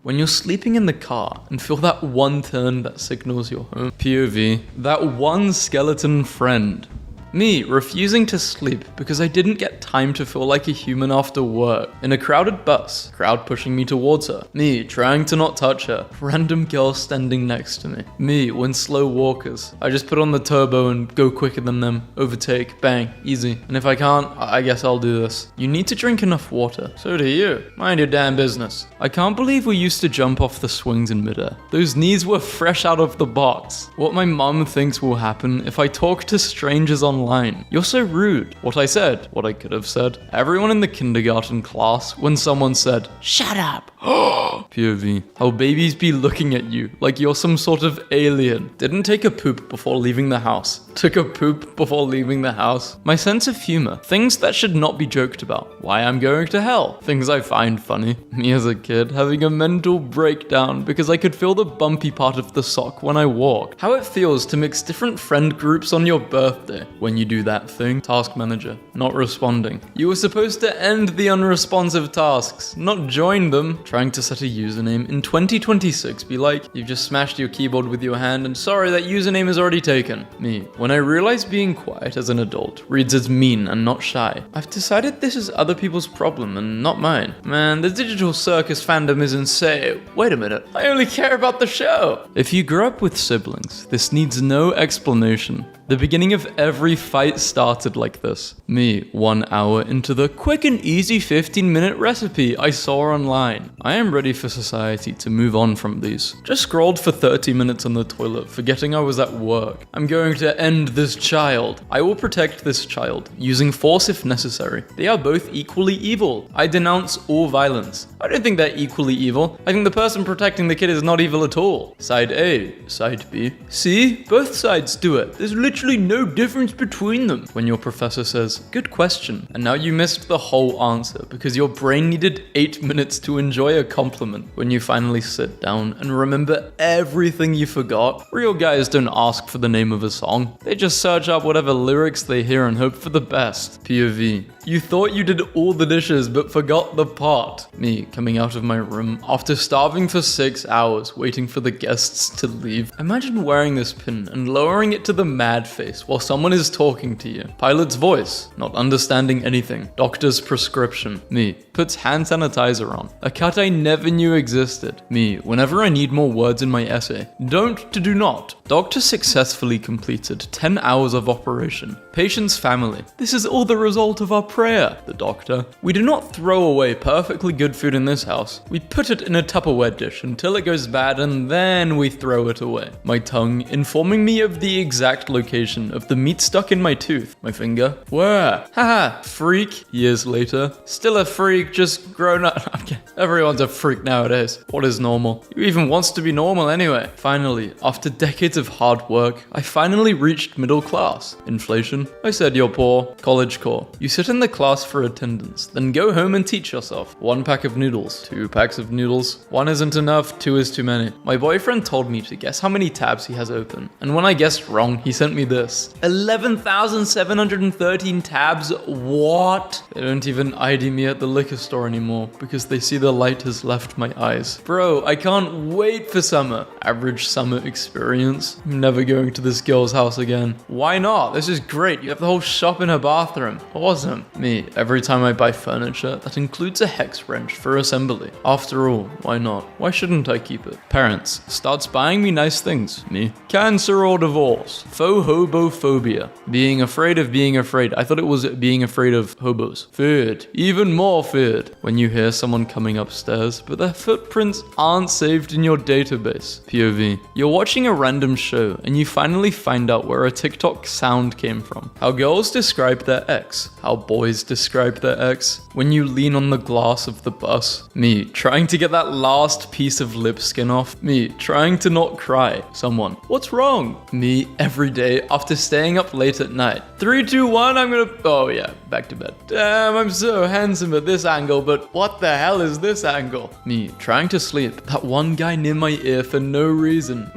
When you're sleeping in the car and feel that one turn that signals you're home. POV, that one skeleton friend. Me, refusing to sleep because I didn't get time to feel like a human after work. In a crowded bus, crowd pushing me towards her. Me, trying to not touch her. Random girl standing next to me. Me, when slow walkers. I just put on the turbo and go quicker than them. Overtake, bang, easy. And if I can't, I guess I'll do this. You need to drink enough water. So do you. Mind your damn business. I can't believe we used to jump off the swings in midair. Those knees were fresh out of the box. What my mum thinks will happen if I talk to strangers online. You're so rude. What I said, what I could have said. Everyone in the kindergarten class when someone said, shut up. POV. How babies be looking at you like you're some sort of alien. Didn't take a poop before leaving the house. Took a poop before leaving the house. My sense of humor. Things that should not be joked about. Why I'm going to hell. Things I find funny. Me as a kid having a mental breakdown because I could feel the bumpy part of the sock when I walk. How it feels to mix different friend groups on your birthday. When you do that thing. Task manager. Not responding. You were supposed to end the unresponsive tasks, not join them. Trying to set a username in 2026 be like, you've just smashed your keyboard with your hand and sorry, that username is already taken. Me. When I realize being quiet as an adult reads as mean and not shy, I've decided this is other people's problem and not mine. Man, the digital circus fandom is insane. Wait a minute, I only care about the show. If you grew up with siblings, this needs no explanation. The beginning of every fight started like this. Me, 1 hour into the quick and easy 15-minute recipe I saw online. I am ready for society to move on from these. Just scrolled for 30 minutes on the toilet, forgetting I was at work. I'm going to end this child. I will protect this child, using force if necessary. They are both equally evil. I denounce all violence. I don't think they're equally evil. I think the person protecting the kid is not evil at all. Side A, side B. See? Both sides do it. There's literally no difference between them. When your professor says, good question, and now you missed the whole answer because your brain needed 8 minutes to enjoy a compliment. When you finally sit down and remember everything you forgot. Real guys don't ask for the name of a song. They just search up whatever lyrics they hear and hope for the best. POV. You thought you did all the dishes but forgot the pot. Me, coming out of my room after starving for 6 hours waiting for the guests to leave. Imagine wearing this pin and lowering it to the mad face while someone is talking to you. Pilot's voice, not understanding anything. Doctor's prescription. Me, puts hand sanitizer on. A cut I never knew existed. Me, whenever I need more words in my essay. Don't to do not. Doctor successfully completed 10 hours of operation. Patient's family. This is all the result of our prayer. The doctor. We do not throw away perfectly good food in this house. We put it in a Tupperware dish until it goes bad and then we throw it away. My tongue informing me of the exact location of the meat stuck in my tooth. My finger. Where? Haha. Freak. Years later. Still a freak, just grown up. Everyone's a freak nowadays. What is normal? Who even wants to be normal anyway? Finally, after decades of hard work, I finally reached middle class. Inflation. I said you're poor. College core. You sit in the class for attendance, then go home and teach yourself. 1 pack of noodles. 2 packs of noodles. 1 isn't enough, 2 is too many. My boyfriend told me to guess how many tabs he has open, and when I guessed wrong, he sent me this. 11,713 tabs. What? They don't even ID me at the liquor store anymore because they see the light has left my eyes. Bro, I can't wait for summer. Average summer experience. I'm never going to this girl's house again. Why not? This is great. You have the whole shop in her bathroom. Awesome. Me, every time I buy furniture, that includes a hex wrench for assembly. After all, why not? Why shouldn't I keep it? Parents, starts buying me nice things. Me, cancer or divorce. Faux hobophobia. Being afraid of being afraid. I thought it was being afraid of hobos. Feared. Even more feared. When you hear someone coming upstairs, but their footprints aren't saved in your database. POV. You're watching a random show and you finally find out where a TikTok sound came from. How girls describe their ex. How boys describe their ex. When you lean on the glass of the bus. Me, trying to get that last piece of lip skin off. Me, trying to not cry. Someone, what's wrong? Me, every day coffee after staying up late at night. 3, 2, 1, I'm gonna... Oh yeah, back to bed. Damn, I'm so handsome at this angle, but what the hell is this angle? Me, trying to sleep. That one guy near my ear for no reason.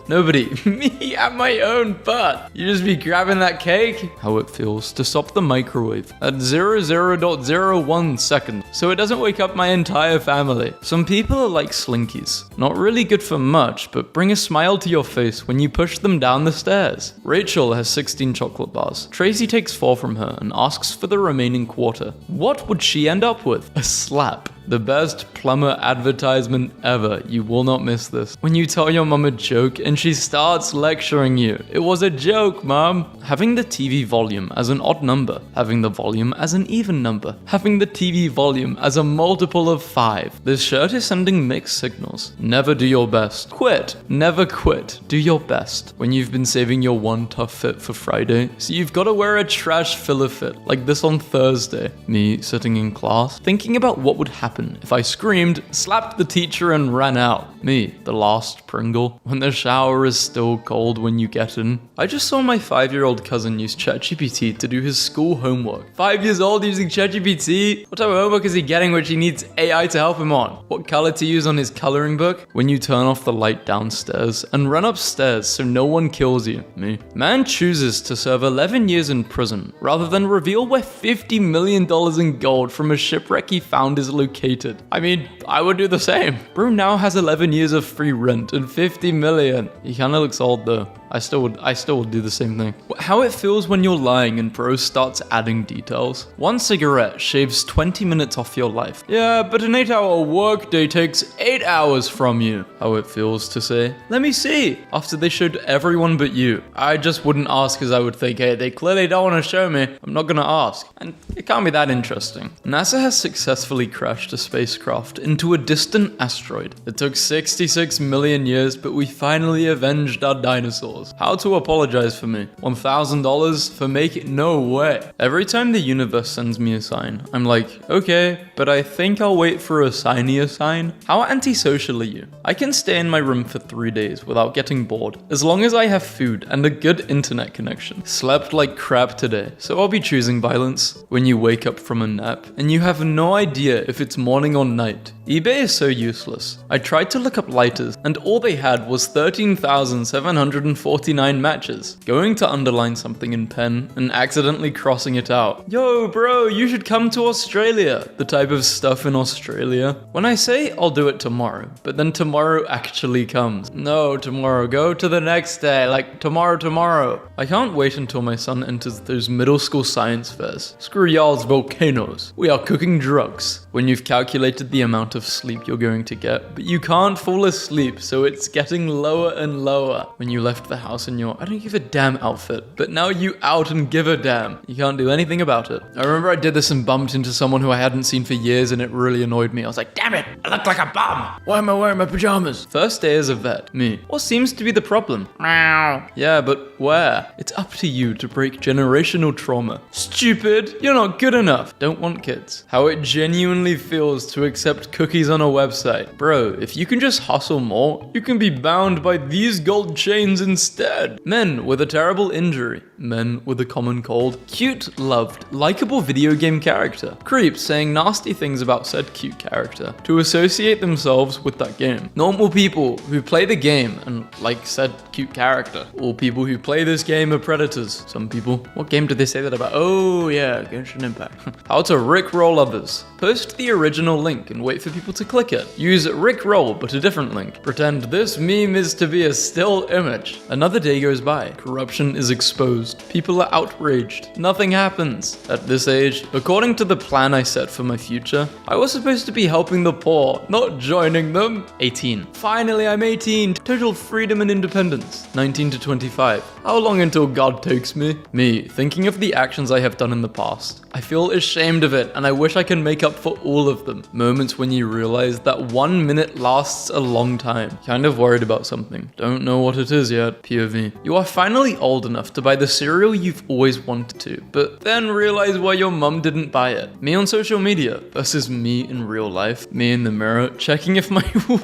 Nobody. Me at my own butt. You just be grabbing that cake? How it feels to stop the microwave at 00.01 seconds so it doesn't wake up my entire family. Some people are like slinkies. Not really good for much, but bring a smile to your face when you push them down the stairs. Rachel has 16 chocolate bars. Tracy takes 4 from her and asks for the remaining quarter. What would she end up with? A slap. The best plumber advertisement ever. You will not miss this. When you tell your mom a joke and she starts lecturing you. It was a joke, mom. Having the TV volume as an odd number. Having the volume as an even number. Having the TV volume as a multiple of 5. This shirt is sending mixed signals. Never do your best. Quit. Never quit. Do your best. When you've been saving your one tough fit for Friday, so you've got to wear a trash filler fit like this on Thursday. Me sitting in class, thinking about what would happen if I screamed, slapped the teacher and ran out. Me, the last Pringle, when the shower is still cold when you get in. I just saw my 5-year-old cousin use ChatGPT to do his school homework. 5 years old using ChatGPT? What type of homework is he getting which he needs AI to help him on? What color to use on his coloring book? When you turn off the light downstairs and run upstairs so no one kills you. Me. Man chooses to serve 11 years in prison rather than reveal where $50 million in gold from a shipwreck he found is located. I mean, I would do the same. Bro now has 11 years of free rent and 50 million. He kinda looks old though. I still would do the same thing. How it feels when you're lying and bro starts adding details. 1 cigarette shaves 20 minutes off your life. Yeah, but an 8-hour workday takes 8 hours from you. How it feels to say, let me see, after they showed everyone but you. I just wouldn't ask because I would think, hey, they clearly don't want to show me. I'm not gonna ask. And it can't be that interesting. NASA has successfully crashed a spacecraft into a distant asteroid. It took 66 million years, but we finally avenged our dinosaurs. How to apologize for me? $1,000 for making... No way. Every time the universe sends me a sign, I'm like, okay, but I think I'll wait for a signy sign. How antisocial are you? I can stay in my room for 3 days without getting bored, as long as I have food and a good internet connection. Slept like crap today, so I'll be choosing violence. When you wake up from a nap, and you have no idea if it's morning or night. eBay is so useless. I tried to look up lighters, and all they had was 13,749 matches. Going to underline something in pen, and accidentally crossing it out. Yo bro, you should come to Australia. The type of stuff in Australia. When I say I'll do it tomorrow, but then tomorrow actually comes. No, tomorrow, go to the next day, like tomorrow. I can't wait until my son enters those middle school science fairs. Screw y'all's volcanoes. We are cooking drugs. When you've calculated the amount of sleep you're going to get, but you can't fall asleep, so it's getting lower and lower. When you left the house in your I don't give a damn outfit, but now you out and give a damn. You can't do anything about it. I remember I did this and bumped into someone who I hadn't seen for years and it really annoyed me. I was like, damn it, I look like a bum. Why am I wearing my pajamas? First day as a vet. Me. What seems to be the problem? Meow. Yeah, but where? It's up to you to break generational trauma. Stupid. You're not good enough. Don't want kids. How it genuinely feels to accept cookies on a website. Bro, if you can just hustle more, you can be bound by these gold chains instead. Men with a terrible injury. Men with a common cold. Cute, loved, likable video game character. Creeps saying nasty things about said cute character to associate themselves with that game. Normal people who play the game and like said cute character. All people who play this game are predators. Some people. What game did they say that about? Oh yeah, Genshin Impact. How to rickroll others. Post the original link and wait for people to click it. Use rickroll but a different link. Pretend this meme is to be a still image. Another day goes by. Corruption is exposed. People are outraged. Nothing happens. At this age, according to the plan I set for my future, I was supposed to be helping the poor, not joining them. 18. Finally, I'm 18. Total freedom and independence. 19 to 25. How long until God takes me? Me, thinking of the actions I have done in the past. I feel ashamed of it and I wish I can make up for all of them. Moments when you me realize that 1 minute lasts a long time. Kind of worried about something. Don't know what it is yet. POV. You are finally old enough to buy the cereal you've always wanted to, but then realize why your mum didn't buy it. Me on social media versus me in real life. Me in the mirror, checking if my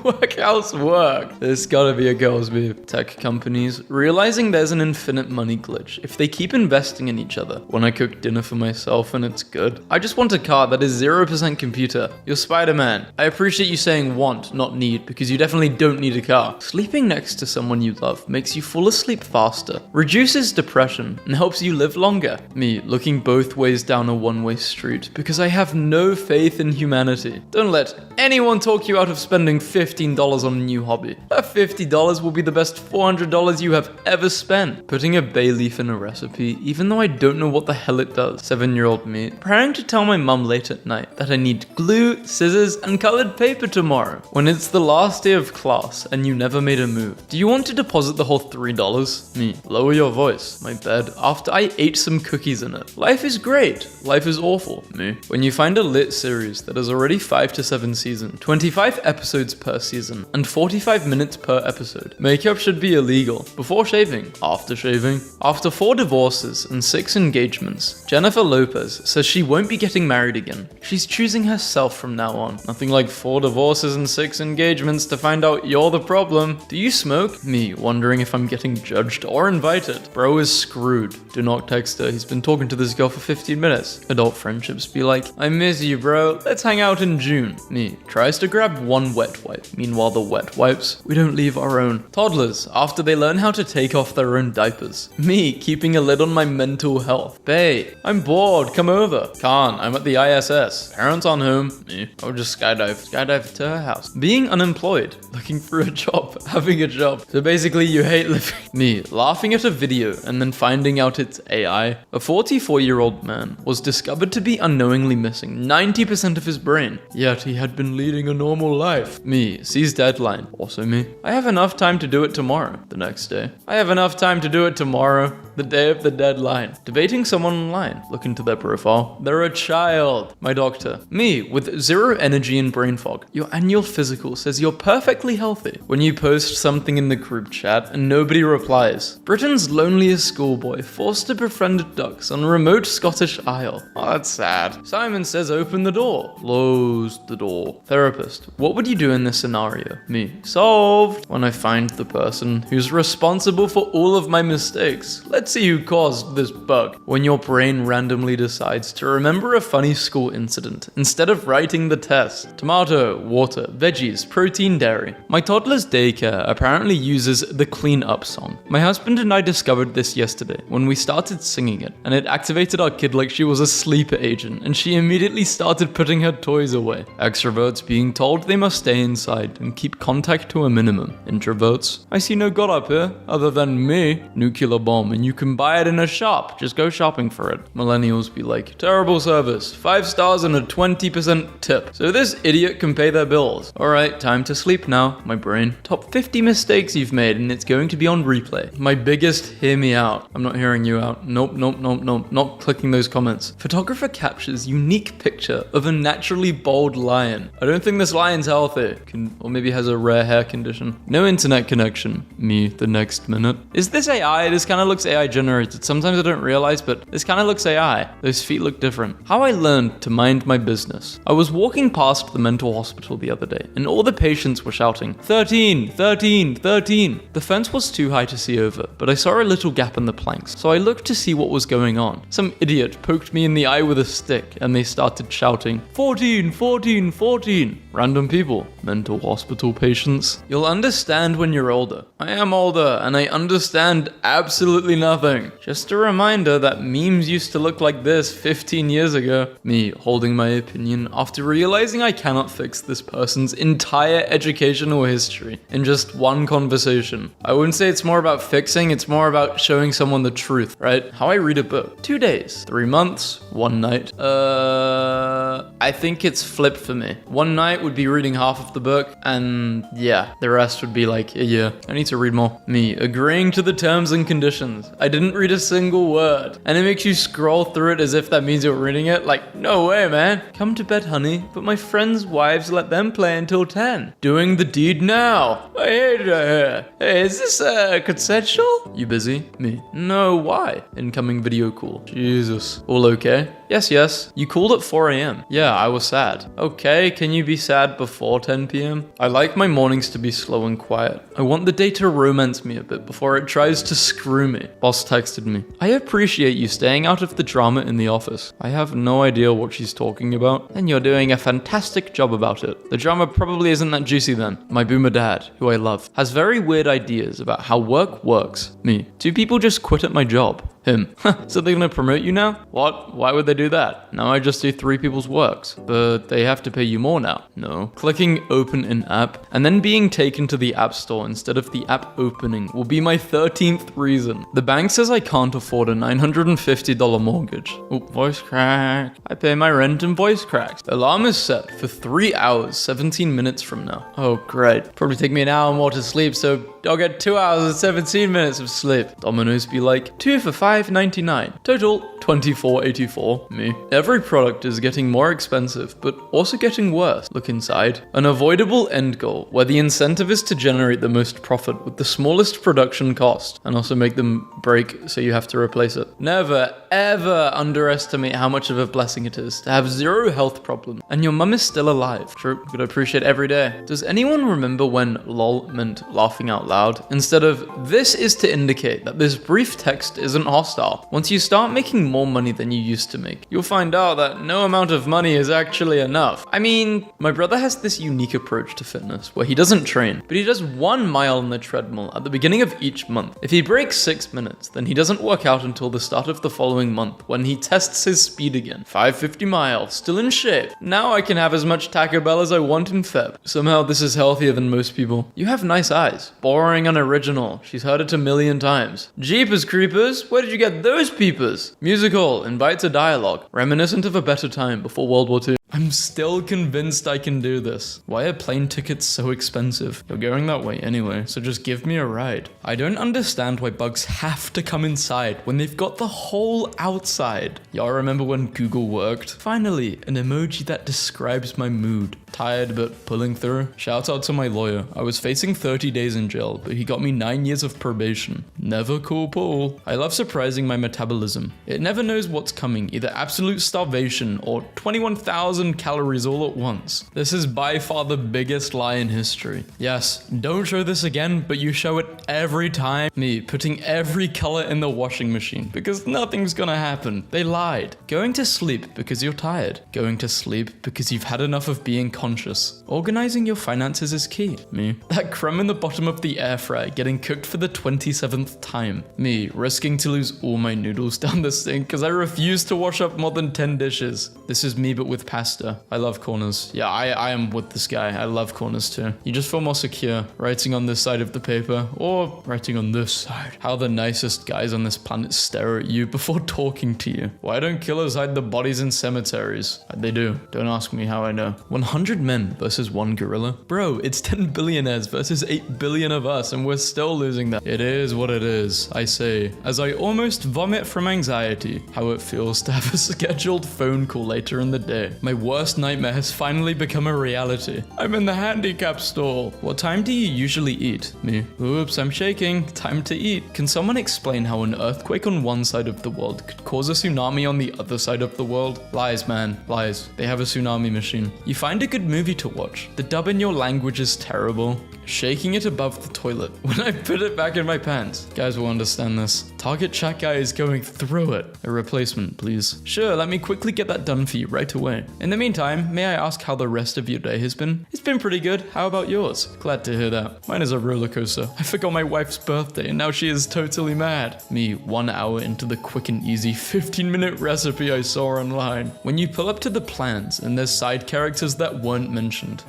workouts work. This gotta be a girl's beef. Tech companies realizing there's an infinite money glitch if they keep investing in each other. When I cook dinner for myself and it's good. I just want a car that is 0% computer. You're Spider-Man. I appreciate you saying want, not need, because you definitely don't need a car. Sleeping next to someone you love makes you fall asleep faster, reduces depression, and helps you live longer. Me, looking both ways down a one-way street because I have no faith in humanity. Don't let anyone talk you out of spending $15 on a new hobby. That $50 will be the best $400 you have ever spent. Putting a bay leaf in a recipe, even though I don't know what the hell it does. 7-year-old me, preparing to tell my mum late at night that I need glue, scissors, and colored paper tomorrow, when it's the last day of class and you never made a move. Do you want to deposit the whole $3? Me, lower your voice. My bed, after I ate some cookies in it. Life is great. Life is awful. Me, when you find a lit series that is already 5 to 7 seasons, 25 episodes per season, and 45 minutes per episode. Makeup should be illegal. Before shaving, after shaving. After 4 divorces and 6 engagements, Jennifer Lopez says she won't be getting married again. She's choosing herself from now on. Nothing like 4 divorces and 6 engagements to find out you're the problem. Do you smoke? Me, wondering if I'm getting judged or invited. Bro is screwed. Do not text her. He's been talking to this girl for 15 minutes. Adult friendships be like, I miss you, bro. Let's hang out in June. Me, tries to grab one wet wipe. Meanwhile, the wet wipes, we don't leave our own. Toddlers, after they learn how to take off their own diapers. Me, keeping a lid on my mental health. Bae, I'm bored. Come over. Can't. I'm at the ISS. Parents aren't home. Me, I'll just skydive. Skydive to her house. Being unemployed. Looking for a job. Having a job. So basically, you hate living. Me, laughing at a video and then finding out it's AI. A 44-year-old man was discovered to be unknowingly missing 90% of his brain, yet he had been leading a normal life. Me, sees deadline. Also me. I have enough time to do it tomorrow. The next day. I have enough time to do it tomorrow. The day of the deadline. Debating someone online. Look into their profile. They're a child. My doctor. Me, with 0 energy and brain fog. Your annual physical says you're perfectly healthy. When you post something in the group chat and nobody replies. Britain's loneliest schoolboy forced to befriend ducks on a remote Scottish isle. Oh, that's sad. Simon says open the door. Close the door. Therapist. What would you do in this scenario? Me. Solved. When I find the person who's responsible for all of my mistakes. Let's see who caused this bug. When your brain randomly decides to remember a funny school incident instead of writing the test. Tomato, water, veggies, protein, dairy. My toddler's daycare apparently uses the clean up song. My husband and I discovered this yesterday when we started singing it, and it activated our kid like she was a sleeper agent, and she immediately started putting her toys away. Extroverts being told they must stay inside and keep contact to a minimum. Introverts, I see no god up here other than me. Nuclear bomb, and you can buy it in a shop. Just go shopping for it. Millennials be like, terrible service, 5 stars and a 20% tip. So this idiot can pay their bills. Alright, time to sleep now. My brain. Top 50 mistakes you've made, and it's going to be on replay. My biggest hear me out. I'm not hearing you out. Nope. Not clicking those comments. Photographer captures unique picture of a naturally bald lion. I don't think this lion's healthy. Or maybe has a rare hair condition. No internet connection. Me, the next minute. Is this AI? This kind of looks AI generated. Sometimes I don't realize, but this kind of looks AI. Those feet look different. How I learned to mind my business. I was walking past the mental hospital the other day, and all the patients were shouting, 13, 13, 13. The fence was too high to see over, but I saw a little gap in the planks, so I looked to see what was going on. Some idiot poked me in the eye with a stick, and they started shouting, 14, 14, 14. Random people. Mental hospital patients. You'll understand when you're older. I am older, and I understand absolutely nothing. Just a reminder that memes used to look like this 15 years ago. Me holding my opinion after realizing I cannot fix this person's entire educational history in just one conversation. I wouldn't say it's more about fixing, it's more about showing someone the truth, right? How I read a book. 2 days, 3 months, 1 night. I think it's flipped for me. 1 night would be reading half of the book, and yeah, the rest would be like a year. I need to read more. Me agreeing to the terms and conditions. I didn't read a single word. And it makes you scroll through it as if that means you're reading it. Like, no way, man. Come to bed, honey. But my friends' wives let them play until 10. Doing the deed now. I hate it here. Hey, is this consensual? You busy? Me. No, why? Incoming video call. Jesus. All okay? Yes. You called at 4 a.m. Yeah, I was sad. Okay, can you be sad before 10 p.m.? I like my mornings to be slow and quiet. I want the day to romance me a bit before it tries to screw me. Boss texted me. I appreciate you staying out of the drama in the office. I have no idea what she's talking about, and you're doing a fantastic job about it. The drama probably isn't that juicy then. My boomer dad, who I love, has very weird ideas about how work works. Me. 2 people just quit at my job. Him. So they're gonna promote you now? What? Why would they do that? Now I just do 3 people's works. But they have to pay you more now. No. Clicking open in app and then being taken to the app store instead of the app opening will be my 13th reason. The bank says I can't afford a $950 mortgage. Oh, voice crack. I pay my rent and voice cracks. Alarm is set for 3 hours, 17 minutes from now. Oh, great. Probably take me an hour more to sleep, so I'll get 2 hours and 17 minutes of sleep. Domino's be like, 2 for $5.99. Total $24.84. Me. Every product is getting more expensive, but also getting worse. Look inside. An avoidable end goal where the incentive is to generate the most profit with the smallest production cost and also make them break so you have to replace it. Never, ever underestimate how much of a blessing it is to have 0 health problem and your mum is still alive. True. Gotta appreciate every day. Does anyone remember when lol meant laughing out loud instead of this is to indicate that this brief text isn't hostile? Once you start making more money than you used to make, you'll find out that no amount of money is actually enough. I mean, my brother has this unique approach to fitness where he doesn't train, but he does 1 mile on the treadmill at the beginning of each month. If he breaks 6 minutes, then he doesn't work out until the start of the following month when he tests his speed again. 550 miles, still in shape. Now I can have as much Taco Bell as I want in Feb. Somehow this is healthier than most people. You have nice eyes. Boring and original. She's heard it a million times. Jeepers creepers, where did you get those peepers? Musical, invites a dialogue, reminiscent of a better time before World War II. I'm still convinced I can do this. Why are plane tickets so expensive? You're going that way anyway, so just give me a ride. I don't understand why bugs have to come inside when they've got the whole outside. Y'all remember when Google worked? Finally, an emoji that describes my mood. Tired but pulling through. Shout out to my lawyer. I was facing 30 days in jail, but he got me 9 years of probation. Never cool pull. I love surprising my metabolism. It never knows what's coming, either absolute starvation or 21,000 calories all at once. This is by far the biggest lie in history. Yes, don't show this again, but you show it every time. Me putting every color in the washing machine because nothing's gonna happen. They lied. Going to sleep because you're tired. Going to sleep because you've had enough of being conscious. Organizing your finances is key. Me. That crumb in the bottom of the air fryer getting cooked for the 27th time. Me risking to lose all my noodles down the sink because I refuse to wash up more than 10 dishes. This is me but with pasta. I love corners. Yeah, I am with this guy. I love corners too. You just feel more secure writing on this side of the paper or writing on this side. How the nicest guys on this planet stare at you before talking to you. Why don't killers hide the bodies in cemeteries? They do. Don't ask me how I know. 100 men versus 1 gorilla? Bro, it's 10 billionaires versus 8 billion of us and we're still losing that. It is what it is, I say, as I almost vomit from anxiety. How it feels to have a scheduled phone call later in the day. My worst nightmare has finally become a reality. I'm in the handicap stall. What time do you usually eat? Me. Oops, I'm shaking. Time to eat. Can someone explain how an earthquake on one side of the world could cause a tsunami on the other side of the world? Lies, man. Lies. They have a tsunami machine. You find a good movie to watch. The dub in your language is terrible. Shaking it above the toilet when I put it back in my pants. Guys will understand this. Target chat guy is going through it. A replacement, please. Sure, let me quickly get that done for you right away. In the meantime, may I ask how the rest of your day has been? It's been pretty good. How about yours? Glad to hear that. Mine is a roller coaster. I forgot my wife's birthday and now she is totally mad. Me, 1 hour into the quick and easy 15-minute recipe I saw online. When you pull up to the plans and there's side characters that weren't mentioned.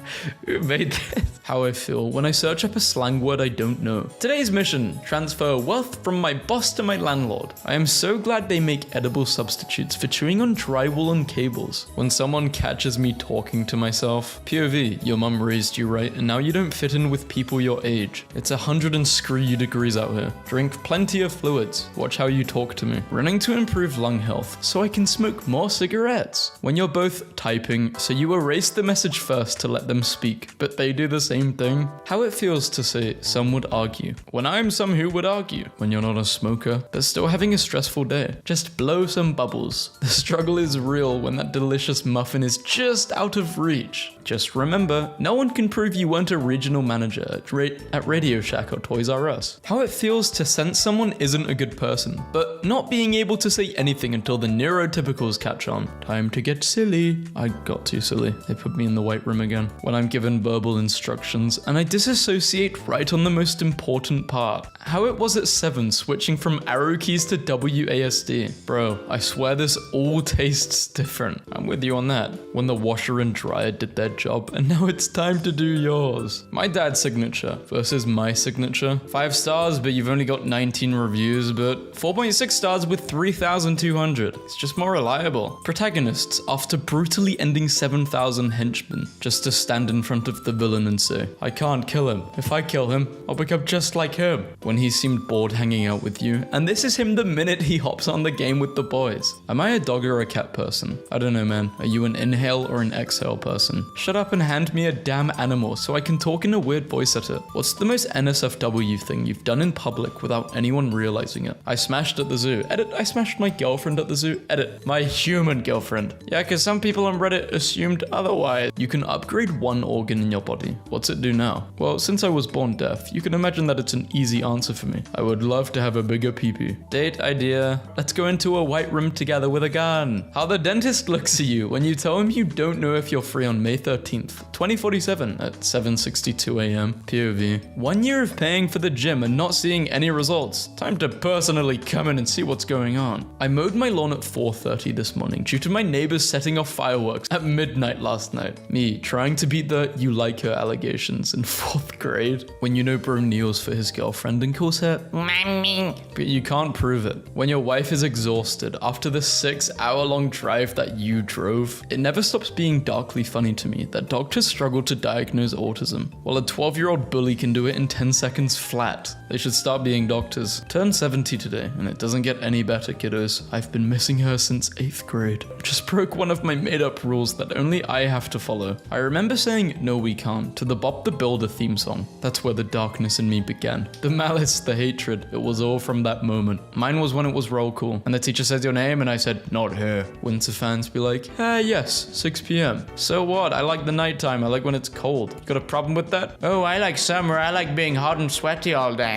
Who made this? How I feel when I search up a slang word I don't know. Today's mission, transfer wealth from my boss to my landlord. I am so glad they make edible substitutes for chewing on drywall and cables. When someone catches me talking to myself, POV, your mum raised you right and now you don't fit in with people your age. It's 100 and screw you degrees out here. Drink plenty of fluids. Watch how you talk to me. Running to improve lung health so I can smoke more cigarettes. When you're both typing, so you erase the message first to let them speak, but they do the same thing. How it feels to say some would argue. When I'm some who would argue. When you're not a smoker, but still having a stressful day. Just blow some bubbles. The struggle is real when that delicious muffin is just out of reach. Just remember, no one can prove you weren't a regional manager at Radio Shack or Toys R Us. How it feels to sense someone isn't a good person, but not being able to say anything until the neurotypicals catch on. Time to get silly. I got too silly. They put me in the white room again. When I'm given verbal instructions and I disassociate right on the most important part. How it was at 7 switching from arrow keys to WASD. Bro, I swear this all tastes different. I'm with you on that. When the washer and dryer did their job and now it's time to do yours. My dad's signature versus my signature. 5 stars, but you've only got 19 reviews, but 4.6 stars with 3,200. It's just more reliable. Protagonists after brutally ending 7,000 henchmen just to stand in front of the villain and say, I can't kill him. If I kill him, I'll become just like him. When he seemed bored hanging out with you, and this is him the minute he hops on the game with the boys. Am I a dog or a cat person? I don't know, man. Are you an inhale or an exhale person? Shut up and hand me a damn animal so I can talk in a weird voice at it. What's the most NSFW thing you've done in public without anyone realizing it? I smashed at the zoo. Edit, I smashed my girlfriend at the zoo. Edit, my human girlfriend. Yeah, because some people on Reddit assumed otherwise. You can upgrade one organ in your body. What's it do now? Well, since I was born deaf, you can imagine that it's an easy answer for me. I would love to have a bigger pee-pee. Date idea. Let's go into a white room together with a gun. How the dentist looks at you when you tell him you don't know if you're free on May 13th, 2047 at 7:62 a.m. POV. 1 year of paying for the gym and not seeing any results. Time to personally come in and see what's going on. I mowed my lawn at 4:30 this morning due to my neighbors setting off fireworks at midnight last night. Me trying to beat the you like her allegations in 4th grade. When you know bro kneels for his girlfriend and calls her mommy, but you can't prove it. When your wife is exhausted after the 6-hour-long drive that you drove, it never stops being darkly funny to me that doctors struggle to diagnose autism, while a 12-year-old bully can do it in 10 seconds flat. They should start being doctors. Turned 70 today, and it doesn't get any better, kiddos. I've been missing her since 8th grade. Just broke one of my made-up rules that only I have to follow. I remember saying, no we can't, to the Bob the Builder theme song. That's where the darkness in me began. The malice, the hatred, it was all from that moment. Mine was when it was roll call, and the teacher says your name, and I said, not her. Winter fans be like, yes, 6 p.m. So what? I like the nighttime. I like when it's cold. Got a problem with that? Oh, I like summer. I like being hot and sweaty all day.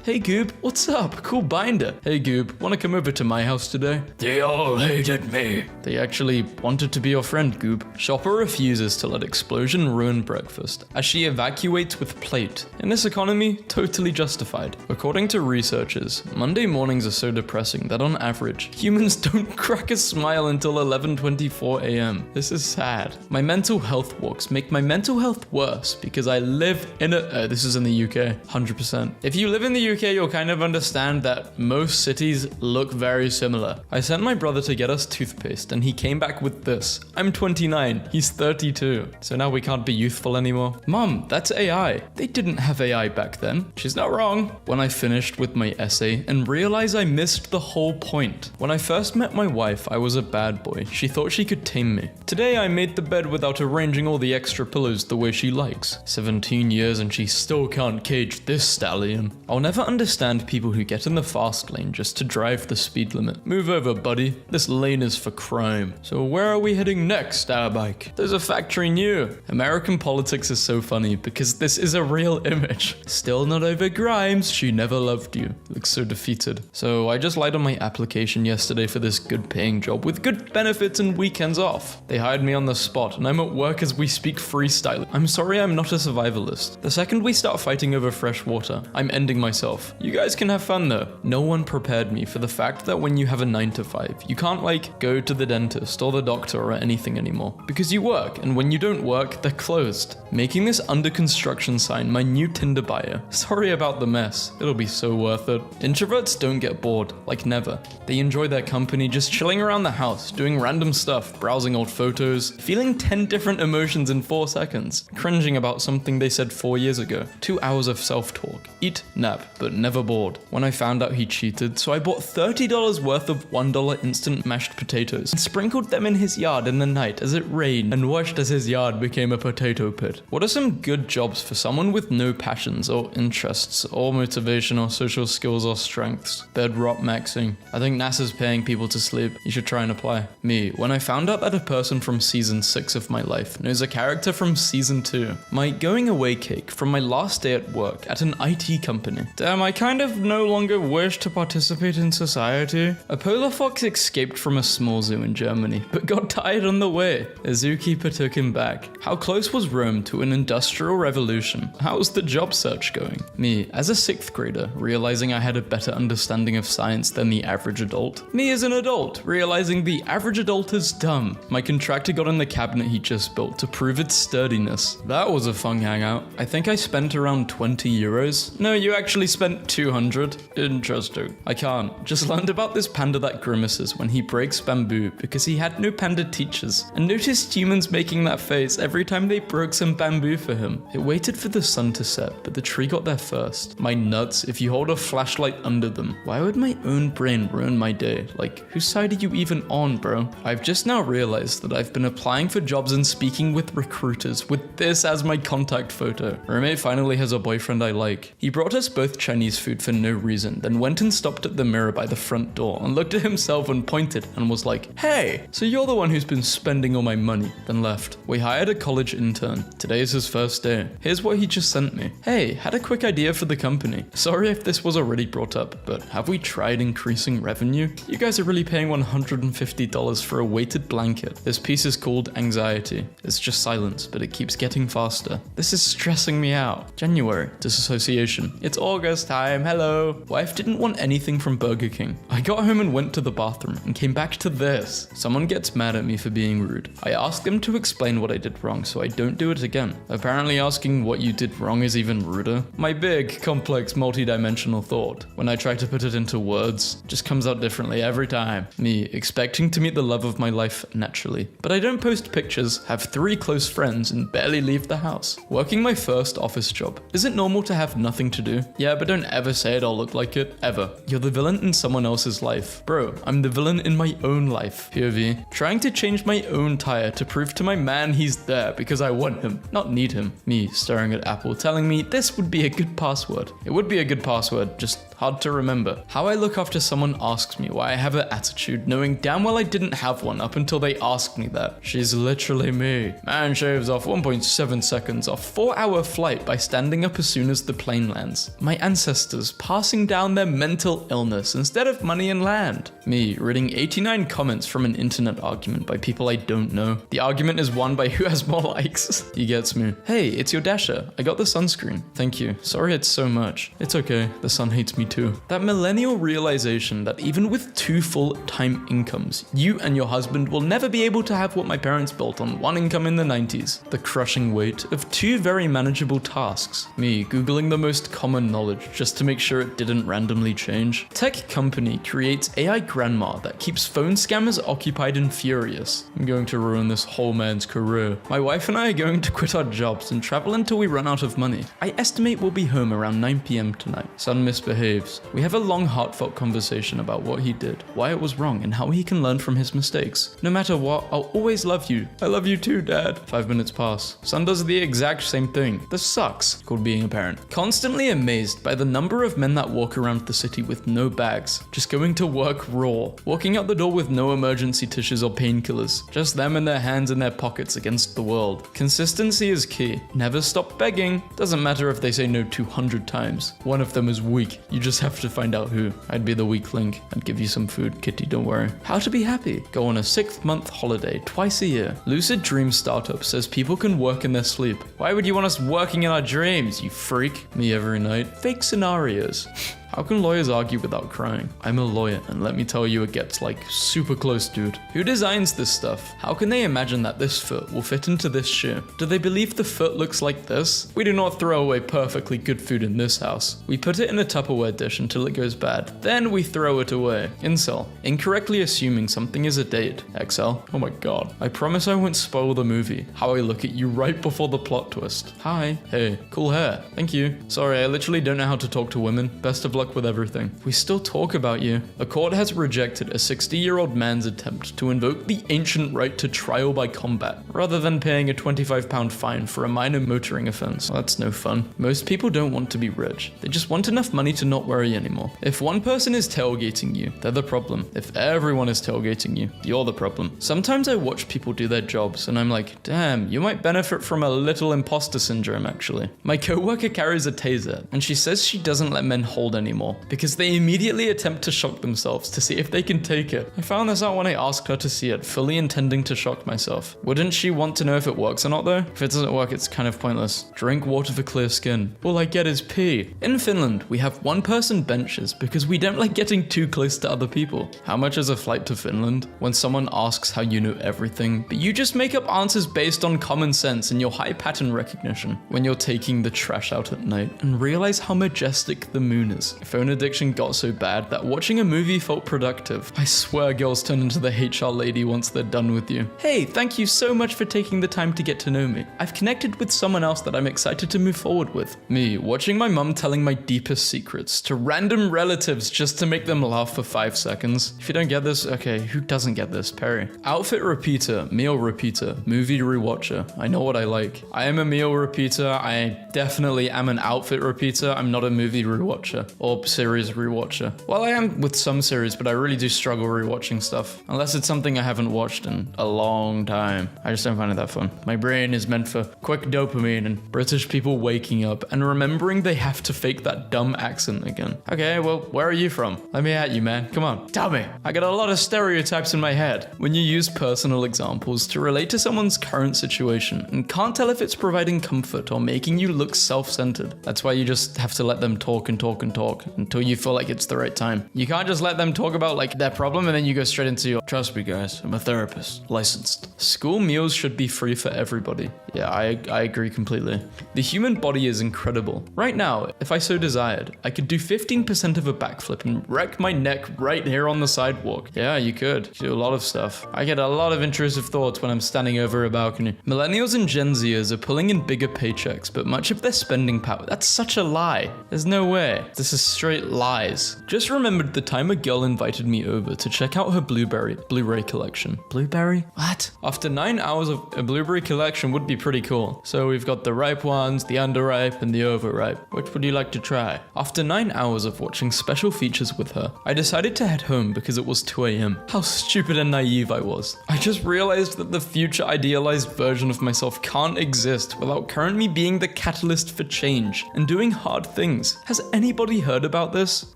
Hey Goob, what's up? Cool binder. Hey Goob, wanna come over to my house today? They all hated me. They actually wanted to be your friend, Goob. Shopper refuses to let explosion ruin breakfast as she evacuates with plate. In this economy, totally justified. According to researchers, Monday mornings are so depressing that on average, humans don't crack a smile until 11:24 a.m. This is sad. My mental health walks make my mental health worse because I live in a... this is in the UK, 100%. If you live in the UK, you'll kind of understand that most cities look very similar. I sent my brother to get us toothpaste and he came back with this. I'm 29, he's 32. So now we can't be youthful anymore. Mom, that's AI. They didn't have AI back then. She's not wrong. When I finished with my essay and realized I missed the whole point. When I first met my wife, I was a bad boy. She thought she could tame me. Today I made the bed without arranging all the extra pillows the way she likes. 17 years and she still can't cage this stallion. I'll never understand people who get in the fast lane just to drive the speed limit. Move over, buddy. This lane is for crime. So where are we heading next, our bike? There's a factory new. American politics is so funny because this is a real image. Still not over Grimes. She never loved you. Looks so defeated. So I just lied on my application yesterday for this good paying job with good benefits and weekends off. They hired me on the spot and I'm at work as we speak freestyling. I'm sorry I'm not a survivalist. The second we start fighting over fresh water, I'm ending myself. You guys can have fun though. No one prepared me for the fact that when you have a 9 to 5, you can't like go to the dentist or the doctor or anything anymore because you work, and when you don't work, they're closed. Making this under construction sign my new Tinder bio. Sorry about the mess. It'll be so worth it. Introverts don't get bored, like never. They enjoy their company, just chilling around the house, doing random stuff, browsing old photos, feeling 10 different emotions in 4 seconds, cringing about something they said 4 years ago, 2 hours of self-talk, eat, nap, but never bored. When I found out he cheated, so I bought $30 worth of $1 instant mashed potatoes and sprinkled them in his yard in the night as it rained and watched as his yard became a potato pit. What are some good jobs for someone with no passions or interests or motivation or social skills or strengths? Bedrock maxing. I think NASA's paying people to sleep. You should try and apply. Me, when I found out that a person from season 6 of my life knows a character from season 2. My going away cake from my last day at work at an IT company. Damn, I kind of no longer wish to participate in society. A polar fox escaped from a small zoo in Germany, but got tired on the way. A zookeeper took him back. How close was Rome to an industrial revolution? How's the job search going? Me, as a 6th grader, realizing I had a better understanding of science than the average adult. Me as an adult, realizing the average adult is dumb. My contractor got in the cabinet he just built to prove its sturdiness. That was a fun hangout. I think I spent around 20 euros. No, you actually spent 200. Interesting. I can't. Just learned about this panda that grimaces when he breaks bamboo because he had no panda teachers, and noticed humans making that face every time they broke some bamboo for him. It waited for the sun to set, but the tree got there first. My nuts, if you hold a flashlight under them. Why would my own brain ruin my day? Like, whose side are you even on, bro? I've just now realized that I've been applying for jobs and speaking with recruiters with this as my contact photo. Roommate finally has a boyfriend I like. He brought us both Chinese food for no reason, then went and stopped at the mirror by the front door and looked at himself and pointed and was like, "Hey, so you're the one who's been spending all my money," then left. We hired a college intern. Today is his first day. Here's what he just sent me. Hey, had a quick idea for the company. Sorry if this was already brought up, but have we tried increasing revenue? You guys are really paying $150 for a weighted blanket. This piece is called Anxiety. It's just silence, but it keeps getting faster. This is stressing me out. January, disassociation. It's August time, hello. Wife didn't want anything from Burger King. I got home and went to the bathroom and came back to this. Someone gets mad at me for being rude. I ask them to explain what I did wrong so I don't do it again. Apparently asking what you did wrong is even ruder. My big, complex, multi-dimensional thought, when I try to put it into words, just comes out differently every time. Me, expecting to meet the love of my life naturally. But I don't post pictures, have 3 close friends, and barely leave the house. Working my first office job. Is it normal to have nothing to do? Yeah, but don't ever say it or look like it, ever. You're the villain in someone else's life. Bro, I'm the villain in my own life. POV. Trying to change my own tire to prove to my man he's there because I want him, not need him. Me, staring at Apple, telling me this would be a good password. It would be a good password, just hard to remember. How I look after someone asks me why I have an attitude, knowing damn well I didn't have one up until they asked me that. She's literally me. Man shaves off 1.7 seconds off 4-hour flight by standing up as soon as the plane lands. My ancestors passing down their mental illness instead of money and land. Me, reading 89 comments from an internet argument by people I don't know. The argument is won by who has more likes. He gets me. Hey, it's your dasher. I got the sunscreen. Thank you. Sorry it's so much. It's okay. The sun hates me too. That millennial realization that even with 2 full-time incomes, you and your husband will never be able to have what my parents built on 1 income in the 90s. The crushing weight of 2 very manageable tasks. Me, Googling the most common knowledge just to make sure it didn't randomly change. Tech company creates AI grandma that keeps phone scammers occupied and furious. I'm going to ruin this whole man's career. My wife and I are going to quit our jobs and travel until we run out of money. I estimate we'll be home around 9 p.m. tonight. Son misbehaves. We have a long heartfelt conversation about what he did, why it was wrong, and how he can learn from his mistakes. No matter what, I'll always love you. I love you too, Dad. 5 minutes pass. Son does the exact same thing. This sucks, called being a parent. Constantly amazed by the number of men that walk around the city with no bags, just going to work raw, walking out the door with no emergency tissues or painkillers, just them and their hands in their pockets against the world. Consistency is key. Never stop begging. Doesn't matter if they say no 200 times. One of them is weak. You just have to find out who. I'd be the weak link. I'd give you some food, kitty, don't worry. How to be happy. Go on a 6-month holiday twice a year. Lucid Dream Startup says people can work in their sleep. Why would you want us working in our dreams, you freak? Me every night. Fake scenarios. How can lawyers argue without crying? I'm a lawyer, and let me tell you, it gets like super close, dude. Who designs this stuff? How can they imagine that this foot will fit into this shoe? Do they believe the foot looks like this? We do not throw away perfectly good food in this house. We put it in a Tupperware dish until it goes bad. Then we throw it away. Incel. Incorrectly assuming something is a date. Excel. Oh my god. I promise I won't spoil the movie. How I look at you right before the plot twist. Hi. Hey. Cool hair. Thank you. Sorry, I literally don't know how to talk to women. Best of luck with everything. We still talk about you. A court has rejected a 60-year-old man's attempt to invoke the ancient right to trial by combat, rather than paying a £25 fine for a minor motoring offense. Well, that's no fun. Most people don't want to be rich. They just want enough money to not worry anymore. If one person is tailgating you, they're the problem. If everyone is tailgating you, you're the problem. Sometimes I watch people do their jobs and I'm like, damn, you might benefit from a little imposter syndrome actually. My coworker carries a taser and she says she doesn't let men hold anymore because they immediately attempt to shock themselves to see if they can take it. I found this out when I asked her to see it, fully intending to shock myself. Wouldn't she want to know if it works or not though? If it doesn't work, it's kind of pointless. Drink water for clear skin. All I get is pee. In Finland, we have one-person benches because we don't like getting too close to other people. How much is a flight to Finland? When someone asks how you know everything, but you just make up answers based on common sense and your high pattern recognition. When you're taking the trash out at night and realize how majestic the moon is. Phone addiction got so bad that watching a movie felt productive. I swear girls turn into the HR lady once they're done with you. Hey, thank you so much for taking the time to get to know me. I've connected with someone else that I'm excited to move forward with. Me, watching my mum telling my deepest secrets to random relatives just to make them laugh for 5 seconds. If you don't get this, okay, who doesn't get this? Perry. Outfit repeater, meal repeater, movie rewatcher. I know what I like. I am a meal repeater. I definitely am an outfit repeater. I'm not a movie rewatcher or series rewatcher. Well, I am with some series, but I really do struggle rewatching stuff. Unless it's something I haven't watched in a long time. I just don't find it that fun. My brain is meant for quick dopamine and British people waking up and remembering they have to fake that dumb accent again. Okay, well, where are you from? Let me at you, man. Come on, tell me. I got a lot of stereotypes in my head. When you use personal examples to relate to someone's current situation and can't tell if it's providing comfort or making you look self-centered. That's why you just have to let them talk and talk and talk until you feel like it's the right time. You can't just let them talk about like their problem and then you go straight into your, trust me guys, I'm a therapist, licensed. School meals should be free for everybody. Yeah, I agree completely. The human body is incredible. Right now, if I so desired, I could do 15% of a backflip and wreck my neck right here on the sidewalk. Yeah, you could. You do a lot of stuff. I get a lot of intrusive thoughts when I'm standing over a balcony. Millennials and Gen Zers are pulling in bigger paychecks, but much of their spending power, that's such a lie. There's no way. This is straight lies. Just remembered the time a girl invited me over to check out her Blu-ray collection. Blueberry? What? After 9 hours of a Blueberry collection would be pretty cool. So we've got the ripe ones, the underripe, and the overripe. Which would you like to try? After 9 hours of watching special features with her, I decided to head home because it was 2 a.m. How stupid and naive I was. I just realized that the future idealized version of myself can't exist without currently being the catalyst for change and doing hard things. Has anybody heard about this?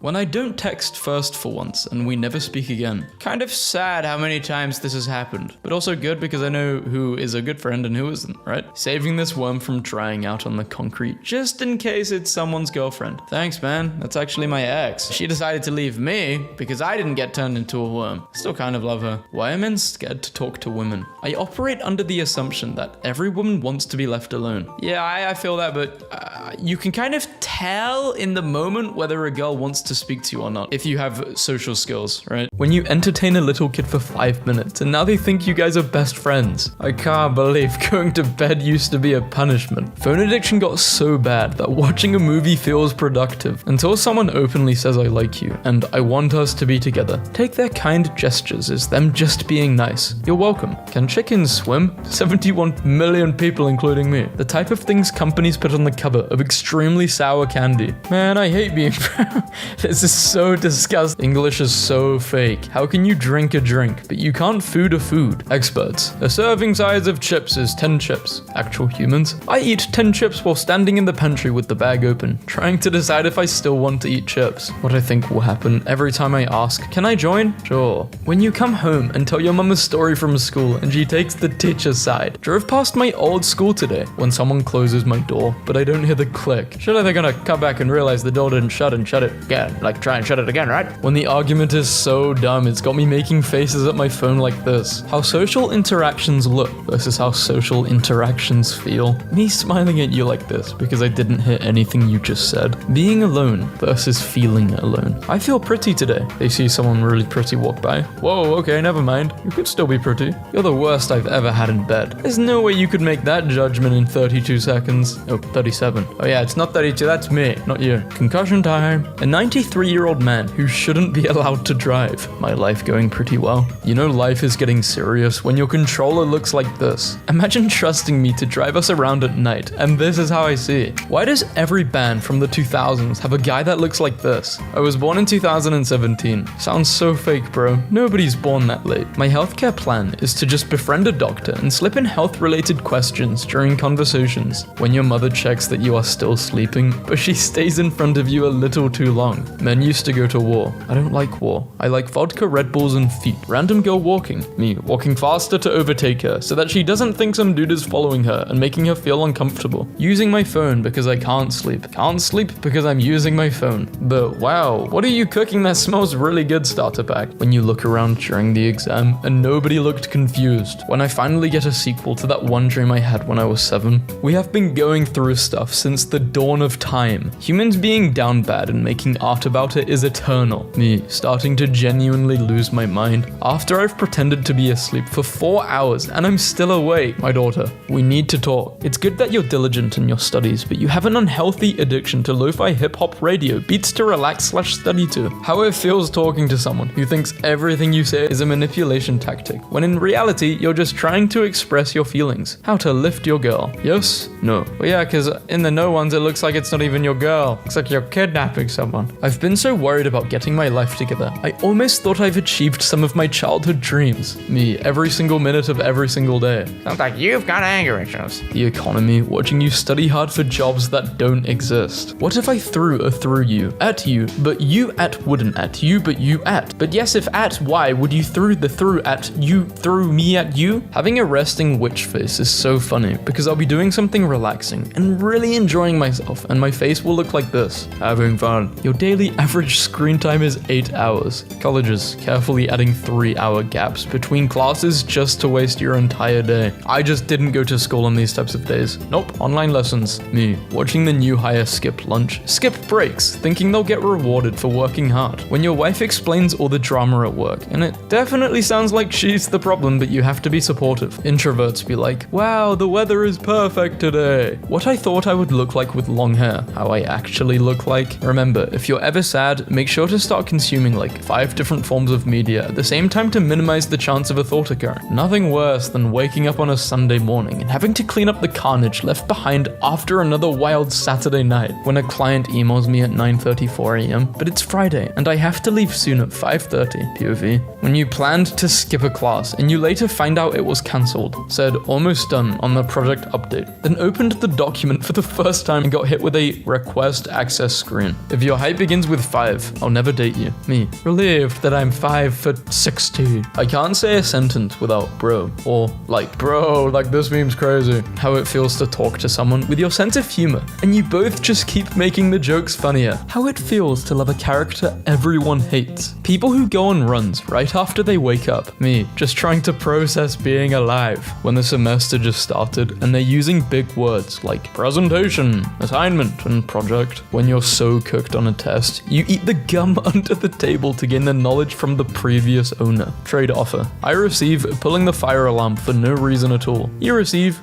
When I don't text first for once and we never speak again. Kind of sad how many times this has happened, but also good because I know who is a good friend and who isn't, right? Saving this worm from drying out on the concrete just in case it's someone's girlfriend. Thanks, man. That's actually my ex. She decided to leave me because I didn't get turned into a worm. Still kind of love her. Why are men scared to talk to women? I operate under the assumption that every woman wants to be left alone. Yeah, I feel that, but you can kind of tell in the moment whether a girl wants to speak to you or not if you have social skills, right? When you entertain a little kid for 5 minutes and now they think you guys are best friends. I can't believe going to bed used to be a punishment. Phone addiction got so bad that watching a movie feels productive until someone openly says I like you and I want us to be together. Take their kind gestures as them just being nice. You're welcome. Can chickens swim? 71 million people including me. The type of things companies put on the cover of extremely sour candy. Man, I hate being This is so disgusting. English is so fake. How can you drink a drink, but you can't food a food? Experts. A serving size of chips is 10 chips. Actual humans. I eat 10 chips while standing in the pantry with the bag open, trying to decide if I still want to eat chips. What I think will happen every time I ask, can I join? Sure. When you come home and tell your mum a story from school and she takes the teacher's side. Drove past my old school today when someone closes my door, but I don't hear the click. Surely they're gonna come back and realize the door didn't shut shut and shut it again. Like, try and shut it again, right? When the argument is so dumb, it's got me making faces at my phone like this. How social interactions look versus how social interactions feel. Me smiling at you like this because I didn't hear anything you just said. Being alone versus feeling alone. I feel pretty today. They see someone really pretty walk by. Whoa, okay, never mind. You could still be pretty. You're the worst I've ever had in bed. There's no way you could make that judgment in 32 seconds. Oh, 37. Oh yeah, it's not 32, that's me, not you. Concussion time. A 93-year-old man who shouldn't be allowed to drive. My life going pretty well. You know life is getting serious when your controller looks like this. Imagine trusting me to drive us around at night, and this is how I see it. Why does every band from the 2000s have a guy that looks like this? I was born in 2017. Sounds so fake, bro. Nobody's born that late. My healthcare plan is to just befriend a doctor and slip in health-related questions during conversations. When your mother checks that you are still sleeping, but she stays in front of you a little too long. Men used to go to war. I don't like war. I like vodka, Red Bulls, and feet. Random girl walking. Me walking faster to overtake her so that she doesn't think some dude is following her and making her feel uncomfortable. Using my phone because I can't sleep. Can't sleep because I'm using my phone. The wow, what are you cooking that smells really good starter pack? When you look around during the exam and nobody looked confused. When I finally get a sequel to that one dream I had when I was 7. We have been going through stuff since the dawn of time. Humans being down bad and making art about it is eternal. Me starting to genuinely lose my mind after I've pretended to be asleep for 4 hours and I'm still awake. My daughter, we need to talk. It's good that you're diligent in your studies, but you have an unhealthy addiction to lo-fi hip-hop radio, beats to relax/study to. How it feels talking to someone who thinks everything you say is a manipulation tactic, when in reality, you're just trying to express your feelings. How to lift your girl. Yes? No. Well, yeah, because in the no ones, it looks like it's not even your girl. Looks like you're kidnapping someone. I've been so worried about getting my life together. I almost thought I've achieved some of my childhood dreams. Me, every single minute of every single day. Sounds like you've got anger issues. The economy, watching you study hard for jobs that don't exist. What if I threw a through you, at you, but you at wouldn't at you, but you at? But yes, if at, why would you through the through at you through me at you? Having a resting witch face is so funny because I'll be doing something relaxing and really enjoying myself and my face will look like this. Having fun. Your daily average screen time is 8 hours. Colleges carefully adding 3-hour gaps between classes just to waste your entire day. I just didn't go to school on these types of days. Nope, online lessons. Me, watching the new hire skip lunch, skip breaks, thinking they'll get rewarded for working hard. When your wife explains all the drama at work, and it definitely sounds like she's the problem, but you have to be supportive. Introverts be like, wow, the weather is perfect today. What I thought I would look like with long hair, how I actually look like. Remember, if you're ever sad, make sure to start consuming like 5 different forms of media at the same time to minimize the chance of a thought occurring. Nothing worse than waking up on a Sunday morning and having to clean up the carnage left behind after another wild Saturday night when a client emails me at 9:34 a.m. but it's Friday and I have to leave soon at 5:30. POV. When you planned to skip a class and you later find out it was cancelled, said almost done on the project update, then opened the document for the first time and got hit with a request access screen. If your height begins with 5, I'll never date you. Me, relieved that I'm 5'6". I can't say a sentence without bro, or like bro, like this meme's crazy. How it feels to talk to someone with your sense of humor and you both just keep making the jokes funnier. How it feels to love a character everyone hates. People who go on runs right after they wake up. Me, just trying to process being alive when the semester just started and they're using big words like presentation, assignment, and project. When you're so cooked on a test, you eat the gum under the table to gain the knowledge from the previous owner. Trade offer. I receive pulling the fire alarm for no reason at all. You receive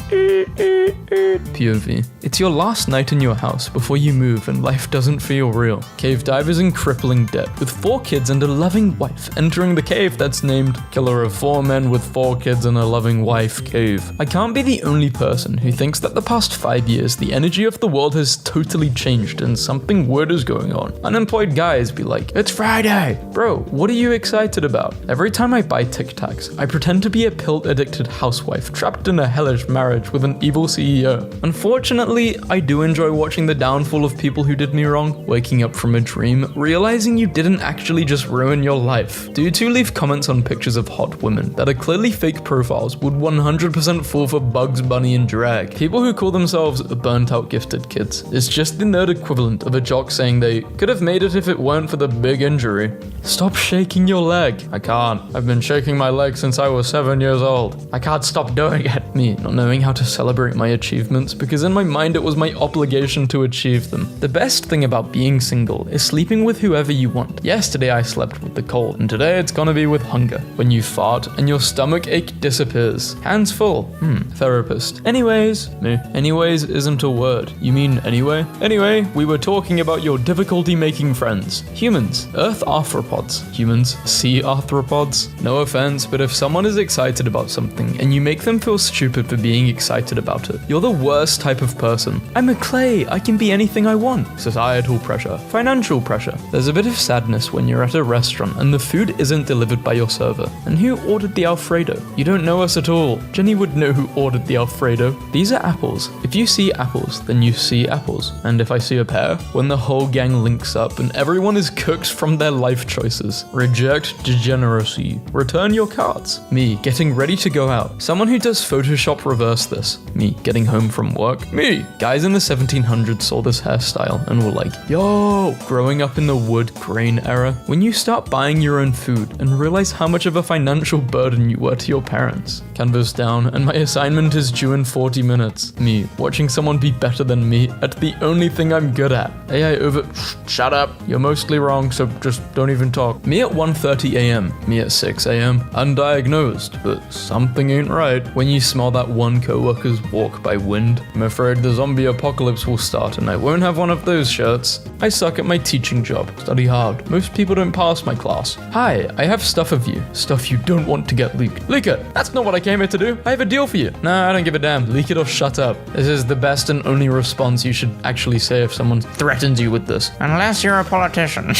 POV. It's your last night in your house before you move and life doesn't feel real. Cave divers in crippling debt with 4 kids and a loving wife entering the cave that's named Killer of 4 Men with 4 Kids and a Loving Wife Cave. I can't be the only person who thinks that the past 5 years the energy of the world has totally changed and something weird is going on. Unemployed guys be like, it's Friday! Bro, what are you excited about? Every time I buy Tic Tacs, I pretend to be a pill-addicted housewife trapped in a hellish marriage with an evil CEO. Unfortunately, I do enjoy watching the downfall of people who did me wrong, waking up from a dream, realizing you didn't actually just ruin your life. Dudes who leave comments on pictures of hot women that are clearly fake profiles would 100% fall for Bugs Bunny and drag. People who call themselves burnt out gifted kids. It's just the nerd equivalent of a job doc saying they could have made it if it weren't for the big injury. Stop shaking your leg. I can't. I've been shaking my leg since I was 7 years old. I can't stop doing it. Me, not knowing how to celebrate my achievements because in my mind it was my obligation to achieve them. The best thing about being single is sleeping with whoever you want. Yesterday I slept with the cold, and today it's gonna be with hunger. When you fart and your stomach ache disappears. Hands full. Therapist. Anyways. Me. Anyways isn't a word. You mean anyway? Anyway, we were talking about your difficulty making friends. Humans. Earth arthropods. Humans. Sea arthropods. No offense, but if someone is excited about something and you make them feel stupid for being excited about it, you're the worst type of person. I'm a clay. I can be anything I want. Societal pressure. Financial pressure. There's a bit of sadness when you're at a restaurant and the food isn't delivered by your server. And who ordered the Alfredo? You don't know us at all. Jenny would know who ordered the Alfredo. These are apples. If you see apples, then you see apples. And if I see a pear, when the whole gang links up and everyone is cooked from their life choices. Reject degeneracy. Return your cards. Me, getting ready to go out. Someone who does Photoshop reverse this. Me, getting home from work. Me, guys in the 1700s saw this hairstyle and were like, yo, growing up in the wood grain era. When you start buying your own food and realize how much of a financial burden you were to your parents. Canvas down, and my assignment is due in 40 minutes. Me, watching someone be better than me at the only thing I'm good at. AI over. Shut up. You're mostly wrong, so just don't even talk. Me at 1:30 a.m. Me at 6 a.m. Undiagnosed, but something ain't right. When you smell that one coworker's walk by wind, I'm afraid the zombie apocalypse will start and I won't have one of those shirts. I suck at my teaching job. Study hard. Most people don't pass my class. Hi, I have stuff of you. Stuff you don't want to get leaked. Leak it. That's not what I came here to do. I have a deal for you. Nah, I don't give a damn. Leak it or shut up. This is the best and only response you should actually say if someone threatens you with this. Unless you're a politician.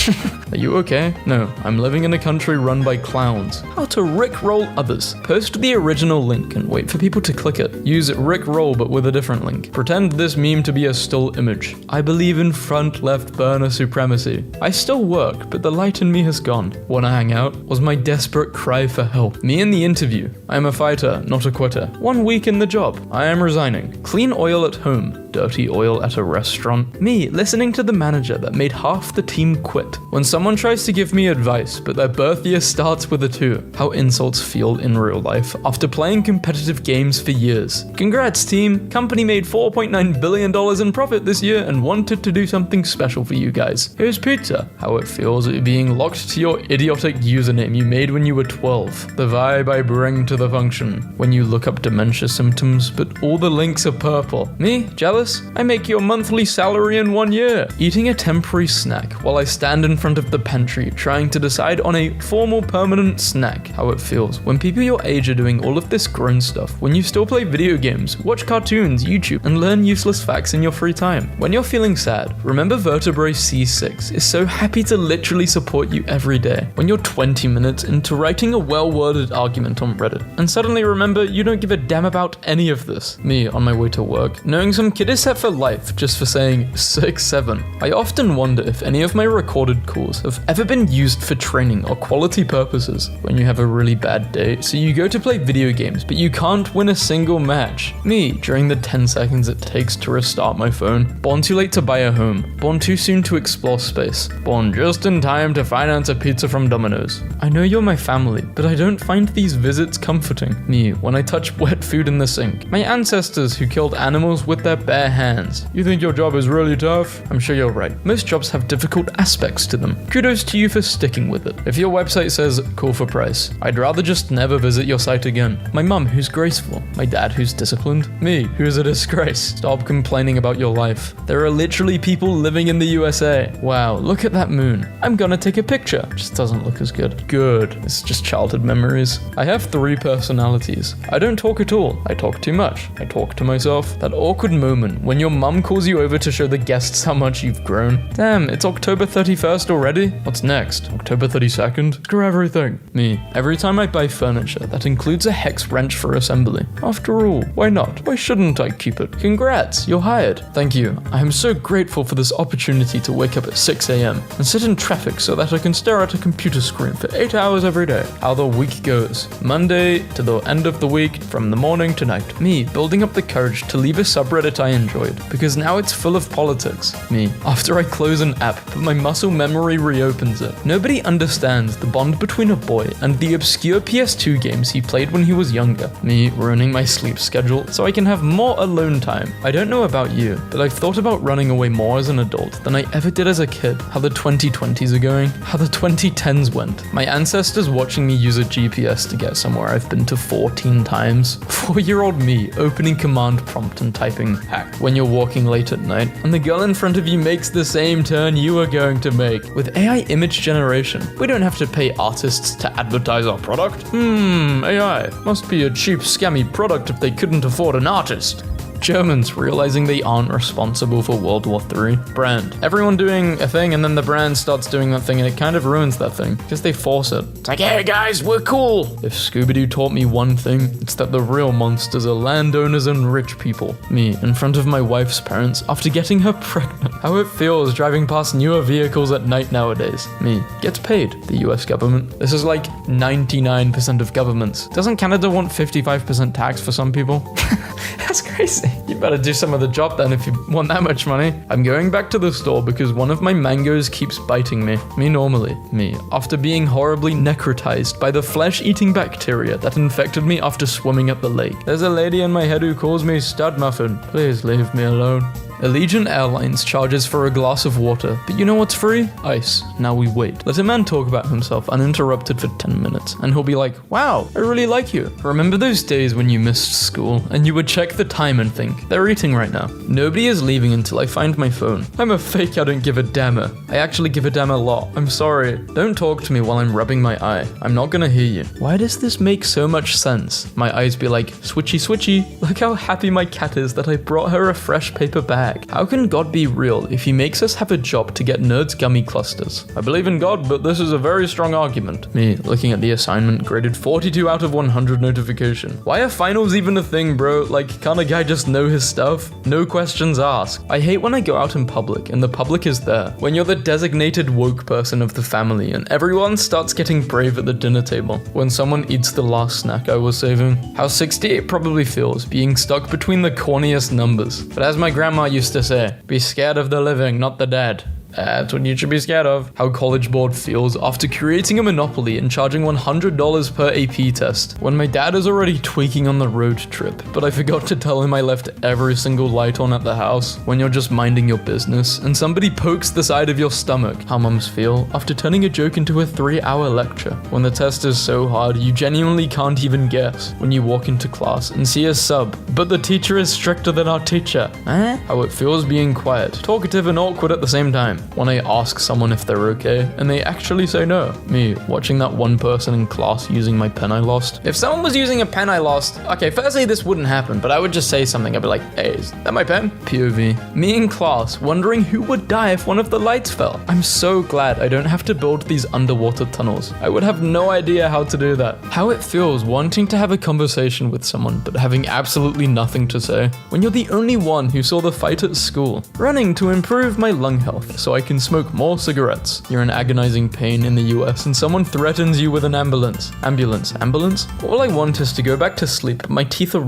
Are you okay? No, I'm living in a country run by clowns. How to rickroll others. Post the original link and wait for people to click it. Use rickroll but with a different link. Pretend this meme to be a still image. I believe in front left burner supremacy. I still work, but the light in me has gone. Wanna hang out? Was my desperate cry for help. Me in the interview. I am a fighter, not a quitter. 1 week in the job. I am resigning. Clean oil at home. Dirty oil at a restaurant. Me listening to the manager that made half the team quit. When someone tries to give me advice, but their birth year starts with a 2. How insults feel in real life after playing competitive games for years. Congrats team. Company made $4.9 billion in profit this year and wanted to do something special for you guys. Here's pizza. How it feels being locked to your idiotic username you made when you were 12. The vibe I bring to the function. When you look up dementia symptoms, but all the links are purple. Me? Jealous? I make your monthly salary in 1 year. Eating a temporary snack while I stand in front of the pantry trying to decide on a formal permanent snack. How it feels when people your age are doing all of this grown stuff when you still play video games, watch cartoons, YouTube, and learn useless facts in your free time. When you're feeling sad, remember vertebrae C6 is so happy to literally support you every day. When you're 20 minutes into writing a well-worded argument on Reddit, and suddenly remember you don't give a damn about any of this. Me on my way to work, knowing some kid is set for life just for saying 6-7. I often wonder if any of my recorded calls have ever been used for training or quality purposes. When you have a really bad day, so you go to play video games, but you can't win a single match. Me, during the 10 seconds it takes to restart my phone. Born too late to buy a home. Born too soon to explore space. Born just in time to finance a pizza from Domino's. I know you're my family, but I don't find these visits comforting. Me, when I touch wet food in the sink. My ancestors who killed animals with their bare hands. You think your job is really tough? I'm sure you're right. Most jobs have difficult aspects to them. Kudos to you for sticking with it. If your website says call for price, I'd rather just never visit your site again. My mum who's graceful. My dad who's disciplined. Me who's a disgrace. Stop complaining about your life. There are literally people living in the USA. Wow, look at that moon. I'm gonna take a picture. Just doesn't look as good. Good. It's just childhood memories. I have 3 personalities. I don't talk at all. I talk too much. I talk to myself. That awkward moment when your mum calls you over to show the guests how much you've grown. Damn, it's October 31st already? What's next? October 32nd? Screw everything. Me. Every time I buy furniture, that includes a hex wrench for assembly. After all, why not? Why shouldn't I keep it? Congrats, you're hired. Thank you. I am so grateful for this opportunity to wake up at 6 a.m. and sit in traffic so that I can stare at a computer screen for 8 hours every day. How the week goes. Monday to the end of the week, from the morning to night. Me, building up the courage to leave a subreddit I enjoyed, because now it's full of politics. Me, after I close an app, but my muscle memory reopens it. Nobody understands the bond between a boy and the obscure PS2 games he played when he was younger. Me, ruining my sleep schedule so I can have more alone time. I don't know about you, but I've thought about running away more as an adult than I ever did as a kid. How the 2020s are going, how the 2010s went. My ancestors watching me use a GPS to get somewhere I've been to 14 times. 4-year-old me opening command prompt and typing hack when you're walking late at night, and the girl in front of you makes the same turn you are going to make. With AI image generation, we don't have to pay artists to advertise our product. AI must be a cheap, scammy product if they couldn't afford an artist. Germans realizing they aren't responsible for World War III. Brand. Everyone doing a thing and then the brand starts doing that thing and it kind of ruins that thing because they force it. It's like, hey guys, we're cool. If Scooby-Doo taught me one thing, it's that the real monsters are landowners and rich people. Me, in front of my wife's parents after getting her pregnant. How it feels driving past newer vehicles at night nowadays. Me, gets paid. The US government. This is like 99% of governments. Doesn't Canada want 55% tax for some people? That's crazy. You better do some of the job then if you want that much money. I'm going back to the store because one of my mangoes keeps biting me. Me normally. Me. After being horribly necrotized by the flesh-eating bacteria that infected me after swimming at the lake. There's a lady in my head who calls me Stud Muffin. Please leave me alone. Allegiant Airlines charges for a glass of water, but you know what's free? Ice. Now we wait. Let a man talk about himself uninterrupted for 10 minutes, and he'll be like, wow, I really like you. Remember those days when you missed school, and you would check the time and think, they're eating right now. Nobody is leaving until I find my phone. I'm a fake I don't give a dammer. I actually give a damn a lot. I'm sorry. Don't talk to me while I'm rubbing my eye. I'm not gonna hear you. Why does this make so much sense? My eyes be like, switchy switchy. Look how happy my cat is that I brought her a fresh paper bag. How can God be real if he makes us have a job to get nerds gummy clusters? I believe in God, but this is a very strong argument. Me, looking at the assignment, graded 42 out of 100 notification. Why are finals even a thing, bro? Like, can't a guy just know his stuff? No questions asked. I hate when I go out in public and the public is there. When you're the designated woke person of the family and everyone starts getting brave at the dinner table. When someone eats the last snack I was saving. How 68 probably feels, being stuck between the corniest numbers. But as my grandma used to say, be scared of the living, not the dead. That's what you should be scared of. How College Board feels after creating a monopoly and charging $100 per AP test. When my dad is already tweaking on the road trip, but I forgot to tell him I left every single light on at the house. When you're just minding your business and somebody pokes the side of your stomach. How mums feel after turning a joke into a 3-hour lecture. When the test is so hard you genuinely can't even guess. When you walk into class and see a sub, but the teacher is stricter than our teacher. How it feels being quiet, talkative and awkward at the same time. When I ask someone if they're okay, and they actually say no. Me, watching that one person in class using my pen I lost. If someone was using a pen I lost, okay, firstly this wouldn't happen, but I would just say something. I'd be like, hey, is that my pen? POV. Me in class, wondering who would die if one of the lights fell. I'm so glad I don't have to build these underwater tunnels. I would have no idea how to do that. How it feels wanting to have a conversation with someone, but having absolutely nothing to say. When you're the only one who saw the fight at school. Running to improve my lung health, so I can smoke more cigarettes. You're in agonizing pain in the US and someone threatens you with an ambulance. Ambulance? All I want is to go back to sleep, but my teeth are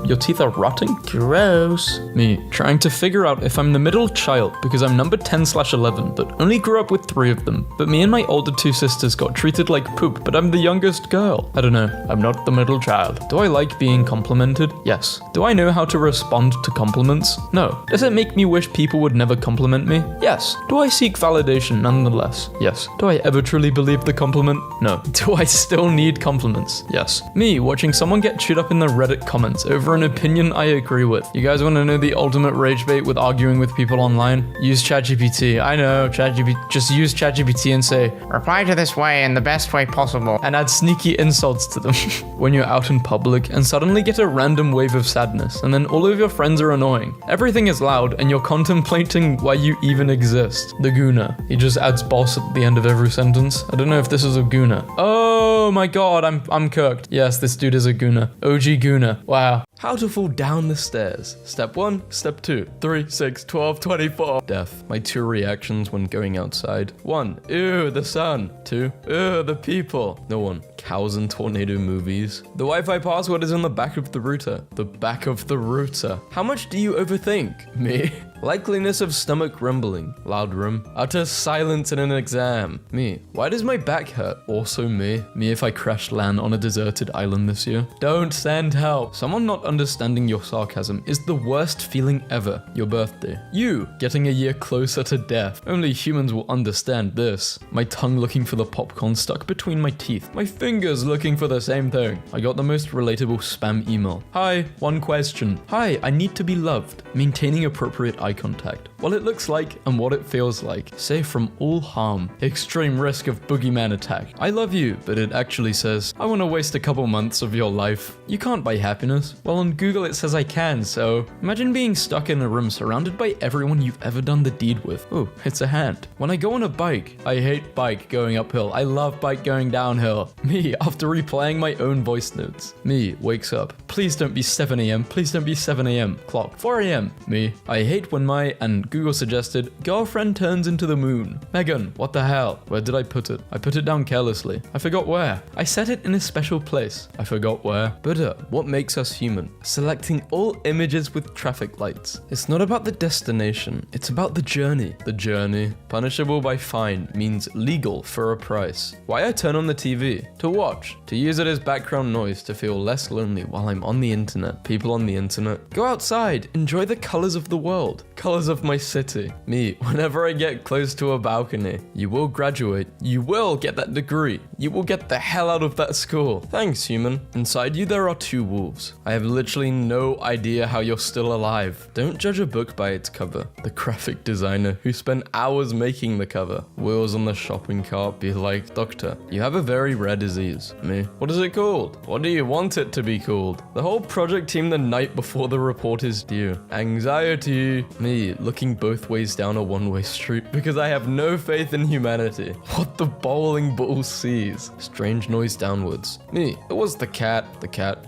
Your teeth are rotting? Gross. Me, trying to figure out if I'm the middle child because I'm number 10/11, but only grew up with 3 of them. But me and my older 2 sisters got treated like poop, but I'm the youngest girl. I don't know. I'm not the middle child. Do I like being complimented? Yes. Do I know how to respond to compliments? No. Does it make me wish people would never compliment me? Yes. Do I seek validation nonetheless? Yes. Do I ever truly believe the compliment? No. Do I still need compliments? Yes. Me, watching someone get chewed up in the Reddit comments over an opinion I agree with. You guys want to know the ultimate rage bait with arguing with people online? Use ChatGPT. I know, ChatGPT. Just use ChatGPT and say, reply to this way in the best way possible. And add sneaky insults to them. When you're out in public and suddenly get a random wave of sadness, and then all of your friends are annoying. Everything is loud, and you're contemplating why you even exist. The Guna. He just adds boss at the end of every sentence. I don't know if this is a Guna. Oh, Oh my god, I'm cooked. Yes, this dude is a gooner. OG gooner. Wow. How to fall down the stairs. Step 1, step 2, 3, 6, 12, 24. Death. My 2 reactions when going outside. 1, ew, the sun. 2, ew, the people. No 1. Cows and tornado movies. The Wi-Fi password is in the back of the router. The back of the router. How much do you overthink? Me. Likeliness of stomach rumbling. Loud room. Utter silence in an exam. Me. Why does my back hurt? Also me. Me if I crash land on a deserted island this year. Don't send help. Someone not understanding your sarcasm is the worst feeling ever. Your birthday. You getting a year closer to death. Only humans will understand this. My tongue looking for the popcorn stuck between my teeth. My fingers looking for the same thing. I got the most relatable spam email. Hi, 1 question. Hi, I need to be loved. Maintaining appropriate eye contact. What it looks like and what it feels like. Safe from all harm. Extreme risk of boogeyman attack. I love you, but it actually says, I want to waste a couple months of your life. You can't buy happiness. Well, on Google it says I can, so imagine being stuck in a room surrounded by everyone you've ever done the deed with. Oh, it's a hand. When I go on a bike, I hate bike going uphill. I love bike going downhill. Me, after replaying my own voice notes. Me, wakes up. Please don't be 7 a.m. Please don't be 7 a.m. Clock. 4 a.m. Me, I hate when my, and Google suggested, girlfriend turns into the moon. Megan, what the hell? Where did I put it? I put it down carelessly. I forgot where. I set it in a special place. I forgot where. Buddha, what makes us human? Selecting all images with traffic lights. It's not about the destination. It's about the journey. The journey. Punishable by fine means legal for a price. Why I turn on the TV? To watch. To use it as background noise to feel less lonely while I'm on the internet. People on the internet. Go outside. Enjoy the colors of the world. Colors of my city. Me, whenever I get close to a balcony. You will graduate. You will get that degree. You will get the hell out of that school. Thanks, human. Inside you there are 2 wolves. I have literally no idea how you're still alive. Don't judge a book by its cover. The graphic designer who spent hours making the cover. Wheels on the shopping cart be like, Doctor, you have a very rare disease. Me, what is it called? What do you want it to be called? The whole project team the night before the report is due. Anxiety. Me, looking both ways down a one-way street because I have no faith in humanity. What the bowling ball sees. Strange noise downwards. Me, it was the cat. The cat.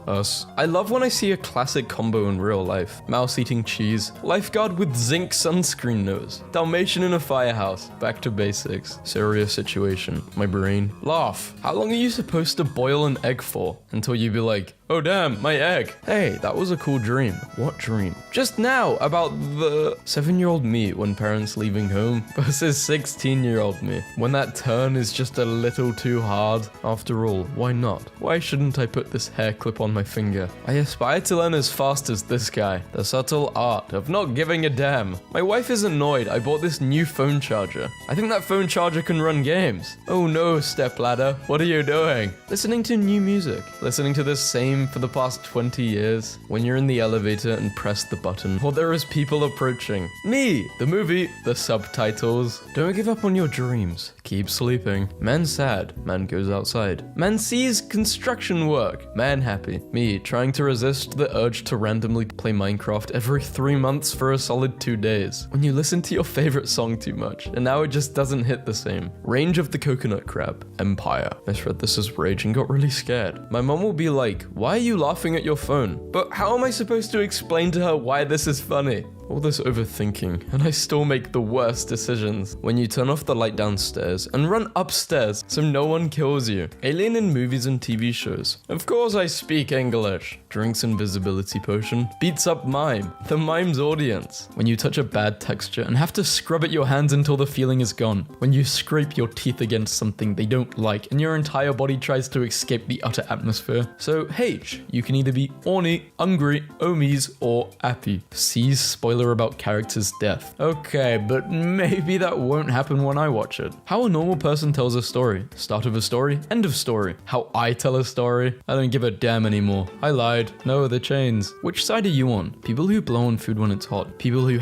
Us. I love when I see a classic combo in real life. Mouse eating cheese. Lifeguard with zinc sunscreen nose. Dalmatian in a firehouse. Back to basics. Serious situation. My brain. Laugh. How long are you supposed to boil an egg for? Until you be like, oh damn, my egg. Hey, that was a cool dream. What dream? Just now, about the 7-year-old me when parents leaving home versus 16-year-old me. When that turn is just a little too hard. After all, why not? Why shouldn't I put this hair clip on my finger? I aspire to learn as fast as this guy. The subtle art of not giving a damn. My wife is annoyed I bought this new phone charger. I think that phone charger can run games. Oh no, stepladder, what are you doing? Listening to new music. Listening to the same for the past 20 years. When you're in the elevator and press the button, or there is people approaching. Me, the movie, the subtitles. Don't give up on your dreams. Keep sleeping. Man sad. Man goes outside. Man sees construction work. Man happy. Me, trying to resist the urge to randomly play Minecraft every 3 months for a solid 2 days. When you listen to your favorite song too much, and now it just doesn't hit the same. Range of the coconut crab. Empire. I read this as rage and got really scared. My mom will be like, why are you laughing at your phone? But how am I supposed to explain to her why this is funny? All this overthinking, and I still make the worst decisions. When you turn off the light downstairs and run upstairs so no one kills you. Alien in movies and TV shows. Of course I speak English. Drinks invisibility potion. Beats up mime. The mime's audience. When you touch a bad texture and have to scrub at your hands until the feeling is gone. When you scrape your teeth against something they don't like and your entire body tries to escape the utter atmosphere. So H, you can either be orny, hungry, omies, or happy. C's spoiler about character's death. Okay, but maybe that won't happen when I watch it. How a normal person tells a story. Start of a story, end of story. How I tell a story. I don't give a damn anymore. I lied. No, the chains. Which side are you on? People who blow on food when it's hot. People who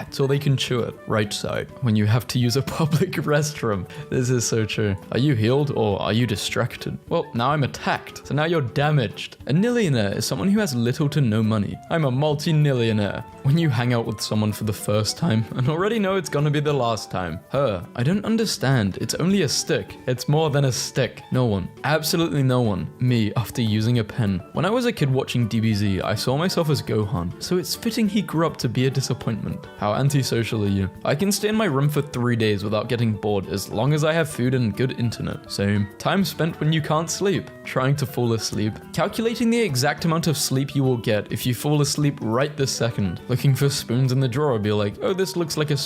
so they can chew it. Right side. When you have to use a public restroom. This is so true. Are you healed or are you distracted? Well, now I'm attacked. So now you're damaged. A nillionaire is someone who has little to no money. I'm a multi-nillionaire. When you hang going out with someone for the first time and already know it's gonna be the last time. Her, I don't understand. It's only a stick. It's more than a stick. No one. Absolutely no one. Me, after using a pen. When I was a kid watching DBZ, I saw myself as Gohan, so it's fitting he grew up to be a disappointment. How antisocial are you? I can stay in my room for 3 days without getting bored as long as I have food and good internet. Same. Time spent when you can't sleep. Trying to fall asleep. Calculating the exact amount of sleep you will get if you fall asleep right this second. Looking for spoons in the drawer, be like, oh, this looks like a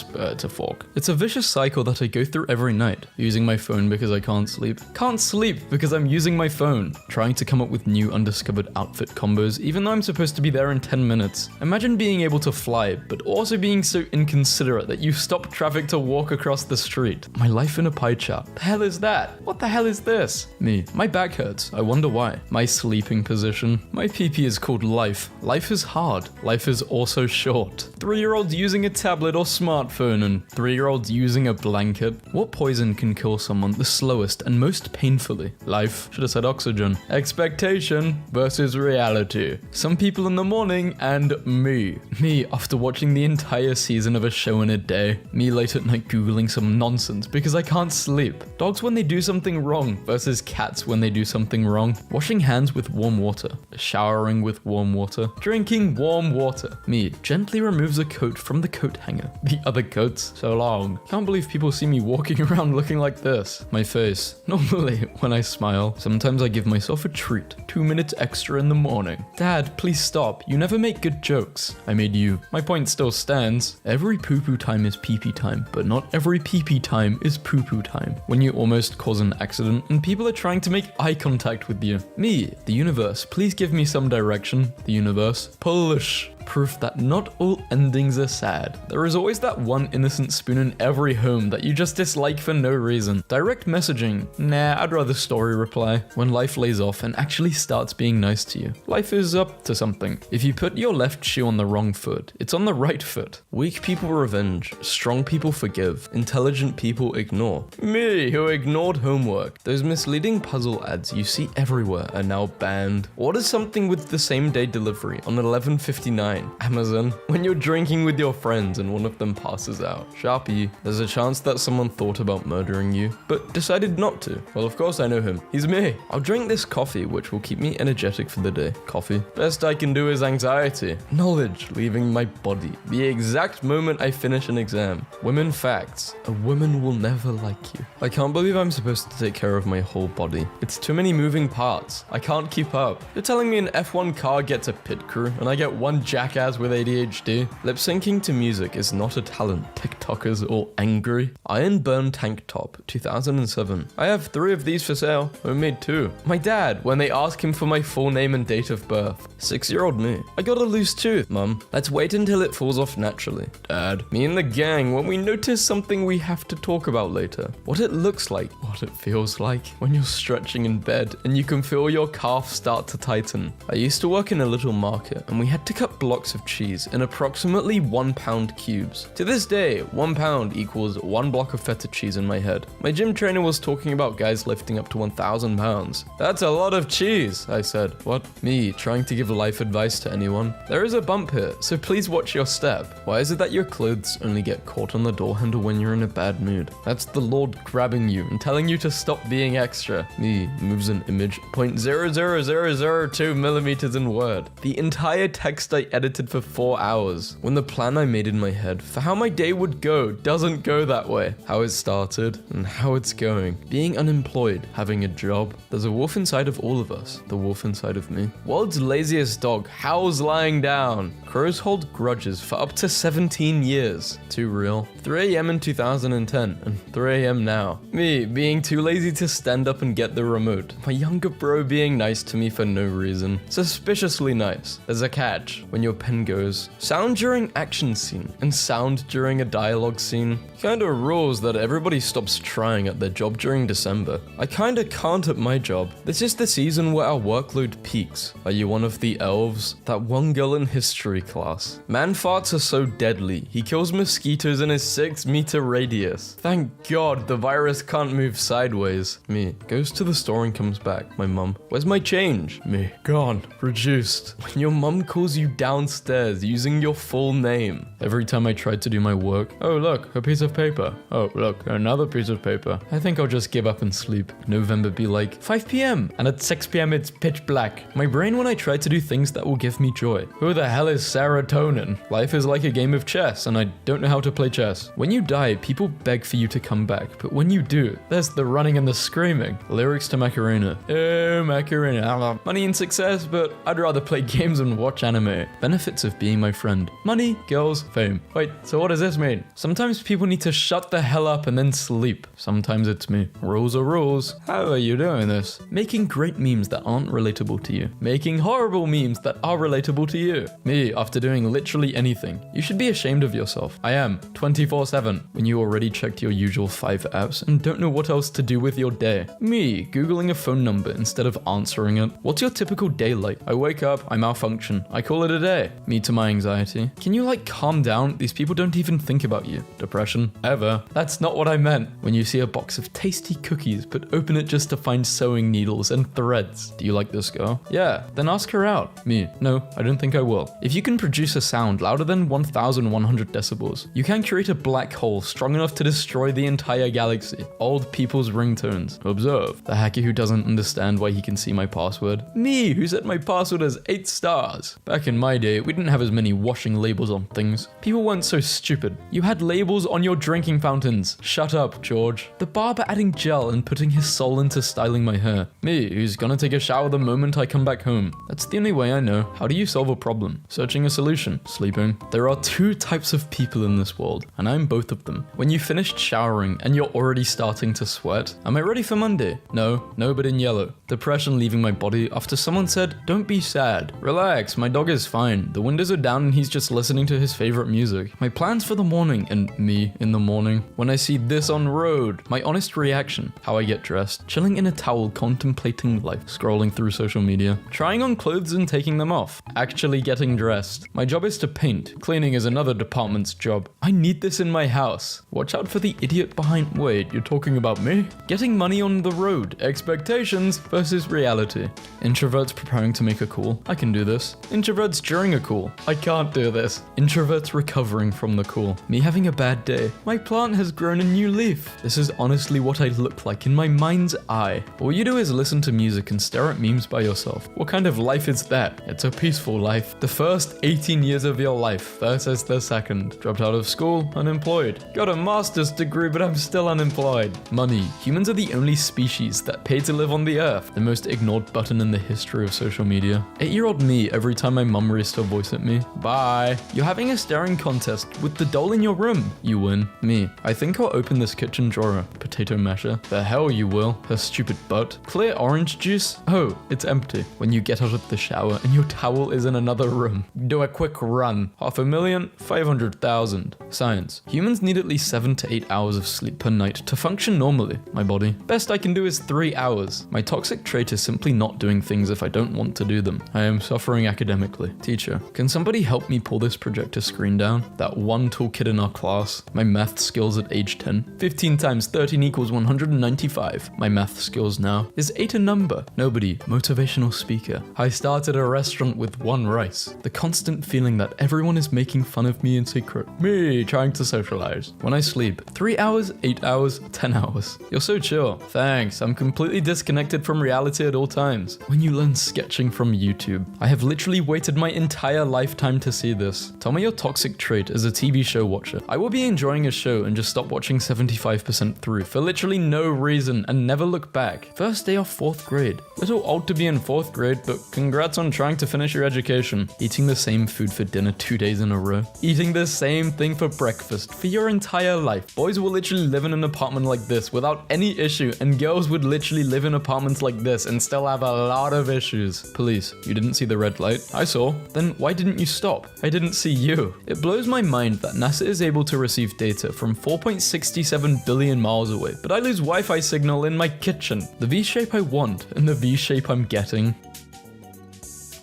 fork. It's a vicious cycle that I go through every night. Using my phone because I can't sleep. Can't sleep because I'm using my phone. Trying to come up with new undiscovered outfit combos even though I'm supposed to be there in 10 minutes. Imagine being able to fly, but also being so inconsiderate that you stop traffic to walk across the street. My life in a pie chart. The hell is that? What the hell is this? Me. My back hurts. I wonder why. My sleeping position. My PP is called life. Life is hard. Life is also short. 3-year-olds using a tablet or smartphone and 3-year-olds using a blanket. What poison can kill someone the slowest and most painfully? Life. Should have said oxygen. Expectation versus reality. Some people in the morning and me. Me after watching the entire season of a show in a day. Me late at night googling some nonsense because I can't sleep. Dogs when they do something wrong versus cats when they do something wrong. Washing hands with warm water. Showering with warm water. Drinking warm water. Me gently removes a coat from the coat hanger. The other coats. So long. Can't believe people see me walking around looking like this. My face. Normally, when I smile, sometimes I give myself a treat. 2 minutes extra in the morning. Dad, please stop. You never make good jokes. I made you. My point still stands. Every poo-poo time is pee-pee time, but not every pee-pee time is poo-poo time. When you almost cause an accident and people are trying to make eye contact with you. Me, the universe, please give me some direction. The universe. Polish. Proof that not all endings are sad. There is always that one innocent spoon in every home that you just dislike for no reason. Direct messaging. Nah, I'd rather story reply. When life lays off and actually starts being nice to you. Life is up to something. If you put your left shoe on the wrong foot, it's on the right foot. Weak people revenge. Strong people forgive. Intelligent people ignore. Me, who ignored homework. Those misleading puzzle ads you see everywhere are now banned. Order something with the same day delivery on 11:59. Amazon. When you're drinking with your friends and one of them passes out. Sharpie. There's a chance that someone thought about murdering you, but decided not to. Well, of course I know him. He's me. I'll drink this coffee, which will keep me energetic for the day. Coffee. Best I can do is anxiety. Knowledge leaving my body. The exact moment I finish an exam. Women facts. A woman will never like you. I can't believe I'm supposed to take care of my whole body. It's too many moving parts. I can't keep up. You're telling me an F1 car gets a pit crew and I get one jackass with ADHD? Lip syncing to music is not a talent. TikTokers all angry. Iron Burn tank top, 2007. I have 3 of these for sale. I made 2. My dad, when they ask him for my full name and date of birth. 6-year-old me. I got a loose tooth, Mum. Let's wait until it falls off naturally. Dad. Me and the gang when we notice something we have to talk about later. What it looks like. What it feels like. When you're stretching in bed and you can feel your calf start to tighten. I used to work in a little market and we had to cut blocks of cheese in approximately 1 pound cubes. To this day, 1 pound equals 1 block of feta cheese in my head. My gym trainer was talking about guys lifting up to 1,000 pounds. That's a lot of cheese, I said. What? Me, trying to give life advice to anyone? There is a bump here, so please watch your step. Why is it that your clothes only get caught on the door handle when you're in a bad mood? That's the Lord grabbing you and telling you to stop being extra. Me, moves an image 0.00002 millimeters in Word. The entire text I edited for 4 hours. When the plan I made in my head for how my day would go doesn't go that way. How it started and how it's going. Being unemployed, having a job. There's a wolf inside of all of us. The wolf inside of me. World's laziest dog howls lying down. Crows hold grudges for up to 17 years. Too real. 3 a.m. in 2010 and 3 a.m. now. Me being too lazy to stand up and get the remote. My younger bro being nice to me for no reason. Suspiciously nice. There's a catch. When your pen goes, sound during action scene and sound during a dialogue scene. Kinda rules that everybody stops trying at their job during December. I kinda can't at my job. This is the season where our workload peaks. Are you one of the elves? That one girl in history class. Man farts are so deadly. He kills mosquitoes in his 6-meter radius. Thank God the virus can't move sideways. Me, goes to the store and comes back. My mum, where's my change? Me, gone, reduced. When your mum calls you down downstairs using your full name. Every time I tried to do my work, oh look, a piece of paper. Oh look, another piece of paper. I think I'll just give up and sleep. November be like, 5 p.m. and at 6 p.m. it's pitch black. My brain when I try to do things that will give me joy. Who the hell is serotonin? Life is like a game of chess and I don't know how to play chess. When you die, people beg for you to come back, but when you do, there's the running and the screaming. Lyrics to Macarena. Oh, Macarena. Money and success, but I'd rather play games and watch anime. Benefits of being my friend. Money, girls, fame. Wait, so what does this mean? Sometimes people need to shut the hell up and then sleep. Sometimes it's me. Rules are rules. How are you doing this? Making great memes that aren't relatable to you. Making horrible memes that are relatable to you. Me, after doing literally anything. You should be ashamed of yourself. I am, 24/7, when you already checked your usual 5 apps and don't know what else to do with your day. Me, googling a phone number instead of answering it. What's your typical day like? I wake up, I malfunction, I call it a day. Me to my anxiety. Can you calm down? These people don't even think about you. Depression. Ever. That's not what I meant. When you see a box of tasty cookies but open it just to find sewing needles and threads. Do you like this girl? Yeah, then ask her out. Me. No, I don't think I will. If you can produce a sound louder than 1100 decibels, you can create a black hole strong enough to destroy the entire galaxy. Old people's ringtones. Observe. The hacker who doesn't understand why he can see my password. Me, who set my password as 8 stars. Back in my day, we didn't have as many washing labels on things. People weren't so stupid. You had labels on your drinking fountains. Shut up, George. The barber adding gel and putting his soul into styling my hair. Me, who's gonna take a shower the moment I come back home. That's the only way I know. How do you solve a problem? Searching a solution. Sleeping. There are 2 types of people in this world, and I'm both of them. When you finished showering and you're already starting to sweat. Am I ready for Monday? No, but in yellow. Depression leaving my body after someone said, don't be sad. Relax, my dog is fine. The windows are down and he's just listening to his favorite music. My plans for the morning and me in the morning. When I see this on road. My honest reaction. How I get dressed. Chilling in a towel contemplating life. Scrolling through social media. Trying on clothes and taking them off. Actually getting dressed. My job is to paint. Cleaning is another department's job. I need this in my house. Watch out for the idiot behind. Wait, you're talking about me? Getting money on the road. Expectations versus reality. Introverts preparing to make a call. I can do this. Introverts during a call. I can't do this. Introverts recovering from the call. Me having a bad day. My plant has grown a new leaf. This is honestly what I look like in my mind's eye. All you do is listen to music and stare at memes by yourself. What kind of life is that? It's a peaceful life. The first 18 years of your life versus the second. Dropped out of school, unemployed. Got a master's degree, but I'm still unemployed. Money. Humans are the only species that pay to live on the earth. The most ignored button in the history of social media. 8-year-old me every time my mum raised her voice at me. Bye. You're having a staring contest with the doll in your room. You win. Me. I think I'll open this kitchen drawer. Potato masher. The hell you will. Her stupid butt. Clear orange juice. Oh, it's empty. When you get out of the shower and your towel is in another room. Do a quick run. 500,000, 500,000. Science. Humans need at least 7 to 8 hours of sleep per night to function normally. My body. Best I can do is 3 hours. My toxic trait is simply not doing things if I don't want to do them. I am suffering academically. Teacher, can somebody help me pull this projector screen down? That one tall kid in our class. My math skills at age 10. 15 times 13 equals 195. My math skills now. Is 8 a number? Nobody. Motivational speaker. I started a restaurant with 1 rice. The constant feeling that everyone is making fun of me in secret. Me trying to socialize. When I sleep, 3 hours, 8 hours, 10 hours. You're so chill. Thanks. I'm completely disconnected from reality at all times. When you learn sketching from YouTube. I have literally waited my entire lifetime to see this. Tell me your toxic trait as a TV show watcher. I will be enjoying a show and just stop watching 75% through for literally no reason and never look back. First day of 4th grade. Little old to be in 4th grade, but congrats on trying to finish your education. Eating the same food for dinner 2 days in a row. Eating the same thing for breakfast for your entire life. Boys will literally live in an apartment like this without any issue, and girls would literally live in apartments like this and still have a lot of issues. Police, you didn't see the red light? I saw. Then why didn't you stop? I didn't see you. It blows my mind that NASA is able to receive data from 4.67 billion miles away, but I lose Wi-Fi signal in my kitchen. The V shape I want and the V shape I'm getting.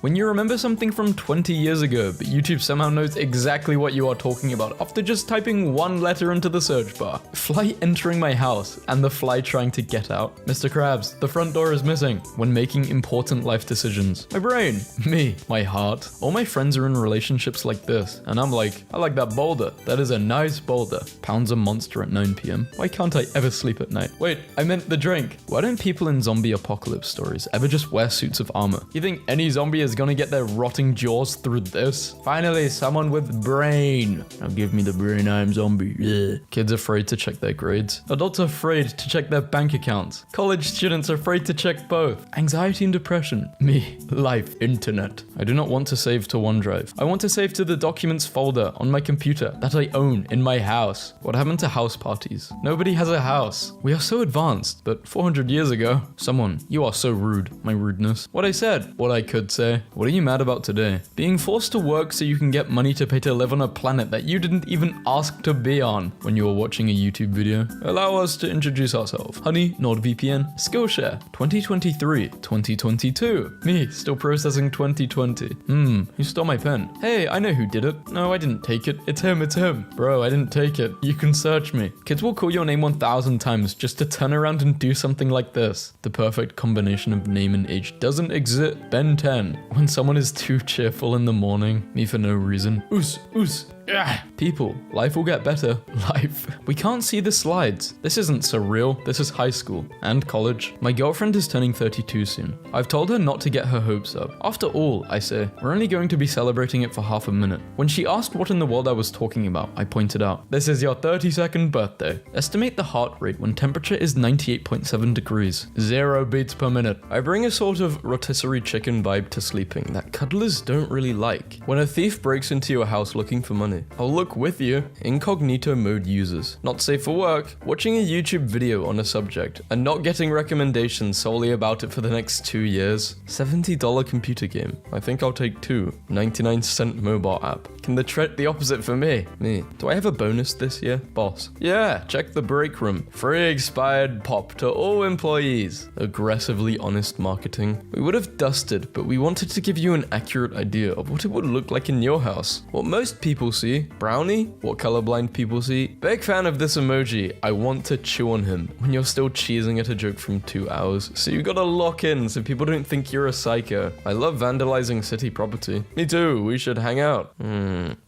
When you remember something from 20 years ago, but YouTube somehow knows exactly what you are talking about after just typing one letter into the search bar. Fly entering my house and the fly trying to get out. Mr. Krabs, the front door is missing. When making important life decisions. My brain, me, my heart. All my friends are in relationships like this, and I'm like, I like that boulder. That is a nice boulder. Pounds a monster at 9 p.m. Why can't I ever sleep at night? Wait, I meant the drink. Why don't people in zombie apocalypse stories ever just wear suits of armor? You think any zombie is gonna get their rotting jaws through this? Finally, someone with brain. Now give me the brain, I'm zombie. Yeah. Kids afraid to check their grades. Adults afraid to check their bank accounts. College students afraid to check both. Anxiety and depression. Me. Life. Internet. I do not want to save to OneDrive. I want to save to the documents folder on my computer that I own in my house. What happened to house parties? Nobody has a house. We are so advanced, but 400 years ago. Someone, you are so rude. My rudeness. What I said. What I could say. What are you mad about today? Being forced to work so you can get money to pay to live on a planet that you didn't even ask to be on when you were watching a YouTube video. Allow us to introduce ourselves. Honey, NordVPN, Skillshare, 2023, 2022. Me, still processing 2020. Who stole my pen? Hey, I know who did it. No, I didn't take it. It's him, it's him. Bro, I didn't take it. You can search me. Kids will call your name 1,000 times just to turn around and do something like this. The perfect combination of name and age doesn't exist. Ben 10. When someone is too cheerful in the morning, me for no reason. Oos. People, life will get better. Life. We can't see the slides. This isn't surreal. This is high school and college. My girlfriend is turning 32 soon. I've told her not to get her hopes up. After all, I say, we're only going to be celebrating it for half a minute. When she asked what in the world I was talking about, I pointed out, this is your 32nd birthday. Estimate the heart rate when temperature is 98.7 degrees. 0 beats per minute. I bring a sort of rotisserie chicken vibe to sleeping that cuddlers don't really like. When a thief breaks into your house looking for money, I'll look with you. Incognito mode users. Not safe for work. Watching a YouTube video on a subject and not getting recommendations solely about it for the next 2 years. $70 computer game. I think I'll take 2. 99-cent mobile app. Can the opposite for me? Me. Do I have a bonus this year? Boss. Yeah, check the break room. Free expired pop to all employees. Aggressively honest marketing. We would have dusted, but we wanted to give you an accurate idea of what it would look like in your house. What most people see. Brownie? What colorblind people see. Big fan of this emoji. I want to chew on him. When you're still cheesing at a joke from 2 hours. So you gotta lock in so people don't think you're a psycho. I love vandalizing city property. Me too. We should hang out.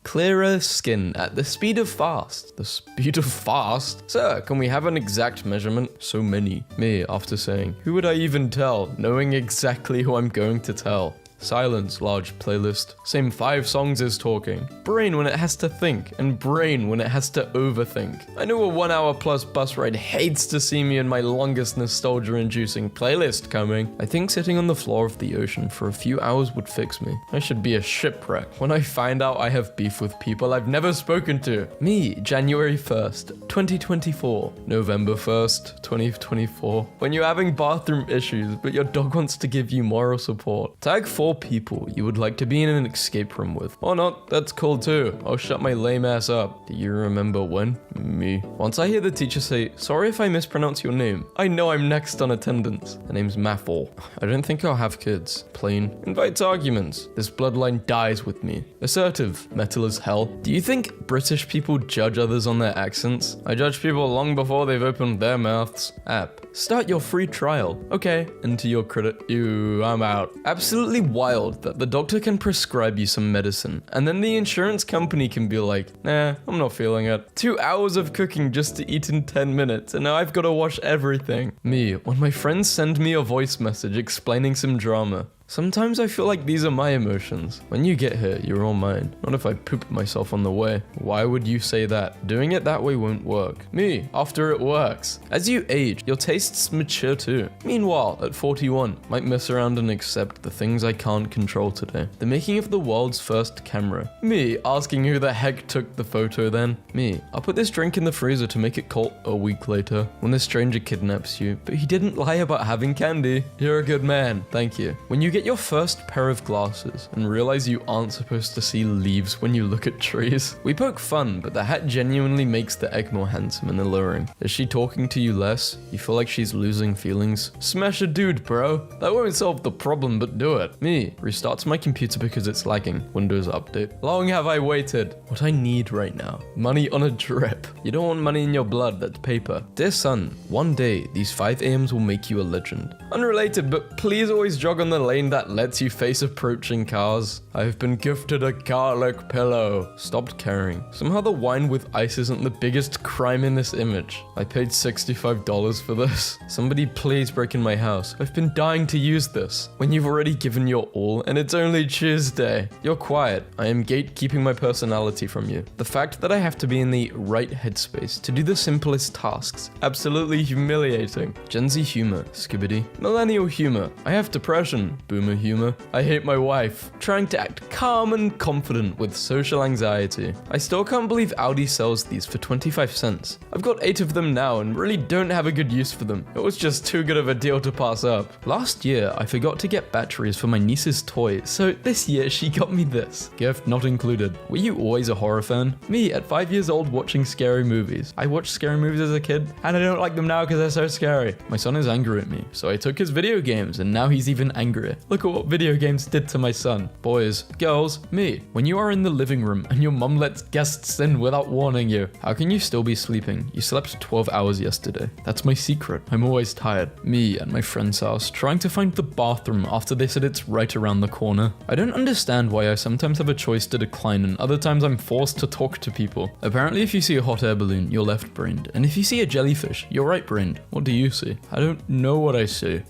Clearer skin at the speed of fast. The speed of fast? Sir, can we have an exact measurement? So many. Me, after saying, who would I even tell? Knowing exactly who I'm going to tell. Silence, large playlist. Same 5 songs as talking. Brain when it has to think, and brain when it has to overthink. I know a 1 hour plus bus ride hates to see me in my longest nostalgia-inducing playlist coming. I think sitting on the floor of the ocean for a few hours would fix me. I should be a shipwreck when I find out I have beef with people I've never spoken to. Me, January 1st, 2024. November 1st, 2024. When you're having bathroom issues, but your dog wants to give you moral support. Tag 4 people you would like to be in an escape room with. Or not, that's cool too. I'll shut my lame ass up. Do you remember when? Me. Once I hear the teacher say, sorry if I mispronounce your name, I know I'm next on attendance. Her name's Maffle. I don't think I'll have kids. Plain. Invites arguments. This bloodline dies with me. Assertive. Metal as hell. Do you think British people judge others on their accents? I judge people long before they've opened their mouths. App. Start your free trial. Okay. Into your credit. I'm out. Absolutely wild that the doctor can prescribe you some medicine and then the insurance company can be like, nah, I'm not feeling it. 2 hours of cooking just to eat in 10 minutes and now I've got to wash everything. Me, when my friends send me a voice message explaining some drama. Sometimes I feel like these are my emotions. When you get here, you're all mine. Not if I poop myself on the way. Why would you say that? Doing it that way won't work. Me, after it works. As you age, your tastes mature too. Meanwhile, at 41, might mess around and accept the things I can't control today. The making of the world's first camera. Me, asking who the heck took the photo then. Me, I'll put this drink in the freezer to make it cold a week later. When the stranger kidnaps you, but he didn't lie about having candy. You're a good man, thank you. When you get your first pair of glasses and realize you aren't supposed to see leaves when you look at trees? We poke fun, but the hat genuinely makes the egg more handsome and alluring. Is she talking to you less? You feel like she's losing feelings? Smash a dude, bro. That won't solve the problem, but do it. Me, restarts my computer because it's lagging. Windows update. Long have I waited. What I need right now. Money on a drip. You don't want money in your blood, that's paper. Dear son, one day, these 5 AMs will make you a legend. Unrelated, but please always jog on the lane that lets you face approaching cars. I've been gifted a garlic pillow. Stopped caring. Somehow the wine with ice isn't the biggest crime in this image. I paid $65 for this. Somebody please break in my house. I've been dying to use this. When you've already given your all and it's only Tuesday. You're quiet. I am gatekeeping my personality from you. The fact that I have to be in the right headspace to do the simplest tasks. Absolutely humiliating. Gen Z humor. Skibbity. Millennial humor. I have depression. Boomer humor. I hate my wife. Trying to act calm and confident with social anxiety. I still can't believe Audi sells these for 25 cents. I've got 8 of them now and really don't have a good use for them. It was just too good of a deal to pass up. Last year, I forgot to get batteries for my niece's toy, so this year she got me this. Gift not included. Were you always a horror fan? Me, at 5 years old, watching scary movies. I watched scary movies as a kid, and I don't like them now because they're so scary. My son is angry at me, so I took his video games, and now he's even angrier. Look at what video games did to my son. Boys, girls, me. When you are in the living room and your mum lets guests in without warning you, how can you still be sleeping? You slept 12 hours yesterday. That's my secret. I'm always tired. Me at my friend's house, trying to find the bathroom after they said it's right around the corner. I don't understand why I sometimes have a choice to decline and other times I'm forced to talk to people. Apparently if you see a hot air balloon, you're left-brained. And if you see a jellyfish, you're right-brained. What do you see? I don't know what I see.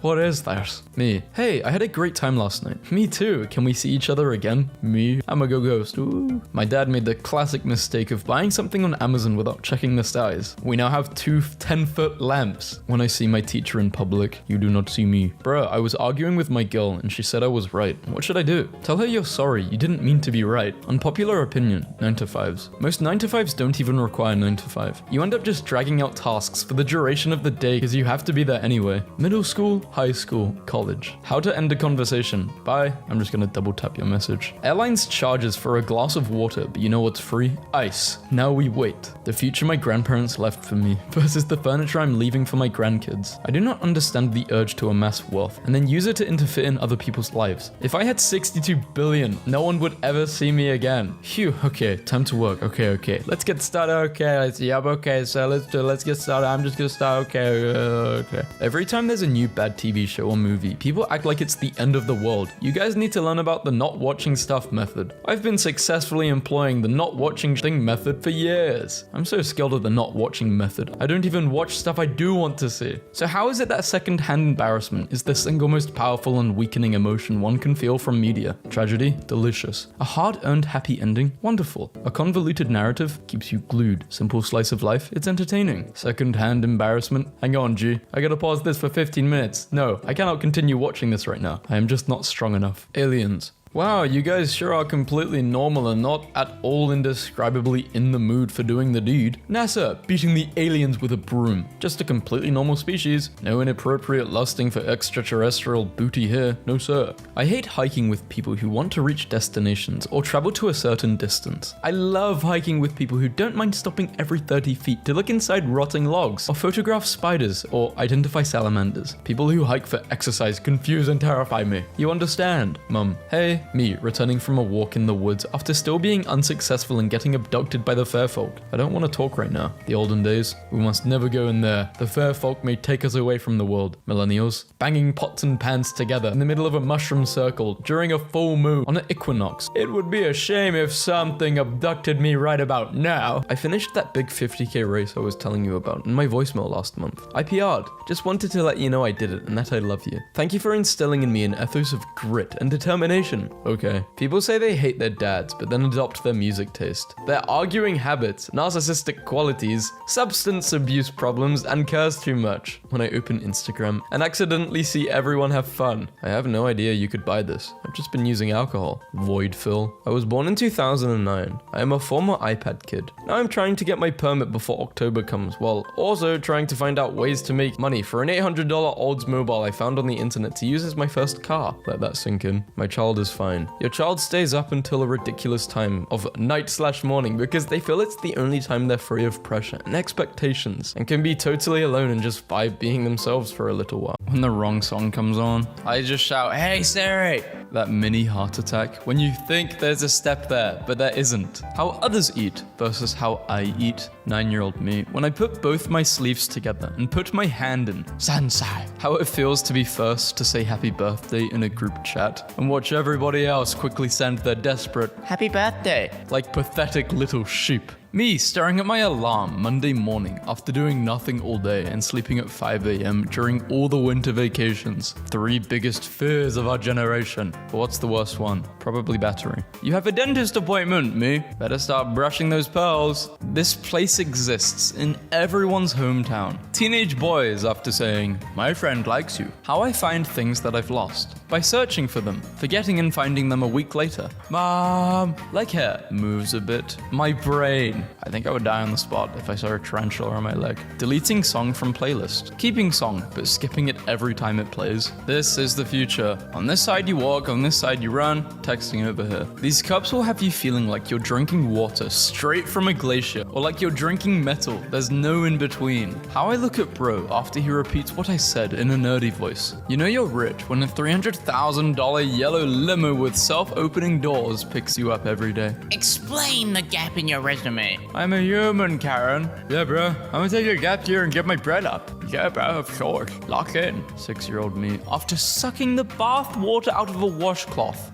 What is that? Me. Hey, I had a great time last night. Me too. Can we see each other again? Me. I'm a go-ghost. Ooh. My dad made the classic mistake of buying something on Amazon without checking the size. We now have 2 10-foot lamps. When I see my teacher in public, you do not see me. Bruh, I was arguing with my girl and she said I was right. What should I do? Tell her you're sorry. You didn't mean to be right. Unpopular opinion. 9 to 5s. Most 9 to 5s don't even require 9 to 5. You end up just dragging out tasks for the duration of the day because you have to be there anyway. Middle school, high school, college. How to end a conversation. Bye. I'm just gonna double tap your message. Airlines charges for a glass of water, but you know what's free? Ice. Now we wait. The future my grandparents left for me versus the furniture I'm leaving for my grandkids. I do not understand the urge to amass wealth and then use it to interfere in other people's lives. If I had 62 billion, no one would ever see me again. Phew, okay, time to work. Okay. Let's get started. Okay, so let's get started. I'm just gonna start. Okay. Every time there's a new bad TV show or movie, people act like it's the end of the world. You guys need to learn about the not watching stuff method. I've been successfully employing the not watching thing method for years. I'm so skilled at the not watching method. I don't even watch stuff I do want to see. So how is it that second-hand embarrassment is the single most powerful and weakening emotion one can feel from media? Tragedy? Delicious. A hard-earned happy ending? Wonderful. A convoluted narrative? Keeps you glued. Simple slice of life? It's entertaining. Second-hand embarrassment? Hang on, G. I gotta pause this for 15 minutes. No, I cannot continue watching this right now. I am just not strong enough. Aliens. Wow, you guys sure are completely normal and not at all indescribably in the mood for doing the deed. NASA, beating the aliens with a broom. Just a completely normal species. No inappropriate lusting for extraterrestrial booty here. No sir. I hate hiking with people who want to reach destinations or travel to a certain distance. I love hiking with people who don't mind stopping every 30 feet to look inside rotting logs or photograph spiders or identify salamanders. People who hike for exercise confuse and terrify me. You understand, Mum? Hey. Me, returning from a walk in the woods after still being unsuccessful in getting abducted by the fair folk. I don't want to talk right now. The olden days, we must never go in there. The fair folk may take us away from the world. Millennials, banging pots and pans together in the middle of a mushroom circle during a full moon on an equinox. It would be a shame if something abducted me right about now. I finished that big 50k race I was telling you about in my voicemail last month. I PR'd. Just wanted to let you know I did it and that I love you. Thank you for instilling in me an ethos of grit and determination. Okay. People say they hate their dads, but then adopt their music taste. Their arguing habits, narcissistic qualities, substance abuse problems, and curse too much. When I open Instagram and accidentally see everyone have fun. I have no idea you could buy this. I've just been using alcohol. Void fill. I was born in 2009. I am a former iPad kid. Now I'm trying to get my permit before October comes, while also trying to find out ways to make money for an $800 Oldsmobile I found on the internet to use as my first car. Let that sink in. My child is fine. Your child stays up until a ridiculous time of night/morning because they feel it's the only time they're free of pressure and expectations and can be totally alone and just vibe being themselves for a little while. When the wrong song comes on, I just shout, "Hey Siri!" That mini heart attack when you think there's a step there, but there isn't. How others eat versus how I eat. 9-year-old me, when I put both my sleeves together and put my hand in Sansai. How it feels to be first to say happy birthday in a group chat and watch everybody else quickly send their desperate happy birthday like pathetic little sheep. Me staring at my alarm Monday morning after doing nothing all day and sleeping at 5 a.m. during all the winter vacations. 3 biggest fears of our generation. But what's the worst one? Probably battery. You have a dentist appointment, me. Better start brushing those pearls. This place exists in everyone's hometown. Teenage boys after saying, "My friend likes you." How I find things that I've lost. By searching for them, forgetting and finding them a week later. Mom, like hair moves a bit. My brain. I think I would die on the spot if I saw a tarantula on my leg. Deleting song from playlist. Keeping song, but skipping it every time it plays. This is the future. On this side you walk, on this side you run. Texting over here. These cups will have you feeling like you're drinking water straight from a glacier, or like you're drinking metal. There's no in between. How I look at bro after he repeats what I said in a nerdy voice. You know you're rich when a $300,000 yellow limo with self-opening doors picks you up every day. Explain the gap in your resume. I'm a human, Karen. Yeah, bro. I'm gonna take a gap year and get my bread up. Yeah, bro, of course. Lock in. 6-year-old me. After sucking the bath water out of a washcloth.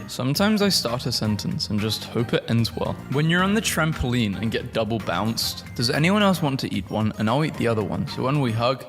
Sometimes I start a sentence and just hope it ends well. When you're on the trampoline and get double bounced, does anyone else want to eat one? And I'll eat the other one. So when we hug,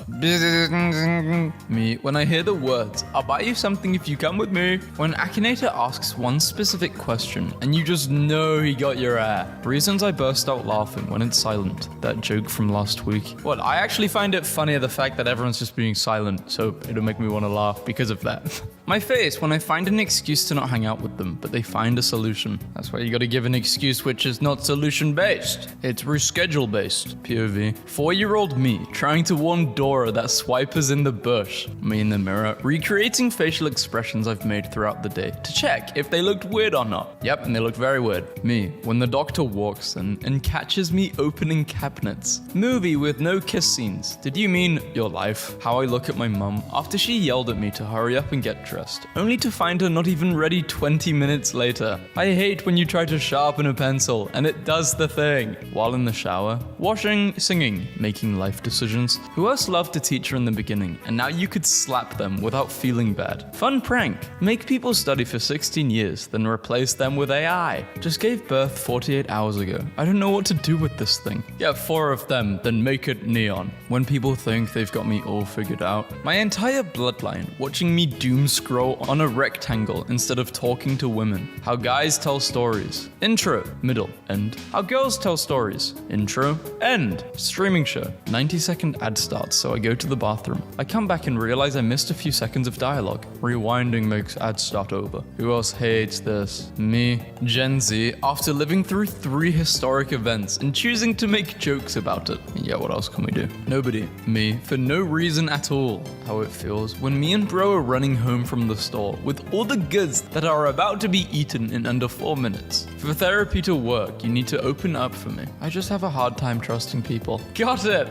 me, when I hear the words, "I'll buy you something if you come with me." When Akinator asks one specific question and you just know he got your ass. Reasons I burst out laughing when it's silent. That joke from last week. What, I actually find it funny the fact that everyone's just being silent, so it'll make me want to laugh because of that. My face when I find an excuse to not hang out with them, but they find a solution. That's why you gotta give an excuse which is not solution-based. It's reschedule-based. POV. 4-year-old me trying to warn Dora that Swiper's in the bush. Me in the mirror, recreating facial expressions I've made throughout the day to check if they looked weird or not. Yep, and they looked very weird. Me, when the doctor walks in and catches me opening cabinets. Movie with no kiss scenes. Did you mean your life? How I look at my mum after she yelled at me to hurry up and get dressed, only to find her not even ready 20 minutes later. I hate when you try to sharpen a pencil and it does the thing. While in the shower, washing, singing, making life decisions. Who else loved a teacher in the beginning and now you could slap them without feeling bad? Fun prank. Make people study for 16 years, then replace them with AI. Just gave birth 48 hours ago. I don't know what to do with this thing. Get 4 of them, then make it neon. When people think they've got me all figured out. My entire bloodline watching me doom scroll on a rectangle instead of talking to women. How guys tell stories. Intro, middle, end. How girls tell stories. Intro, end. Streaming show. 90-second ad starts, so I go to the bathroom. I come back and realize I missed a few seconds of dialogue. Rewinding makes ad start over. Who else hates this? Me. Gen Z, after living through 3 historic events and choosing to make jokes about it. Yeah, what else can we do? Nobody. Me, for no reason at all. How it feels when me and bro are running home from the store with all the goods that are about to be eaten in under 4 minutes. For therapy to work, you need to open up for me. I just have a hard time trusting people. Got it!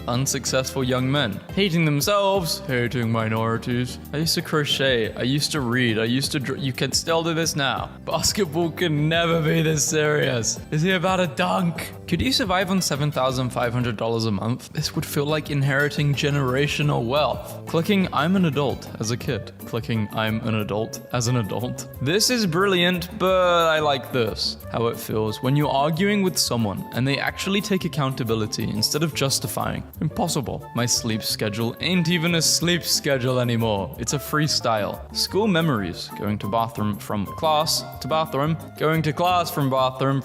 Unsuccessful young men. Hating themselves, hating minorities. I used to crochet, I used to read, I used to you can still do this now. Basketball can never be this serious. Is he about to dunk? Could you survive on $7,500 a month? This would feel like inheriting generational wealth. Clicking I'm an adult as a kid. Clicking I'm an adult as an adult. This is brilliant, but I like this. How it feels when you're arguing with someone and they actually take accountability instead of justifying. Impossible. My sleep schedule ain't even a sleep schedule anymore. It's a freestyle. School memories. Going to bathroom from class to bathroom. Going to class from bathroom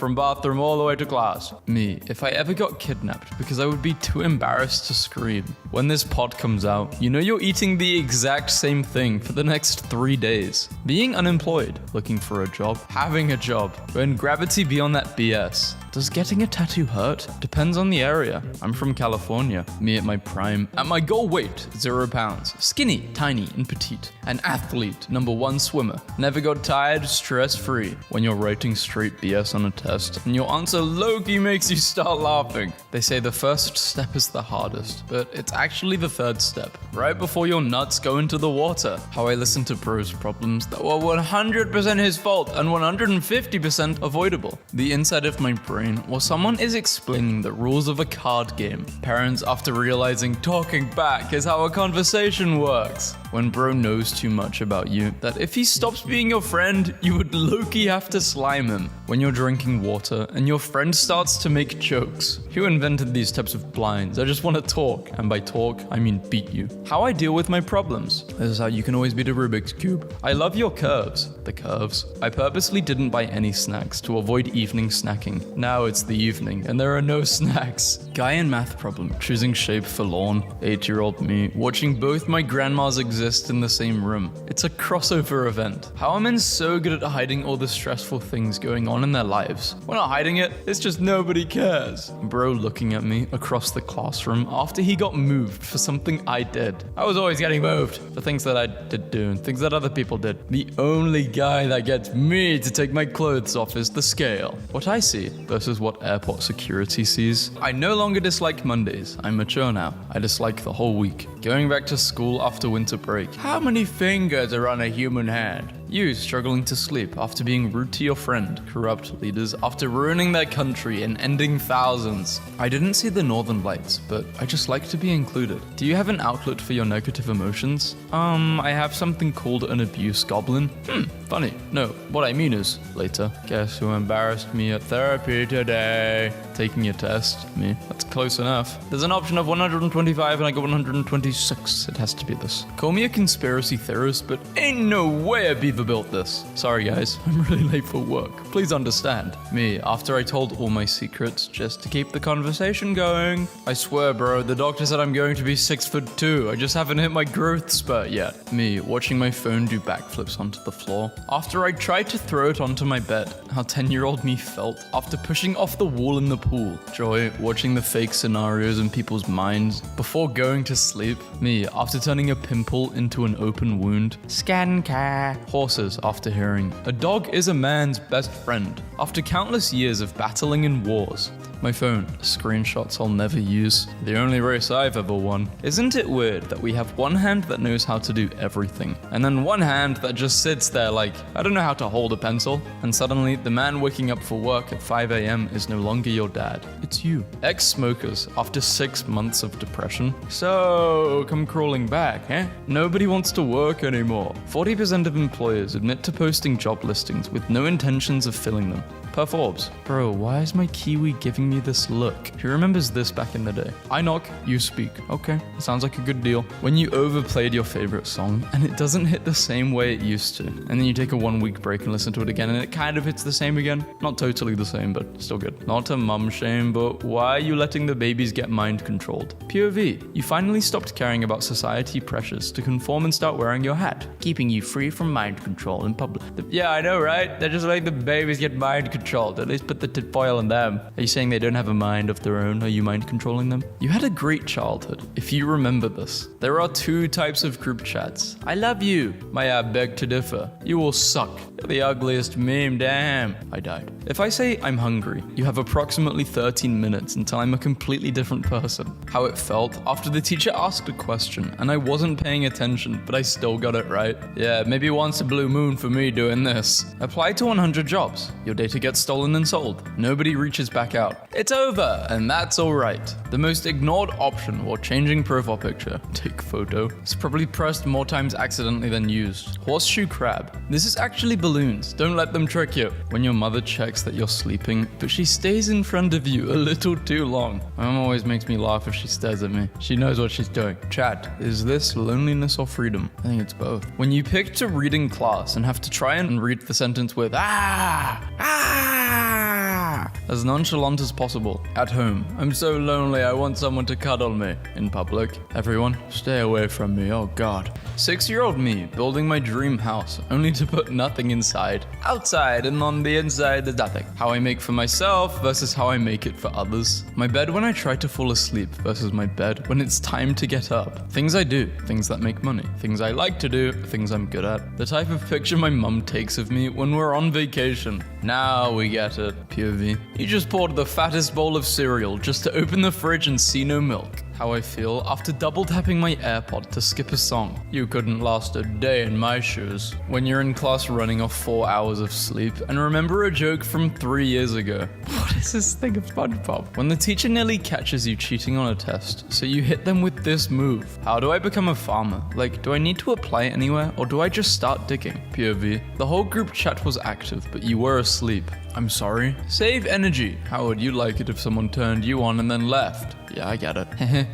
all the way to class. Me, if I ever got kidnapped because I would be too embarrassed to scream. When this pod comes out, you know you're eating the exact same thing for the next 3 days. Being unemployed, looking for a job, having a job. When gravity be on that BS. Does getting a tattoo hurt? Depends on the area. I'm from California. Me at my prime. At my goal weight, 0 pounds. Skinny, tiny, and petite. An athlete, #1 swimmer. Never got tired, stress-free. When you're writing straight BS on a test, and your answer low-key makes you start laughing. They say the first step is the hardest, but it's actually the third step. Right before your nuts go into the water. How I listen to bro's problems that were 100% his fault and 150% avoidable. The inside of my brain while someone is explaining the rules of a card game. Parents after realizing talking back is how a conversation works. When bro knows too much about you, that if he stops being your friend, you would low-key have to slime him. When you're drinking water and your friend starts to make jokes. Who invented these types of blinds? I just want to talk, and by talk, I mean beat you. How I deal with my problems. This is how you can always beat a Rubik's Cube. I love your curves. The curves. I purposely didn't buy any snacks to avoid evening snacking. Now it's the evening, and there are no snacks. Guy in math problem. Choosing shape for lawn. 8-year-old me. Watching both my grandmas exist in the same room. It's a crossover event. How are men so good at hiding all the stressful things going on in their lives? We're not hiding it, it's just nobody cares. Bro looking at me across the classroom after he got moved for something I did. I was always getting moved for things that I did do and things that other people did. The only guy that gets me to take my clothes off is the scale. What I see versus what airport security sees. I no longer dislike Mondays. I'm mature now. I dislike the whole week. Going back to school after winter break. How many fingers are on a human hand? You struggling to sleep after being rude to your friend. Corrupt leaders after ruining their country and ending thousands. I didn't see the northern lights, but I just like to be included. Do you have an outlet for your negative emotions? I have something called an abuse goblin. Funny. No, what I mean is, later. Guess who embarrassed me at therapy today? Taking a test. Me. That's close enough. There's an option of 125 and I got 126. It has to be this. Call me a conspiracy theorist, but ain't no way a beaver built this. Sorry guys, I'm really late for work. Please understand. Me, after I told all my secrets just to keep the conversation going. I swear bro, the doctor said I'm going to be 6'2". I just haven't hit my growth spurt yet. Me, watching my phone do backflips onto the floor. After I tried to throw it onto my bed. How 10-year-old me felt after pushing off the wall in the pool. Joy, watching the fake scenarios in people's minds before going to sleep. Me, after turning a pimple into an open wound. Skincare. Horses after hearing, a dog is a man's best friend. After countless years of battling in wars. My phone, screenshots I'll never use. The only race I've ever won. Isn't it weird that we have one hand that knows how to do everything, and then one hand that just sits there like, I don't know how to hold a pencil, and suddenly the man waking up for work at 5 a.m. is no longer your dad. It's you. Ex-smokers after 6 months of depression. So, come crawling back, eh? Nobody wants to work anymore. 40% of employers admit to posting job listings with no intentions of filling them. Per Forbes. Bro, why is my Kiwi giving me this look? Who remembers this back in the day? I knock, you speak. Okay, sounds like a good deal. When you overplayed your favorite song and it doesn't hit the same way it used to, and then you take a 1-week break and listen to it again and it kind of hits the same again. Not totally the same, but still good. Not a mum shame, but why are you letting the babies get mind controlled? POV. You finally stopped caring about society pressures to conform and start wearing your hat, keeping you free from mind control in public. Yeah, I know, right? They're just letting the babies get mind controlled. At least put the tinfoil on them. Are you saying they don't have a mind of their own? Are you mind controlling them? You had a great childhood, if you remember this. There are 2 types of group chats. I love you. May I beg to differ. You will suck. You're the ugliest meme, damn. I died. If I say I'm hungry, you have approximately 13 minutes until I'm a completely different person. How it felt after the teacher asked a question and I wasn't paying attention, but I still got it right. Yeah, maybe once a blue moon for me doing this. Apply to 100 jobs. Your data gets stolen and sold. Nobody reaches back out. It's over, and that's alright. The most ignored option while changing profile picture, take photo, is probably pressed more times accidentally than used. Horseshoe crab. This is actually balloons. Don't let them trick you. When your mother checks that you're sleeping, but she stays in front of you a little too long. My mom always makes me laugh if she stares at me. She knows what she's doing. Chat, is this loneliness or freedom? I think it's both. When you pick to read in class and have to try and read the sentence with as nonchalant as possible. At home, I'm so lonely I want someone to cuddle me. In public, everyone, stay away from me, oh god. 6-year-old me building my dream house, only to put nothing inside. Outside and on the inside there's nothing. How I make for myself versus how I make it for others. My bed when I try to fall asleep versus my bed when it's time to get up. Things I do, things that make money. Things I like to do, things I'm good at. The type of picture my mum takes of me when we're on vacation. Now we get it. POV. You just poured the fattest bowl of cereal just to open the fridge and see no milk. How I feel after double tapping my AirPod to skip a song. You couldn't last a day in my shoes. When you're in class running off 4 hours of sleep and remember a joke from 3 years ago. What is this thing of SpongeBob? When the teacher nearly catches you cheating on a test, so you hit them with this move. How do I become a farmer? Like, do I need to apply anywhere or do I just start digging? POV. The whole group chat was active, but you were asleep. I'm sorry. Save energy. How would you like it if someone turned you on and then left? Yeah, I get it.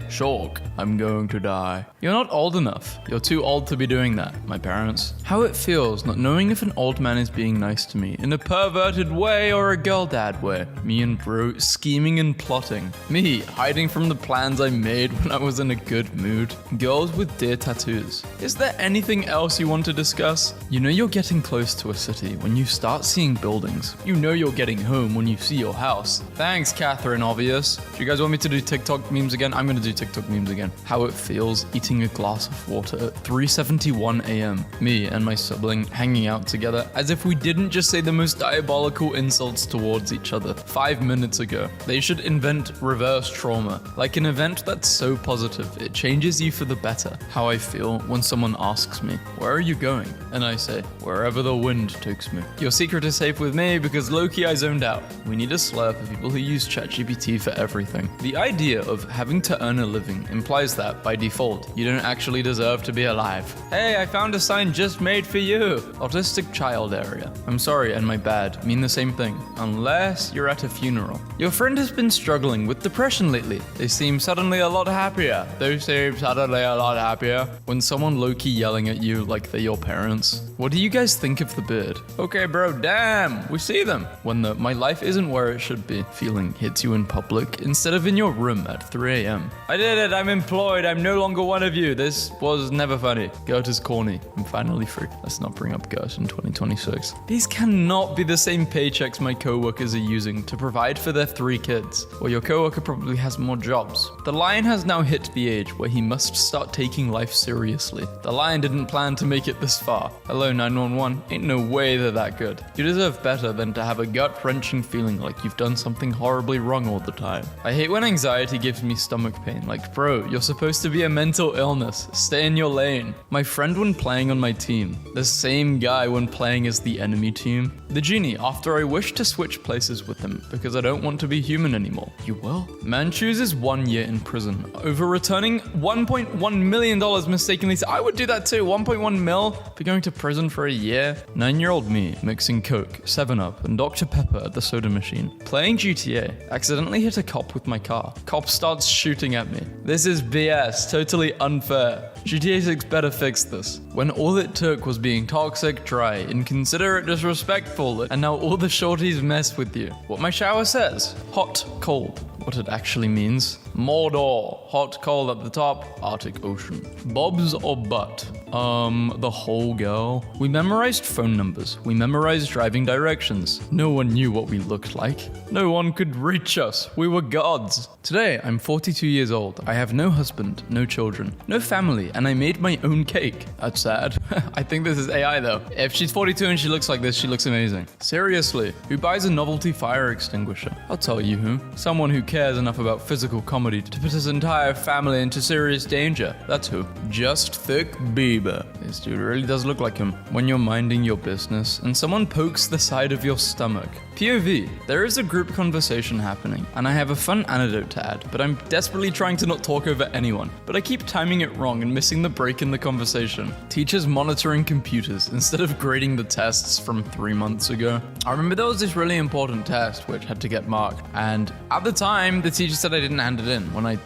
Shock. I'm going to die. You're not old enough. You're too old to be doing that, my parents. How it feels not knowing if an old man is being nice to me in a perverted way or a girl dad way. Me and bro scheming and plotting. Me hiding from the plans I made when I was in a good mood. Girls with deer tattoos. Is there anything else you want to discuss? You know you're getting close to a city when you start seeing buildings. You know you're getting home when you see your house. Thanks, Catherine Obvious. Do you guys want me to do TikTok memes again? I'm gonna do TikTok memes again. How it feels eating a glass of water at 3:71 a.m. Me and my sibling hanging out together as if we didn't just say the most diabolical insults towards each other 5 minutes ago. They should invent reverse trauma, like an event that's so positive it changes you for the better. How I feel when someone asks me, where are you going? And I say, wherever the wind takes me. Your secret is safe with me because low-key I zoned out. We need a slur for people who use ChatGPT for everything. The idea of having to earn a living implies that, by default, you don't actually deserve to be alive. Hey, I found a sign just made for you. Autistic child area. I'm sorry and my bad mean the same thing, unless you're at a funeral. Your friend has been struggling with depression lately. They seem suddenly a lot happier. When someone low-key yelling at you like they're your parents. What do you guys think of the beard? Okay bro, damn, we see them. When the my life isn't where it should be feeling hits you in public instead of in your room at 3 a.m. I did it, I'm employed, I'm no longer one of you. This was never funny. Gert is corny. I'm finally free. Let's not bring up Gert in 2026. These cannot be the same paychecks my coworkers are using to provide for their 3 kids. Or your coworker probably has more jobs. The lion has now hit the age where he must start taking life seriously. The lion didn't plan to make it this far. Hello 911, ain't no way they're that good. You deserve better than to have a gut-wrenching feeling like you've done something horribly wrong all the time. I hate when anxiety gives me stomach pain. Like, bro, you're supposed to be a mental illness. Stay in your lane. My friend when playing on my team. The same guy when playing as the enemy team. The genie after I wish to switch places with him because I don't want to be human anymore. You will? Man chooses 1 year in prison over returning $1.1 million mistakenly. I would do that too. 1.1 mil for going to prison for a year. 9-year-old me mixing Coke, 7-Up, and Dr. Pepper at the soda machine. Playing GTA, accidentally hit a cop with my car. Cop starts shooting at me. This is BS, totally unfair. GTA 6 better fix this. When all it took was being toxic, dry, inconsiderate, disrespectful, and now all the shorties mess with you. What my shower says, hot, cold. What it actually means, Mordor, hot, cold at the top, Arctic Ocean. Bobs or butt? The whole girl. We memorized phone numbers. We memorized driving directions. No one knew what we looked like. No one could reach us. We were gods. Today, I'm 42 years old. I have no husband, no children, no family, and I made my own cake. That's sad. I think this is AI though. If she's 42 and she looks like this, she looks amazing. Seriously, who buys a novelty fire extinguisher? I'll tell you who. Someone who cares enough about physical comedy to put his entire family into serious danger. That's who. Just Thick Bieber. This dude really does look like him. When you're minding your business and someone pokes the side of your stomach. POV, there is a group conversation happening, and I have a fun anecdote to add, but I'm desperately trying to not talk over anyone, but I keep timing it wrong and missing the break in the conversation. Teachers monitoring computers instead of grading the tests from 3 months ago. I remember there was this really important test which had to get marked, and at the time, the teacher said I didn't hand it in. When I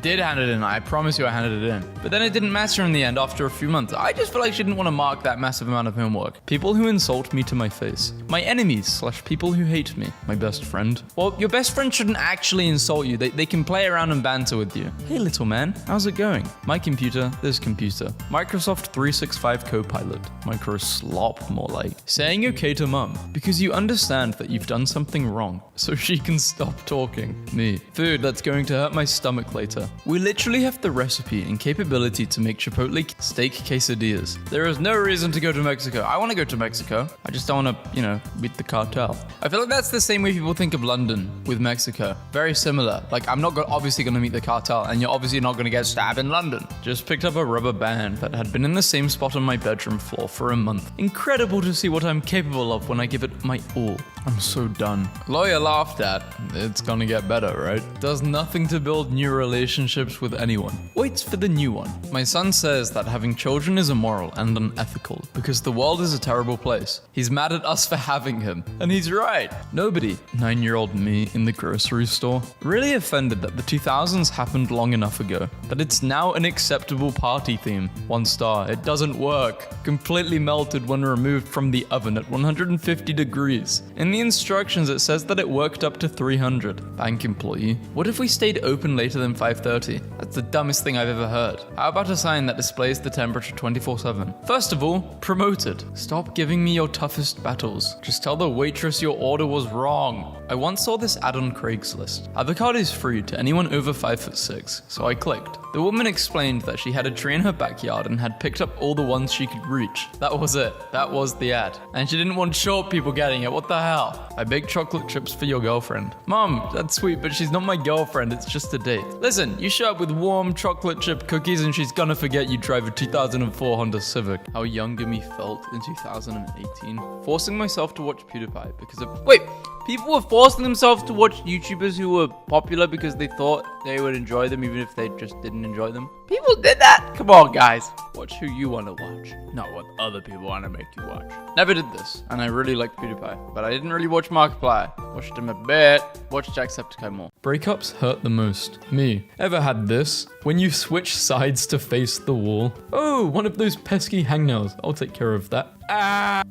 did hand it in, I promise you I handed it in. But then it didn't matter in the end after a few months. I just feel like she didn't want to mark that massive amount of homework. People who insult me to my face. My enemies / people who hate me. My best friend. Well, your best friend shouldn't actually insult you. They can play around and banter with you. Hey little man, how's it going? My computer, this computer. Microsoft 365 Copilot. Micro slop, more like. Saying okay to mum because you understand that you've done something wrong so she can stop talking. Me. Food that's going to hurt my stomach later. We literally have the recipe and capability to make Chipotle steak quesadillas. There is no reason to go to Mexico. I want to go to Mexico. I just don't want to, beat the cartel. I feel like that's the same way people think of London with Mexico. Very similar. Like, I'm not obviously going to meet the cartel, and you're obviously not going to get stabbed in London. Just picked up a rubber band that had been in the same spot on my bedroom floor for a month. Incredible to see what I'm capable of when I give it my all. I'm so done. Lawyer laughed at. It's gonna get better, right? Does nothing to build new relationships with anyone. Waits for the new one. My son says that having children is immoral and unethical because the world is a terrible place. He's mad at us for having him. And he's right. Nobody, 9-year-old me in the grocery store, really offended that the 2000s happened long enough ago. That it's now an acceptable party theme. 1 star. It doesn't work. Completely melted when removed from the oven at 150 degrees. In the instructions, it says that it worked up to 300. Bank employee. What if we stayed open later than 5:30? That's the dumbest thing I've ever heard. How about a sign that displays the temperature 24/7? First of all, promoted. Stop giving me your toughest battles. Just tell the waitress your order was wrong. I once saw this ad on Craigslist. Avocados free to anyone over 5'6", so I clicked. The woman explained that she had a tree in her backyard and had picked up all the ones she could reach. That was it. That was the ad. And she didn't want short people getting it. What the hell? I baked chocolate chips for your girlfriend. Mom, that's sweet, but she's not my girlfriend. It's just a date. Listen, you show up with warm chocolate chip cookies and she's gonna forget you drive a 2004 Honda Civic. How younger me felt in 2018. Forcing myself to watch PewDiePie because of... Wait, people were forcing themselves to watch YouTubers who were popular because they thought they would enjoy them even if they just didn't enjoy them? People did that? Come on, guys. Watch who you want to watch, not what other people want to make you watch. Never did this, and I really liked PewDiePie, but I didn't really watch Markiplier. Watched him a bit. Watched Jacksepticeye more. Breakups hurt the most. Me. Ever had this? When you switch sides to face the wall. Oh, one of those pesky hangnails. I'll take care of that.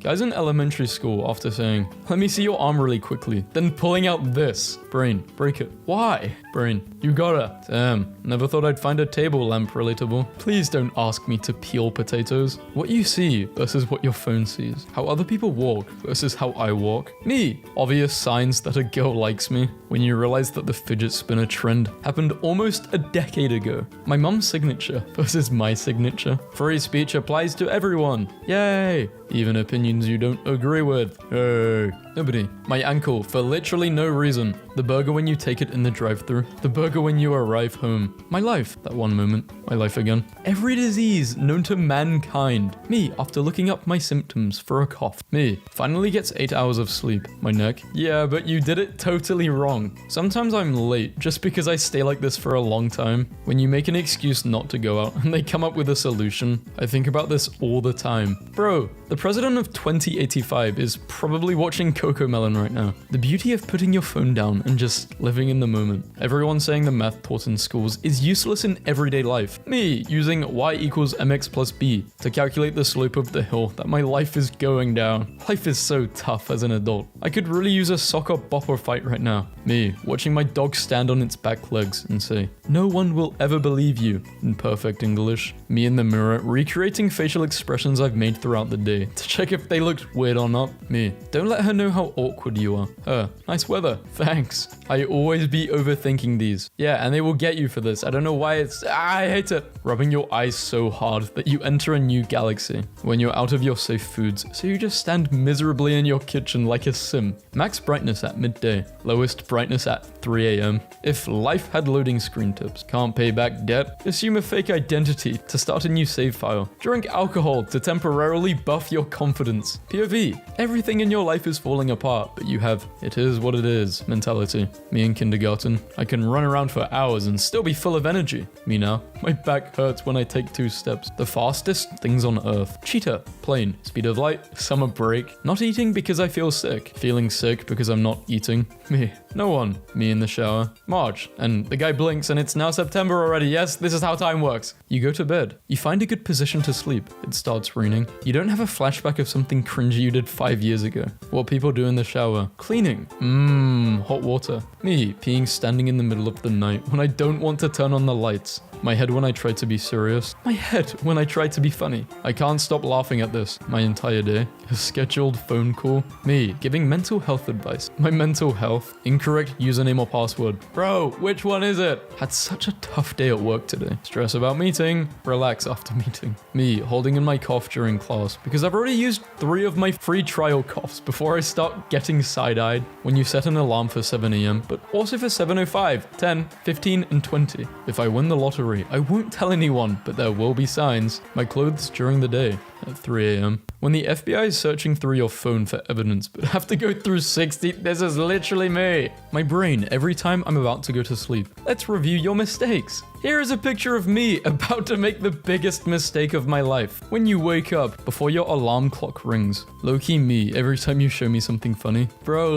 Guys in elementary school after saying, let me see your arm really quickly, then pulling out this. Brain, break it. Why? Brain, you gotta. Damn, never thought I'd find a table lamp relatable. Please don't ask me to peel potatoes. What you see versus what your phone sees. How other people walk versus how I walk. Me. Obvious signs that a girl likes me. When you realize that the fidget spinner trend happened almost a decade ago. My mum's signature versus my signature. Free speech applies to everyone. Yay. Even opinions you don't agree with. Hey. Nobody. My ankle for literally no reason. The burger when you take it in the drive-thru. The burger when you arrive home. My life. That one moment. My life again. Every disease known to mankind. Me after looking up my symptoms for a cough. Me finally gets 8 hours of sleep. My neck. Yeah, but you did it totally wrong. Sometimes I'm late just because I stay like this for a long time. When you make an excuse not to go out and they come up with a solution. I think about this all the time. Bro, the president of 2085 is probably watching Cocomelon right now. The beauty of putting your phone down and just living in the moment. Everyone saying the math taught in schools is useless in everyday life. Me using y equals mx plus b to calculate the slope of the hill that my life is going down. Life is so tough as an adult. I could really use a soccer bopper fight right now. Me Me, watching my dog stand on its back legs and say, "No one will ever believe you," in perfect English. Me in the mirror, recreating facial expressions I've made throughout the day to check if they looked weird or not. Me, don't let her know how awkward you are. Her, nice weather, thanks. I always be overthinking these. Yeah, and they will get you for this. I don't know why I hate it. Rubbing your eyes so hard that you enter a new galaxy. When you're out of your safe foods, so you just stand miserably in your kitchen like a sim. Max brightness at midday, lowest brightness at 3 a.m. If life had loading screen tips, can't pay back debt, assume a fake identity to start a new save file. Drink alcohol to temporarily buff your confidence. POV, everything in your life is falling apart, but you have "it is what it is" mentality. Me in kindergarten, I can run around for hours and still be full of energy. Me now, my back hurts when I take 2 steps. The fastest things on earth. Cheetah, plane, speed of light, summer break. Not eating because I feel sick. Feeling sick because I'm not eating. Me, no one. Me in the shower. March, and the guy blinks and it's now September already. Yes, this is how time works. You go to bed. You find a good position to sleep. It starts raining. You don't have a flashback of something cringy you did 5 years ago. What people do in the shower. Cleaning. Hot water. Me, peeing standing in the middle of the night when I don't want to turn on the lights. My head when I try to be serious. My head when I try to be funny. I can't stop laughing at this my entire day. A scheduled phone call. Me, giving mental health advice. My mental health. Incorrect username or password. Bro, which one is it? Had such a tough day at work today. Stress about meeting. Relax after meeting. Me, holding in my cough during class because I've already used 3 of my free trial coughs before I start getting side-eyed. When you set an alarm for 7 a.m, but also for 7:05, 10, 15, and 20. If I win the lottery, I won't tell anyone, but there will be signs. My clothes during the day at 3 a.m. When the FBI is searching through your phone for evidence, but have to go through 60, this is literally me. My brain every time I'm about to go to sleep. Let's review your mistakes. Here is a picture of me about to make the biggest mistake of my life. When you wake up before your alarm clock rings. Low-key me every time you show me something funny. Bro,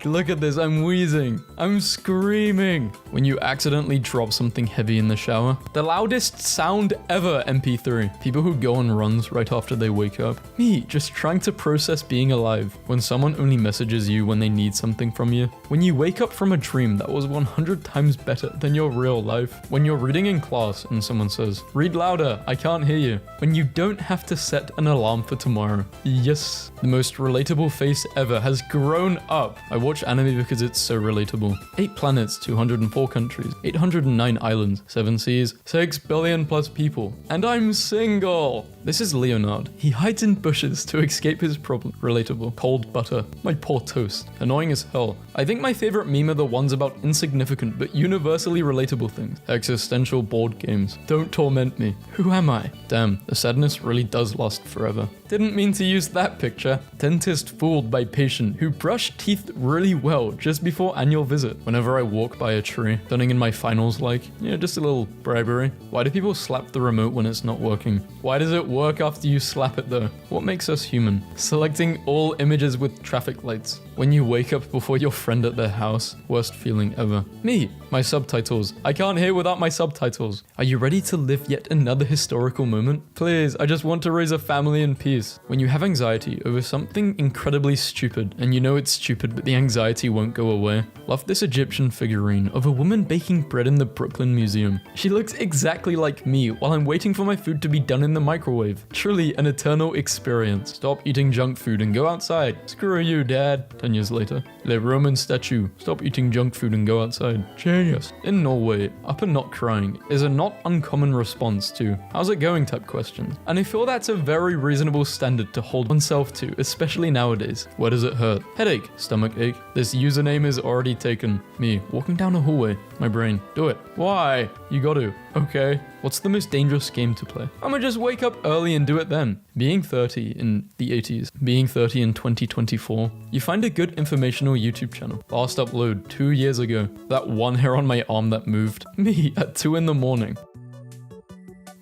look at this, I'm wheezing. I'm screaming. When you accidentally drop something heavy in the shower. The loudest sound ever, MP3. People who go on runs right after they wake up. Me, just trying to process being alive. When someone only messages you when they need something from you. When you wake up from a dream that was 100 times better than your real life. When you're reading in class and someone says, "Read louder, I can't hear you." When you don't have to set an alarm for tomorrow. Yes, the most relatable face ever has grown up. I watch anime because it's so relatable. 8 planets, 204 countries, 809 islands, 7 seas, 6 billion plus people. And I'm single. This is Leonard. He hides in bushes to escape his problem. Relatable. Cold butter. My poor toast. Annoying as hell. I think my favorite meme are the ones about insignificant but universally relatable things. Existential board games. Don't torment me. Who am I? Damn, the sadness really does last forever. Didn't mean to use that picture. Dentist fooled by patient who brushed teeth really well just before annual visit. Whenever I walk by a tree, turning in my finals like, just a little bribery. Why do people slap the remote when it's not working? Why does it work after you slap it though? What makes us human? Selecting all images with traffic lights. When you wake up before your friend at their house. Worst feeling ever. Me, my subtitles. I can't hear without my subtitles. Are you ready to live yet another historical moment? Please, I just want to raise a family in peace. When you have anxiety over something incredibly stupid, and you know it's stupid but the anxiety won't go away. Love this Egyptian figurine of a woman baking bread in the Brooklyn Museum. She looks exactly like me while I'm waiting for my food to be done in the microwave. Truly an eternal experience. Stop eating junk food and go outside. Screw you, Dad. 10 years later. Le Roman statue. Stop eating junk food and go outside. Genius. In Norway, up and not crying is a not uncommon response to "how's it going" type questions. And I feel that's a very reasonable standard to hold oneself to, especially nowadays. Where does it hurt? Headache. Stomach ache. This username is already taken. Me, walking down a hallway. My brain. Do it. Why? You got to. Okay. What's the most dangerous game to play? I'ma just wake up early and do it then. Being 30 in the 80s. Being 30 in 2024. You find a good informational YouTube channel. Last upload 2 years ago. That one hair on my arm that moved. Me at 2 in the morning.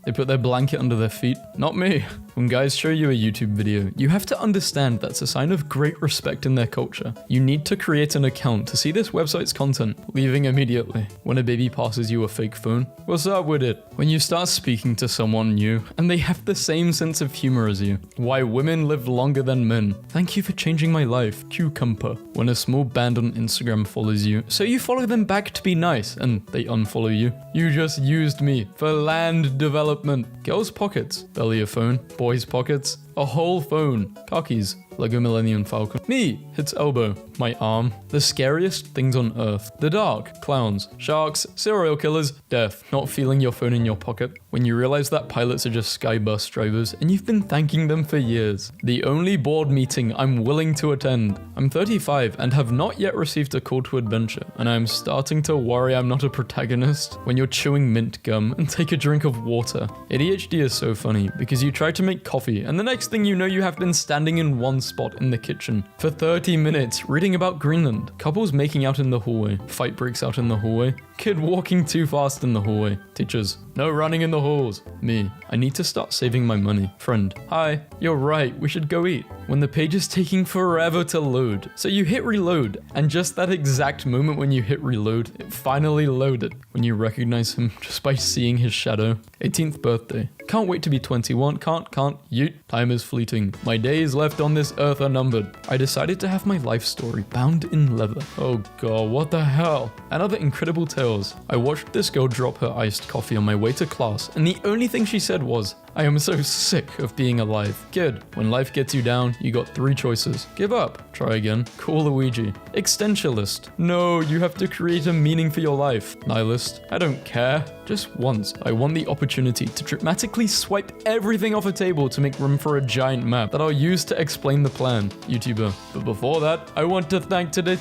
They put their blanket under their feet. Not me. When guys show you a YouTube video, you have to understand that's a sign of great respect in their culture. You need to create an account to see this website's content, leaving immediately. When a baby passes you a fake phone, what's up with it? When you start speaking to someone new and they have the same sense of humor as you. Why women live longer than men. Thank you for changing my life, cucumber. When a small band on Instagram follows you, so you follow them back to be nice and they unfollow you. You just used me for land development. Girls' pockets, barely a phone. Boys' pockets, a whole phone. Khakis, Lego Millennium Falcon. Me, its elbow, my arm. The scariest things on earth. The dark, clowns, sharks, serial killers, death. Not feeling your phone in your pocket. When you realize that pilots are just sky bus drivers and you've been thanking them for years. The only board meeting I'm willing to attend. I'm 35 and have not yet received a call to adventure, and I'm starting to worry I'm not a protagonist. When you're chewing mint gum and take a drink of water. ADHD is so funny because you try to make coffee and the next thing you know you have been standing in one spot in the kitchen for 30 minutes reading about Greenland. Couples making out in the hallway. Fight breaks out in the hallway. Kid walking too fast in the hallway. Teachers, no running in the halls. Me, I need to start saving my money. Friend, hi, you're right, we should go eat. When the page is taking forever to load. So you hit reload, and just that exact moment when you hit reload, it finally loaded. When you recognize him just by seeing his shadow. 18th birthday. Can't wait to be 21, can't, yeet. Time is fleeting. My days left on this earth are numbered. I decided to have my life story bound in leather. Oh god, what the hell? And other incredible tales. I watched this girl drop her iced coffee on my way to class, and the only thing she said was, I am so sick of being alive. Kid, when life gets you down, you got 3 choices. Give up, try again, call Luigi. Existentialist, no, you have to create a meaning for your life. Nihilist, I don't care. Just once, I want the opportunity to dramatically swipe everything off a table to make room for a giant map that I'll use to explain the plan. YouTuber, but before that, I want to thank today's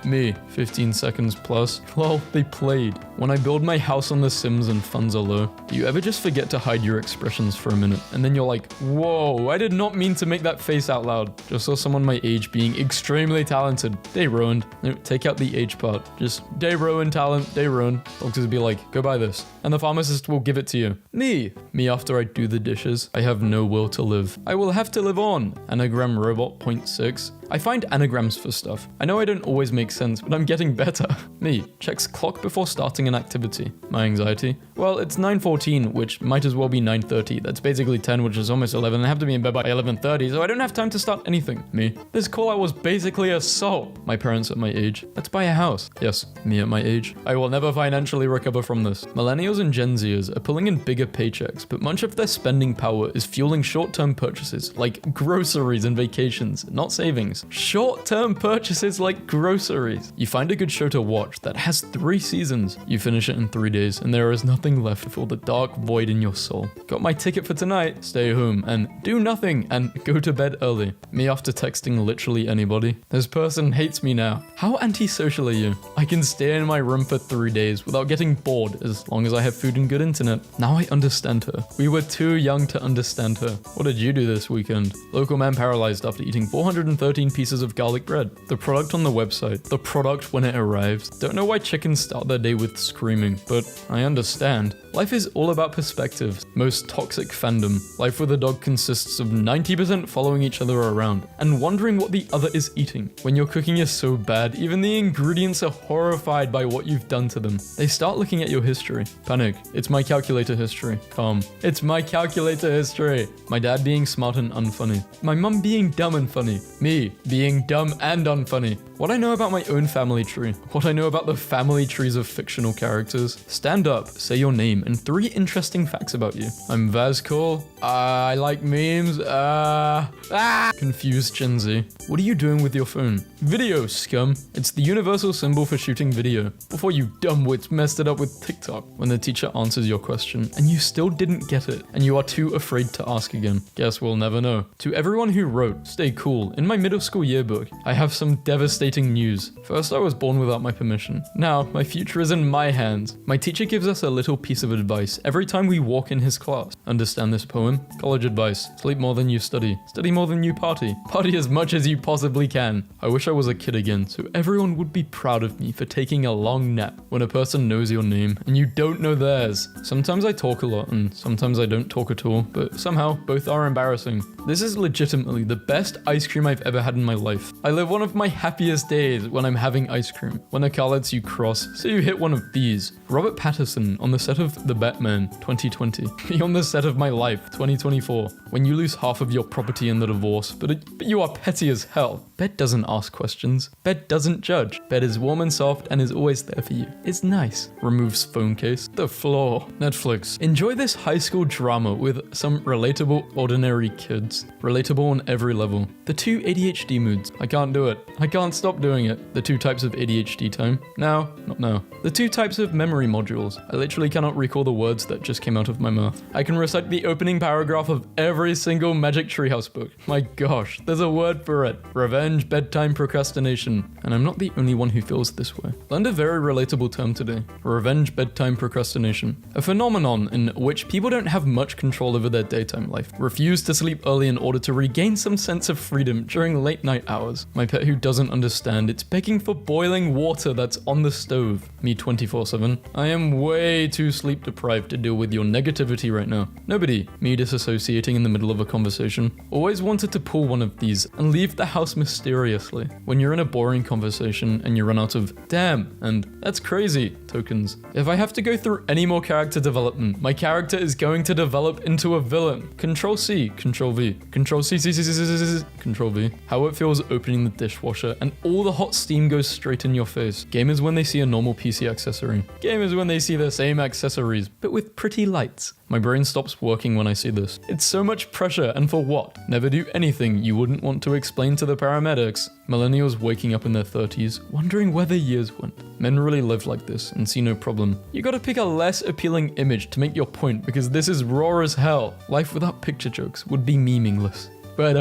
me, 15 seconds plus. Lol, they played. When I build my house on The Sims and funds are low, do you ever just forget to hide your expressions for a minute? And then you're like, whoa, I did not mean to make that face out loud. Just saw someone my age being extremely talented. They ruined. No, take out the age part. Just, they ruined talent, they ruined. Doctors be like, go buy this. And the pharmacist will give it to you. Me after I do the dishes. I have no will to live. I will have to live on. Anagram robot 0.6. I find anagrams for stuff. I know I don't always make sense, but I'm getting better. Me, checks clock before starting an activity. My anxiety? Well, it's 9:14, which might as well be 9:30. That's basically 10, which is almost 11. I have to be in bed by 11:30, so I don't have time to start anything. Me, this call out was basically assault. My parents at my age. Let's buy a house. Yes, me at my age. I will never financially recover from this. Millennials and Gen Zers are pulling in bigger paychecks, but much of their spending power is fueling short-term purchases, like groceries and vacations, not savings. Short-term purchases like groceries. You find a good show to watch that has 3 seasons. You finish it in 3 days, and there is nothing left to fill the dark void in your soul. Got my ticket for tonight. Stay home and do nothing and go to bed early. Me after texting literally anybody. This person hates me now. How antisocial are you? I can stay in my room for 3 days without getting bored as long as I have food and good internet. Now I understand her. We were too young to understand her. What did you do this weekend? Local man paralyzed after eating 413 pieces of garlic bread. The product on the website. The product when it arrives. Don't know why chickens start their day with screaming, but I understand. Life is all about perspectives. Most toxic fandom. Life with a dog consists of 90% following each other around and wondering what the other is eating. When your cooking is so bad, even the ingredients are horrified by what you've done to them. They start looking at your history. Panic. It's my calculator history. Calm. It's my calculator history. My dad being smart and unfunny. My mum being dumb and funny. Me being dumb and unfunny. What I know about my own family tree. What I know about the family trees of fictional characters. Stand up, say your name, and 3 interesting facts about you. I'm Vazcol. I like memes. Confused Gen Z. What are you doing with your phone? Video, scum. It's the universal symbol for shooting video. Before you dumbwits messed it up with TikTok. When the teacher answers your question and you still didn't get it and you are too afraid to ask again. Guess we'll never know. To everyone who wrote, stay cool. In my middle school yearbook, I have some devastating fascinating news. First, I was born without my permission. Now, my future is in my hands. My teacher gives us a little piece of advice every time we walk in his class. Understand this poem? College advice. Sleep more than you study. Study more than you party. Party as much as you possibly can. I wish I was a kid again, so everyone would be proud of me for taking a long nap. When a person knows your name and you don't know theirs. Sometimes I talk a lot and sometimes I don't talk at all, but somehow both are embarrassing. This is legitimately the best ice cream I've ever had in my life. I live one of my happiest days when I'm having ice cream. When a car lets you cross, so you hit one of these. Robert Pattinson on the set of The Batman 2020. Me on the set of my life 2024. When you lose half of your property in the divorce, but you are petty as hell. Bed doesn't ask questions. Bed doesn't judge. Bed is warm and soft and is always there for you. It's nice. Removes phone case. The floor. Netflix. Enjoy this high school drama with some relatable, ordinary kids. Relatable on every level. The 2 ADHD moods. I can't do it. I can't stop doing it. The 2 types of ADHD time. Now, not now. The 2 types of memory modules. I literally cannot recall the words that just came out of my mouth. I can recite the opening paragraph of every single Magic Treehouse book. My gosh, there's a word for it. Revenge, bedtime, procrastination. And I'm not the only one who feels this way. Learned a very relatable term today. Revenge, bedtime, procrastination. A phenomenon in which people don't have much control over their daytime life. Refuse to sleep early in order to regain some sense of freedom during late night hours. My pet who doesn't understand, it's begging for boiling water that's on the stove. Me 24/7. I am way too sleep deprived to deal with your negativity right now. Nobody, me disassociating in the middle of a conversation, always wanted to pull one of these and leave the house mysteriously. When you're in a boring conversation and you run out of damn and that's crazy tokens. If I have to go through any more character development, my character is going to develop into a villain. Control C, Control V, Control C, Control V. How it feels opening the dishwasher and all the hot steam goes straight in your face. Gamers when they see a normal PC accessory. Gamers when they see the same accessories, but with pretty lights. My brain stops working when I see this. It's so much pressure, and for what? Never do anything you wouldn't want to explain to the paramedics. Millennials waking up in their 30s, wondering where their years went. Men really live like this and see no problem. You gotta pick a less appealing image to make your point because this is raw as hell. Life without picture jokes would be meaningless. But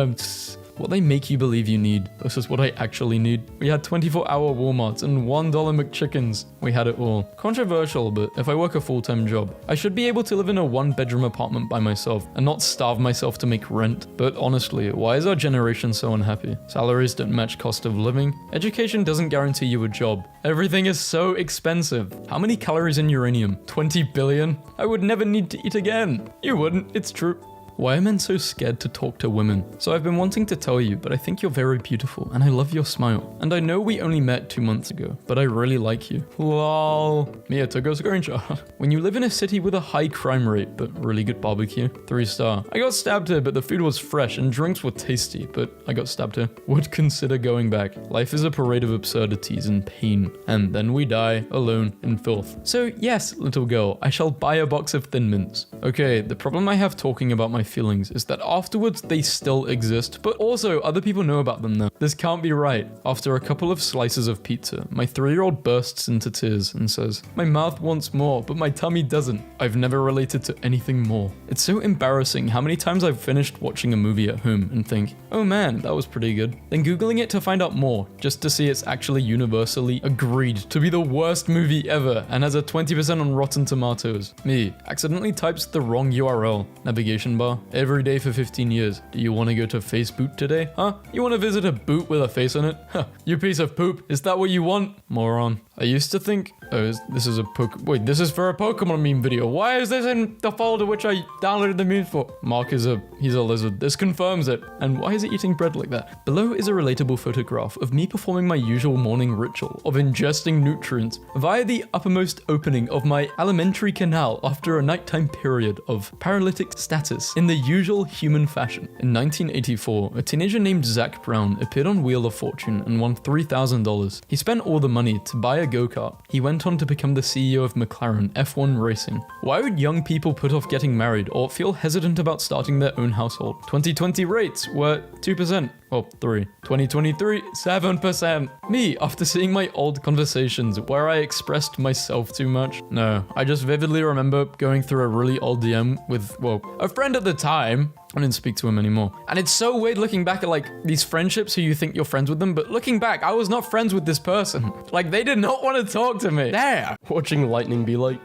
what they make you believe you need versus what I actually need. We had 24-hour Walmarts and $1 McChickens. We had it all. Controversial, but if I work a full-time job, I should be able to live in a 1-bedroom apartment by myself and not starve myself to make rent. But honestly, why is our generation so unhappy? Salaries don't match cost of living. Education doesn't guarantee you a job. Everything is so expensive. How many calories in uranium? 20 billion? I would never need to eat again. You wouldn't, it's true. Why are men so scared to talk to women? So I've been wanting to tell you, but I think you're very beautiful and I love your smile. And I know we only met 2 months ago, but I really like you. Lol. Mia took a screenshot. When you live in a city with a high crime rate, but really good barbecue, 3-star. I got stabbed here, but the food was fresh and drinks were tasty, but I got stabbed here. Would consider going back. Life is a parade of absurdities and pain. And then we die alone in filth. So yes, little girl, I shall buy a box of Thin Mints. Okay, the problem I have talking about my feelings is that afterwards they still exist, but also other people know about them now. This can't be right. After a couple of slices of pizza, my 3-year-old bursts into tears and says, "My mouth wants more, but my tummy doesn't." I've never related to anything more. It's so embarrassing how many times I've finished watching a movie at home and think, oh man, that was pretty good. Then Googling it to find out more, just to see it's actually universally agreed to be the worst movie ever and has a 20% on Rotten Tomatoes. Me, accidentally types the wrong URL. Navigation bar. Every day for 15 years. Do you want to go to Facebook today? Huh? You want to visit a boot with a face on it? Huh. You piece of poop. Is that what you want? Moron. I used to think, this is for a Pokemon meme video. Why is this in the folder which I downloaded the memes for? Mark he's a lizard. This confirms it. And why is it eating bread like that? Below is a relatable photograph of me performing my usual morning ritual of ingesting nutrients via the uppermost opening of my alimentary canal after a nighttime period of paralytic status in the usual human fashion. In 1984, a teenager named Zach Brown appeared on Wheel of Fortune and won $3,000. He spent all the money to buy a go-kart. He went on to become the CEO of McLaren F1 Racing. Why would young people put off getting married or feel hesitant about starting their own household? 2020 rates were 2%. Oh, 3. 2023, 7%. Me, after seeing my old conversations where I expressed myself too much. No, I just vividly remember going through a really old DM with, well, a friend at the time. I didn't speak to him anymore. And it's so weird looking back at like these friendships who you think you're friends with them, but looking back, I was not friends with this person. Like they did not want to talk to me. There. Watching lightning be like,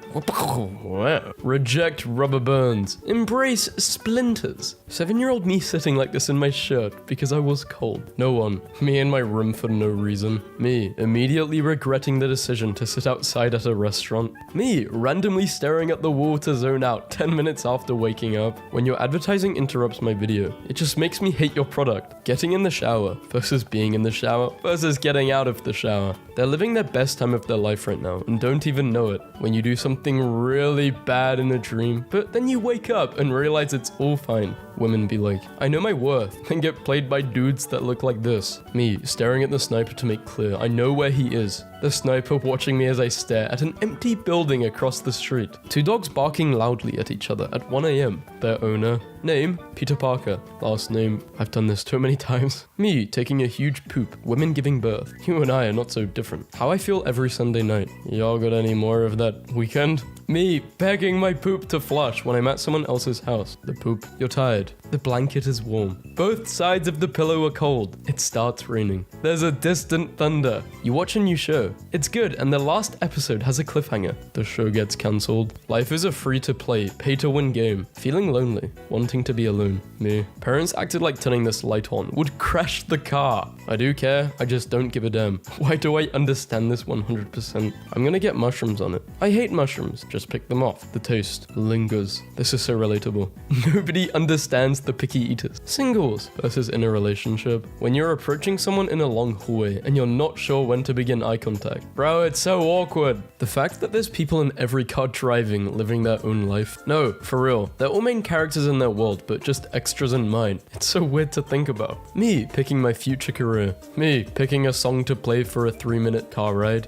reject rubber burns, embrace splinters. 7-year-old me sitting like this in my shirt because I was cold. No one. Me in my room for no reason. Me immediately regretting the decision to sit outside at a restaurant. Me randomly staring at the wall to zone out 10 minutes after waking up. When your advertising interrupts my video, it just makes me hate your product. Getting in the shower versus being in the shower versus getting out of the shower. They're living their best time of their life right now and don't even know it. When you do something really bad in a dream, but then you wake up and realize it's all fine. Women be like, I know my worth, and get played by dudes that look like this. Me staring at the sniper to make clear I know where he is. The sniper watching me as I stare at an empty building across the street. 2 dogs barking loudly at each other at 1 a.m. Their owner, name, Peter Parker. Last name, I've done this too many times. Me taking a huge poop, women giving birth. You and I are not so different. How I feel every Sunday night. Y'all got any more of that weekend? Me begging my poop to flush when I'm at someone else's house. The poop, you're tired. The blanket is warm. Both sides of the pillow are cold. It starts raining. There's a distant thunder. You watch a new show. It's good, and the last episode has a cliffhanger. The show gets cancelled. Life is a free-to-play, pay-to-win game. Feeling lonely. Wanting to be alone. Me. Parents acted like turning this light on would crash the car. I do care, I just don't give a damn. Why do I understand this 100%? I'm gonna get mushrooms on it. I hate mushrooms. Just pick them off. The taste lingers. This is so relatable. Nobody understands the picky eaters. Singles versus in a relationship. When you're approaching someone in a long hallway and you're not sure when to begin eye contact. Bro, it's so awkward. The fact that there's people in every car driving, living their own life. No, for real. They're all main characters in their world, but just extras in mine. It's so weird to think about. Me picking my future career. Me picking a song to play for a 3-minute car ride.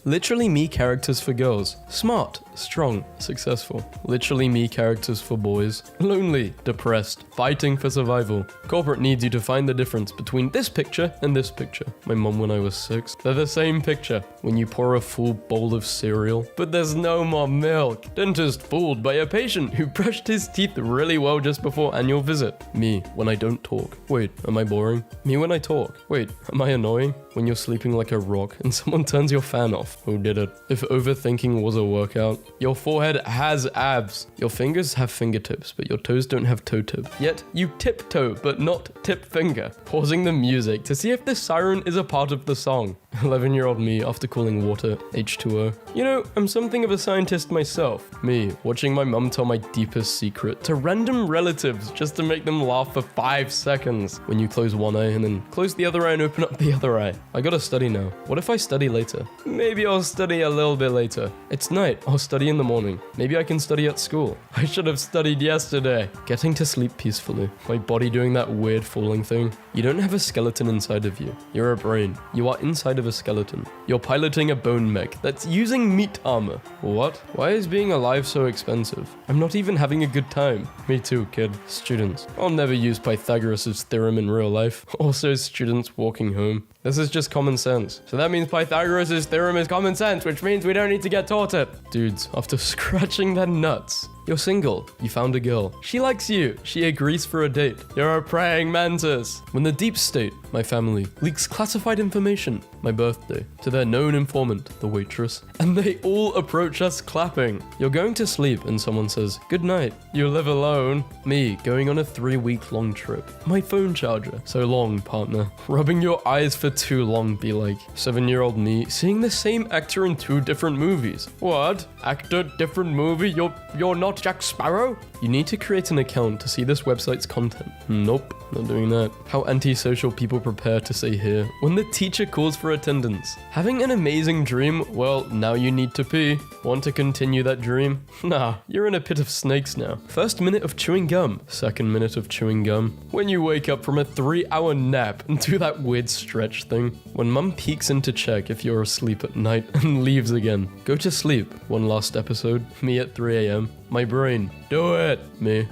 Literally me characters for girls. Smart, strong, successful. Literally me characters for boys. Lonely, depressed, fighting for survival. Corporate needs you to find the difference between this picture and this picture. My mom when I was 6. They're the same picture. When you pour a full bowl of cereal, but there's no more milk. Dentist fooled by a patient who brushed his teeth really well just before annual visit. Me when I don't talk. Wait, am I boring? Me when I talk. Wait, am I annoying? When you're sleeping like a rock and someone turns your fan off. Who did it? If overthinking was a workout, your forehead has abs. Your fingers have fingertips, but your toes don't have toe tip. Yet you tiptoe, but not tip finger. Pausing the music to see if the siren is a part of the song. 11-year-old me after calling water H2O. You know, I'm something of a scientist myself. Me watching my mum tell my deepest secret to random relatives just to make them laugh for 5 seconds. When you close one eye and then close the other eye and open up the other eye. I gotta study now. What if I study later? Maybe I'll study a little bit later. It's night, I'll study in the morning. Maybe I can study at school. I should have studied yesterday. Getting to sleep peacefully. My body doing that weird falling thing. You don't have a skeleton inside of you. You're a brain. You are inside of a skeleton. You're piloting a bone mech that's using meat armor. What? Why is being alive so expensive? I'm not even having a good time. Me too, kid. Students. I'll never use Pythagoras' theorem in real life. Also, students walking home. This is just common sense. So that means Pythagoras' theorem is common sense, which means we don't need to get taught it. Dudes, after scratching their nuts. You're single. You found a girl. She likes you. She agrees for a date. You're a praying mantis. When the deep state, my family, leaks classified information, my birthday, to their known informant, the waitress, and they all approach us clapping. You're going to sleep and someone says, good night. You live alone. Me, going on a 3-week-long trip. My phone charger. So long, partner. Rubbing your eyes for too long be like. 7-year-old me, seeing the same actor in 2 different movies. What? Actor, different movie? You're not Jack Sparrow? You need to create an account to see this website's content. Nope, not doing that. How antisocial people prepare to say here when the teacher calls for for attendance. Having an amazing dream? Well, now you need to pee. Want to continue that dream? Nah, you're in a pit of snakes now. First minute of chewing gum. Second minute of chewing gum. When you wake up from a 3-hour nap and do that weird stretch thing. When mum peeks in to check if you're asleep at night and leaves again. Go to sleep. One last episode. Me at 3 a.m. My brain. Do it. Me.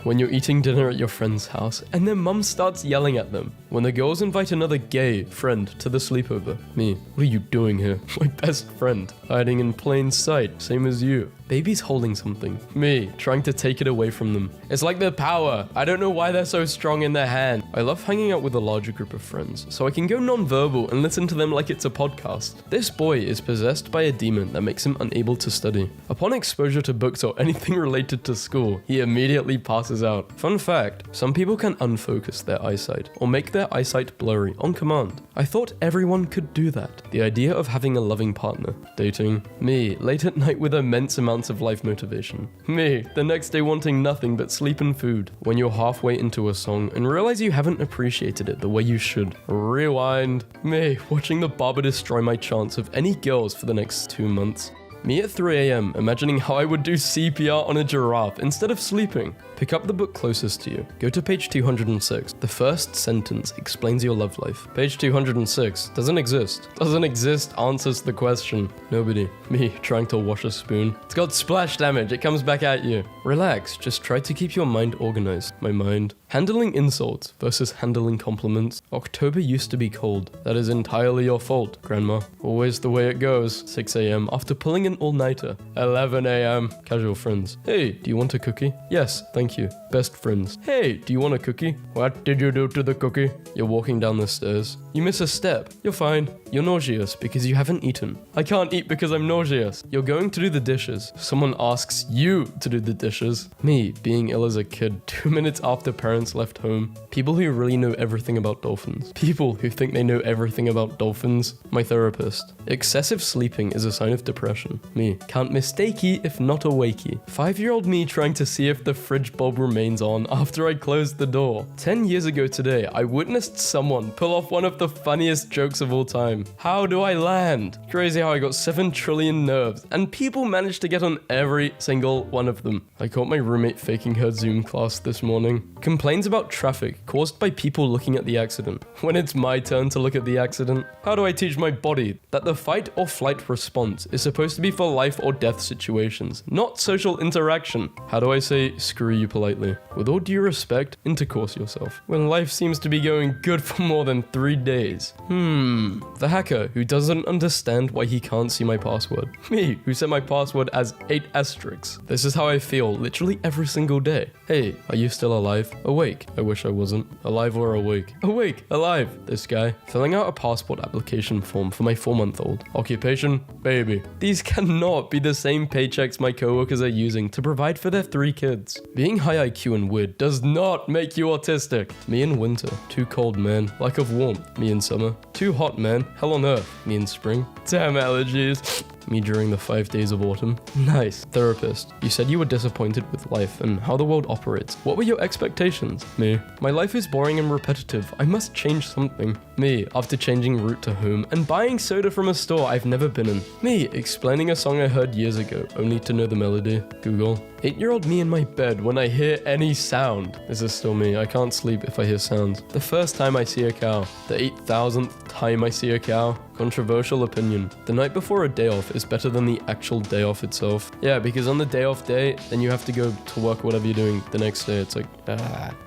When you're eating dinner at your friend's house and their mum starts yelling at them. When the girls invite another gay friend to the sleepover. Me. What are you doing here? My best friend. Hiding in plain sight. Same as you. Baby's holding something. Me, trying to take it away from them. It's like their power. I don't know why they're so strong in their hand. I love hanging out with a larger group of friends, so I can go non-verbal and listen to them like it's a podcast. This boy is possessed by a demon that makes him unable to study. Upon exposure to books or anything related to school, he immediately passes out. Fun fact, some people can unfocus their eyesight or make their eyesight blurry on command. I thought everyone could do that. The idea of having a loving partner. Dating. Me, late at night with immense amounts of life motivation. Me, the next day wanting nothing but sleep and food. When you're halfway into a song and realize you haven't appreciated it the way you should. Rewind. Me, watching the barber destroy my chance of any girls for the next 2 months. Me at 3 a.m. imagining how I would do CPR on a giraffe instead of sleeping. Pick up the book closest to you. Go to page 206. The first sentence explains your love life. Page 206 doesn't exist. Doesn't exist answers the question. Nobody. Me trying to wash a spoon. It's got splash damage. It comes back at you. Relax. Just try to keep your mind organized. My mind. Handling insults versus handling compliments. October used to be cold. That is entirely your fault, Grandma. Always the way it goes. 6 a.m. after pulling an all-nighter. 11 a.m. Casual friends. Hey, do you want a cookie? Yes, thank you. Best friends. Hey, do you want a cookie? What did you do to the cookie? You're walking down the stairs. You miss a step. You're fine. You're nauseous because you haven't eaten. I can't eat because I'm nauseous. You're going to do the dishes. Someone asks you to do the dishes. Me, being ill as a kid 2 minutes after parents left home. People who really know everything about dolphins. People who think they know everything about dolphins. My therapist. Excessive sleeping is a sign of depression. Me, can't mistakey if not awakey. 5-year-old me trying to see if the fridge bulb remains on after I closed the door. 10 years ago today, I witnessed someone pull off one of the funniest jokes of all time. How do I land? Crazy how I got 7 trillion nerves, and people managed to get on every single one of them. I caught my roommate faking her Zoom class this morning. Complains about traffic caused by people looking at the accident. When it's my turn to look at the accident, how do I teach my body that the fight or flight response is supposed to be for life or death situations, not social interaction? How do I say screw you politely? With all due respect, intercourse yourself. When life seems to be going good for more than 3 days. The hacker who doesn't understand why he can't see my password. Me, who set my password as 8 asterisks. This is how I feel literally every single day. Hey, are you still alive? Awake. I wish I wasn't. Alive or awake? Awake. Alive. This guy. Filling out a passport application form for my 4-month-old. Occupation? Baby. These cannot be the same paychecks my coworkers are using to provide for their 3 kids. Being high IQ and weird does not make you autistic. Me in winter. Too cold, man. Lack of warmth. Me in summer. Too hot, man. Hell on earth. Me in spring. Damn allergies. Me during the 5 days of autumn. Nice. Therapist. You said you were disappointed with life and how the world operates. What were your expectations? Me. My life is boring and repetitive. I must change something. Me. After changing route to home and buying soda from a store I've never been in. Me. Explaining a song I heard years ago, only to know the melody. Google. 8-year-old me in my bed when I hear any sound. This is still me. I can't sleep if I hear sounds. The first time I see a cow. The 8,000th time I see a cow. Controversial opinion. The night before a day off is better than the actual day off itself. Yeah, because on the day off day, then you have to go to work, whatever you're doing the next day. It's like,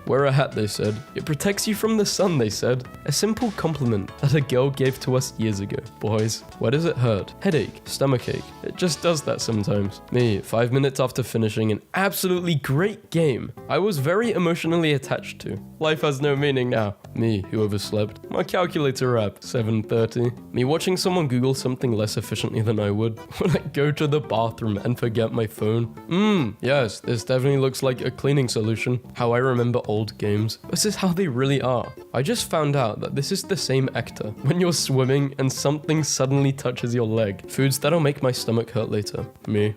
Wear a hat, they said. It protects you from the sun, they said. A simple compliment that a girl gave to us years ago. Boys, where does it hurt? Headache, stomachache. It just does that sometimes. Me, 5 minutes after finishing an absolutely great game I was very emotionally attached to. Life has no meaning now. Me, who overslept. My calculator app, 7:30. Me watching someone Google something less efficiently than I would. When I go to the bathroom and forget my phone. Yes, this definitely looks like a cleaning solution. How I remember old games. This is how they really are. I just found out that this is the same actor. When you're swimming and something suddenly touches your leg. Foods that'll make my stomach hurt later. Me.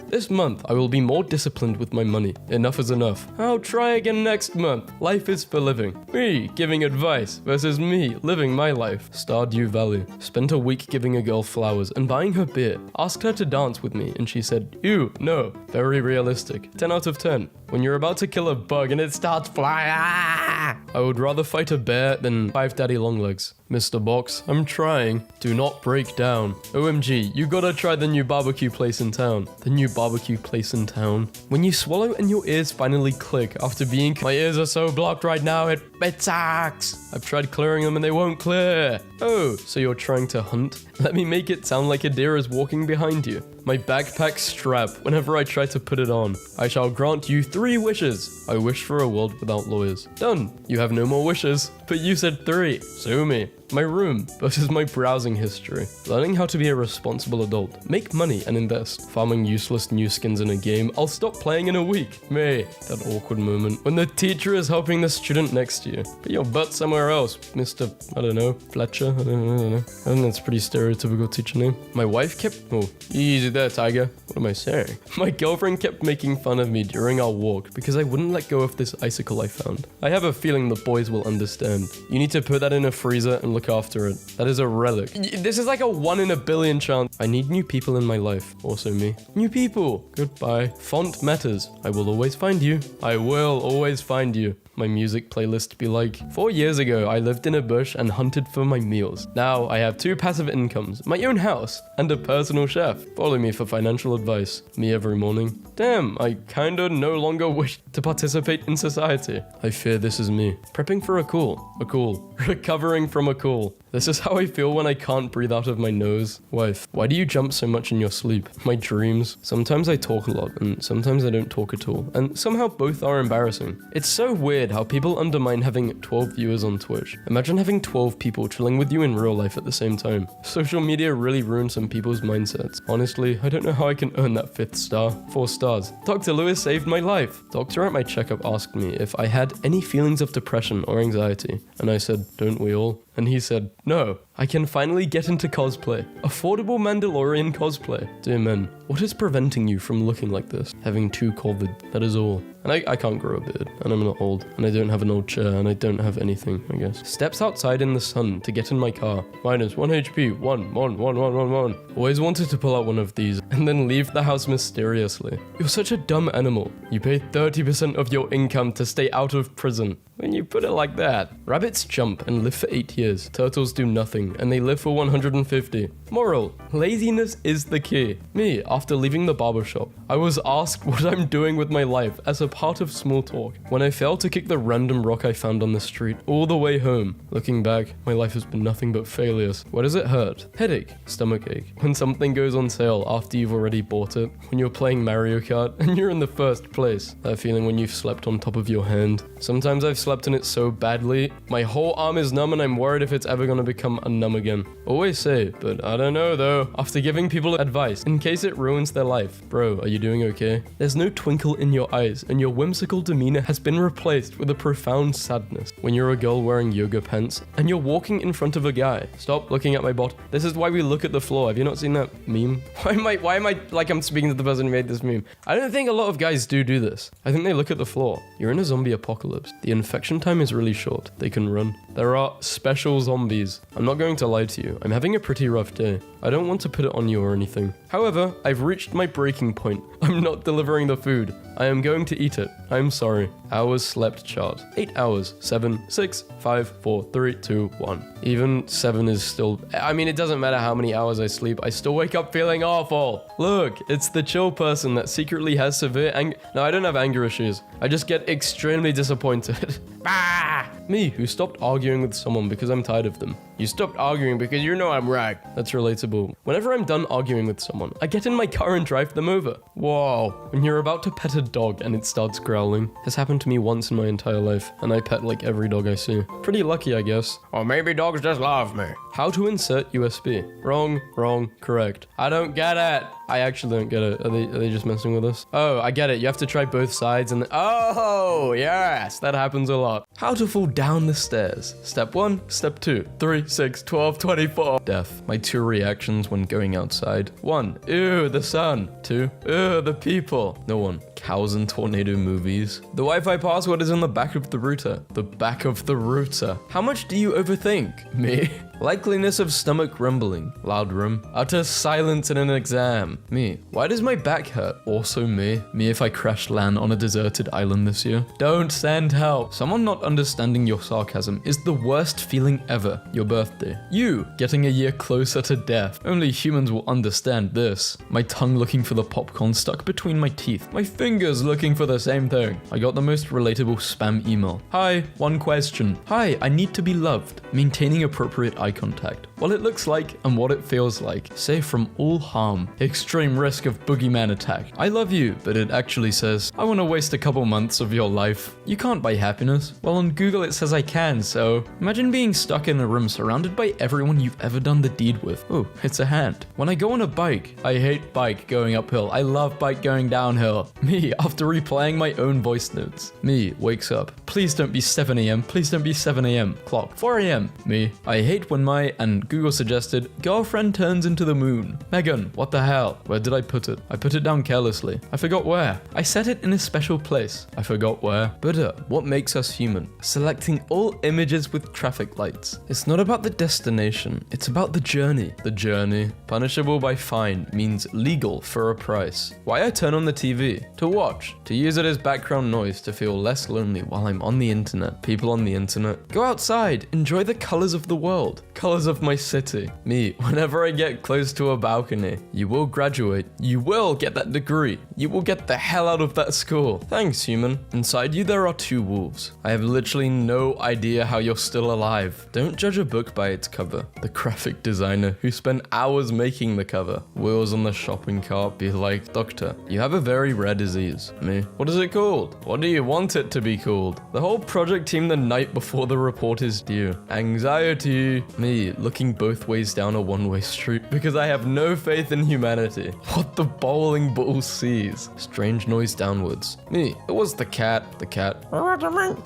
This month, I will be more disciplined with my money. Enough is enough. I'll try again next month. Life is for living. Me giving advice versus me living my life. life. Stardew Valley. Spent a week giving a girl flowers and buying her beer. Asked her to dance with me and she said, ew, no. Very realistic. 10 out of 10. When you're about to kill a bug and it starts flying, I would rather fight a bear than 5 daddy long legs. Mr. Box, I'm trying. Do not break down. OMG, you gotta try the new barbecue place in town. The new barbecue place in town. When you swallow and your ears finally click after being— My ears are so blocked right now, it sucks. I've tried clearing them and they won't clear. Oh, so you're trying to hunt? Let me make it sound like a deer is walking behind you. My backpack strap whenever I try to put it on. I shall grant you 3 wishes. I wish for a world without lawyers. Done. You have no more wishes. But you said 3. Sue me. My room versus my browsing history. Learning how to be a responsible adult. Make money and invest. Farming useless new skins in a game. I'll stop playing in a week. Me. That awkward moment when the teacher is helping the student next to you. Put your butt somewhere else, Mr. I don't know, Fletcher. I don't know. I think that's a pretty stereotypical teacher name. My wife kept— Oh, easy there, Tiger. What am I saying? My girlfriend kept making fun of me during our walk because I wouldn't let go of this icicle I found. I have a feeling the boys will understand. You need to put that in a freezer and look after it. That is a relic. This is like a 1 in a billion chance. I need new people in my life. Also me. New people. Goodbye. Font matters. I will always find you. I will always find you. My music playlist be like, 4 years ago, I lived in a bush and hunted for my meals. Now I have 2 passive incomes, my own house, and a personal chef. Follow me for financial advice. Me every morning. Damn, I kinda no longer wish to participate in society. I fear this is me. Prepping for a call. Recovering from a call. This is how I feel when I can't breathe out of my nose. Wife, why do you jump so much in your sleep? My dreams. Sometimes I talk a lot, and sometimes I don't talk at all. And somehow both are embarrassing. It's so weird how people undermine having 12 viewers on Twitch. Imagine having 12 people chilling with you in real life at the same time. Social media really ruins some people's mindsets. Honestly, I don't know how I can earn that 5th star. 4 stars. Dr. Lewis saved my life. Doctor at my checkup asked me if I had any feelings of depression or anxiety. And I said, don't we all? And he said, no, I can finally get into cosplay. Affordable Mandalorian cosplay. Dear men, what is preventing you from looking like this? Having 2 COVID, that is all. And I can't grow a beard, and I'm not old, and I don't have an old chair, and I don't have anything, I guess. Steps outside in the sun to get in my car. Minus 1 HP, 1. Always wanted to pull out one of these, and then leave the house mysteriously. You're such a dumb animal. You pay 30% of your income to stay out of prison. When you put it like that. Rabbits jump and live for 8 years. Turtles do nothing, and they live for 150. Moral, laziness is the key. Me, after leaving the barbershop, I was asked what I'm doing with my life as a part of small talk. When I failed to kick the random rock I found on the street all the way home. Looking back, my life has been nothing but failures. Where does it hurt? Headache, stomach ache. When something goes on sale after you've already bought it. When you're playing Mario Kart and you're in the first place. That feeling when you've slept on top of your hand. Sometimes I've slept in it so badly, my whole arm is numb and I'm worried if it's ever gonna become unnumb again. Always say, but I don't know though. After giving people advice, in case it ruins their life. Bro, are you doing okay? There's no twinkle in your eyes and your whimsical demeanor has been replaced with a profound sadness. When you're a girl wearing yoga pants and you're walking in front of a guy. Stop looking at my bot. This is why we look at the floor. Have you not seen that meme? Why am I like I'm speaking to the person who made this meme? I don't think a lot of guys do this. I think they look at the floor. You're in a zombie apocalypse. The infection time is really short. They can run. There are special zombies. I'm not going to lie to you. I'm having a pretty rough day. I don't want to put it on you or anything. However, I've reached my breaking point. I'm not delivering the food. I am going to eat it. I'm sorry. Hours slept chart. 8 hours. 7, 6, 5, 4, 3, 2, 1. Even 7 is still... I mean, it doesn't matter how many hours I sleep. I still wake up feeling awful. Look, it's the chill person that secretly has severe anger... No, I don't have anger issues. I just get extremely disappointed. Bah! Me, who stopped arguing with someone because I'm tired of them. You stopped arguing because you know I'm right. That's relatable. Whenever I'm done arguing with someone, I get in my car and drive them over. Whoa. When you're about to pet a dog and it starts growling. Has happened to me once in my entire life, and I pet like every dog I see. Pretty lucky, I guess. Or maybe dogs just love me. How to insert USB. Wrong, correct. I don't get it. I actually don't get it. Are they just messing with us? Oh, I get it. You have to try both sides and oh, yes, that happens a lot. How to fall down the stairs. Step 1, step 2, 3, 6, 12, 24. Death. My 2 reactions when going outside. 1, ew, the sun. 2, ew, the people. No one. cows and tornado movies. The Wi-Fi password is on the back of the router. The back of the router. How much do you overthink? Me. Likeliness of stomach rumbling. Loud room. Utter silence in an exam. Me. Why does my back hurt? Also me. Me if I crash land on a deserted island this year. Don't send help. Someone not understanding your sarcasm is the worst feeling ever. Your birthday. You getting a year closer to death. Only humans will understand this. My tongue looking for the popcorn stuck between my teeth. My fingers looking for the same thing. I got the most relatable spam email. Hi, one question. Hi, I need to be loved. Maintaining appropriate eye contact. What it looks like and what it feels like. Safe from all harm. Extreme risk of boogeyman attack. I love you, but it actually says, I want to waste a couple months of your life. You can't buy happiness. Well, on Google it says I can, so imagine being stuck in a room surrounded by everyone you've ever done the deed with. Oh, it's a hand. When I go on a bike, I hate bike going uphill. I love bike going downhill. Me, after replaying my own voice notes. Me, wakes up. Please don't be 7 a.m. Please don't be 7 a.m. Clock. 4 a.m. Me, I hate when my, and Google suggested, girlfriend turns into the moon. Megan, what the hell? Where did I put it? I put it down carelessly. I forgot where. I set it in a special place. I forgot where. Buddha, what makes us human? Selecting all images with traffic lights. It's not about the destination. It's about the journey. The journey. Punishable by fine means legal for a price. Why I turn on the TV? To watch. To use it as background noise to feel less lonely while I'm on the internet. People on the internet. Go outside. Enjoy the colors of the world. Colors of my city. Me, whenever I get close to a balcony. You will graduate. You will get that degree. You will get the hell out of that school. Thanks, human. Inside you there are 2 wolves. I have literally no idea how you're still alive. Don't judge a book by its cover. The graphic designer who spent hours making the cover. Wheels on the shopping cart be like, Doctor, you have a very rare disease. Me, what is it called? What do you want it to be called? The whole project team the night before the report is due. Anxiety. Me, looking both ways down a one-way street because I have no faith in humanity. What the bowling ball sees. Strange noise downwards. Me, it was the cat. The cat.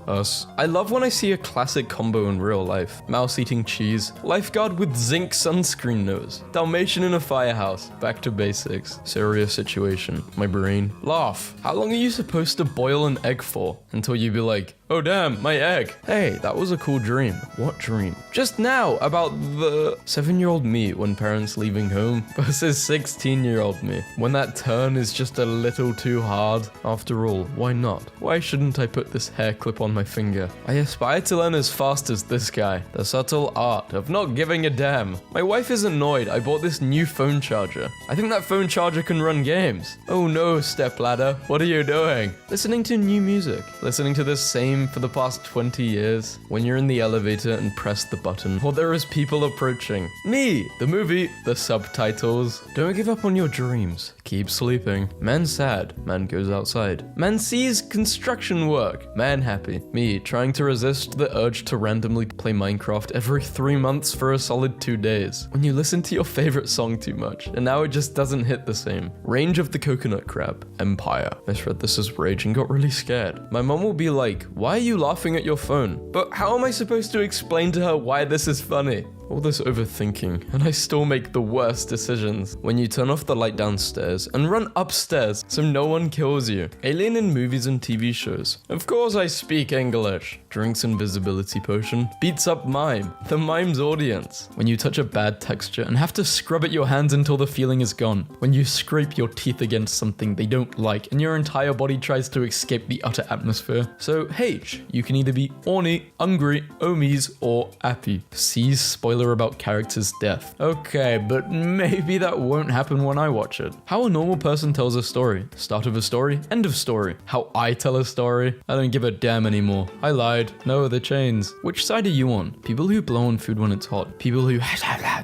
Us. I love when I see a classic combo in real life. Mouse eating cheese. Lifeguard with zinc sunscreen nose. Dalmatian in a firehouse. Back to basics. Serious situation. My brain. Laugh. How long are you supposed to boil an egg for? Until you be like, oh damn, my egg. Hey, that was a cool dream. What dream? Just now, about the 7-year-old me when parents leaving home versus 16-year-old me. When that turn is just a little too hard. After all, why not? Why shouldn't I put this hair clip on my finger? I aspire to learn as fast as this guy. The subtle art of not giving a damn. My wife is annoyed I bought this new phone charger. I think that phone charger can run games. Oh no, stepladder, what are you doing? Listening to new music. Listening to the same for the past 20 years. When you're in the elevator and press the button, or there is people approaching. Me, the movie, the subtitles. Don't give up on your dreams. Keep sleeping. Man sad. Man goes outside. Man sees construction work. Man happy. Me, trying to resist the urge to randomly play Minecraft every 3 months for a solid 2 days. When you listen to your favorite song too much, and now it just doesn't hit the same. Range of the coconut crab. Empire. Misread this as rage and got really scared. My mom will be like, why are you laughing at your phone? But how am I supposed to explain to her why this is funny? All this overthinking, and I still make the worst decisions. When you turn off the light downstairs and run upstairs so no one kills you. Alien in movies and TV shows. Of course I speak English. Drinks invisibility potion. Beats up mime. The mime's audience. When you touch a bad texture and have to scrub at your hands until the feeling is gone. When you scrape your teeth against something they don't like and your entire body tries to escape the utter atmosphere. So H, you can either be orny, hungry, omies, or happy. C's spoiler about character's death. Okay, but maybe that won't happen when I watch it. How a normal person tells a story. Start of a story, end of story. How I tell a story. I don't give a damn anymore. I lied. No, the chains. Which side are you on? People who blow on food when it's hot. People who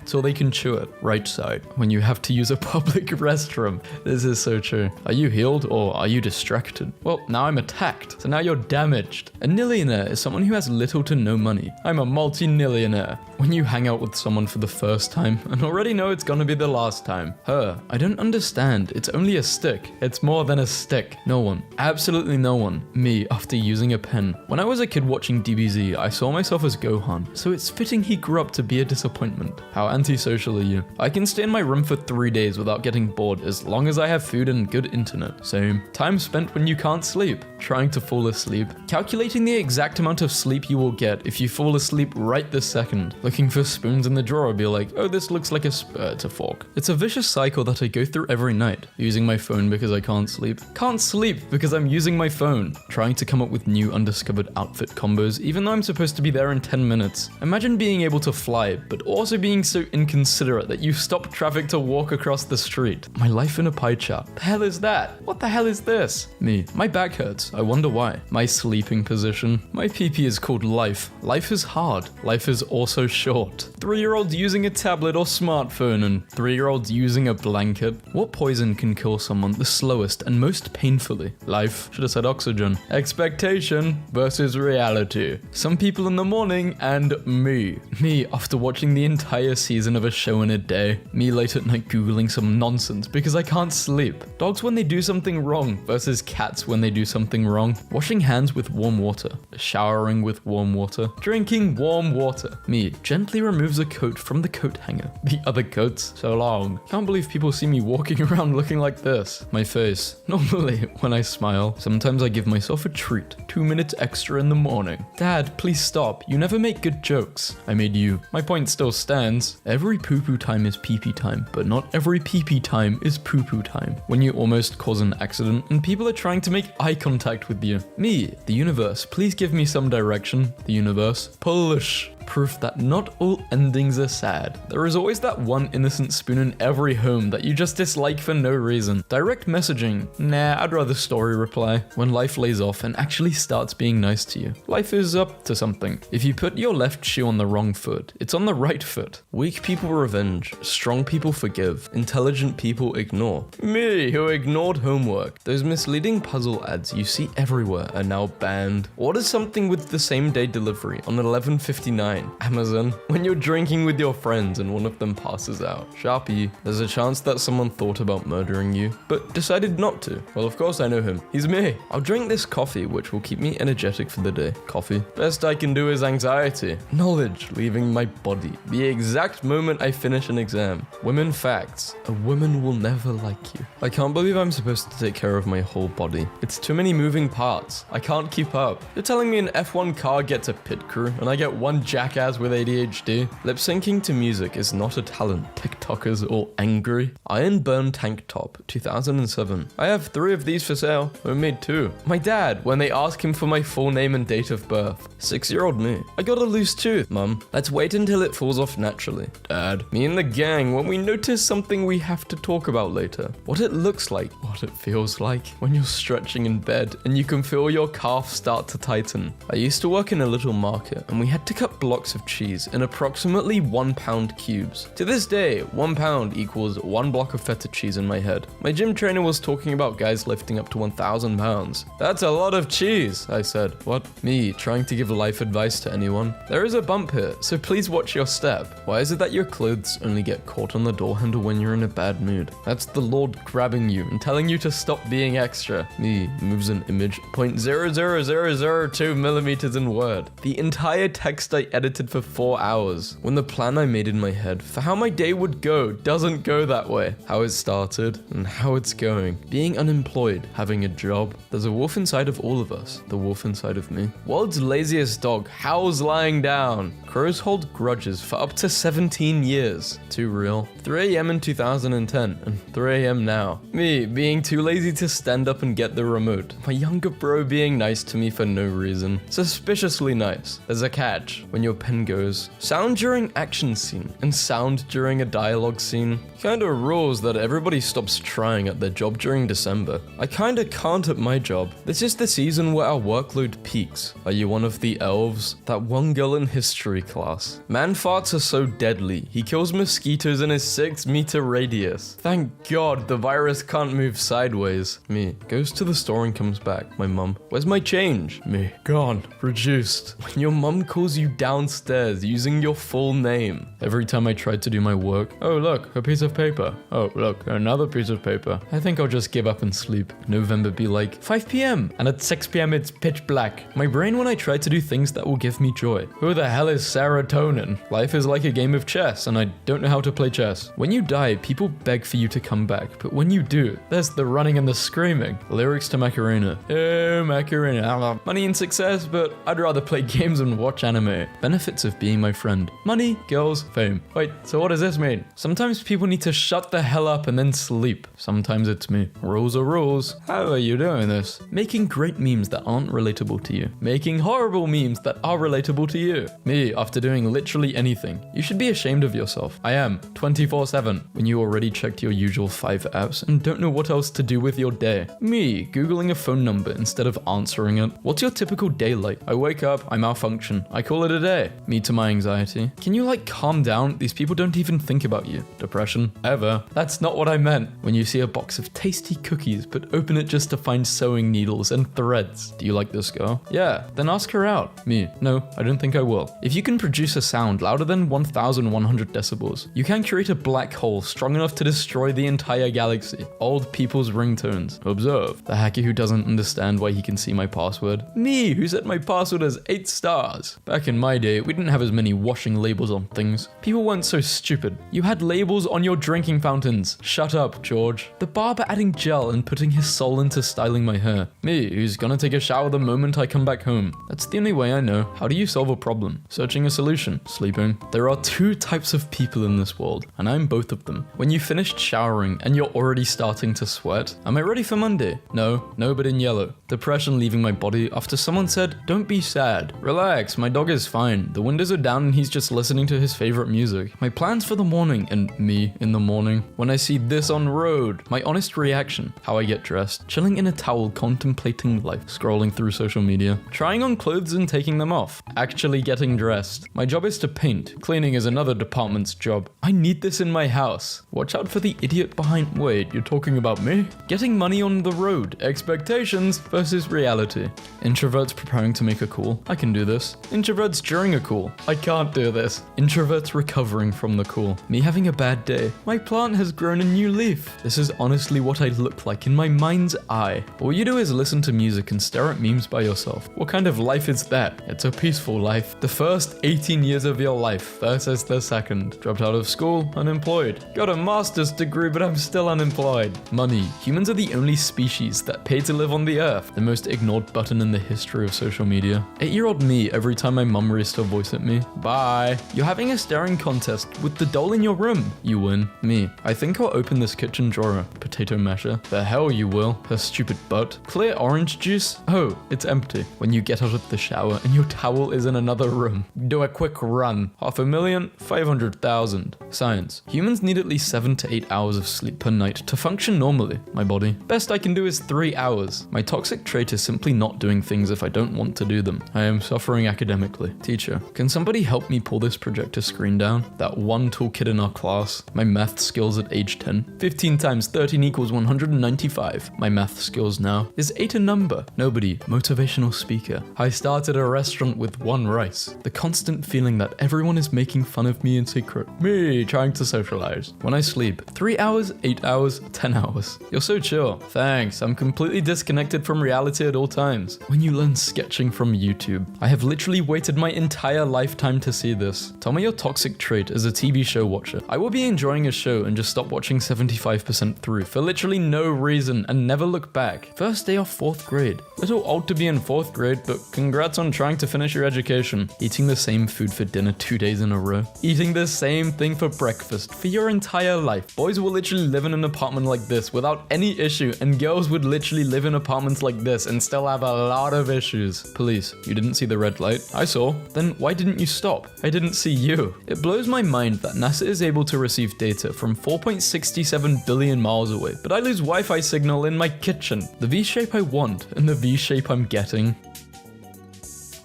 so they can chew it. Right side. When you have to use a public restroom. This is so true. Are you healed or are you distracted? Well, now I'm attacked. So now you're damaged. A nillionaire is someone who has little to no money. I'm a multi-nillionaire. When you hang hang out with someone for the first time and already know it's gonna be the last time. Her, I don't understand. It's only a stick. It's more than a stick. No one. Absolutely no one. Me, after using a pen. When I was a kid watching DBZ, I saw myself as Gohan, so it's fitting he grew up to be a disappointment. How antisocial are you? I can stay in my room for 3 days without getting bored as long as I have food and good internet. Same. Time spent when you can't sleep. Trying to fall asleep. Calculating the exact amount of sleep you will get if you fall asleep right this second. Looking for spoons in the drawer, be like, oh, this looks like it's a fork. It's a vicious cycle that I go through every night. Using my phone because I can't sleep. Can't sleep because I'm using my phone. Trying to come up with new undiscovered outfit combos even though I'm supposed to be there in 10 minutes. Imagine being able to fly, but also being so inconsiderate that you stop traffic to walk across the street. My life in a pie chart. The hell is that? What the hell is this? Me. My back hurts. I wonder why. My sleeping position. My PP is called life. Life is hard. Life is also short. 3-year-olds using a tablet or smartphone and 3-year-olds using a blanket. What poison can kill someone the slowest and most painfully? Life. Should have said oxygen. Expectation versus reality. Some people in the morning and me. Me after watching the entire season of a show in a day. Me late at night googling some nonsense because I can't sleep. Dogs when they do something wrong versus cats when they do something wrong. Washing hands with warm water. Showering with warm water. Drinking warm water. Me gently removes a coat from the coat hanger. The other coats. So long. Can't believe people see me walking around looking like this. My face. Normally when I smile. Sometimes I give myself a treat. 2 minutes extra in the morning. Dad, please stop. You never make good jokes. I made you. My point still stands. Every poo-poo time is pee-pee time, but not every pee-pee time is poo-poo time. When you almost cause an accident and people are trying to make eye contact with you. Me, the universe, please give me some direction. The universe, push. Proof that not all endings are sad. There is always that one innocent spoon in every home that you just dislike for no reason. Direct messaging. Nah, I'd rather story reply. When life lays off and actually starts being nice to you. Life is up to something. If you put your left shoe on the wrong foot, it's on the right foot. Weak people revenge. Strong people forgive. Intelligent people ignore. Me, who ignored homework. Those misleading puzzle ads you see everywhere are now banned. Order something with the same day delivery on 11:59. Amazon. When you're drinking with your friends and one of them passes out. Sharpie. There's a chance that someone thought about murdering you, but decided not to. Well, of course I know him. He's me. I'll drink this coffee, which will keep me energetic for the day. Coffee. Best I can do is anxiety. Knowledge leaving my body. The exact moment I finish an exam. Women facts. A woman will never like you. I can't believe I'm supposed to take care of my whole body. It's too many moving parts. I can't keep up. You're telling me an F1 car gets a pit crew and I get one jackass with ADHD? Lip syncing to music is not a talent. TikTokers all angry. Iron Burn tank top, 2007. I have 3 of these for sale. I made 2. My dad, when they ask him for my full name and date of birth. 6-year-old me. I got a loose tooth. Mum, let's wait until it falls off naturally. Dad, me and the gang when we notice something we have to talk about later. What it looks like. What it feels like when you're stretching in bed and you can feel your calf start to tighten. I used to work in a little market and we had to cut blocks of cheese in approximately 1 pound cubes. To this day, 1 pound equals 1 block of feta cheese in my head. My gym trainer was talking about guys lifting up to 1,000 pounds. That's a lot of cheese, I said. What? Me, trying to give life advice to anyone? There is a bump here, so please watch your step. Why is it that your clothes only get caught on the door handle when you're in a bad mood? That's the Lord grabbing you and telling you to stop being extra. Me moves an image 0.00002 millimeters in word. The entire text I edited for 4 hours. When the plan I made in my head for how my day would go doesn't go that way. How it started and how it's going. Being unemployed, having a job. There's a wolf inside of all of us. The wolf inside of me. World's laziest dog howls lying down. Crows hold grudges for up to 17 years. Too real. 3 a.m. in 2010 and 3 a.m. now. Me being too lazy to stand up and get the remote. My younger bro being nice to me for no reason. Suspiciously nice. There's a catch. When your pen goes, sound during action scene and sound during a dialogue scene. Kinda rules that everybody stops trying at their job during December. I kinda can't at my job. This is the season where our workload peaks. Are you one of the elves? That one girl in history class. Man farts are so deadly. He kills mosquitoes in his 6-meter radius. Thank God the virus can't move sideways. Me. Goes to the store and comes back. My mum. Where's my change? Me. Gone. Reduced. When your mum calls you down downstairs using your full name. Every time I tried to do my work, oh look, a piece of paper. Oh look, another piece of paper. I think I'll just give up and sleep. November be like, 5 p.m. and at 6 p.m. it's pitch black. My brain when I try to do things that will give me joy. Who the hell is serotonin? Life is like a game of chess and I don't know how to play chess. When you die, people beg for you to come back, but when you do, there's the running and the screaming. Lyrics to Macarena. Oh, Macarena. I love money and success, but I'd rather play games and watch anime. Benefits of being my friend. Money, girls, fame. Wait, so what does this mean? Sometimes people need to shut the hell up and then sleep. Sometimes it's me. Rules are rules. How are you doing this? Making great memes that aren't relatable to you. Making horrible memes that are relatable to you. Me, after doing literally anything. You should be ashamed of yourself. I am, 24/7, when you already checked your usual 5 apps and don't know what else to do with your day. Me, googling a phone number instead of answering it. What's your typical day like? I wake up, I malfunction, I call it a day. Me to my anxiety. Can you calm down? These people don't even think about you. Depression. Ever. That's not what I meant. When you see a box of tasty cookies but open it just to find sewing needles and threads. Do you like this girl? Yeah, then ask her out. Me. No, I don't think I will. If you can produce a sound louder than 1100 decibels, you can create a black hole strong enough to destroy the entire galaxy. Old people's ringtones. Observe. The hacker who doesn't understand why he can see my password. Me, who set my password as 8 stars. Back in my day, we didn't have as many washing labels on things. People weren't so stupid. You had labels on your drinking fountains. Shut up, George. The barber adding gel and putting his soul into styling my hair. Me, who's gonna take a shower the moment I come back home. That's the only way I know. How do you solve a problem? Searching a solution. Sleeping. There are 2 types of people in this world, and I'm both of them. When you finished showering and you're already starting to sweat. Am I ready for Monday? No, but in yellow. Depression leaving my body after someone said, don't be sad. Relax, my dog is fine. The windows are down and he's just listening to his favorite music. My plans for the morning and me in the morning. When I see this on road. My honest reaction. How I get dressed. Chilling in a towel contemplating life. Scrolling through social media. Trying on clothes and taking them off. Actually getting dressed. My job is to paint. Cleaning is another department's job. I need this in my house. Watch out for the idiot behind. Wait, you're talking about me? Getting money on the road. Expectations versus reality. Introverts preparing to make a call. I can do this. Introverts during a call. I can't do this. Introverts recovering from the call. Me having a bad day. My plant has grown a new leaf. This is honestly what I look like in my mind's eye. All you do is listen to music and stare at memes by yourself. What kind of life is that? It's a peaceful life. The first 18 years of your life versus the second. Dropped out of school, unemployed. Got a master's degree, but I'm still unemployed. Money. Humans are the only species that pay to live on the earth. The most ignored button in the history of social media. 8-year-old me every time my mum raised her voice at me. Bye. You're having a staring contest with the doll in your room. You win. Me. I think I'll open this kitchen drawer. Potato masher. The hell you will. Her stupid butt. Clear orange juice. Oh, it's empty. When you get out of the shower and your towel is in another room. Do a quick run. 500,000, 500,000. Science. Humans need at least 7 to 8 hours of sleep per night to function normally. My body. Best I can do is 3 hours. My toxic trait is simply not doing things if I don't want to do them. I am suffering academically. Teacher, can somebody help me pull this projector screen down? That one toolkit in our class. My math skills at age 10. 15 times 13 equals 195. My math skills now. Is 8 a number? Nobody. Motivational speaker. I started a restaurant with 1 rice. The constant feeling that everyone is making fun of me in secret. Me trying to socialize. When I sleep, 3 hours, 8 hours, 10 hours. You're so chill. Thanks. I'm completely disconnected from reality at all times. When you learn sketching from YouTube. I have literally waited my entire lifetime to see this. Tell me your toxic trait as a TV show watcher. I will be enjoying a show and just stop watching 75% through for literally no reason and never look back. First day off 4th grade. Little old to be in 4th grade, but congrats on trying to finish your education. Eating the same food for dinner 2 days in a row. Eating the same thing for breakfast for your entire life. Boys will literally live in an apartment like this without any issue, and girls would literally live in apartments like this and still have a lot of issues. Police, you didn't see the red light? I saw. Then why didn't you stop? I didn't see you. It blows my mind that NASA is able to receive data from 4.67 billion miles away, but I lose Wi-Fi signal in my kitchen. The V shape I want and the V shape I'm getting.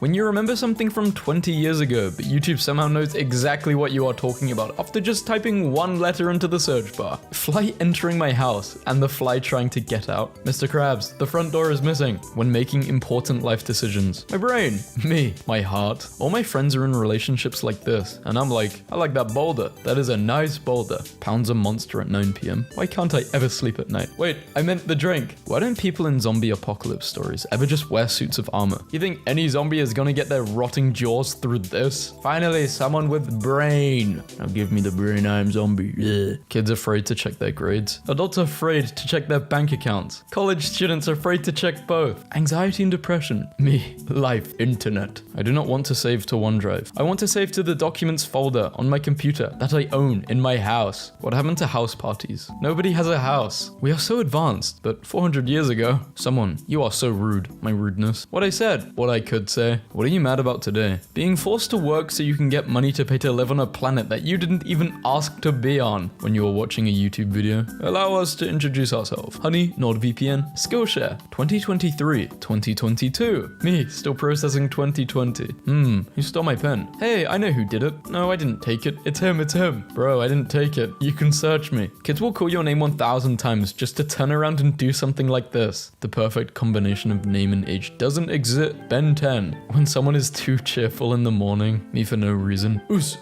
When you remember something from 20 years ago, but YouTube somehow knows exactly what you are talking about after just typing one letter into the search bar. Fly entering my house and the fly trying to get out. Mr. Krabs, the front door is missing. When making important life decisions. My brain, me, my heart. All my friends are in relationships like this, and I'm like, I like that boulder. That is a nice boulder. Pounds a monster at 9 p.m. Why can't I ever sleep at night? Wait, I meant the drink. Why don't people in zombie apocalypse stories ever just wear suits of armor? You think any zombie is gonna get their rotting jaws through this? Finally, someone with brain. Now give me the brain, I'm zombie. Yeah. Kids afraid to check their grades. Adults afraid to check their bank accounts. College students afraid to check both. Anxiety and depression. Me. Life. Internet. I do not want to save to OneDrive. I want to save to the documents folder on my computer that I own in my house. What happened to house parties? Nobody has a house. We are so advanced, but 400 years ago. Someone, you are so rude. My rudeness. What I said. What I could say. What are you mad about today? Being forced to work so you can get money to pay to live on a planet that you didn't even ask to be on when you were watching a YouTube video. Allow us to introduce ourselves. Honey, NordVPN, Skillshare, 2023, 2022. Me, still processing 2020. Who stole my pen? Hey, I know who did it. No, I didn't take it. It's him, it's him. Bro, I didn't take it. You can search me. Kids will call your name 1,000 times just to turn around and do something like this. The perfect combination of name and age doesn't exist. Ben 10. When someone is too cheerful in the morning, me for no reason. Oos.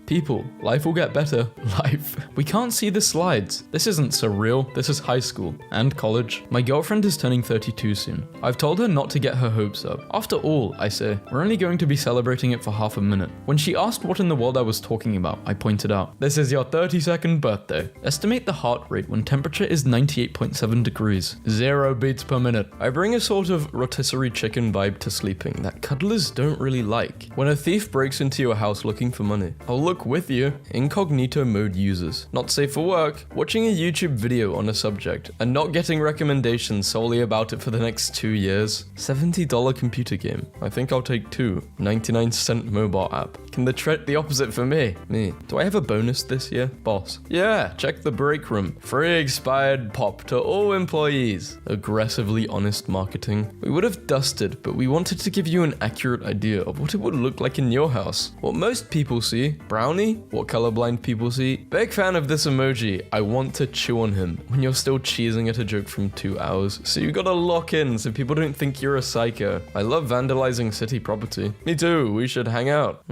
People, life will get better. Life. We can't see the slides. This isn't surreal. This is high school and college. My girlfriend is turning 32 soon. I've told her not to get her hopes up. After all, I say, we're only going to be celebrating it for half a minute. When she asked what in the world I was talking about, I pointed out, this is your 32nd birthday. Estimate the heart rate when temperature is 98.7 degrees. 0 beats per minute. I bring a sort of rotisserie chicken vibe to sleeping that cuddlers don't really like. When a thief breaks into your house looking for money, I'll look with you. Incognito mode users. Not safe for work. Watching a YouTube video on a subject and not getting recommendations solely about it for the next 2 years. $70 computer game. I think I'll take 2. 99-cent mobile app. Can the opposite for me? Me. Do I have a bonus this year? Boss. Yeah, check the break room. Free expired pop to all employees. Aggressively honest marketing. We would have dusted, but we wanted to give you an accurate idea of what it would look like in your house. What most people see. Brownie? What colorblind people see. Big fan of this emoji. I want to chew on him. When you're still cheesing at a joke from 2 hours. So you gotta lock in so people don't think you're a psycho. I love vandalizing city property. Me too. We should hang out.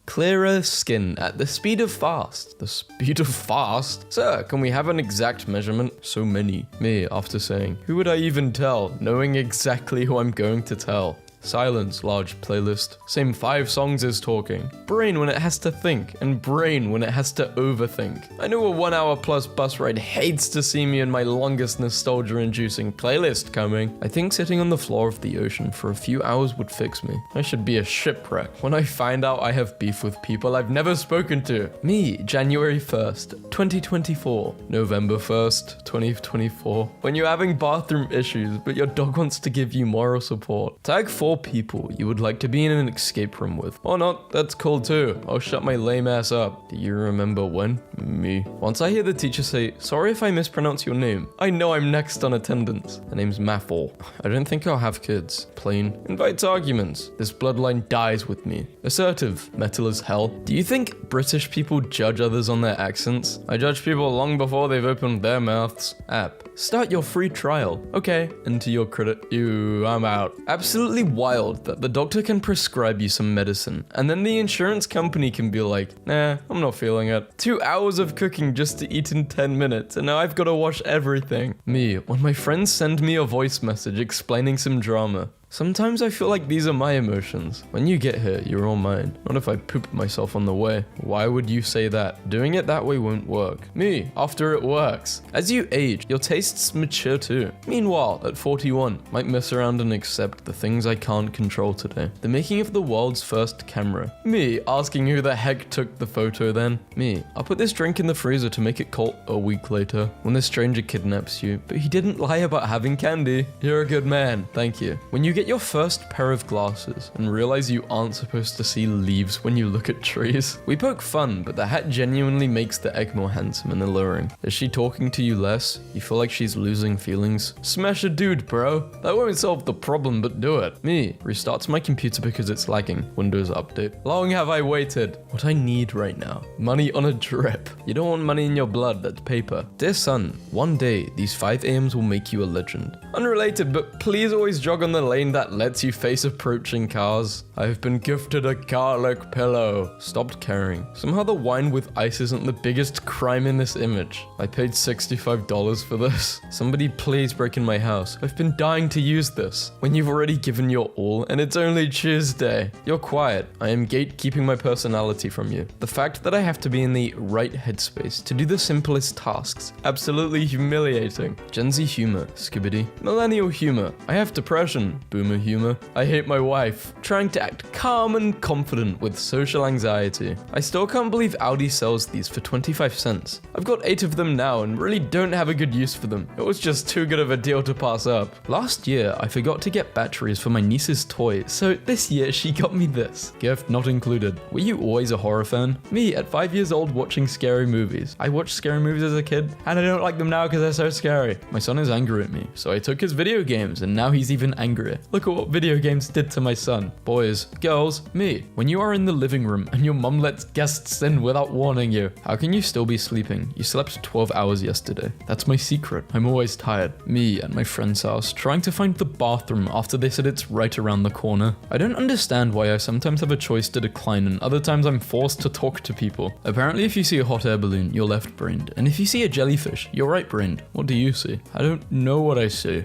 Clearer skin at the speed of fast. The speed of fast? Sir, can we have an exact measurement? So many. Me, after saying, who would I even tell? Knowing exactly who I'm going to tell. Silence, large playlist. Same 5 songs as talking. Brain when it has to think, and brain when it has to overthink. I know a 1 hour plus bus ride hates to see me in my longest nostalgia-inducing playlist coming. I think sitting on the floor of the ocean for a few hours would fix me. I should be a shipwreck when I find out I have beef with people I've never spoken to. Me, January 1st, 2024. November 1st, 2024. When you're having bathroom issues, but your dog wants to give you moral support. Tag 4 people you would like to be in an escape room with. Or not, that's cool too. I'll shut my lame ass up. Do you remember when? Me. Once I hear the teacher say, sorry if I mispronounce your name, I know I'm next on attendance. Her name's Maffle. I don't think I'll have kids. Plain. Invites arguments. This bloodline dies with me. Assertive. Metal as hell. Do you think British people judge others on their accents? I judge people long before they've opened their mouths. App. Start your free trial. Okay. Enter your credit. I'm out. Absolutely wild that the doctor can prescribe you some medicine and then the insurance company can be like, nah, I'm not feeling it. 2 hours of cooking just to eat in 10 minutes and now I've got to wash everything. Me, when my friends send me a voice message explaining some drama. Sometimes I feel like these are my emotions. When you get here, you're all mine. Not if I poop myself on the way. Why would you say that? Doing it that way won't work. Me, after it works. As you age, your tastes mature too. Meanwhile, at 41, might mess around and accept the things I can't control today. The making of the world's first camera. Me, asking who the heck took the photo then. Me, I'll put this drink in the freezer to make it cold a week later. When the stranger kidnaps you, but he didn't lie about having candy. You're a good man, thank you. When you get get your first pair of glasses and realize you aren't supposed to see leaves when you look at trees. We poke fun, but the hat genuinely makes the egg more handsome and alluring. Is she talking to you less? You feel like she's losing feelings? Smash a dude, bro. That won't solve the problem, but do it. Me, restarts my computer because it's lagging. Windows update. Long have I waited. What I need right now. Money on a drip. You don't want money in your blood, that's paper. Dear son, one day, these 5 AMs will make you a legend. Unrelated, but please always jog on the lane that lets you face approaching cars. I've been gifted a garlic pillow. Stopped caring. Somehow the wine with ice isn't the biggest crime in this image. I paid $65 for this. Somebody please break in my house. I've been dying to use this. When you've already given your all and it's only Tuesday. You're quiet. I am gatekeeping my personality from you. The fact that I have to be in the right headspace to do the simplest tasks. Absolutely humiliating. Gen Z humor. Skibbity. Millennial humor. I have depression. Boomer humor. I hate my wife. Trying to act calm and confident with social anxiety. I still can't believe Audi sells these for 25 cents. I've got 8 of them now and really don't have a good use for them. It was just too good of a deal to pass up. Last year, I forgot to get batteries for my niece's toy, so this year she got me this. Gift not included. Were you always a horror fan? Me, at 5 years old, watching scary movies. I watched scary movies as a kid, and I don't like them now because they're so scary. My son is angry at me, so I took his video games, and now he's even angrier. Look at what video games did to my son. Boys, girls, me. When you are in the living room and your mum lets guests in without warning you, how can you still be sleeping? You slept 12 hours yesterday. That's my secret. I'm always tired. Me at my friend's house, trying to find the bathroom after they said it's right around the corner. I don't understand why I sometimes have a choice to decline and other times I'm forced to talk to people. Apparently if you see a hot air balloon, you're left-brained. And if you see a jellyfish, you're right-brained. What do you see? I don't know what I see.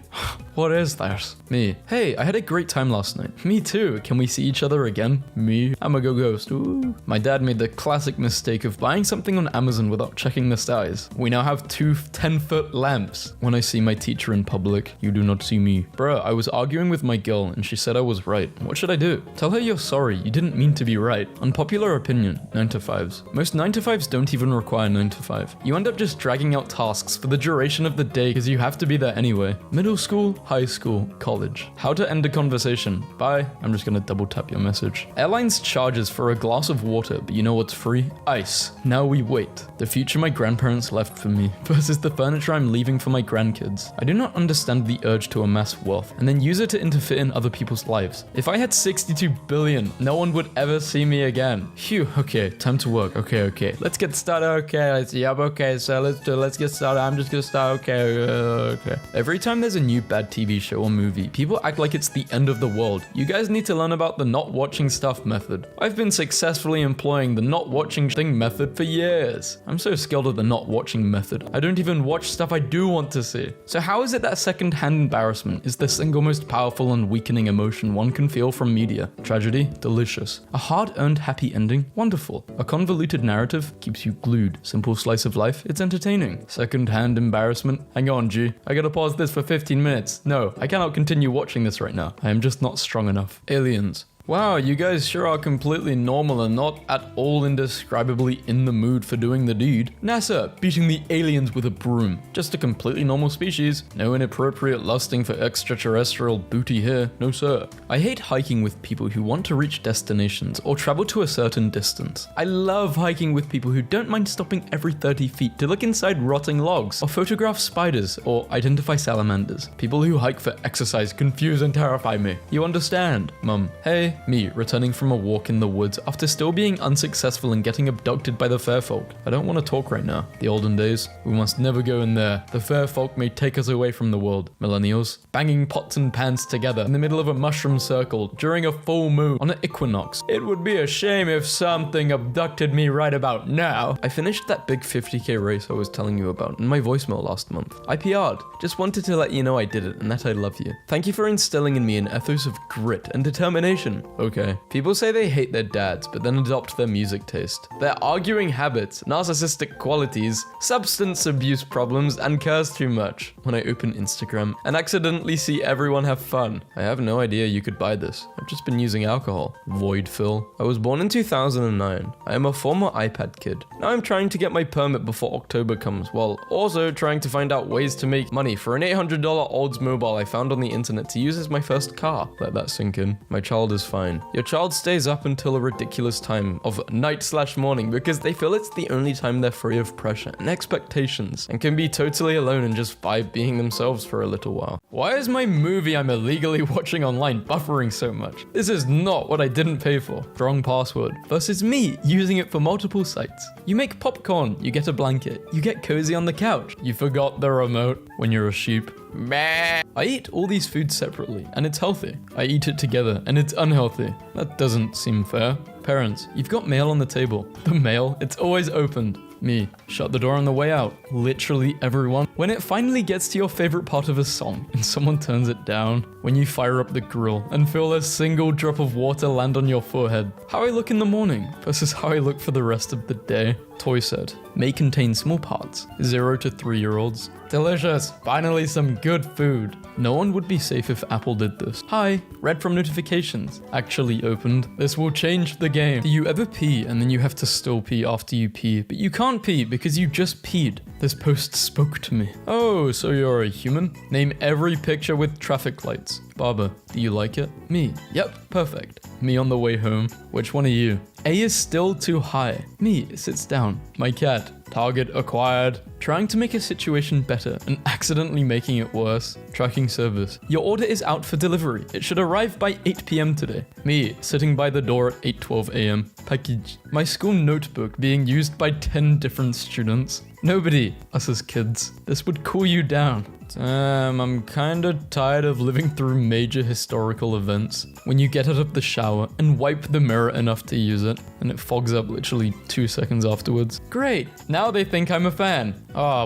What is that? Me. Hey, I had a great time last night. Me too. Can we see each other again? Me. I'm a ghost. Ooh. My dad made the classic mistake of buying something on Amazon without checking the size. We now have 2 10-foot lamps. When I see my teacher in public, you do not see me. Bruh, I was arguing with my girl and she said I was right. What should I do? Tell her you're sorry. You didn't mean to be right. Unpopular opinion. 9 to 5s. Most 9 to 5s don't even require 9 to 5. You end up just dragging out tasks for the duration of the day because you have to be there anyway. Middle school, high school, college. How to end a conversation. Bye. I'm just gonna double tap your message. Airlines charges for a glass of water, but you know what's free? Ice. Now we wait. The future my grandparents left for me versus the furniture I'm leaving for my grandkids. I do not understand the urge to amass wealth and then use it to interfere in other people's lives. If I had 62 billion, no one would ever see me again. Phew, okay, time to work. Okay. Let's get started. Okay, so let's get started. I'm just gonna start. Okay. Every time there's a new bad TV show or movie, people act like it's the end of the world. You guys need to learn about the not watching stuff method. I've been successfully employing the not watching thing method for years. I'm so skilled at the not watching method. I don't even watch stuff I do want to see. So how is it that second-hand embarrassment is the single most powerful and weakening emotion one can feel from media? Tragedy? Delicious. A hard-earned happy ending? Wonderful. A convoluted narrative? Keeps you glued. Simple slice of life? It's entertaining. Second-hand embarrassment? Hang on, G. I gotta pause this for 15 minutes. No, I cannot continue watching this right now. I am just not strong enough. Aliens. Wow, you guys sure are completely normal and not at all indescribably in the mood for doing the deed. NASA, beating the aliens with a broom. Just a completely normal species. No inappropriate lusting for extraterrestrial booty here. No sir. I hate hiking with people who want to reach destinations or travel to a certain distance. I love hiking with people who don't mind stopping every 30 feet to look inside rotting logs or photograph spiders or identify salamanders. People who hike for exercise confuse and terrify me. You understand? Mum. Hey. Me, returning from a walk in the woods after still being unsuccessful in getting abducted by the fair folk. I don't want to talk right now. The olden days, we must never go in there. The fair folk may take us away from the world. Millennials, banging pots and pans together in the middle of a mushroom circle during a full moon on an equinox. It would be a shame if something abducted me right about now. I finished that big 50k race I was telling you about in my voicemail last month. I PR'd. Just wanted to let you know I did it and that I love you. Thank you for instilling in me an ethos of grit and determination. Okay. People say they hate their dads, but then adopt their music taste. Their arguing habits, narcissistic qualities, substance abuse problems, and cares too much. When I open Instagram and accidentally see everyone have fun. I have no idea you could buy this. I've just been using alcohol. Void fill. I was born in 2009. I am a former iPad kid. Now I'm trying to get my permit before October comes, while also trying to find out ways to make money for an $800 Oldsmobile I found on the internet to use as my first car. Let that sink in. My child is fine. Your child stays up until a ridiculous time of night/morning because they feel it's the only time they're free of pressure and expectations and can be totally alone and just vibe being themselves for a little while. Why is my movie I'm illegally watching online buffering so much? This is not what I didn't pay for. Wrong password. Versus me using it for multiple sites. You make popcorn, you get a blanket, you get cozy on the couch. You forgot the remote when you're a sheep. Meh. I eat all these foods separately, and it's healthy. I eat it together, and it's unhealthy. That doesn't seem fair. Parents, you've got mail on the table. The mail, it's always opened. Me, shut the door on the way out. Literally everyone. When it finally gets to your favorite part of a song, and someone turns it down. When you fire up the grill, and feel a single drop of water land on your forehead. How I look in the morning, versus how I look for the rest of the day. Toy set. May contain small parts. 0 to 3-year-olds. Delicious. Finally some good food. No one would be safe if Apple did this. Hi. Read from notifications. Actually opened. This will change the game. Do you ever pee and then you have to still pee after you pee, but you can't pee because you just peed? This post spoke to me. Oh, so you're a human? Name every picture with traffic lights. Barbara, do you like it? Me. Yep, perfect. Me on the way home. Which one are you? A is still too high. Me sits down. My cat. Target acquired. Trying to make a situation better and accidentally making it worse. Tracking service. Your order is out for delivery. It should arrive by 8 p.m. today. Me, sitting by the door at 8:12 a.m. Package. My school notebook being used by 10 different students. Nobody, us as kids. This would cool you down. I'm kinda tired of living through major historical events. When you get out of the shower and wipe the mirror enough to use it, and it fogs up literally 2 seconds afterwards. Great, now they think I'm a fan.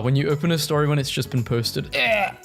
When you open a story when it's just been posted.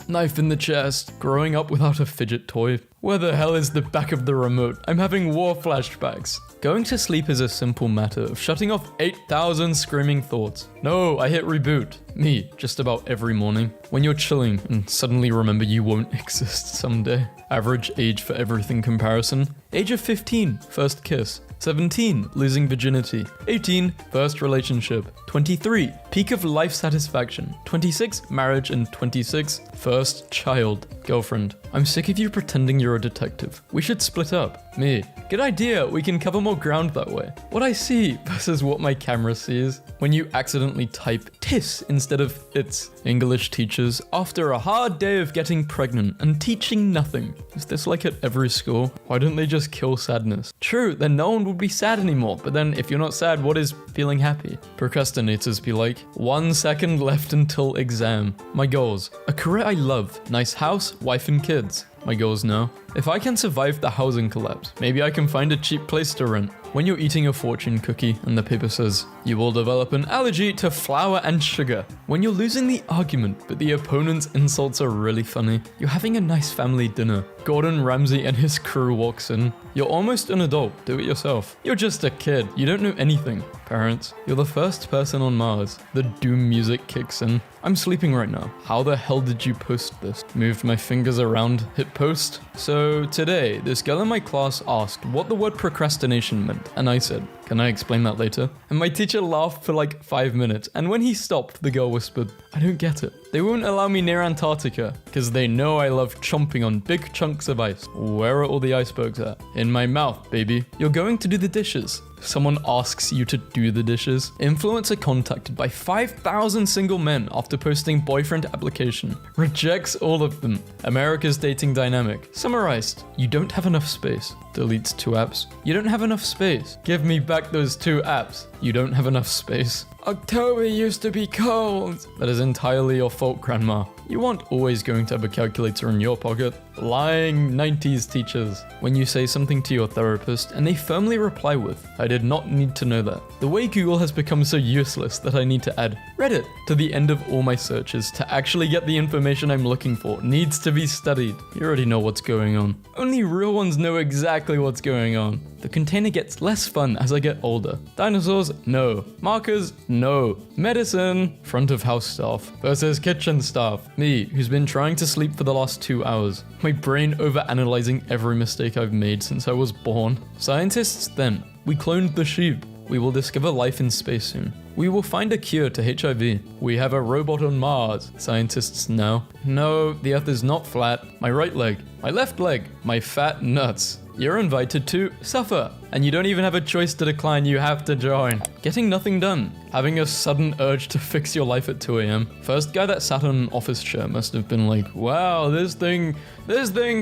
Knife in the chest. Growing up without a fidget toy. Where the hell is the back of the remote? I'm having war flashbacks. Going to sleep is a simple matter of shutting off 8,000 screaming thoughts. No, I hit reboot. Me, just about every morning. When you're chilling and suddenly remember you won't exist someday. Average age for everything comparison. Age of 15, first kiss. 17, losing virginity. 18, first relationship. 23, peak of life satisfaction. 26, marriage. And 26, first child. Girlfriend. I'm sick of you pretending you're a detective. We should split up. Me. Good idea, we can cover more ground that way. What I see versus what my camera sees. When you accidentally type tis instead of its. English teachers, after a hard day of getting pregnant and teaching nothing. Is this like at every school? Why don't they just kill sadness? True, then no one would be sad anymore, but then if you're not sad, what is feeling happy? Procrastinators be like, 1 second left until exam. My goals, a career I love, nice house, wife and kids. My goals now. If I can survive the housing collapse, maybe I can find a cheap place to rent. When you're eating a fortune cookie and the paper says, you will develop an allergy to flour and sugar. When you're losing the argument, but the opponent's insults are really funny. You're having a nice family dinner. Gordon Ramsay and his crew walks in. You're almost an adult, do it yourself. You're just a kid, you don't know anything. Parents, you're the first person on Mars. The doom music kicks in. I'm sleeping right now. How the hell did you post this? Moved my fingers around, hit post. So today, this girl in my class asked what the word procrastination meant, and I said, can I explain that later? And my teacher laughed for like 5 minutes, and when he stopped, the girl whispered, I don't get it. They won't allow me near Antarctica, because they know I love chomping on big chunks of ice. Where are all the icebergs at? In my mouth, baby. You're going to do the dishes. Someone asks you to do the dishes. Influencer contacted by 5,000 single men after posting boyfriend application. Rejects all of them. America's dating dynamic. Summarized. You don't have enough space. Deletes 2 apps. You don't have enough space. Give me back those 2 apps. You don't have enough space. October used to be cold. That is entirely your fault, Grandma. You aren't always going to have a calculator in your pocket. Lying 90s teachers. When you say something to your therapist and they firmly reply with, I did not need to know that. The way Google has become so useless that I need to add Reddit to the end of all my searches to actually get the information I'm looking for needs to be studied. You already know what's going on. Only real ones know exactly what's going on. The container gets less fun as I get older. Dinosaurs? No. Markers? No. Medicine? Front of house staff versus kitchen staff. Me, who's been trying to sleep for the last 2 hours. My brain overanalyzing every mistake I've made since I was born. Scientists? Then. We cloned the sheep. We will discover life in space soon. We will find a cure to HIV. We have a robot on Mars. Scientists now. No, the Earth is not flat. My right leg. My left leg. My fat nuts. You're invited to suffer, and you don't even have a choice to decline, you have to join. Getting nothing done. Having a sudden urge to fix your life at 2 a.m. First guy that sat on an office chair must have been like, wow, this thing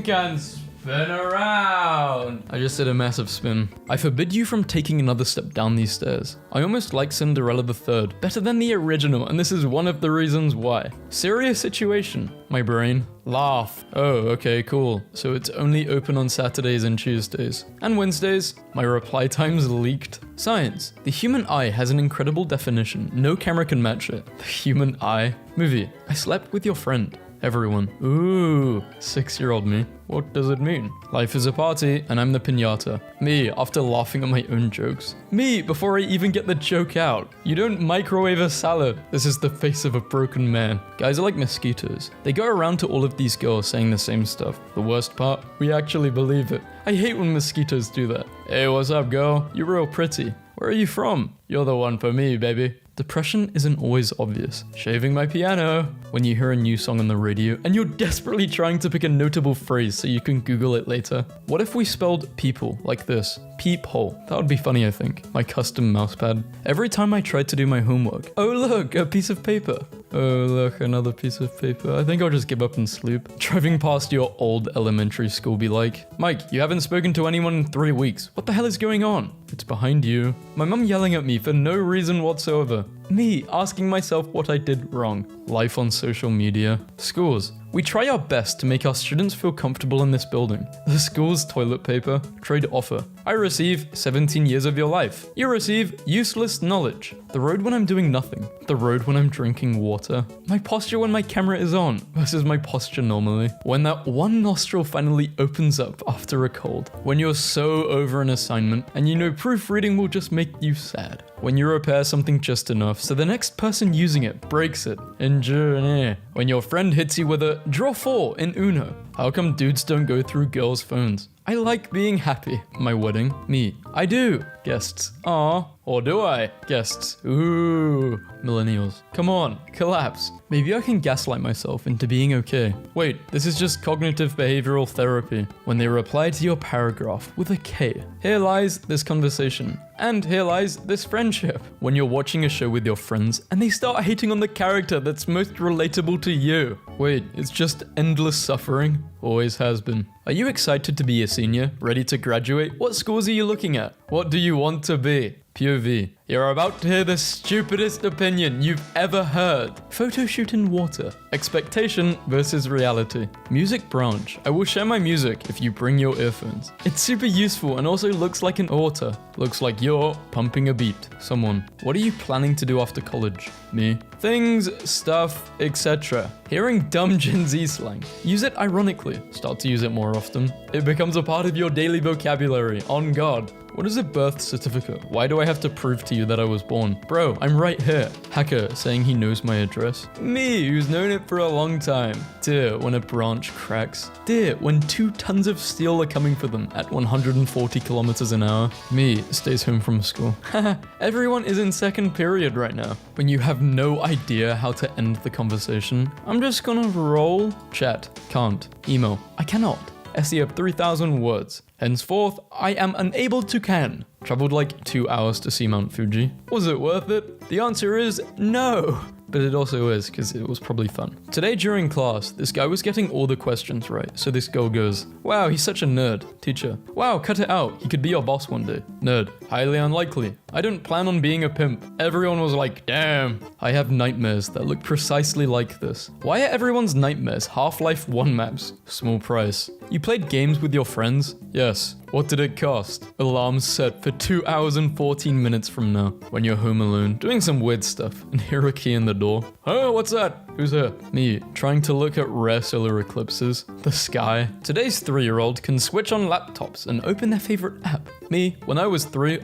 can spin around. I just did a massive spin. I forbid you from taking another step down these stairs. I almost like Cinderella the Third, better than the original, and this is one of the reasons why. Serious situation. My brain. Laugh. Oh, okay, cool. So it's only open on Saturdays and Tuesdays. And Wednesdays? My reply time's leaked. Science. The human eye has an incredible definition. No camera can match it. The human eye. Movie. I slept with your friend. Everyone. Ooh, 6-year-old me. What does it mean? Life is a party, and I'm the piñata. Me, after laughing at my own jokes. Me, before I even get the joke out. You don't microwave a salad. This is the face of a broken man. Guys are like mosquitoes. They go around to all of these girls saying the same stuff. The worst part? We actually believe it. I hate when mosquitoes do that. Hey, what's up, girl? You're real pretty. Where are you from? You're the one for me, baby. Depression isn't always obvious. Shaving my piano. When you hear a new song on the radio and you're desperately trying to pick a notable phrase so you can Google it later. What if we spelled people like this? Peephole. That would be funny, I think. My custom mousepad. Every time I tried to do my homework. Oh look, a piece of paper. Oh look, another piece of paper. I think I'll just give up and sleep. Driving past your old elementary school be like, Mike, you haven't spoken to anyone in 3 weeks. What the hell is going on? It's behind you. My mum yelling at me for no reason whatsoever. Me asking myself what I did wrong. Life on social media. Schools. We try our best to make our students feel comfortable in this building. The school's toilet paper. Trade offer. I receive 17 years of your life. You receive useless knowledge. The road when I'm doing nothing. The road when I'm drinking water. My posture when my camera is on versus my posture normally. When that one nostril finally opens up after a cold. When you're so over an assignment and you know proofreading will just make you sad. When you repair something just enough so the next person using it breaks it. Engineer. When your friend hits you with a draw 4 in Uno. How come dudes don't go through girls' phones? I like being happy. My wedding. Me. I do. Guests. Aw. Or do I? Guests. Ooh. Millennials. Come on. Collapse. Maybe I can gaslight myself into being okay. Wait, this is just cognitive behavioral therapy. When they reply to your paragraph with a K. Here lies this conversation. And here lies this friendship. When you're watching a show with your friends and they start hating on the character that's most relatable to you. Wait, it's just endless suffering? Always has been. Are you excited to be a senior? Ready to graduate? What schools are you looking at? What do you want to be? POV. You're about to hear the stupidest opinion you've ever heard. Photo shoot in water. Expectation versus reality. Music branch. I will share my music if you bring your earphones. It's super useful and also looks like an author. Looks like you're pumping a beat. Someone. What are you planning to do after college? Me. Things, stuff, etc. Hearing dumb Gen Z slang. Use it ironically. Start to use it more often. It becomes a part of your daily vocabulary. On God. What is a birth certificate? Why do I have to prove to you that I was born? Bro, I'm right here. Hacker saying he knows my address. Me, who's known it for a long time. Dear, when a branch cracks. Dear, when 2 tons of steel are coming for them at 140 kilometers an hour. Me, stays home from school. Haha, everyone is in second period right now. When you have no idea how to end the conversation, I'm just gonna roll. Chat, can't. Email, I cannot. Essay of 3,000 words. Henceforth, I am unable to can. Traveled like 2 hours to see Mount Fuji. Was it worth it? The answer is no. But it also is, because it was probably fun. Today during class, this guy was getting all the questions right. So this girl goes, wow, he's such a nerd. Teacher, wow, cut it out. He could be your boss one day. Nerd, highly unlikely. I didn't plan on being a pimp. Everyone was like, damn. I have nightmares that look precisely like this. Why are everyone's nightmares Half-Life 1 maps? Small price. You played games with your friends? Yes. What did it cost? Alarms set for 2 hours and 14 minutes from now. When you're home alone, doing some weird stuff, and hear a key in the door. Oh, what's that? Who's here? Me, trying to look at rare solar eclipses, the sky. Today's 3-year-old can switch on laptops and open their favorite app. Me, when I was 3,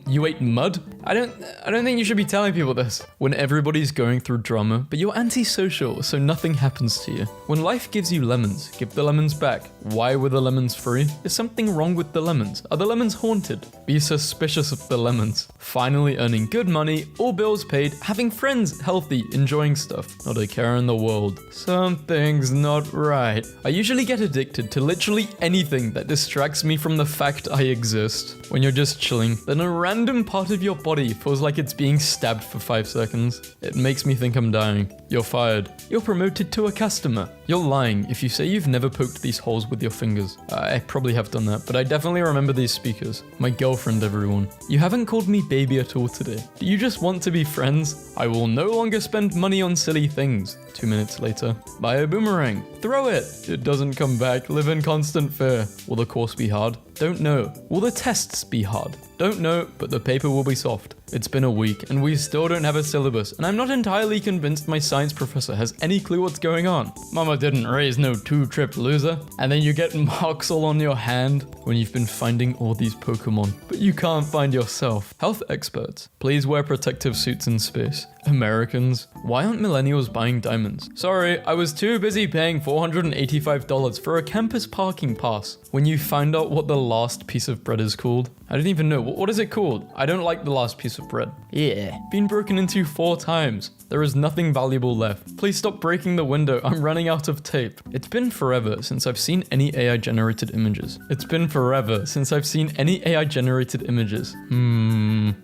you ate mud? I don't think you should be telling people this. When everybody's going through drama, but you're antisocial, so nothing happens to you. When life gives you lemons, give the lemons back. Why were the lemons free? Is something wrong with the lemons? Are the lemons haunted? Be suspicious of the lemons. Finally earning good money, all bills paid, having friends, healthy, enjoying stuff. Not a care in the world. Something's not right. I usually get addicted to literally anything that distracts me from the fact I exist. When you're just chilling, then a random part of your body feels like it's being stabbed for 5 seconds. It makes me think I'm dying. You're fired. You're promoted to a customer. You're lying if you say you've never poked these holes with your fingers. I probably have done that, but I definitely remember these speakers. My girlfriend, everyone. You haven't called me baby at all today. Do you just want to be friends? I will no longer spend money on silly things. 2 minutes later. Buy a boomerang. Throw it. It doesn't come back. Live in constant fear. Will the course be hard? Don't know. Will the tests be hard? Don't know, but the paper will be soft. It's been a week, and we still don't have a syllabus, and I'm not entirely convinced my science professor has any clue what's going on. Mama didn't raise no 2-trip loser. And then you get marks all on your hand when you've been finding all these Pokemon, but you can't find yourself. Health experts, please wear protective suits in space. Americans, why aren't millennials buying diamonds? Sorry, I was too busy paying $485 for a campus parking pass. When you find out what the last piece of bread is called, I don't even know. What is it called? I don't like the last piece of bread. Yeah. Been broken into 4 times. There is nothing valuable left. Please stop breaking the window. I'm running out of tape. It's been forever since I've seen any AI generated images. It's been forever since I've seen any AI generated images.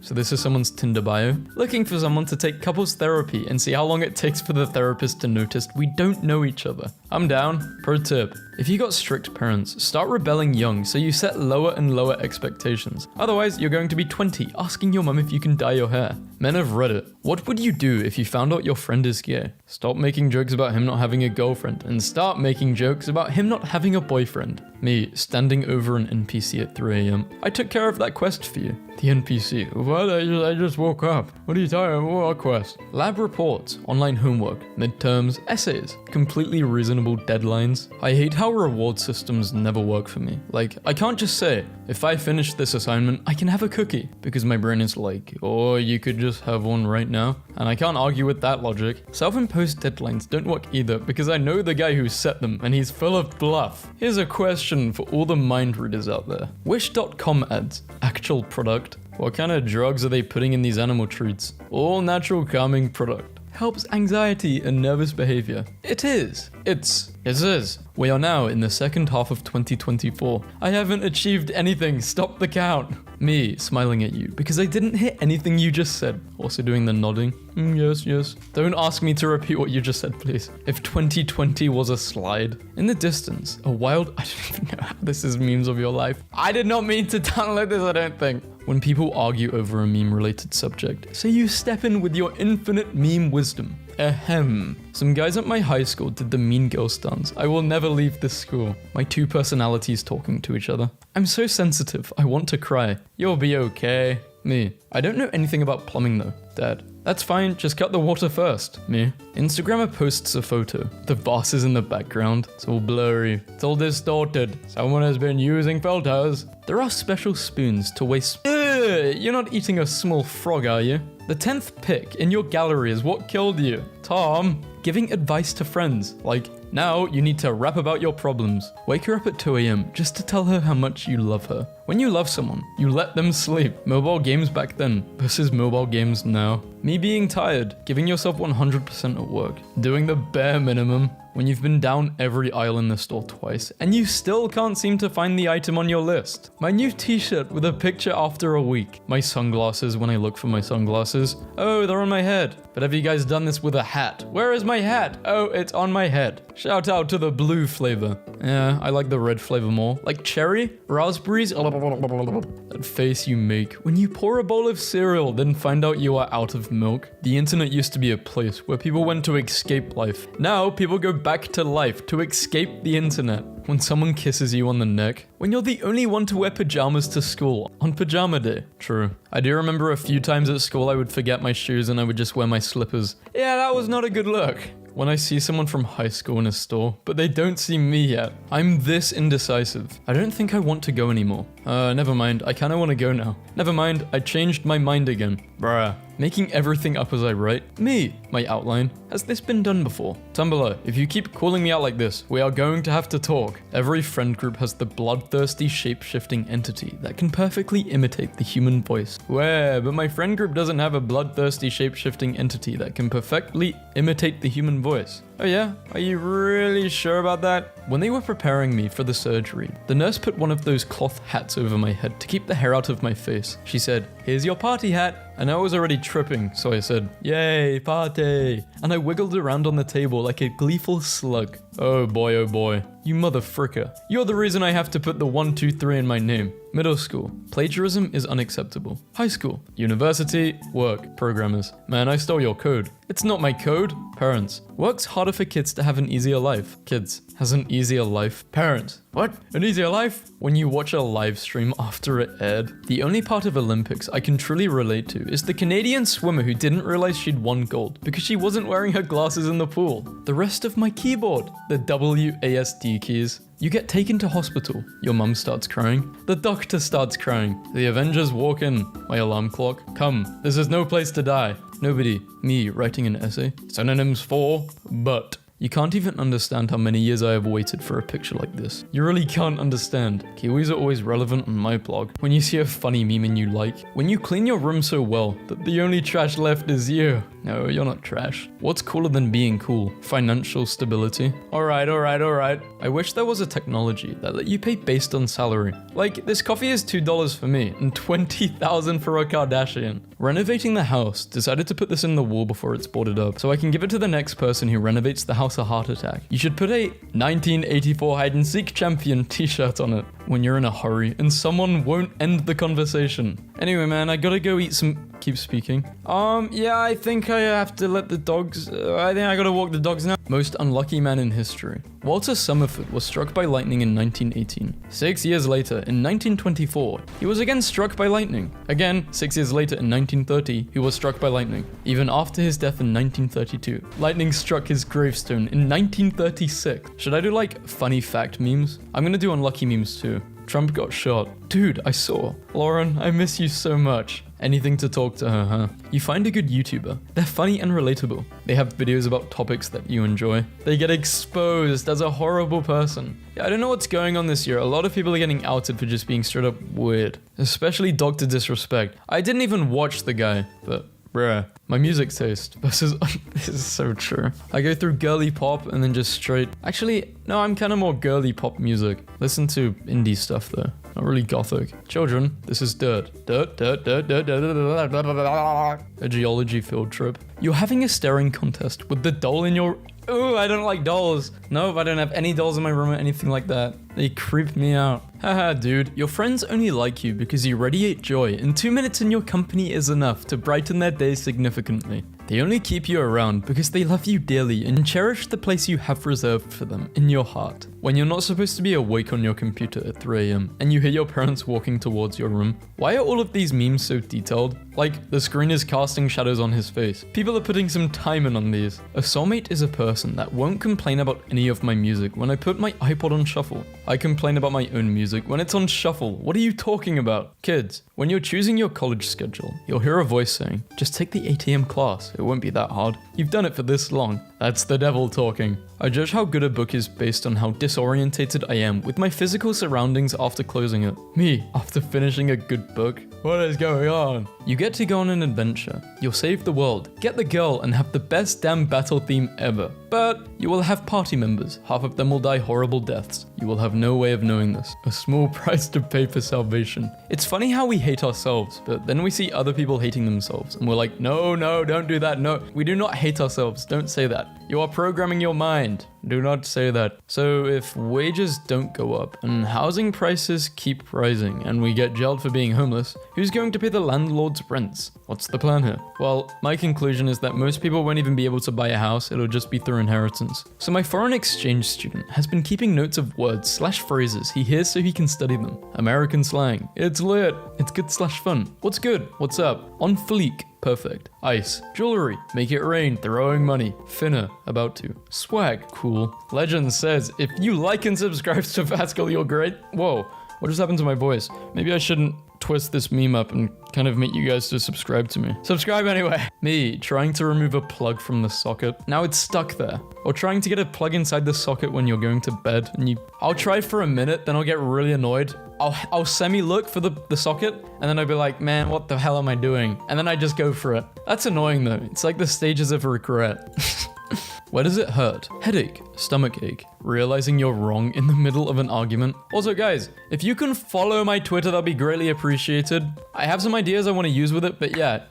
So this is someone's Tinder bio. Looking for someone to take couples therapy and see how long it takes for the therapist to notice we don't know each other. I'm down. Pro tip. If you got strict parents, start rebelling young so you set lower and lower expectations. Otherwise, you're going to be 20 asking your mum if you can dye your hair. Men of Reddit, what would you do if you found out your friend is gay? Stop making jokes about him not having a girlfriend and start making jokes about him not having a boyfriend. Me, standing over an NPC at 3 AM. I took care of that quest for you. The NPC, what? I just woke up. What are you talking about? What quest? Lab reports, online homework, midterms, essays, completely reasonable deadlines. I hate how reward systems never work for me. Like, I can't just say, if I finish this assignment, I can have a cookie. Because my brain is like, oh, you could just have one right now. And I can't argue with that logic. Self-imposed deadlines don't work either because I know the guy who set them and he's full of bluff. Here's a question for all the mind readers out there. Wish.com ads, actual product. What kind of drugs are they putting in these animal treats? All natural calming product. Helps anxiety and nervous behavior. It is. It is. We are now in the second half of 2024. I haven't achieved anything. Stop the count. Me, smiling at you because I didn't hear anything you just said. Also doing the nodding. Yes. Don't ask me to repeat what you just said, please. If 2020 was a slide. In the distance, a wild... I don't even know how this is memes of your life. I did not mean to download this, I don't think. When people argue over a meme-related subject, so you step in with your infinite meme wisdom. Ahem. Some guys at my high school did the mean girl stance. I will never leave this school. My 2 personalities talking to each other. I'm so sensitive, I want to cry. You'll be okay. Me. I don't know anything about plumbing though. Dad. That's fine, just cut the water first. Me. Instagrammer posts a photo. The vase is in the background. It's all blurry. It's all distorted. Someone has been using filters. There are special spoons to waste. You're not eating a small frog, are you? The 10th pick in your gallery is what killed you. Tom. Giving advice to friends. Like, now you need to rap about your problems. Wake her up at 2 AM just to tell her how much you love her. When you love someone, you let them sleep. Mobile games back then versus mobile games now. Me being tired, giving yourself 100% at work. Doing the bare minimum when you've been down every aisle in the store twice and you still can't seem to find the item on your list. My new t-shirt with a picture after a week. My sunglasses when I look for my sunglasses. Oh, they're on my head. But have you guys done this with a hat? Where is my hat? Oh, it's on my head. Shout out to the blue flavor. Yeah, I like the red flavor more. Like cherry, raspberries. That face you make when you pour a bowl of cereal, then find out you are out of milk. The internet used to be a place where people went to escape life. Now people go back to life to escape the internet. When someone kisses you on the neck, when you're the only one to wear pajamas to school on pajama day. True. I do remember a few times at school I would forget my shoes and I would just wear my slippers. Yeah, that was not a good look. When I see someone from high school in a store, but they don't see me yet. I'm this indecisive. I don't think I want to go anymore. Never mind. I kinda wanna go now. Never mind. I changed my mind again. Bruh. Making everything up as I write. Me, my outline. Has this been done before? Tumblr, if you keep calling me out like this, we are going to have to talk. Every friend group has the bloodthirsty shape-shifting entity that can perfectly imitate the human voice. Where? But my friend group doesn't have a bloodthirsty shape-shifting entity that can perfectly imitate the human voice. Oh yeah? Are you really sure about that? When they were preparing me for the surgery, the nurse put one of those cloth hats over my head to keep the hair out of my face. She said, "Here's your party hat." And I was already tripping, so I said, "Yay, party." And I wiggled around on the table like a gleeful slug. Oh boy, you mother fricker. You're the reason I have to put the 1, 2, 3 in my name. Middle school, plagiarism is unacceptable. High school, university, work, programmers. Man, I stole your code. It's not my code. Parents, work's harder for kids to have an easier life. Kids, has an easier life. Parents, what? An easier life? When you watch a live stream after it aired, the only part of Olympics I can truly relate to is the Canadian swimmer who didn't realize she'd won gold because she wasn't wearing her glasses in the pool. The rest of my keyboard, the WASD keys. You get taken to hospital. Your mum starts crying. The doctor starts crying. The Avengers walk in. My alarm clock. Come, this is no place to die. Nobody. Me writing an essay. Synonyms for but. You can't even understand how many years I have waited for a picture like this. You really can't understand. Kiwis are always relevant on my blog. When you see a funny meme and you like. When you clean your room so well that the only trash left is you. No, you're not trash. What's cooler than being cool? Financial stability. Alright. I wish there was a technology that let you pay based on salary. Like, this coffee is $2 for me and $20,000 for a Kardashian. Renovating the house, decided to put this in the wall before it's boarded up, so I can give it to the next person who renovates the house a heart attack. You should put a 1984 hide and seek champion t-shirt on it when you're in a hurry and someone won't end the conversation. Anyway, man, I gotta go eat some... Keep speaking. Yeah, I think I have to let the dogs... I think I gotta walk the dogs now. Most unlucky man in history. Walter Summerford was struck by lightning in 1918. 6 years later, in 1924, he was again struck by lightning. Again, 6 years later in 1930, he was struck by lightning. Even after his death in 1932, lightning struck his gravestone in 1936. Should I do like funny fact memes? I'm gonna do unlucky memes too. Trump got shot. Dude, I saw. Lauren, I miss you so much. Anything to talk to her, huh? You find a good YouTuber. They're funny and relatable. They have videos about topics that you enjoy. They get exposed as a horrible person. Yeah, I don't know what's going on this year. A lot of people are getting outed for just being straight up weird. Especially Dr. Disrespect. I didn't even watch the guy, but... bruh, my music taste versus this is so true. I go through girly pop and then just straight. Actually, no, I'm kind of more girly pop music. Listen to indie stuff though. Not really gothic. Children, this is dirt. A geology field trip. You're having a staring contest with the doll in your... Ooh, I don't like dolls. Nope, I don't have any dolls in my room or anything like that. They creep me out. Haha, dude, your friends only like you because you radiate joy, and 2 minutes in your company is enough to brighten their day significantly. They only keep you around because they love you dearly and cherish the place you have reserved for them in your heart. When you're not supposed to be awake on your computer at 3 AM and you hear your parents walking towards your room, why are all of these memes so detailed? Like, the screen is casting shadows on his face. People are putting some time in on these. A soulmate is a person that won't complain about any of my music when I put my iPod on shuffle. I complain about my own music when it's on shuffle. What are you talking about? Kids, when you're choosing your college schedule, you'll hear a voice saying, just take the 8 AM class. It won't be that hard. You've done it for this long. That's the devil talking. I judge how good a book is based on how disorientated I am with my physical surroundings after closing it. Me, after finishing a good book. What is going on? You get to go on an adventure. You'll save the world, get the girl, and have the best damn battle theme ever. But you will have party members. Half of them will die horrible deaths. You will have no way of knowing this. A small price to pay for salvation. It's funny how we hate ourselves, but then we see other people hating themselves, and we're like, no, don't do that. No, we do not hate ourselves. Don't say that. You are programming your mind. Do not say that. So if wages don't go up and housing prices keep rising and we get jailed for being homeless, who's going to pay the landlord's rents? What's the plan here? Well, my conclusion is that most people won't even be able to buy a house. It'll just be through inheritance. So my foreign exchange student has been keeping notes of words/phrases he hears so he can study them. American slang. It's lit. It's good/fun. What's good? What's up? On fleek. Perfect. Ice. Jewelry. Make it rain. Throwing money. Finna. About to. Swag. Cool. Legend says, if you like and subscribe to Pascal, you're great. Whoa. What just happened to my voice? Maybe I shouldn't twist this meme up and kind of make you guys to subscribe to me. Subscribe anyway. Me trying to remove a plug from the socket. Now it's stuck there. Or trying to get a plug inside the socket when you're going to bed and I'll try for a minute, then I'll get really annoyed. I'll semi-look for the socket, and then I'll be like, man, what the hell am I doing? And then I just go for it. That's annoying though. It's like the stages of regret. Where does it hurt? Headache, stomach ache, realizing you're wrong in the middle of an argument. Also guys, if you can follow my Twitter, that'd be greatly appreciated. I have some ideas I want to use with it, but yeah,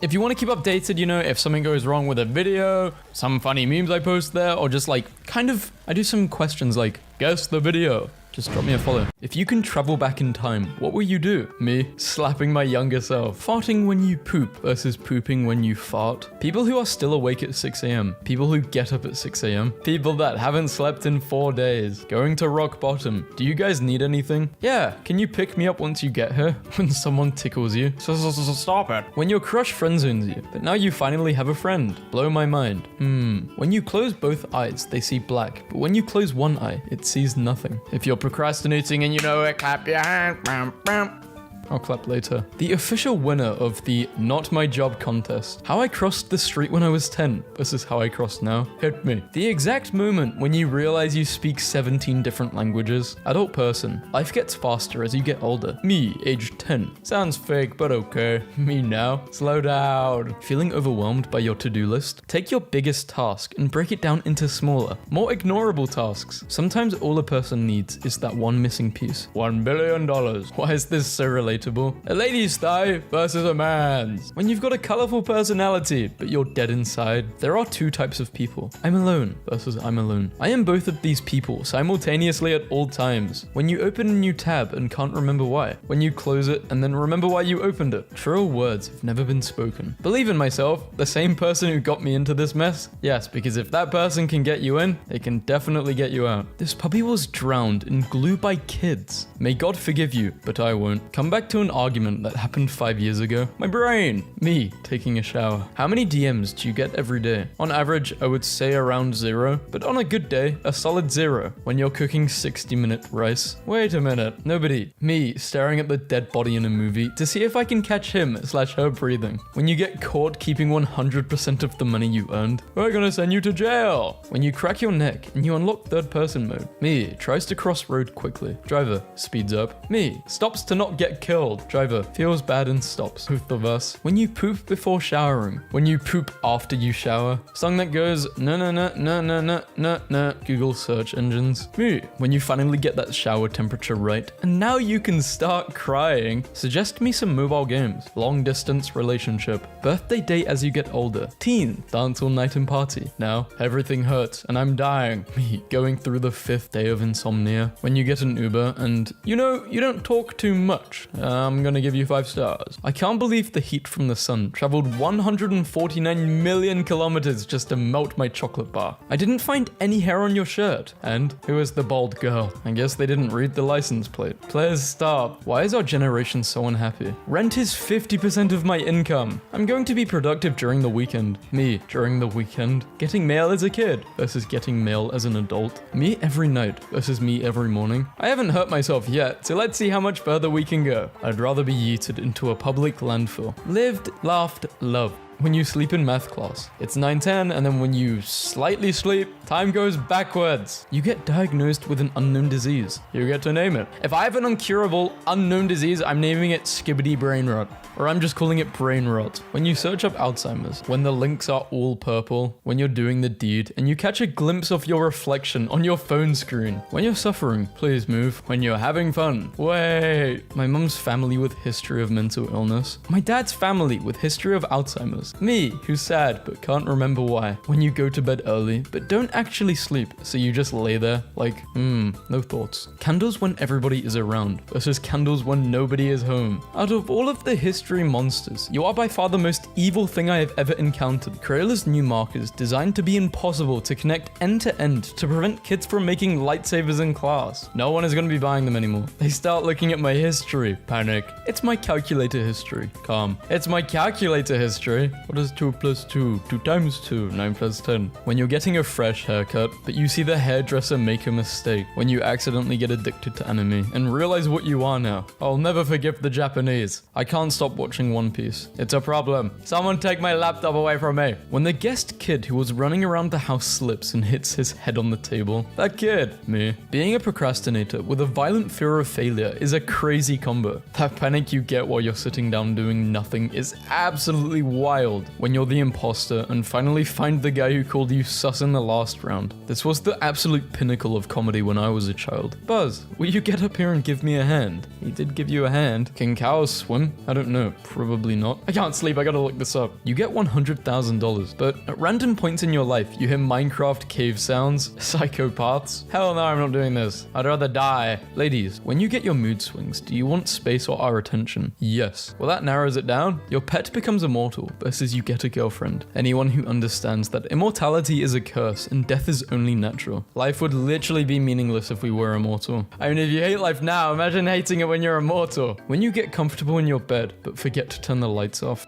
if you want to keep updated, you know, if something goes wrong with a video, some funny memes I post there, or just like, I do some questions like, guess the video. Just drop me a follow. If you can travel back in time, what will you do? Me, slapping my younger self. Farting when you poop versus pooping when you fart. People who are still awake at 6 a.m. People who get up at 6 a.m. People that haven't slept in 4 days. Going to rock bottom. Do you guys need anything? Yeah, can you pick me up once you get here? When someone tickles you? So stop it. When your crush friend zones you, but now you finally have a friend. Blow my mind. When you close both eyes, they see black. But when you close one eye, it sees nothing. If you're procrastinating and you know it, clap your hands. I'll clap later. The official winner of the Not My Job contest. How I crossed the street when I was 10 versus how I cross now. Hit me. The exact moment when you realize you speak 17 different languages. Adult person. Life gets faster as you get older. Me, age 10. Sounds fake, but okay. Me now. Slow down. Feeling overwhelmed by your to-do list? Take your biggest task and break it down into smaller, more ignorable tasks. Sometimes all a person needs is that one missing piece. $1 billion. Why is this so relatable? A lady's thigh versus a man's. When you've got a colorful personality, but you're dead inside, there are two types of people. I'm alone versus I'm alone. I am both of these people simultaneously at all times. When you open a new tab and can't remember why. When you close it and then remember why you opened it. True words have never been spoken. Believe in myself, the same person who got me into this mess. Yes, because if that person can get you in, they can definitely get you out. This puppy was drowned in glue by kids. May God forgive you, but I won't. Come back to an argument that happened 5 years ago. My brain. Me taking a shower. How many DMs do you get every day? On average, I would say around 0, but on a good day, a solid 0 when you're cooking 60-minute rice. Wait a minute. Nobody. Me staring at the dead body in a movie to see if I can catch him/her breathing. When you get caught keeping 100% of the money you earned, we're gonna send you to jail. When you crack your neck and you unlock third person mode. Me tries to cross road quickly. Driver speeds up. Me stops to not get killed. Driver feels bad and stops. Both of us. When you poop before showering. When you poop after you shower. Song that goes no. Google search engines. Me. When you finally get that shower temperature right and now you can start crying. Suggest me some mobile games. Long distance relationship. Birthday date as you get older. Teen. Dance all night and party. Now everything hurts and I'm dying. Me going through the 5th day of insomnia. When you get an Uber and you know you don't talk too much. I'm gonna give you 5 stars. I can't believe the heat from the sun traveled 149 million kilometers just to melt my chocolate bar. I didn't find any hair on your shirt. And who is the bald girl? I guess they didn't read the license plate. Players stop. Why is our generation so unhappy? Rent is 50% of my income. I'm going to be productive during the weekend. Me during the weekend. Getting mail as a kid versus getting mail as an adult. Me every night versus me every morning. I haven't hurt myself yet, so let's see how much further we can go. I'd rather be yeeted into a public landfill. Lived, laughed, loved. when you sleep in math class. It's 9:10, and then when you slightly sleep, time goes backwards. You get diagnosed with an unknown disease. You get to name it. If I have an incurable unknown disease, I'm naming it skibbity brain rot. Or I'm just calling it brain rot. When you search up Alzheimer's, when the links are all purple, when you're doing the deed, and you catch a glimpse of your reflection on your phone screen. When you're suffering, please move. When you're having fun, wait. My mum's family with history of mental illness. My dad's family with history of Alzheimer's. Me, who's sad but can't remember why. When you go to bed early, but don't actually sleep, so you just lay there like, no thoughts. Candles when everybody is around versus candles when nobody is home. Out of all of the history monsters, you are by far the most evil thing I have ever encountered. Crayola's new markers designed to be impossible to connect end to end to prevent kids from making lightsabers in class. No one is going to be buying them anymore. They start looking at my history. Panic. It's my calculator history. Calm. It's my calculator history. What is 2 plus 2? 2 times 2. 9 plus 10. When you're getting a fresh haircut, but you see the hairdresser make a mistake. When you accidentally get addicted to anime and realize what you are now. I'll never forgive the Japanese. I can't stop watching One Piece. It's a problem. Someone take my laptop away from me. When the guest kid who was running around the house slips and hits his head on the table. That kid. Me. Being a procrastinator with a violent fear of failure is a crazy combo. That panic you get while you're sitting down doing nothing is absolutely wild. When you're the imposter and finally find the guy who called you sus in the last round. This was the absolute pinnacle of comedy when I was a child. Buzz, will you get up here and give me a hand? He did give you a hand. Can cows swim? I don't know. Probably not. I can't sleep. I gotta look this up. You get $100,000, but at random points in your life, you hear Minecraft cave sounds, psychopaths. Hell no, I'm not doing this. I'd rather die. Ladies, when you get your mood swings, do you want space or our attention? Yes. Well, that narrows it down. Your pet becomes immortal versus you get a girlfriend. Anyone who understands that immortality is a curse and death is only natural. Life would literally be meaningless if we were immortal. I mean, if you hate life now, imagine hating it when you're immortal. When you get comfortable in your bed, but forget to turn the lights off.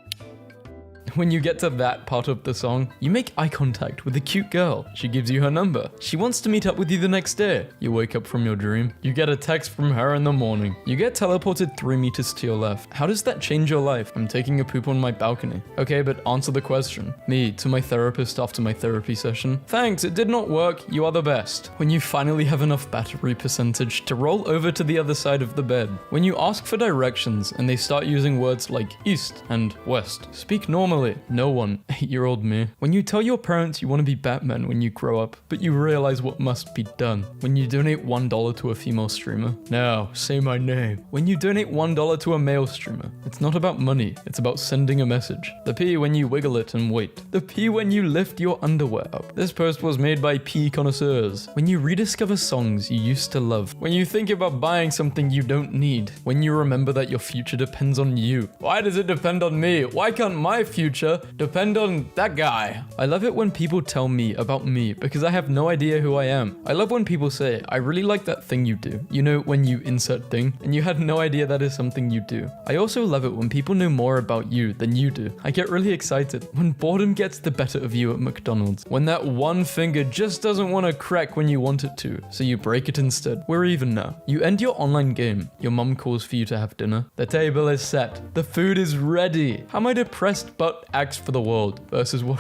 When you get to that part of the song, you make eye contact with a cute girl. She gives you her number. She wants to meet up with you the next day. You wake up from your dream. You get a text from her in the morning. You get teleported 3 meters to your left. How does that change your life? I'm taking a poop on my balcony. Okay, but answer the question. Me, to my therapist after my therapy session. Thanks, it did not work. You are the best. When you finally have enough battery percentage to roll over to the other side of the bed. When you ask for directions and they start using words like east and west. Speak normally. No one. 8-year-old me. When you tell your parents you want to be Batman when you grow up, but you realize what must be done. When you donate $1 to a female streamer. Now, say my name. When you donate $1 to a male streamer. It's not about money, it's about sending a message. The P when you wiggle it and wait. The P when you lift your underwear up. This post was made by P connoisseurs. When you rediscover songs you used to love. When you think about buying something you don't need. When you remember that your future depends on you. Why does it depend on me? Why can't my future depend on that guy? I love it when people tell me about me because I have no idea who I am. I love when people say, I really like that thing you do. You know, when you insert thing and you had no idea that is something you do. I also love it when people know more about you than you do. I get really excited when boredom gets the better of you at McDonald's. When that one finger just doesn't want to crack when you want it to, so you break it instead. We're even now. You end your online game. Your mum calls for you to have dinner. The table is set. The food is ready. How am I depressed but acts for the world versus what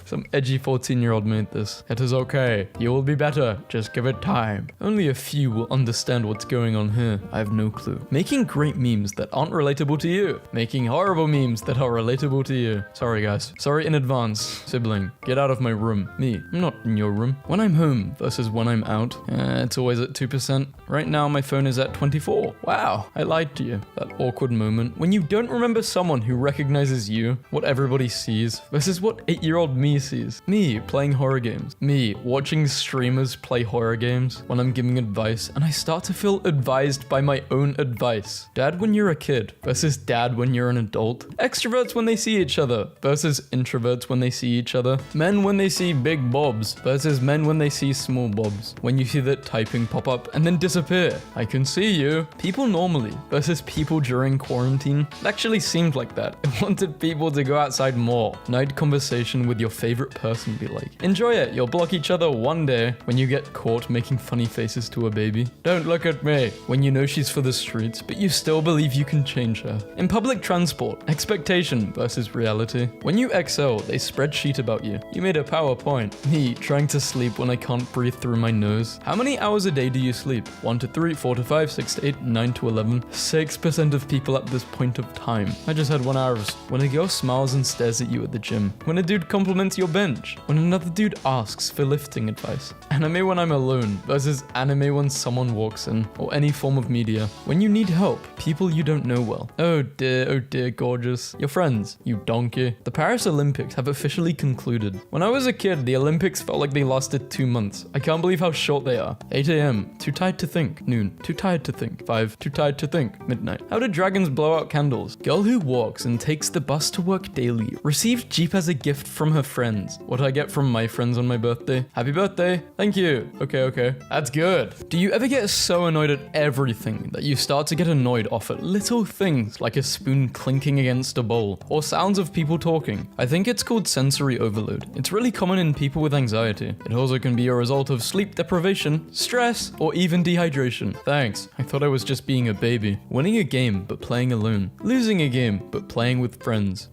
some edgy 14-year-old made this. It is okay. You will be better. Just give it time. Only a few will understand what's going on here. I have no clue. Making great memes that aren't relatable to you. Making horrible memes that are relatable to you. Sorry guys. Sorry in advance. Sibling, get out of my room. Me, I'm not in your room. When I'm home versus when I'm out, it's always at 2%. Right now my phone is at 24. Wow, I lied to you. That awkward moment when you don't remember someone who recognizes you, what everybody sees, versus what 8-year-old me sees. Me playing horror games. Me watching streamers play horror games when I'm giving advice and I start to feel advised by my own advice. Dad when you're a kid versus dad when you're an adult. Extroverts when they see each other versus introverts when they see each other. Men when they see big bobs versus men when they see small bobs. When you see that typing pop up and then disappear. I can see you. People normally versus people during quarantine. It actually seemed like that. It wanted people to go outside more. Night conversation with your favorite person be like. Enjoy it. You'll block each other one day when you get caught making funny faces to a baby. Don't look at me. When you know she's for the streets, but you still believe you can change her. In public transport, expectation versus reality. When you excel, they spreadsheet about you. You made a PowerPoint. Me, trying to sleep when I can't breathe through my nose. How many hours a day do you sleep? 1 to 3, 4 to 5, 6 to 8, 9 to 11. 6% of people at this point of time. I just had 1 hour. When a girl smiles and stares at you at the gym. When a dude compliments your bench. When another dude asks for lifting advice. Anime when I'm alone versus anime when someone walks in. Or any form of media. When you need help. People you don't know well. Oh dear, gorgeous. Your friends, you donkey. The Paris Olympics have officially concluded. When I was a kid, the Olympics felt like they lasted 2 months. I can't believe how short they are. 8 a.m. Too tired to think. Noon. Too tired to think. 5. Too tired to think. Midnight. How do dragons blow out candles? Girl who walks and takes the bus to work daily. Received Jeep as a gift from her friends. What I get from my friends on my birthday? Happy birthday. Thank you. Okay. That's good. Do you ever get so annoyed at everything that you start to get annoyed off at little things like a spoon clinking against a bowl or sounds of people talking? I think it's called sensory overload. It's really common in people with anxiety. It also can be a result of sleep deprivation, stress, or even dehydration. Thanks. I thought I was just being a baby. Winning a game but playing alone. Losing a game but playing with friends.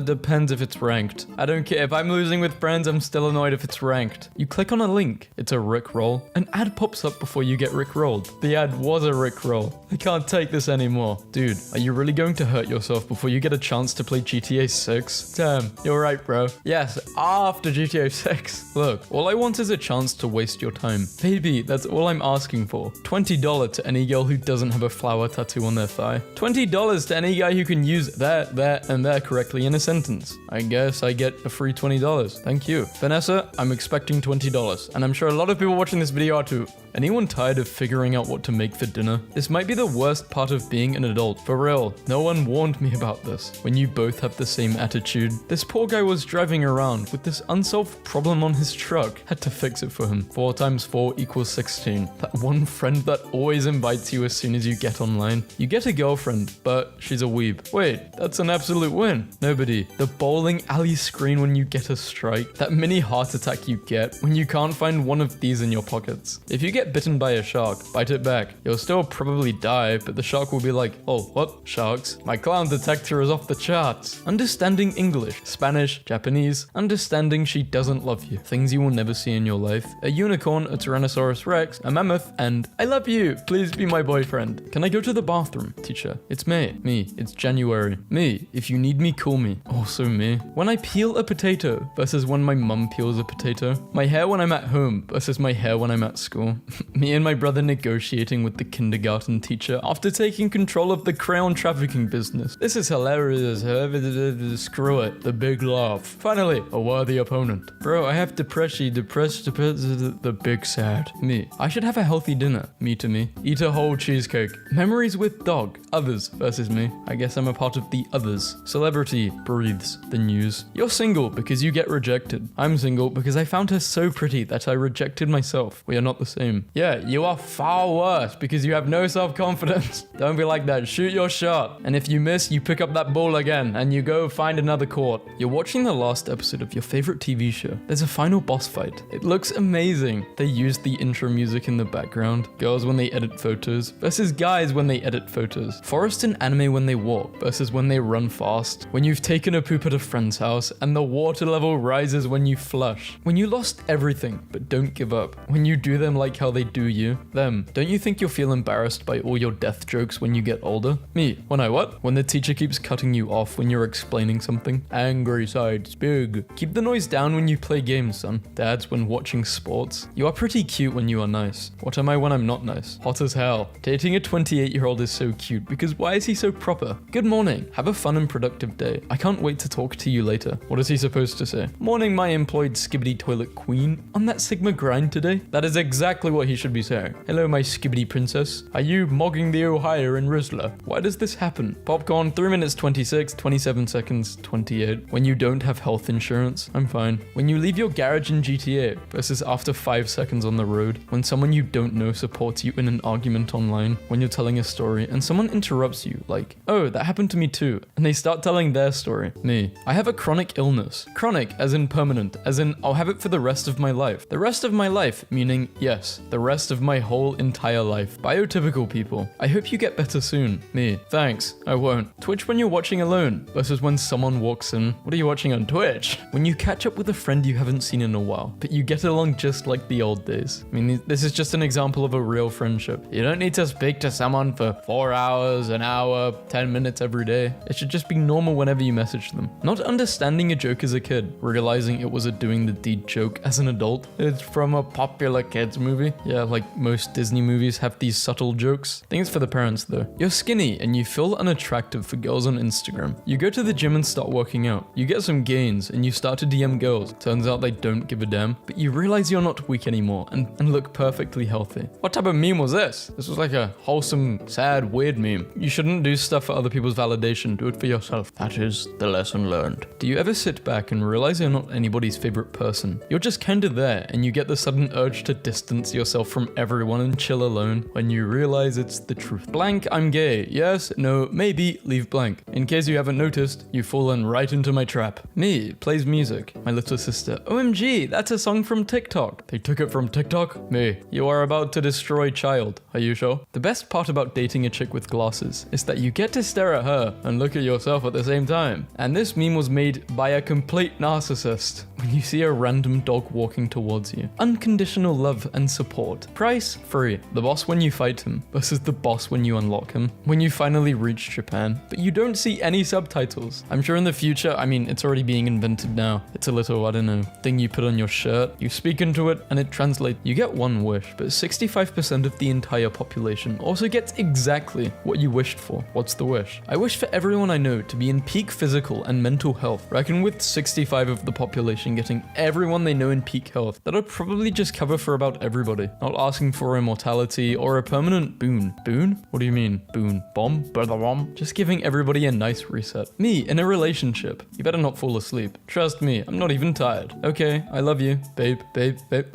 Depends if it's ranked. I don't care. If I'm losing with friends, I'm still annoyed if it's ranked. You click on a link. It's a Rickroll. An ad pops up before you get Rickrolled. The ad was a Rickroll. I can't take this anymore. Dude, are you really going to hurt yourself before you get a chance to play GTA 6? Damn, you're right, bro. Yes, after GTA 6. Look, all I want is a chance to waste your time. Baby, that's all I'm asking for. $20 to any girl who doesn't have a flower tattoo on their thigh. $20 to any guy who can use that, and there correctly in a sentence. I guess I get a free $20. Thank you. Vanessa, I'm expecting $20. And I'm sure a lot of people watching this video are too. Anyone tired of figuring out what to make for dinner? This might be the worst part of being an adult. For real, no one warned me about this. When you both have the same attitude. This poor guy was driving around with this unsolved problem on his truck. Had to fix it for him. 4 times 4 equals 16. That one friend that always invites you as soon as you get online. You get a girlfriend, but she's a weeb. Wait, that's an absolute win. Nobody. The bowling alley screen when you get a strike. That mini heart attack you get when you can't find one of these in your pockets. If you get bitten by a shark, bite it back. You'll still probably die, but the shark will be like, oh, what? Sharks? My clown detector is off the charts. Understanding English, Spanish, Japanese. Understanding she doesn't love you. Things you will never see in your life. A unicorn, a Tyrannosaurus Rex, a mammoth, and I love you. Please be my boyfriend. Can I go to the bathroom? Teacher. It's May. Me. It's January. Me. If you need me, call me. Also me. When I peel a potato versus when my mum peels a potato. My hair when I'm at home versus my hair when I'm at school. Me and my brother negotiating with the kindergarten teacher after taking control of the crayon trafficking business. This is hilarious. Screw it. The big laugh. Finally, a worthy opponent. Bro, I have depression. The big sad. Me. I should have a healthy dinner. Me to me. Eat a whole cheesecake. Memories with dog. Others versus me. I guess I'm a part of the others. Celebrity breathes the news. You're single because you get rejected. I'm single because I found her so pretty that I rejected myself. We are not the same. Yeah, you are far worse because you have no self-confidence. Don't be like that. Shoot your shot. And if you miss, you pick up that ball again and you go find another court. You're watching the last episode of your favorite TV show. There's a final boss fight. It looks amazing. They used the intro music in the background. Girls when they edit photos versus guys when they edit photos. Forest in anime when they walk versus when they run fast. When you've taken a poop at a friend's house and the water level rises when you flush. When you lost everything but don't give up. When you do them like how they do you. Them. Don't you think you'll feel embarrassed by all your death jokes when you get older? Me. When I what? When the teacher keeps cutting you off when you're explaining something. Angry sides big. Keep the noise down when you play games, son. Dads when watching sports. You are pretty cute when you are nice. What am I when I'm not nice? Hot as hell. Dating a 28-year-old is so cute because why is he so proper? Good morning. Have a fun and productive day. I can't wait to talk to you later. What is he supposed to say? Morning, my employed skibbity toilet queen. On that Sigma grind today? That is exactly what he should be saying. Hello, my skibbity princess. Are you mogging the Ohio in Rizzler? Why does this happen? Popcorn, 3 minutes 26, 27 seconds 28. When you don't have health insurance, I'm fine. When you leave your garage in GTA versus after 5 seconds on the road. When someone you don't know supports you in an argument online. When you're telling a story and someone interrupts you like, oh, that happened to me too. And they start telling their story. Me. I have a chronic illness. Chronic as in permanent, as in I'll have it for the rest of my life. The rest of my life, meaning yes, the rest of my whole entire life. Biotypical people. I hope you get better soon. Me. Thanks. I won't. Twitch when you're watching alone versus when someone walks in. What are you watching on Twitch? When you catch up with a friend you haven't seen in a while, but you get along just like the old days. I mean, this is just an example of a real friendship. You don't need to speak to someone for 4 hours, an hour, 10 minutes every day. It should just be normal whenever you message them. Not understanding a joke as a kid, realizing it was a doing the deed joke as an adult. It's from a popular kids movie. Yeah, like most Disney movies have these subtle jokes. I think it's for the parents though. You're skinny and you feel unattractive for girls on Instagram. You go to the gym and start working out. You get some gains and you start to DM girls. Turns out they don't give a damn, but you realize you're not weak anymore and look perfectly healthy. What type of meme was this? This was like a wholesome, sad, weird meme. You shouldn't do stuff for other people's validation. Do it for yourself. That is the lesson learned. Do you ever sit back and realize you're not anybody's favorite person? You're just kinda there and you get the sudden urge to distance yourself from everyone and chill alone when you realize it's the truth. Blank, I'm gay. Yes, no, maybe, leave blank. In case you haven't noticed, you've fallen right into my trap. Me, plays music. My little sister. OMG, that's a song from TikTok. They took it from TikTok? Me, you are about to destroy child. Are you sure? The best part about dating a chick with glasses is that you get to stare at her and look at yourself at the same time. And this meme was made by a complete narcissist. When you see a random dog walking towards you. Unconditional love and support. Price? Free. The boss when you fight him versus the boss when you unlock him. When you finally reach Japan. But you don't see any subtitles. I'm sure in the future, I mean, it's already being invented now. It's a little, I don't know, thing you put on your shirt. You speak into it and it translates. You get one wish, but 65% of the entire population also gets exactly what you wished for. What's the wish? I wish for everyone I know to be in peak physical and mental health. Reckon with 65 of the population getting everyone they know in peak health, that'll probably just cover for about everybody. Not asking for immortality or a permanent boon. Boon? What do you mean? Boon? Bomb? Bomb? Just giving everybody a nice reset. Me, in a relationship. You better not fall asleep. Trust me, I'm not even tired. Okay, I love you. Babe.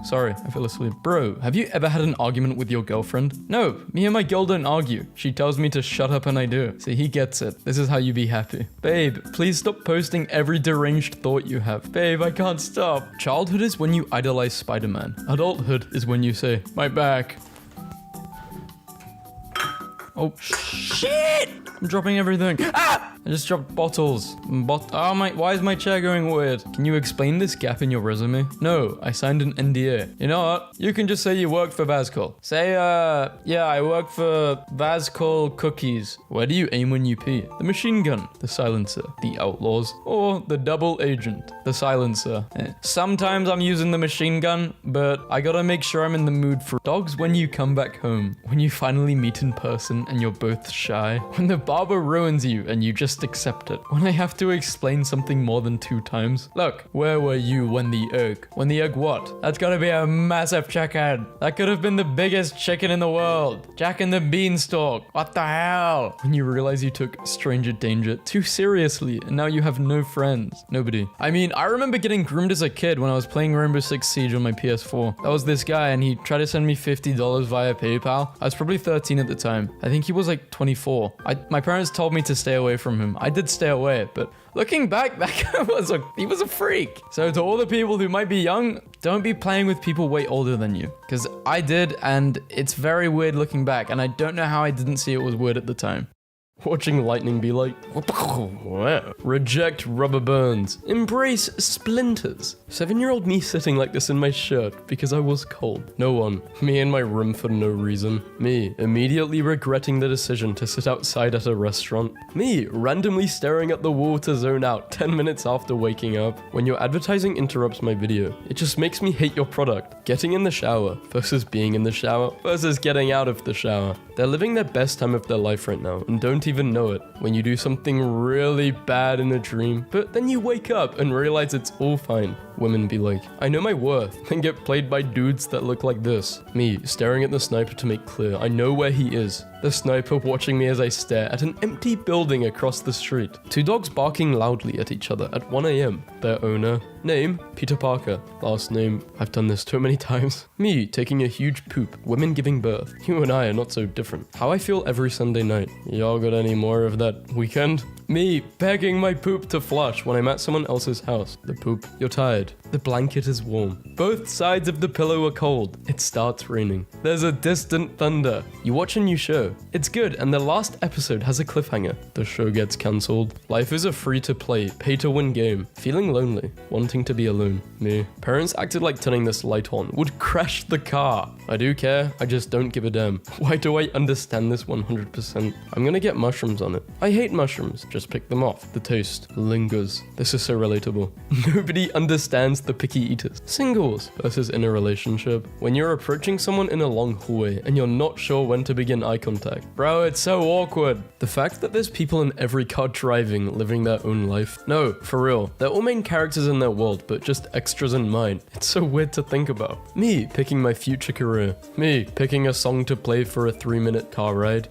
Sorry, I fell asleep. Bro, have you ever had an argument with your girlfriend? No, me and my girl don't argue. She tells me to shut up and I do. See, he gets it. This is how you be happy. Babe, please stop posting every deranged thought you have. Babe, I can't stop. Childhood is when you idolize Spider-Man. Adulthood is when you say, my back. Oh, shit! I'm dropping everything. Ah! I just dropped bottles. Oh my, why is my chair going weird? Can you explain this gap in your resume? No, I signed an NDA. You know what? You can just say you work for Vazcol. Say, yeah, I work for Vazcol Cookies. Where do you aim when you pee? The machine gun, the silencer, the outlaws, or the double agent, the silencer. Sometimes I'm using the machine gun, but I gotta make sure I'm in the mood for dogs when you come back home, when you finally meet in person and you're both shy, when the barber ruins you and you just accept it, when I have to explain something more than 2 times. Look, where were you when the egg? When the egg what? That's gotta be a massive chicken. That could have been the biggest chicken in the world. Jack and the Beanstalk. What the hell? When you realize you took stranger danger too seriously and now you have no friends. Nobody. I mean, I remember getting groomed as a kid when I was playing Rainbow Six Siege on my PS4. That was this guy and he tried to send me $50 via PayPal. I was probably 13 at the time. I think he was like 24. My parents told me to stay away from him. I did stay away, but looking back, that guy he was a freak. So to all the people who might be young, don't be playing with people way older than you. Because I did, and it's very weird looking back, and I don't know how I didn't see it was weird at the time. Watching lightning be like, wow. Reject rubber burns. Embrace splinters. 7-year-old me sitting like this in my shirt because I was cold. No one. Me in my room for no reason. Me immediately regretting the decision to sit outside at a restaurant. Me randomly staring at the wall to zone out 10 minutes after waking up. When your advertising interrupts my video, it just makes me hate your product. Getting in the shower versus being in the shower versus getting out of the shower. They're living their best time of their life right now and don't even know it. When you do something really bad in a dream, but then you wake up and realize it's all fine. women be like, I know my worth, and get played by dudes that look like this. Me, staring at the sniper to make clear I know where he is. The sniper watching me as I stare at an empty building across the street. Two dogs barking loudly at each other at 1 a.m. Their owner, name, Peter Parker. Last name, I've done this too many times. Me, taking a huge poop. Women giving birth. You and I are not so different. How I feel every Sunday night. Y'all got any more of that weekend? Me, begging my poop to flush when I'm at someone else's house. The poop, you're tired. The blanket is warm. Both sides of the pillow are cold. It starts raining. There's a distant thunder. You watch a new show. It's good, and the last episode has a cliffhanger. The show gets cancelled. Life is a free-to-play, pay-to-win game. Feeling lonely. Wanting to be alone. Me. Parents acted like turning this light on would crash the car. I do care, I just don't give a damn. Why do I understand this 100%? I'm gonna get mushrooms on it. I hate mushrooms. Just pick them off. The taste lingers. This is so relatable. Nobody understands the picky eaters. Singles versus in a relationship. When you're approaching someone in a long hallway and you're not sure when to begin eye contact. Bro, it's so awkward. The fact that there's people in every car driving, living their own life. No, for real. They're all main characters in their world, but just extras in mine. It's so weird to think about. Me picking my future career. Me picking a song to play for a 3-minute car ride.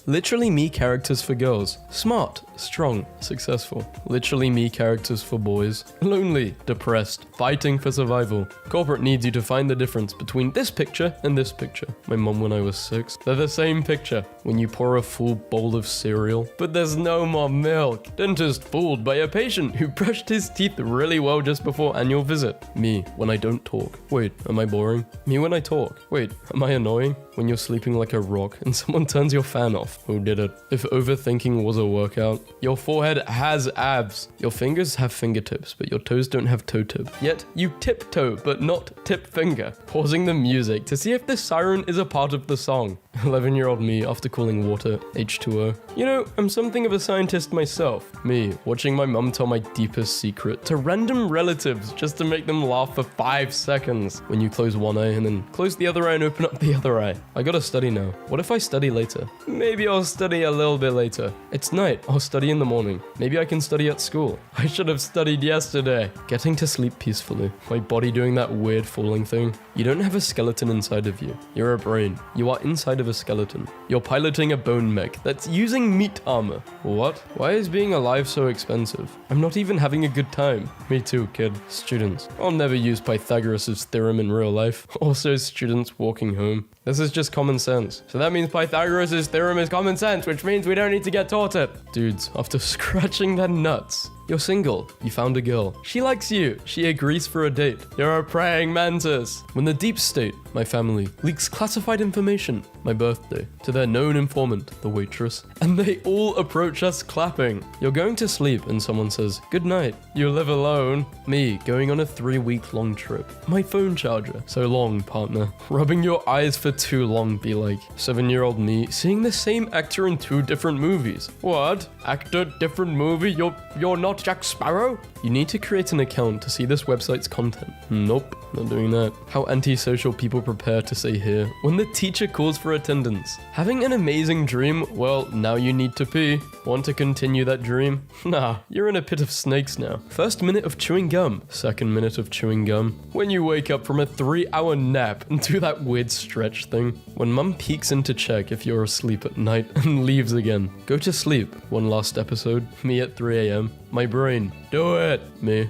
Literally me characters for girls. Smart, strong, successful. Literally me characters for boys. Lonely, depressed, fighting for survival. Corporate needs you to find the difference between this picture and this picture. My mom when I was 6. They're the same picture. When you pour a full bowl of cereal, but there's no more milk. Dentist fooled by a patient who brushed his teeth really well just before annual visit. Me, when I don't talk. Wait, am I boring? Me when I talk. Wait, am I annoying? When you're sleeping like a rock and someone turns your fan off. Who did it? If overthinking was a workout, your forehead has abs. Your fingers have fingertips, but your toes don't have toe tip. Yet you tiptoe, but not tip finger. Pausing the music to see if the siren is a part of the song. 11-year-old me after calling water H2O. You know, I'm something of a scientist myself. Me, watching my mum tell my deepest secret to random relatives just to make them laugh for 5 seconds. When you close one eye and then close the other eye and open up the other eye. I gotta study now. What if I study later? Maybe I'll study a little bit later. It's night, I'll study in the morning. Maybe I can study at school. I should have studied yesterday. Getting to sleep peacefully. My body doing that weird falling thing. You don't have a skeleton inside of you. You're a brain. You are inside of a skeleton. You're piloting a bone mech that's using meat armor. What? Why is being alive so expensive? I'm not even having a good time. Me too, kid. Students. I'll never use Pythagoras' theorem in real life. Also, students walking home. This is just common sense. So that means Pythagoras' theorem is common sense, which means we don't need to get taught it. Dudes, after scratching their nuts. You're single. You found a girl. She likes you. She agrees for a date. You're a praying mantis. When the deep state, my family, leaks classified information, my birthday, to their known informant, the waitress, and they all approach us clapping. You're going to sleep and someone says, good night. You live alone. Me, going on a 3-week-long trip. My phone charger. So long, partner. Rubbing your eyes for too long be like. 7-year-old me, seeing the same actor in 2 different movies. What? Actor, different movie? You're not Jack Sparrow? You need to create an account to see this website's content. Nope, not doing that. How antisocial people prepare to say here when the teacher calls for attendance. Having an amazing dream? Well, now you need to pee. Want to continue that dream? Nah, you're in a pit of snakes now. First minute of chewing gum. Second minute of chewing gum. When you wake up from a 3-hour nap and do that weird stretch thing. When mum peeks in to check if you're asleep at night and leaves again. Go to sleep. One last episode. Me at 3 a.m. My brain. Do it. Me.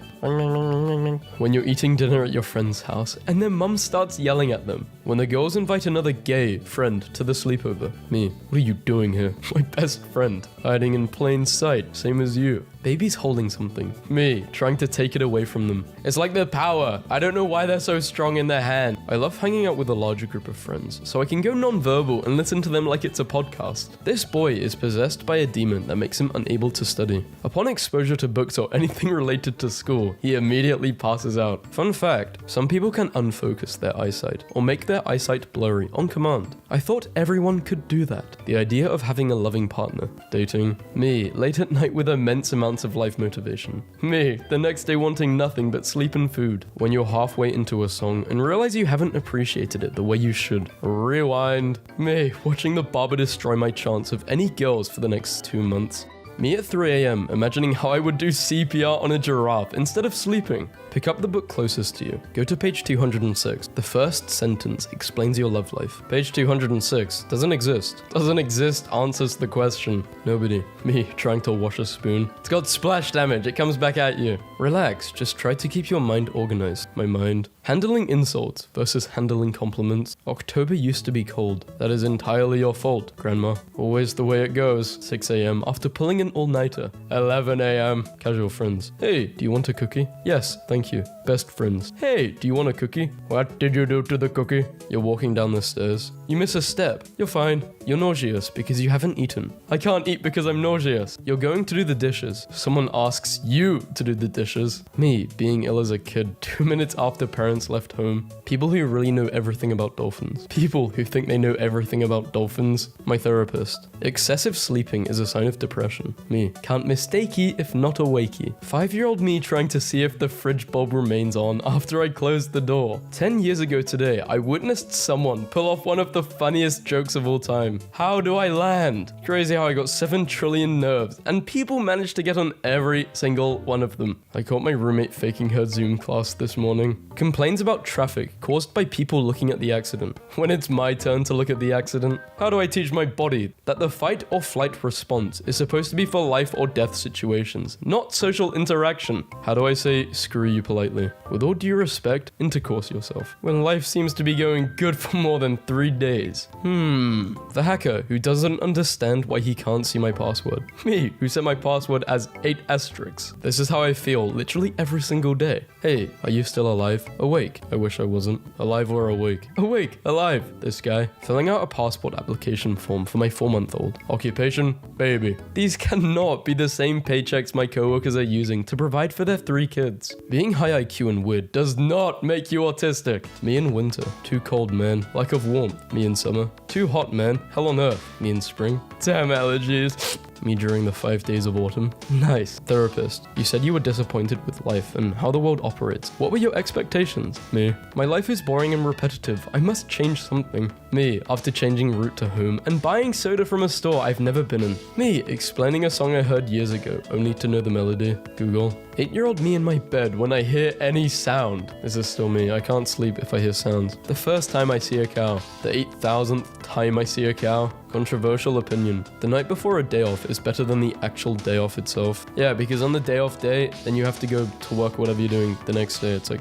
When you're eating dinner at your friend's house and their mum starts yelling at them. When the girls invite another gay friend to the sleepover. Me. What are you doing here? My best friend. Hiding in plain sight. Same as you. Baby's holding something. Me, trying to take it away from them. It's like their power. I don't know why they're so strong in their hand. I love hanging out with a larger group of friends, so I can go non-verbal and listen to them like it's a podcast. This boy is possessed by a demon that makes him unable to study. Upon exposure to books or anything related to school, he immediately passes out. Fun fact, some people can unfocus their eyesight or make their eyesight blurry on command. I thought everyone could do that. The idea of having a loving partner. Dating. Me, late at night with immense amounts of life motivation. Me, the next day wanting nothing but sleep and food. When you're halfway into a song and realize you haven't appreciated it the way you should. Rewind. Me, watching the barber destroy my chance of any girls for the next 2 months. Me at 3 a.m. imagining how I would do CPR on a giraffe instead of sleeping. Pick up the book closest to you. Go to page 206. The first sentence explains your love life. Page 206 doesn't exist. Doesn't exist answers the question. Nobody. Me trying to wash a spoon. It's got splash damage. It comes back at you. Relax. Just try to keep your mind organized. My mind. Handling insults versus handling compliments. October used to be cold. That is entirely your fault, Grandma. Always the way it goes. 6 a.m. after pulling an all-nighter. 11 a.m. Casual friends. Hey, do you want a cookie? Yes, thank you. Best friends. Hey, do you want a cookie? What did you do to the cookie? You're walking down the stairs. You miss a step. You're fine. You're nauseous because you haven't eaten. I can't eat because I'm nauseous. You're going to do the dishes. Someone asks you to do the dishes. Me, being ill as a kid 2 minutes after parents left home. People who really know everything about dolphins. People who think they know everything about dolphins. My therapist. Excessive sleeping is a sign of depression. Me, can't mistakey if not a wakey. 5-year-old me trying to see if the fridge bulb remains on after I closed the door. 10 years ago today, I witnessed someone pull off one of the funniest jokes of all time. How do I land? Crazy how I got 7 trillion nerves, and people managed to get on every single one of them. I caught my roommate faking her Zoom class this morning. Complains about traffic caused by people looking at the accident. When it's my turn to look at the accident, how do I teach my body that the fight or flight response is supposed to be for life or death situations, not social interaction? How do I say screw you politely? With all due respect, intercourse yourself. When life seems to be going good for more than 3 days. The hacker who doesn't understand why he can't see my password. Me, who set my password as 8 asterisks. This is how I feel literally every single day. Hey, are you still alive? Awake. I wish I wasn't. Alive or awake? Awake. Alive. This guy. Filling out a passport application form for my 4-month-old. Occupation? Baby. These cannot be the same paychecks my coworkers are using to provide for their 3 kids. Being high IQ and weird does not make you autistic. Me in winter. Too cold, man. Lack of warmth. Me in summer. Too hot, man. Hell on earth. Me in spring. Damn allergies. Me during the 5 days of autumn. Nice. Therapist. You said you were disappointed with life and how the world operates. What were your expectations? Me. My life is boring and repetitive. I must change something. Me. After changing route to home and buying soda from a store I've never been in. Me. Explaining a song I heard years ago, only to know the melody. Google. 8-year-old me in my bed when I hear any sound. This is still me. I can't sleep if I hear sounds. The first time I see a cow. The 8,000th time I see a cow. Controversial opinion. The night before a day off is better than the actual day off itself. Yeah, because on the day off day, then you have to go to work whatever you're doing the next day. It's like,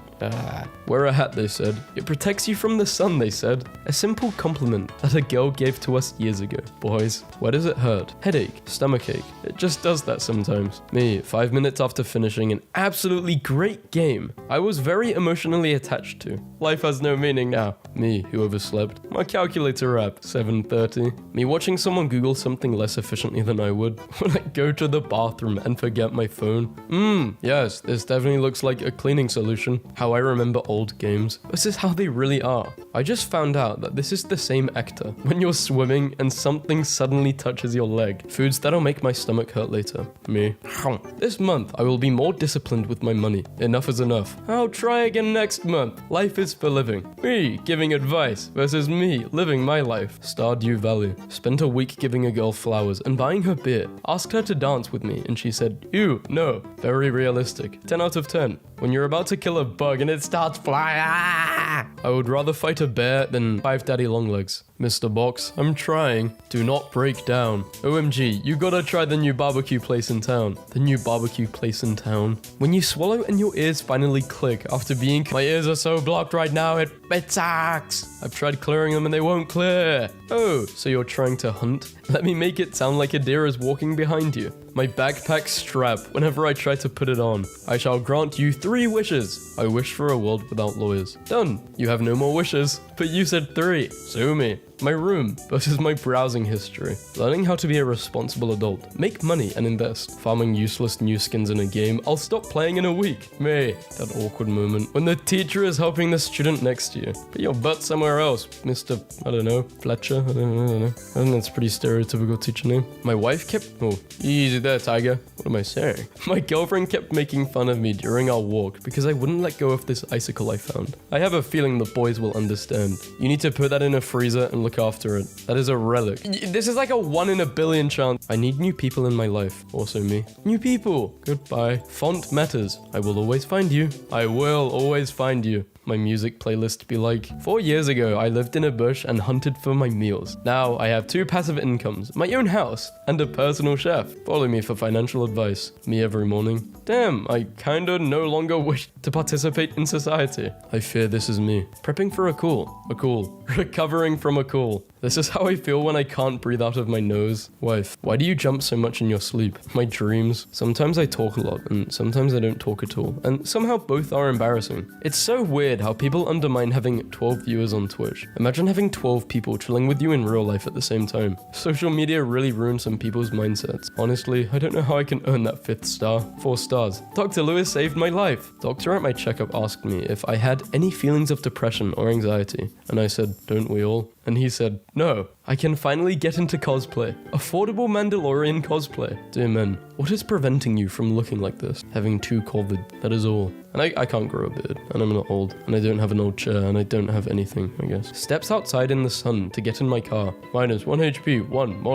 Wear a hat, they said. It protects you from the sun, they said. A simple compliment that a girl gave to us years ago. Boys, where does it hurt? Headache, stomachache. It just does that sometimes. Me, 5 minutes after finishing an absolutely great game I was very emotionally attached to. Life has no meaning now. Me, who overslept. My calculator app, 7:30. Me watching someone Google something less efficiently than I would. When I go to the bathroom and forget my phone. Yes, this definitely looks like a cleaning solution. How I remember old games. This is how they really are. I just found out that this is the same actor. When you're swimming and something suddenly touches your leg. Foods that'll make my stomach hurt later. Me. This month, I will be more disciplined with my money. Enough is enough. I'll try again next month. Life is for living. Me giving advice versus me living my life. Stardew Valley. Spent a week giving a girl flowers and buying her beer. Asked her to dance with me and she said, ew, no. Very realistic. 10 out of 10. When you're about to kill a bug and it starts flying, I would rather fight a bear than 5 daddy long legs. Mr. Box, I'm trying. Do not break down. OMG, you gotta try the new barbecue place in town. The new barbecue place in town. When you swallow and your ears finally click after being... My ears are so blocked right now, it sucks. I've tried clearing them and they won't clear. Oh, so you're trying to hunt? Let me make it sound like a deer is walking behind you. My backpack strap whenever I try to put it on. I shall grant you 3 wishes. I wish for a world without lawyers. Done. You have no more wishes. But you said 3. Sue me. My room versus my browsing history. Learning how to be a responsible adult. Make money and invest. Farming useless new skins in a game. I'll stop playing in a week. Me. That awkward moment when the teacher is helping the student next to you. Put your butt somewhere else, Mr. I don't know, Fletcher. I don't know. I think that's a pretty stereotypical teacher name. My wife kept... Oh, easy there, tiger. What am I saying? My girlfriend kept making fun of me during our walk because I wouldn't let go of this icicle I found. I have a feeling the boys will understand. friend. You need to put that in a freezer and look after it. That is a relic. This is like a 1 in a billion chance. I need new people in my life. Also me. New people. Goodbye. Font matters. I will always find you. I will always find you. My music playlist be like, 4 years ago, I lived in a bush and hunted for my meals. Now I have 2 passive incomes, my own house, and a personal chef. Follow me for financial advice. Me every morning. Damn, I kinda no longer wish to participate in society. I fear this is me. Prepping for a call. Recovering from a call. This is how I feel when I can't breathe out of my nose. Wife, why do you jump so much in your sleep? My dreams. Sometimes I talk a lot, and sometimes I don't talk at all. And somehow both are embarrassing. It's so weird how people undermine having 12 viewers on Twitch. Imagine having 12 people chilling with you in real life at the same time. Social media really ruins some people's mindsets. Honestly, I don't know how I can earn that 5th star. 4 stars. Dr. Lewis saved my life. Doctor at my checkup asked me if I had any feelings of depression or anxiety. And I said, don't we all? And he said, no, I can finally get into cosplay. Affordable Mandalorian cosplay. Dear men, what is preventing you from looking like this? Having 2 COVID, that is all. And I can't grow a beard, and I'm not old, and I don't have an old chair, and I don't have anything, I guess. Steps outside in the sun to get in my car. Minus 1 HP, 1.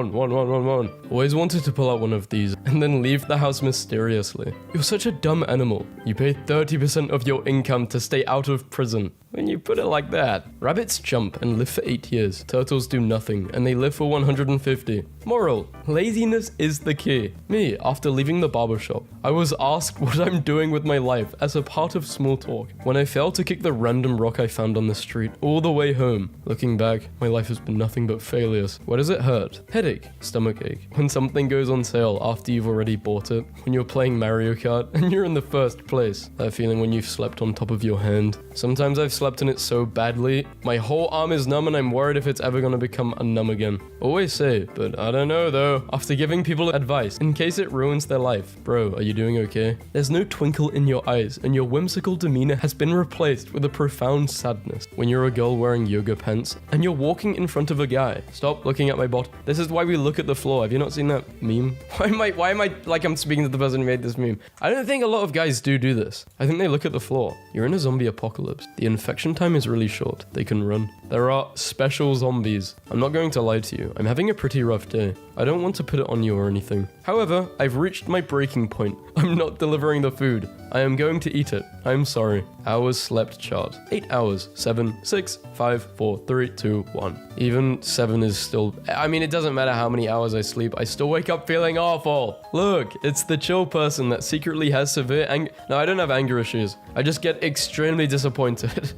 Always wanted to pull out one of these, and then leave the house mysteriously. You're such a dumb animal. You pay 30% of your income to stay out of prison. When you put it like that. Rabbits jump and live for 8 years. Turtles do nothing, and they live for 150. Moral, laziness is the key. Me, after leaving the barbershop, I was asked what I'm doing with my life as a part of small talk. When I failed to kick the random rock I found on the street all the way home. Looking back, my life has been nothing but failures. Where does it hurt? Headache, stomachache. When something goes on sale after you've already bought it. When you're playing Mario Kart and you're in the first place. That feeling when you've slept on top of your hand. Sometimes I've slept in it so badly, my whole arm is numb and I'm worried if it's ever gonna become unnumb again. Always say, but I don't know though. After giving people advice, in case it ruins their life. Bro, are you doing okay? There's no twinkle in your eyes and your whimsical demeanor has been replaced with a profound sadness. When you're a girl wearing yoga pants and you're walking in front of a guy. Stop looking at my bot. This is why we look at the floor. Have you not seen that meme? Why am I like I'm speaking to the person who made this meme? I don't think a lot of guys do this. I think they look at the floor. You're in a zombie apocalypse. The infection time is really short. They can run. There are special zombies. I'm not going to lie to you. I'm having a pretty rough day. I don't want to put it on you or anything. However, I've reached my breaking point. I'm not delivering the food. I am going to eat it. I'm sorry. Hours slept chart. 8 hours. 7, 6, 5, 4, 3, 2, 1. Even 7 is still... I mean, it doesn't matter how many hours I sleep. I still wake up feeling awful. Look, it's the chill person that secretly has severe anger... No, I don't have anger issues. I just get extremely disappointed.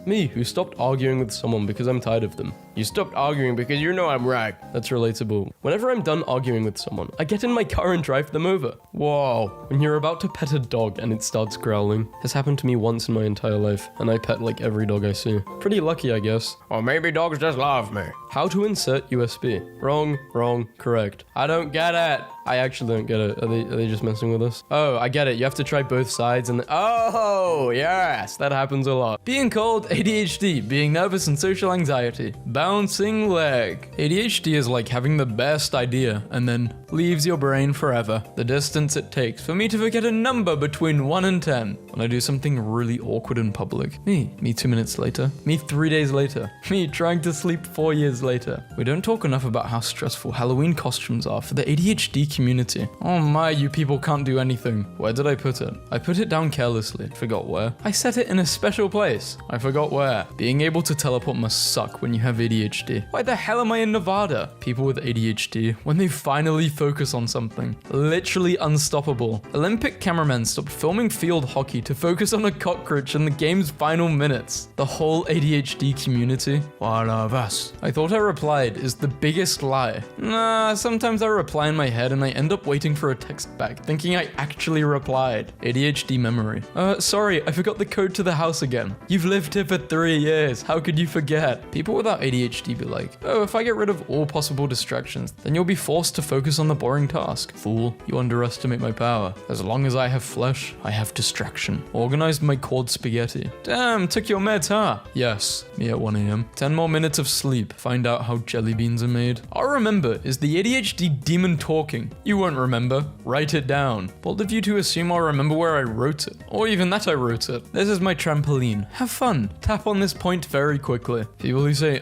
Me, who stopped arguing with someone because I'm tired of them. You stopped arguing because you know I'm right. That's relatable. Whenever I'm done arguing with someone, I get in my car and drive them over. Whoa. When you're about to pet a dog and it starts growling. Has happened to me once in my entire life, and I pet like every dog I see. Pretty lucky, I guess. Or maybe dogs just love me. How to insert USB. Wrong, correct. I don't get it. I actually don't get it. Are they just messing with us? Oh, I get it. You have to try both sides and oh, yes, that happens a lot. Being called ADHD, being nervous and social anxiety. Bouncing leg. ADHD is like having the best idea and then leaves your brain forever. The distance it takes for me to forget a number between 1 and 10 when I do something really awkward in public. Me 2 minutes later. Me 3 days later. Me trying to sleep 4 years later. We don't talk enough about how stressful Halloween costumes are for the ADHD community. Oh my, you people can't do anything. Where did I put it? I put it down carelessly. Forgot where. I set it in a special place. I forgot where. Being able to teleport must suck when you have ADHD. Why the hell am I in Nevada? People with ADHD, when they finally focus on something. Literally unstoppable. Olympic cameramen stopped filming field hockey to focus on a cockroach in the game's final minutes. The whole ADHD community. One of us. I thought I replied is the biggest lie. Nah, sometimes I reply in my head and I end up waiting for a text back, thinking I actually replied. ADHD memory. Sorry, I forgot the code to the house again. You've lived here for 3 years. How could you forget? People without ADHD be like, oh, if I get rid of all possible distractions, then you'll be forced to focus on the boring task. Fool, you underestimate my power. As long as I have flesh, I have distraction. Organized my cord spaghetti. Damn, took your meds, huh? Yes, me at 1 a.m. 10 more minutes of sleep. Find out how jelly beans are made. I'll remember. Is the ADHD demon talking? You won't remember. Write it down. Bold of you to assume I'll remember where I wrote it. Or even that I wrote it. This is my trampoline. Have fun. Tap on this point very quickly. People who say,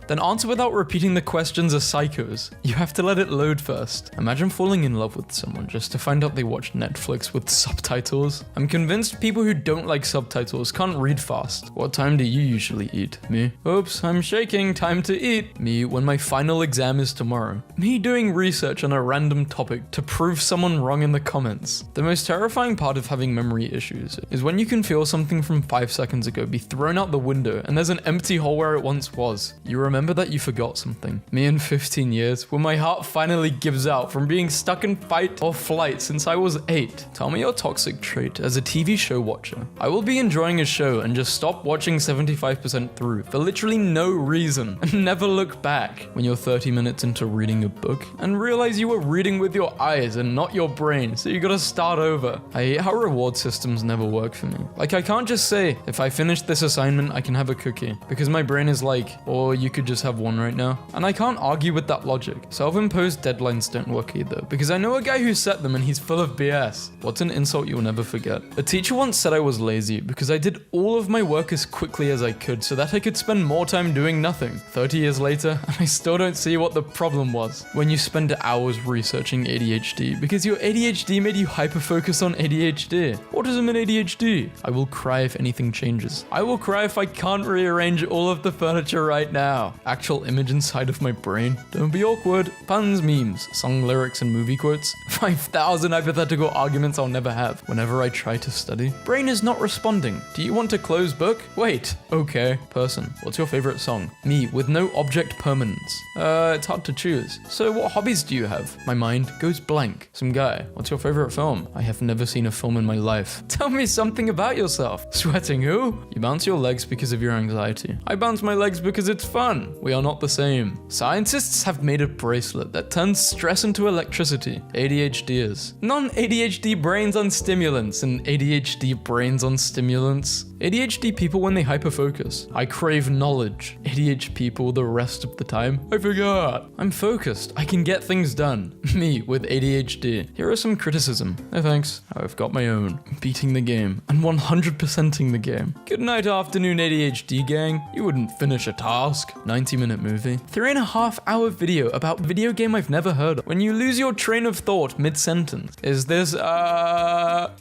then answer without repeating the questions are psychos. You have to let it load first. Imagine falling in love with someone just to find out they watch Netflix with subtitles. I'm convinced people who don't like subtitles can't read fast. What time do you usually eat? Me. Oops, I'm shaking. Time to eat. Me when my final exam is tomorrow. Me doing research on a random topic to prove someone wrong in the comments. The most terrifying part of having memory issues is when you can feel something from 5 seconds ago be thrown out the window and there's an empty hole where it once was. You remember that you forgot something. Me in 15 years, when my heart finally gives out from being stuck in fight or flight since I was 8. Tell me your toxic trait as a TV show watcher. I will be enjoying a show and just stop watching 75% through for literally no reason and never look back when you're 30 minutes into reading a book and realize you were reading with your eyes and not your brain, so you gotta start over. I hate how reward systems never work for me. Like, I can't just say, if I finish this assignment, I can have a cookie, because my brain is like, or you could just have one right now. And I can't argue with that logic. Self-imposed deadlines don't work either, because I know a guy who set them and he's full of BS. What's an insult you'll never forget? A teacher once said I was lazy because I did all of my work as quickly as I could so that I could spend more time doing nothing. 30 years later, and I still don't see what the problem was. When you spend hours researching ADHD because your ADHD made you hyper-focus on ADHD. Autism and ADHD. I will cry if anything changes. I will cry if I can't rearrange all of the furniture right now. Actual image inside of my brain. Don't be awkward. Puns, memes, song lyrics, and movie quotes. 5,000 hypothetical arguments I'll never have whenever I try to study. Brain is not responding. Do you want to close book? Wait. Okay. Person. What's your favorite song? Me, with no object permanence. It's hard to choose. So what hobbies do you have? My mind goes blank. Some guy. What's your favorite film? I have never seen a film in my life. Tell me something about yourself. Sweating who? You bounce your legs because of your anxiety. I bounce my legs because it's fun. We are not the same. Scientists have made a bracelet that turns stress into electricity. ADHDers. Non-ADHD brains on stimulants and ADHD brains on stimulants. ADHD people when they hyperfocus. I crave knowledge. ADHD people the rest of the time. I forgot. I'm focused. I can get things done. Me with ADHD. Here are some criticism. No thanks. I've got my own. Beating the game and 100%ing the game. Good night, afternoon ADHD gang. You wouldn't finish a task. 90-minute movie. 3.5-hour video about video game I've never heard of. When you lose your train of thought mid-sentence. Is this,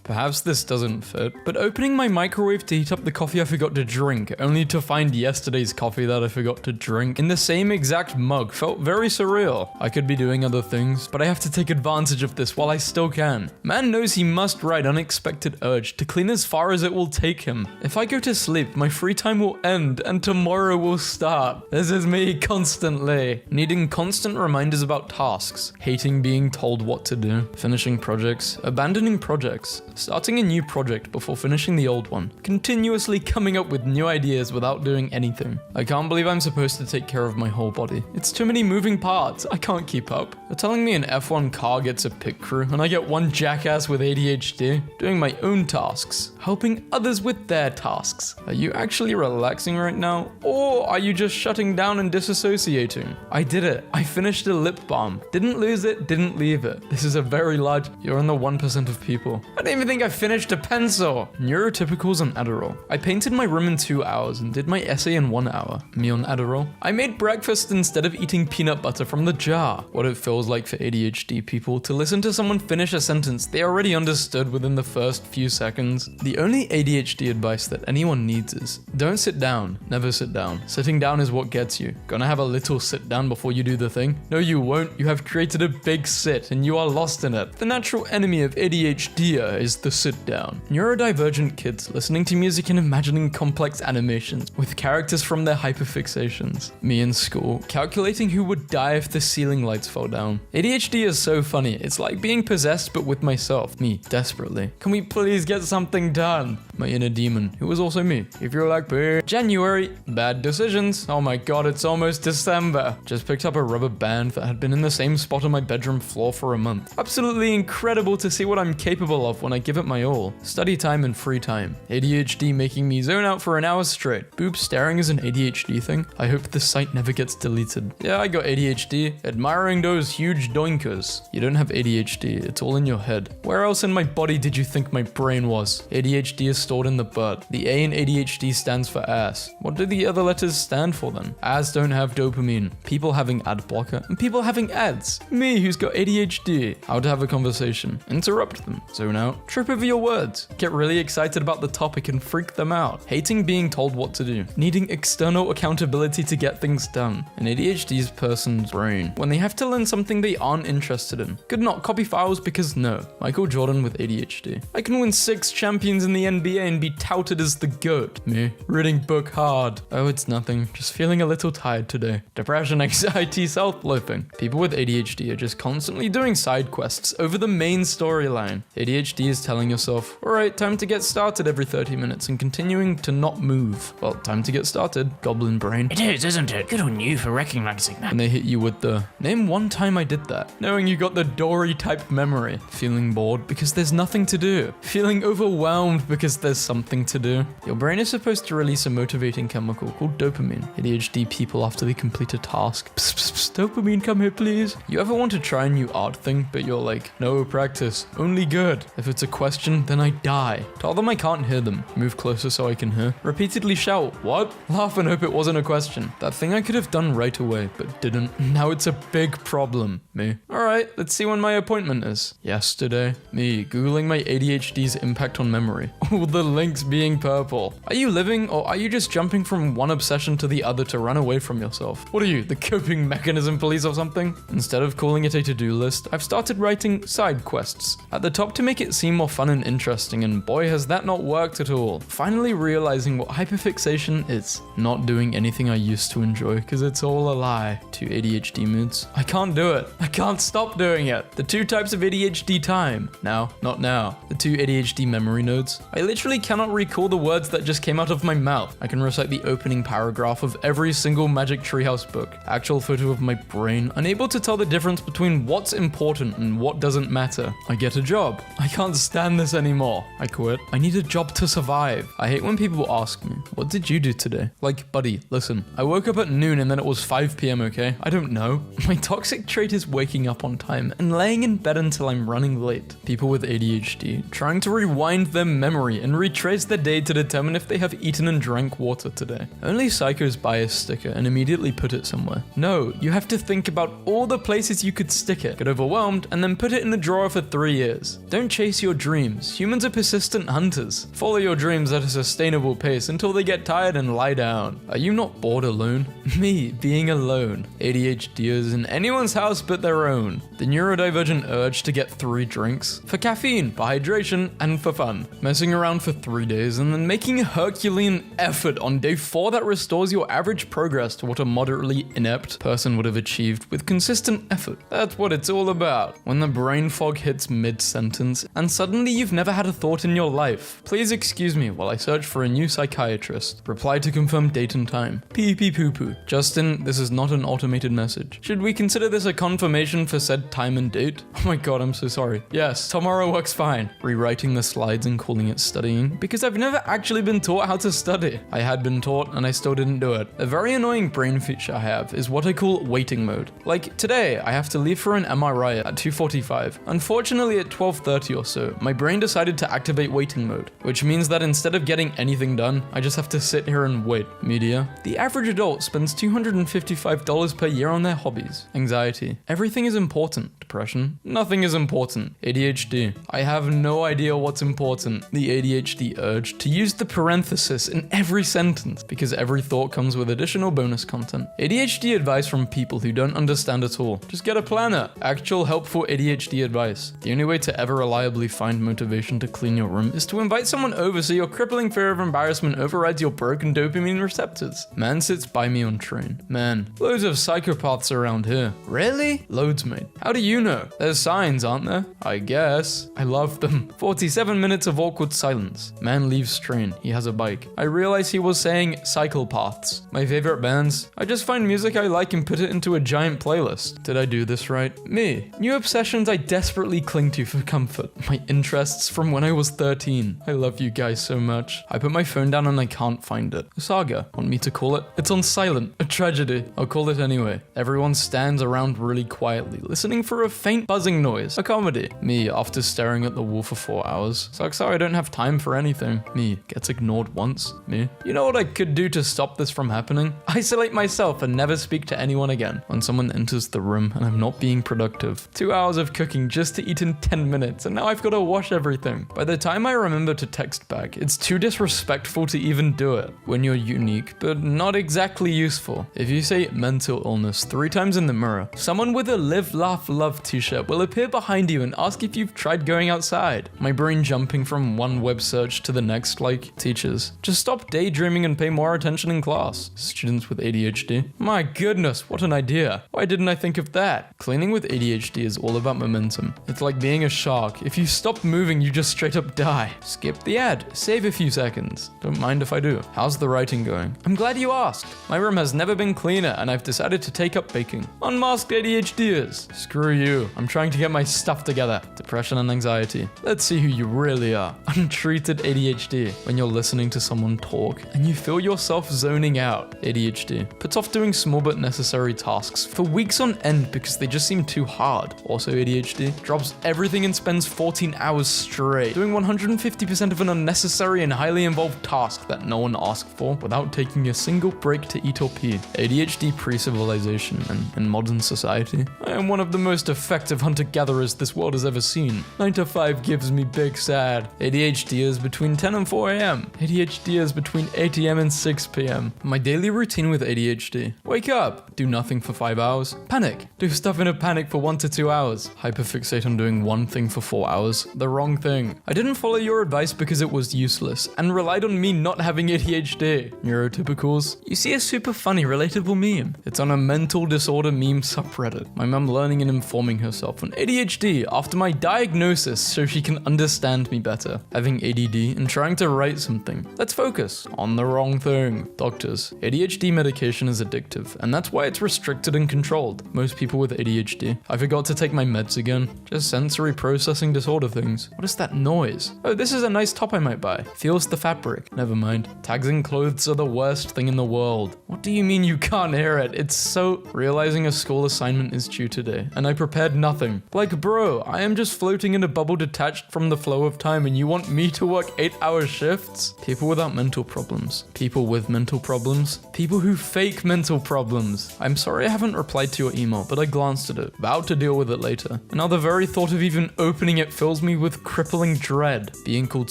Perhaps this doesn't fit, but opening my microwave to heat up the coffee I forgot to drink, only to find yesterday's coffee that I forgot to drink in the same exact mug felt very surreal. I could be doing other things, but I have to take advantage of this while I still can. Man knows he must ride unexpected urge to clean as far as it will take him. If I go to sleep, my free time will end and tomorrow will start. This is me constantly. Needing constant reminders about tasks, hating being told what to do, finishing projects, abandoning projects, starting a new project before finishing the old one, continuously coming up with new ideas without doing anything. I can't believe I'm supposed to take care of my whole body. It's too many moving parts. I can't keep up. They're telling me an F1 car gets a pit crew and I get one jackass with ADHD doing my own tasks, helping others with their tasks. Are you actually relaxing right now? Or are you just shutting down and disassociating? I did it. I finished a lip balm. Didn't lose it, didn't leave it. This is a very large... You're in the 1% of people. I don't even think I finished a pencil. Neurotypicals on Adderall. I painted my room in 2 hours and did my essay in 1 hour. Me on Adderall. I made breakfast instead of eating peanut butter from the jar. What it feels like for ADHD people to listen to someone finish a sentence they already understood within the first few seconds. The only ADHD advice that anyone needs is, don't sit down, never sit down. Sitting down is what gets you. Gonna have a little sit down before you do the thing? No, you won't. You have created a big sit and you are lost in it. The natural enemy of ADHD is the sit down. Neurodivergent kids listening to music and imagining complex animations with characters from their hyperfixations. Me in school, calculating who would die if the ceiling lights fell down. ADHD is so funny. It's like being possessed but with myself. Me, desperately. Can we please get something done? my inner demon, who was also me. If you're like, January, bad decisions. Oh my god, it's almost December. Just picked up a rubber band that had been in the same spot on my bedroom floor for a month. Absolutely incredible to see what I'm capable of when I give it my all. Study time and free time. ADHD making me zone out for an hour straight. Boob staring is an ADHD thing. I hope the site never gets deleted. Yeah, I got ADHD. Admiring those huge doinkers. You don't have ADHD, it's all in your head. Where else in my body did you think my brain was? ADHD is stored in the butt. The A in ADHD stands for ass. What do the other letters stand for then? Ass don't have dopamine. People having ad blocker, and people having ads. Me, who's got ADHD. How to have a conversation. Interrupt them. Zone out. Trip over your words. Get really excited about the topic and freak them out. Hating being told what to do. Needing external accountability to get things done. An ADHD's person's brain. When they have to learn something they aren't interested in. Could not copy files because no. Michael Jordan with ADHD. I can win 6 champions in the NBA and be touted as the GOAT. Me. Reading book hard. Oh, it's nothing. Just feeling a little tired today. Depression, anxiety, self-loathing. People with ADHD are just constantly doing side quests over the main storyline. ADHD is telling yourself, alright, time to get started every 30 minutes and continuing to not move. Well, time to get started, goblin brain. It is, isn't it? Good on you for recognizing that. And they hit you with the, name one time I did that. Knowing you got the Dory type memory. Feeling bored because there's nothing to do. Feeling overwhelmed because there's something to do. Your brain is supposed to release a motivating chemical called dopamine. ADHD people after they complete a task. Psst, psst, psst, dopamine, come here please. You ever want to try a new art thing, but you're like, no practice, only good. If it's a question, then I die. Tell them I can't hear them. Move closer so I can hear. Repeatedly shout, what? Laugh and hope it wasn't a question. That thing I could have done right away, but didn't. Now it's a big problem. Me. Alright, let's see when my appointment is. Yesterday. Me, Googling my ADHD's impact on memory. All the links being purple. Are you living or are you just jumping from one obsession to the other to run away from yourself? What are you, the coping mechanism police or something? Instead of calling it a to-do list, I've started writing side quests at the top to make it seem more fun and interesting, and boy has that not worked at all. Finally realizing what hyperfixation is. Not doing anything I used to enjoy because it's all a lie. 2 ADHD moods. I can't do it. I can't stop doing it. The 2 types of ADHD time. Now, not now. The 2 ADHD memory nodes. I literally cannot recall the words that just came out of my mouth. I can recite the opening paragraph of every single Magic Treehouse book. Actual photo of my brain, unable to tell the difference between what's important and what doesn't matter. I get a job. I can't stand this anymore. I quit. I need a job to survive. I hate when people ask me, what did you do today? Like, buddy, listen, I woke up at noon and then it was 5 p.m, okay? I don't know. My toxic trait is waking up on time and laying in bed until I'm running late. People with ADHD, trying to rewind their memory and retrace their day to determine if they have eaten and drank water today. Only psychos buy a sticker and immediately put it somewhere. No, you have to think about all the places you could stick it, get overwhelmed, and then put it in the drawer for 3 years. Don't chase your dreams. Humans are persistent hunters. Follow your dreams at a sustainable pace until they get tired and lie down. Are you not bored alone? Me, being alone. ADHDers in anyone's house but their own. The neurodivergent urge to get 3 drinks. For caffeine, for hydration, and for fun. Messing around for 3 days and then making a Herculean effort on day 4 that restores your average progress to what a moderately inept person would have achieved with consistent effort. That's what it's all about. When the brain fog hits mid-sentence and suddenly you've never had a thought in your life. Please excuse me while I search for a new psychiatrist. Reply to confirm date and time. Pee pee poo poo. Justin, this is not an automated message. Should we consider this a confirmation for said time and date? Oh my god, I'm so sorry. Yes, tomorrow works fine. Rewriting the slides and calling it studying because I've never actually been taught how to study. I had been taught and I still didn't do it. A very annoying brain feature I have is what I call waiting mode. Like today, I have to leave for an MRI at 2:45. Unfortunately at 12:30 or so, my brain decided to activate waiting mode, which means that instead of getting anything done, I just have to sit here and wait. Media. The average adult spends $255 per year on their hobbies. Anxiety. Everything is important. Depression. Nothing is important. ADHD. I have no idea what's important. The ADHD urge to use the parenthesis in every sentence because every thought comes with additional bonus content. ADHD advice from people who don't understand at all. Just get a planner. Actual helpful ADHD advice. The only way to ever reliably find motivation to clean your room is to invite someone over so your crippling fear of embarrassment overrides your broken dopamine receptors. Man sits by me on train. Man, loads of psychopaths around here. Really? Loads, mate. How do you know? There's signs, aren't there? I guess. I love them. 47 minutes of awkward silence. seconds. Man leaves train. He has a bike. I realize he was saying cycle paths. My favorite bands. I just find music I like and put it into a giant playlist. Did I do this right? Me. New obsessions I desperately cling to for comfort. My interests from when I was 13. I love you guys so much. I put my phone down and I can't find it. A saga. Want me to call it? It's on silent. A tragedy. I'll call it anyway. Everyone stands around really quietly, listening for a faint buzzing noise. A comedy. Me, after staring at the wall for 4 hours. Sucks how I don't have time for anything. Me, gets ignored once. Me. You know what I could do to stop this from happening? Isolate myself and never speak to anyone again. When someone enters the room and I'm not being productive. 2 hours of cooking just to eat in 10 minutes, and now I've got to wash everything. By the time I remember to text back, it's too disrespectful to even do it. When you're unique, but not exactly useful. If you say mental illness 3 times in the mirror, someone with a live, laugh, love t-shirt will appear behind you and ask if you've tried going outside. My brain jumping from one web search to the next like, teachers, just stop daydreaming and pay more attention in class. Students with ADHD. My goodness, what an idea. Why didn't I think of that? Cleaning with ADHD is all about momentum. It's like being a shark. If you stop moving, you just straight up die. Skip the ad. Save a few seconds. Don't mind if I do. How's the writing going? I'm glad you asked. My room has never been cleaner and I've decided to take up baking. Unmasked ADHDers. Screw you. I'm trying to get my stuff together. Depression and anxiety. Let's see who you really are. Untreated ADHD. When you're listening to someone talk and you feel yourself zoning out. ADHD. Puts off doing small but necessary tasks for weeks on end because they just seem too hard. Also ADHD. Drops everything and spends 14 hours straight doing 150% of an unnecessary and highly involved task that no one asked for without taking a single break to eat or pee. ADHD pre-civilization and in modern society. I am one of the most effective hunter-gatherers this world has ever seen. 9 to 5 gives me big sad. ADHD is between 10 and 4 a.m. ADHD is between 8 a.m. and 6 p.m. My daily routine with ADHD. Wake up, do nothing for 5 hours. Panic, do stuff in a panic for 1 to 2 hours. Hyperfixate on doing one thing for 4 hours. The wrong thing. I didn't follow your advice because it was useless and relied on me not having ADHD. Neurotypicals. You see a super funny, relatable meme. It's on a mental disorder meme subreddit. My mum learning and informing herself on ADHD after my diagnosis so she can understand me better. Having ADD and trying to write something. Let's focus on the wrong thing. Doctors. ADHD medication is addictive, and that's why it's restricted and controlled. Most people with ADHD. I forgot to take my meds again. Just sensory processing disorder things. What is that noise? Oh, this is a nice top I might buy. Feels the fabric. Never mind. Tags in clothes are the worst thing in the world. What do you mean you can't hear it? It's so... Realizing a school assignment is due today, and I prepared nothing. Like, bro, I am just floating in a bubble detached from the flow of time, and you want me to work 8-hour shifts? People without mental problems. People with mental problems. People who fake mental problems. I'm sorry I haven't replied to your email, but I glanced at it. Vowed to deal with it later. And now the very thought of even opening it fills me with crippling dread. Being called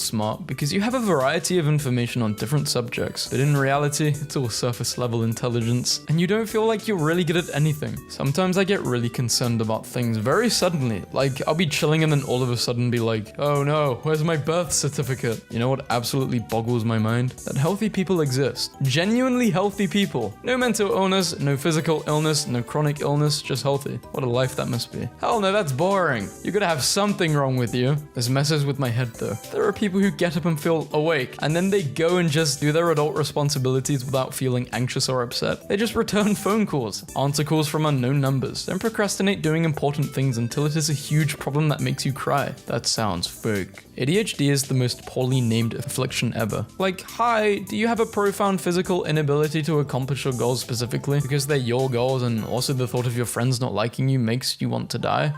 smart because you have a variety of information on different subjects, but in reality, it's all surface level intelligence, and you don't feel like you're really good at anything. Sometimes I get really concerned about things very suddenly. Like, I'll be chilling and then all of a sudden be like, oh no, where's my birth certificate? You know what absolutely boggles my mind? That healthy people exist. Genuinely healthy people. No mental illness, no physical illness, no chronic illness, just healthy. What a life that must be. Hell no, that's boring. You're gonna have something wrong with you. This messes with my head though. There are people who get up and feel awake, and then they go and just do their adult responsibilities without feeling anxious or upset. They just return phone calls, answer calls from unknown numbers, then procrastinate doing important things until it is a huge problem that makes you cry. That sounds fake. ADHD is the most poorly named affliction ever. Like, hi, do you have a profound physical inability to accomplish your goals specifically? Because they're your goals and also the thought of your friends not liking you makes you want to die?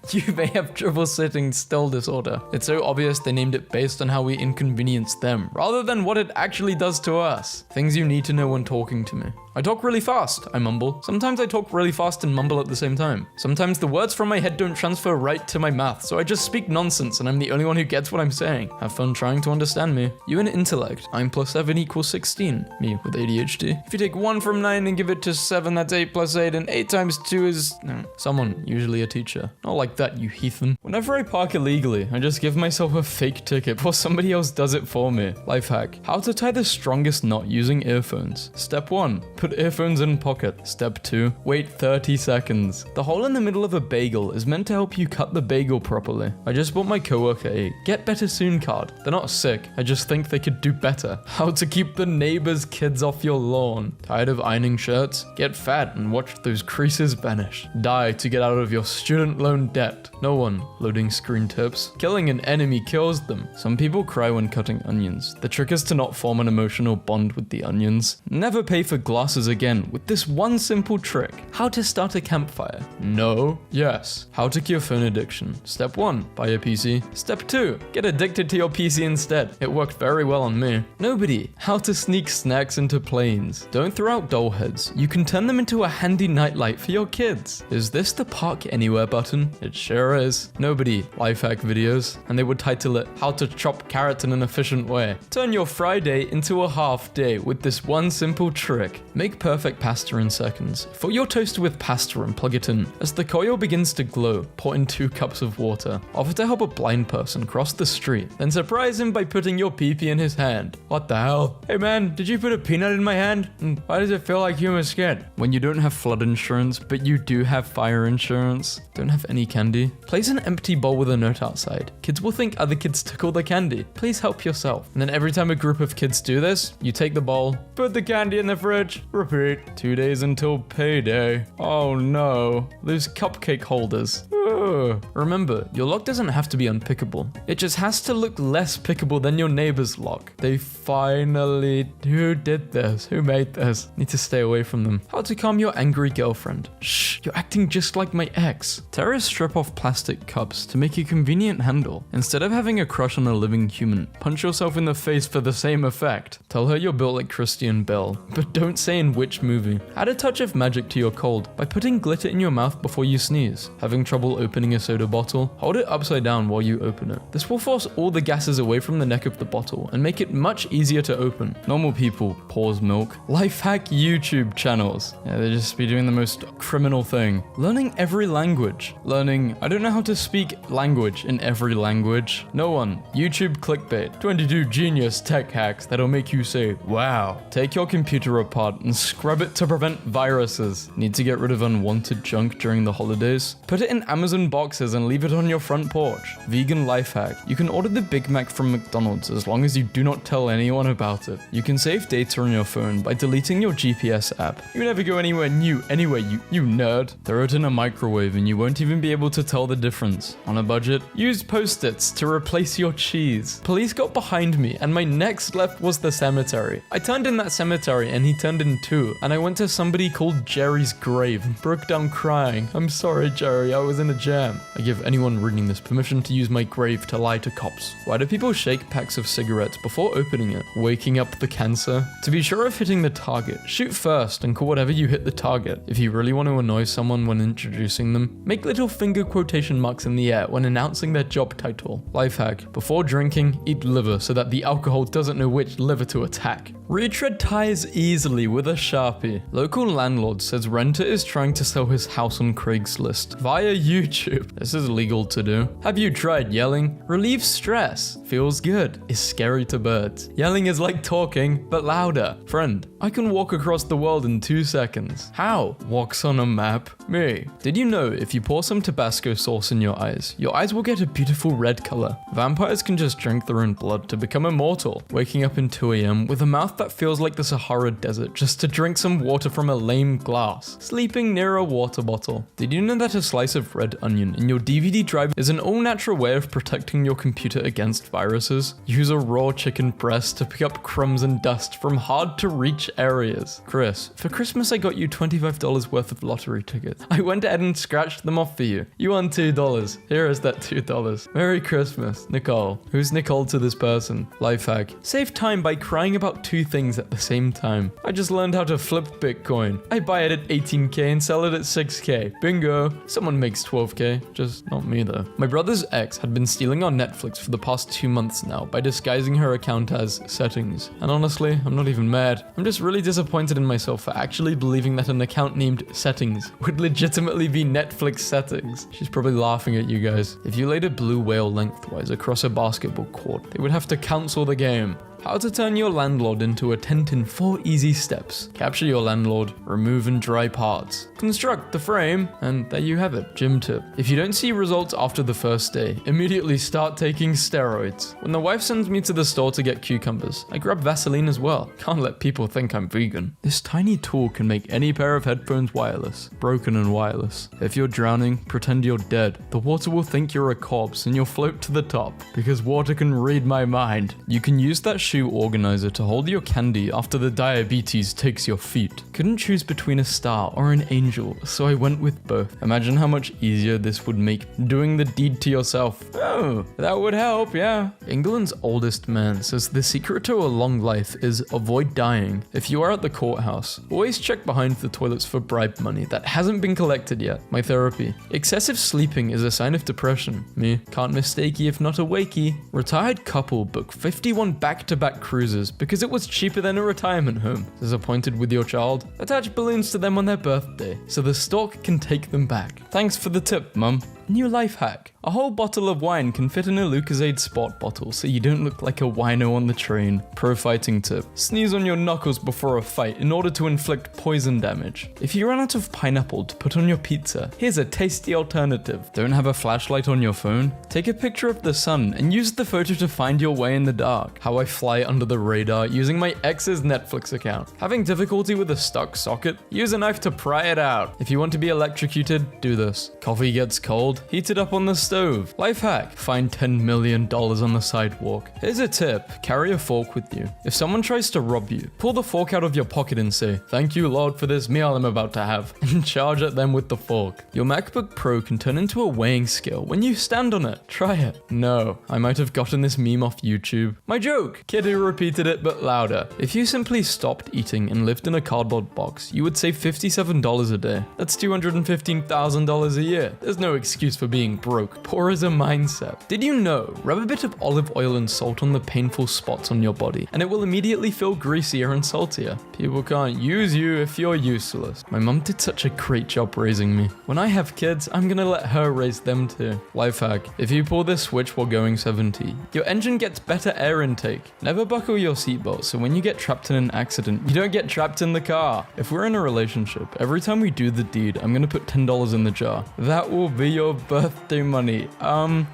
You may have trouble sitting still disorder. It's so obvious they named it based on how we inconvenience them, rather than what it actually does to us. Things you need to know when talking to me. I talk really fast, I mumble. Sometimes I talk really fast and mumble at the same time. Sometimes the words from my head don't transfer right to my mouth, so I just speak nonsense and I'm the only one who gets what I'm saying. Have fun trying to understand me. You in intellect. 9 + 7 = 16. Me with ADHD. If you take 1 from 9 and give it to 7, that's 8 + 8, and 8 times 2 is... No. Someone, usually a teacher. Not like that, you heathen. Whenever I park illegally, I just give myself a fake ticket before somebody else does it for me. Life hack. How to tie the strongest knot using earphones. Step 1. Put earphones in pocket. Step 2. Wait 30 seconds. The hole in the middle of a bagel is meant to help you cut the bagel properly. I just bought my coworker a Get Better soon card. They're not sick, I just think they could do better. How to keep the neighbor's kids off your lawn. Tired of ironing shirts? Get fat and watch those creases vanish. Die to get out of your student loan debt. No one loading screen tips. Killing an enemy kills them. Some people cry when cutting onions. The trick is to not form an emotional bond with the onions. Never pay for glasses again with this one simple trick. How to start a campfire. No. Yes. How to cure phone addiction. Step 1. Buy a PC. Step 2. Get addicted to your PC instead. It worked very well on me. Nobody. How to sneak snacks into planes. Don't throw out doll heads. You can turn them into a handy nightlight for your kids. Is this the park anywhere button? It sure is. Nobody. Life hack videos. And they would title it, How to Chop Carrots in an Efficient Way. Turn your Friday into a half day with this one simple trick. Make perfect pasta in seconds. Fill your toaster with pasta and plug it in. As the coil begins to glow, pour in 2 cups of water. Offer to help a blind person cross the street. Then surprise him by putting your pee-pee in his hand. What the hell? Hey man, did you put a peanut in my hand? Why does it feel like human skin? When you don't have flood insurance, but you do have fire insurance. Don't have any candy? Place an empty bowl with a note outside. Kids will think other kids took all the candy. Please help yourself. And then every time a group of kids do this, you take the bowl, put the candy in the fridge, repeat. 2 days until payday. Oh no, those cupcake holders. Ugh. Remember, your lock doesn't have to be unpickable. It just has to look less pickable than your neighbor's lock. They finally... Who did this? Who made this? Need to stay away from them. How to calm your angry girlfriend. Shh, you're acting just like my ex. Terrorists strip off plastic cups to make a convenient handle. Instead of having a crush on a living human, punch yourself in the face for the same effect. Tell her you're built like Christian Bale, but don't say in which movie. Add a touch of magic to your cold by putting glitter in your mouth before you sneeze. Having trouble opening a soda bottle? Hold it upside down while you open it. This will force all the gases away from the neck of the bottle and make it much easier to open. Normal people pause milk. Life hack YouTube channels. Yeah, they just be doing the most criminal thing. Learning every language. Learning, I don't know how to speak language in every language. No one. YouTube clickbait. 22 genius tech hacks that'll make you say, wow. Take your computer apart and scrub it to prevent viruses. Need to get rid of unwanted junk during the holidays? Put it in Amazon boxes and leave it on your front porch. Vegan life hack. You can order the Big Mac from McDonald's as long as you do not tell anyone about it. You can save data on your phone by deleting your GPS app. You never go anywhere new anyway, you nerd. Throw it in a microwave and you won't even be able to tell the difference. On a budget? Use Post-its to replace your cheese. Police got behind me and my next left was the cemetery. I turned in that cemetery and he turned in too. And I went to somebody called Jerry's grave and broke down crying. I'm sorry, Jerry, I was in a jam. I give anyone reading this permission to use my grave to lie to cops. Why do people shake packs of cigarettes before opening it? Waking up the cancer? To be sure of hitting the target, shoot first and call whatever you hit the target. If you really want to annoy someone when introducing them, make little finger quotation marks in the air when announcing their job title. Life hack. Before drinking, eat liver so that the alcohol doesn't know which liver to attack. Retread ties easily with a Sharpie. Local landlord says renter is trying to sell his house on Craigslist via YouTube. This is legal to do. Have you tried yelling? Relieves stress. Feels good. Is scary to birds. Yelling is like talking, but louder. Friend, I can walk across the world in 2 seconds. How? Walks on a map. Me. Did you know if you pour some Tabasco sauce in your eyes will get a beautiful red color? Vampires can just drink their own blood to become immortal. Waking up in 2 a.m. with a mouth that feels like the Sahara Desert just to drink some water from a lame glass. Sleeping near a water bottle. Did you know that a slice of red onion in your DVD drive is an all-natural way of protecting your computer against viruses? Use a raw chicken breast to pick up crumbs and dust from hard-to-reach areas. Chris, for Christmas I got you $25 worth of lottery tickets. I went ahead and scratched them off for you. You won $2. Here is that $2. Merry Christmas, Nicole. Who's Nicole to this person? Life hack. Save time by crying about 2 things at the same time. I just learned how to flip Bitcoin. I buy it at 18k and sell it at 6k. Bingo. Someone makes 12k, just not me though. My brother's ex had been stealing our Netflix for the past 2 months now by disguising her account as settings. And honestly, I'm not even mad. I'm just really disappointed in myself for actually believing that an account named settings would legitimately be Netflix settings. She's probably laughing at you guys. If you laid a blue whale lengthwise across a basketball court, they would have to cancel the game. How to turn your landlord into a tent in 4 easy steps. Capture your landlord, remove and dry parts. Construct the frame, and there you have it. Gym tip. If you don't see results after the first day, immediately start taking steroids. When the wife sends me to the store to get cucumbers, I grab Vaseline as well. Can't let people think I'm vegan. This tiny tool can make any pair of headphones wireless, broken and wireless. If you're drowning, pretend you're dead. The water will think you're a corpse and you'll float to the top, because water can read my mind. You can use that shoe organizer to hold your candy after the diabetes takes your feet. Couldn't choose between a star or an angel, so I went with both. Imagine how much easier this would make doing the deed to yourself. Oh, that would help, yeah. England's oldest man says the secret to a long life is avoid dying. If you are at the courthouse, always check behind the toilets for bribe money that hasn't been collected yet. My therapy. Excessive sleeping is a sign of depression. Me. Can't mistakey if not a wakey. Retired couple book 51 back-to-back cruises because it was cheaper than a retirement home. Disappointed with your child? Attach balloons to them on their birthday so the stork can take them back. Thanks for the tip, mum. New life hack. A whole bottle of wine can fit in a Lucozade Sport bottle so you don't look like a wino on the train. Pro fighting tip. Sneeze on your knuckles before a fight in order to inflict poison damage. If you run out of pineapple to put on your pizza, here's a tasty alternative. Don't have a flashlight on your phone? Take a picture of the sun and use the photo to find your way in the dark. How I fly under the radar using my ex's Netflix account. Having difficulty with a stuck socket? Use a knife to pry it out. If you want to be electrocuted, do this. Coffee gets cold? Heat it up on the stove. Life hack. Find $10 million on the sidewalk. Here's a tip. Carry a fork with you. If someone tries to rob you, pull the fork out of your pocket and say, "Thank you, Lord, for this meal I'm about to have," and charge at them with the fork. Your MacBook Pro can turn into a weighing scale when you stand on it. Try it. No, I might have gotten this meme off YouTube. My joke. Kid who repeated it but louder. If you simply stopped eating and lived in a cardboard box, you would save $57 a day. That's $215,000 a year. There's no excuse for being broke. Poor is a mindset. Did you know? Rub a bit of olive oil and salt on the painful spots on your body, and it will immediately feel greasier and saltier. People can't use you if you're useless. My mum did such a great job raising me. When I have kids, I'm gonna let her raise them too. Life hack. If you pull this switch while going 70, your engine gets better air intake. Never buckle your seatbelt so when you get trapped in an accident, you don't get trapped in the car. If we're in a relationship, every time we do the deed, I'm gonna put $10 in the jar. That will be your birthday money.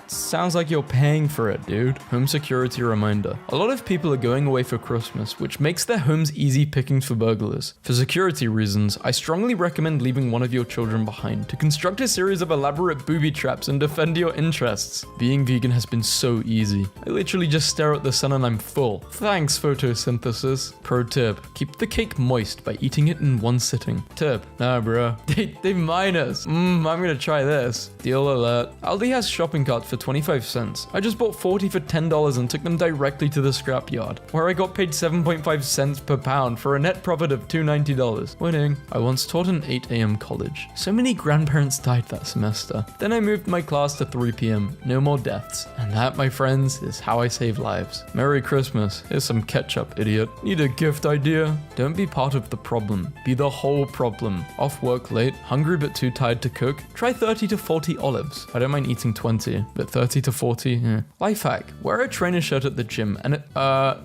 Sounds like you're paying for it, dude. Home security reminder. A lot of people are going away for Christmas, which makes their homes easy pickings for burglars. For security reasons, I strongly recommend leaving one of your children behind to construct a series of elaborate booby traps and defend your interests. Being vegan has been so easy. I literally just stare at the sun and I'm full. Thanks, photosynthesis. Pro tip. Keep the cake moist by eating it in one sitting. Tip. Nah, bro. They mine us. I'm gonna try this. Deal alert. Aldi has shopping carts for 25 cents. I just bought 40 for $10 and took them directly to the scrapyard, where I got paid 7.5 cents per pound for a net profit of $290. Winning. I once taught an 8 a.m. college. So many grandparents died that semester. Then I moved my class to 3 p.m. No more deaths. And that, my friends, is how I save lives. Merry Christmas. Here's some ketchup, idiot. Need a gift idea? Don't be part of the problem. Be the whole problem. Off work late, hungry but too tired to cook? Try 30 to 40 olives. I don't mind eating 20, but 30 to 40, Life hack. Wear a trainer shirt at the gym and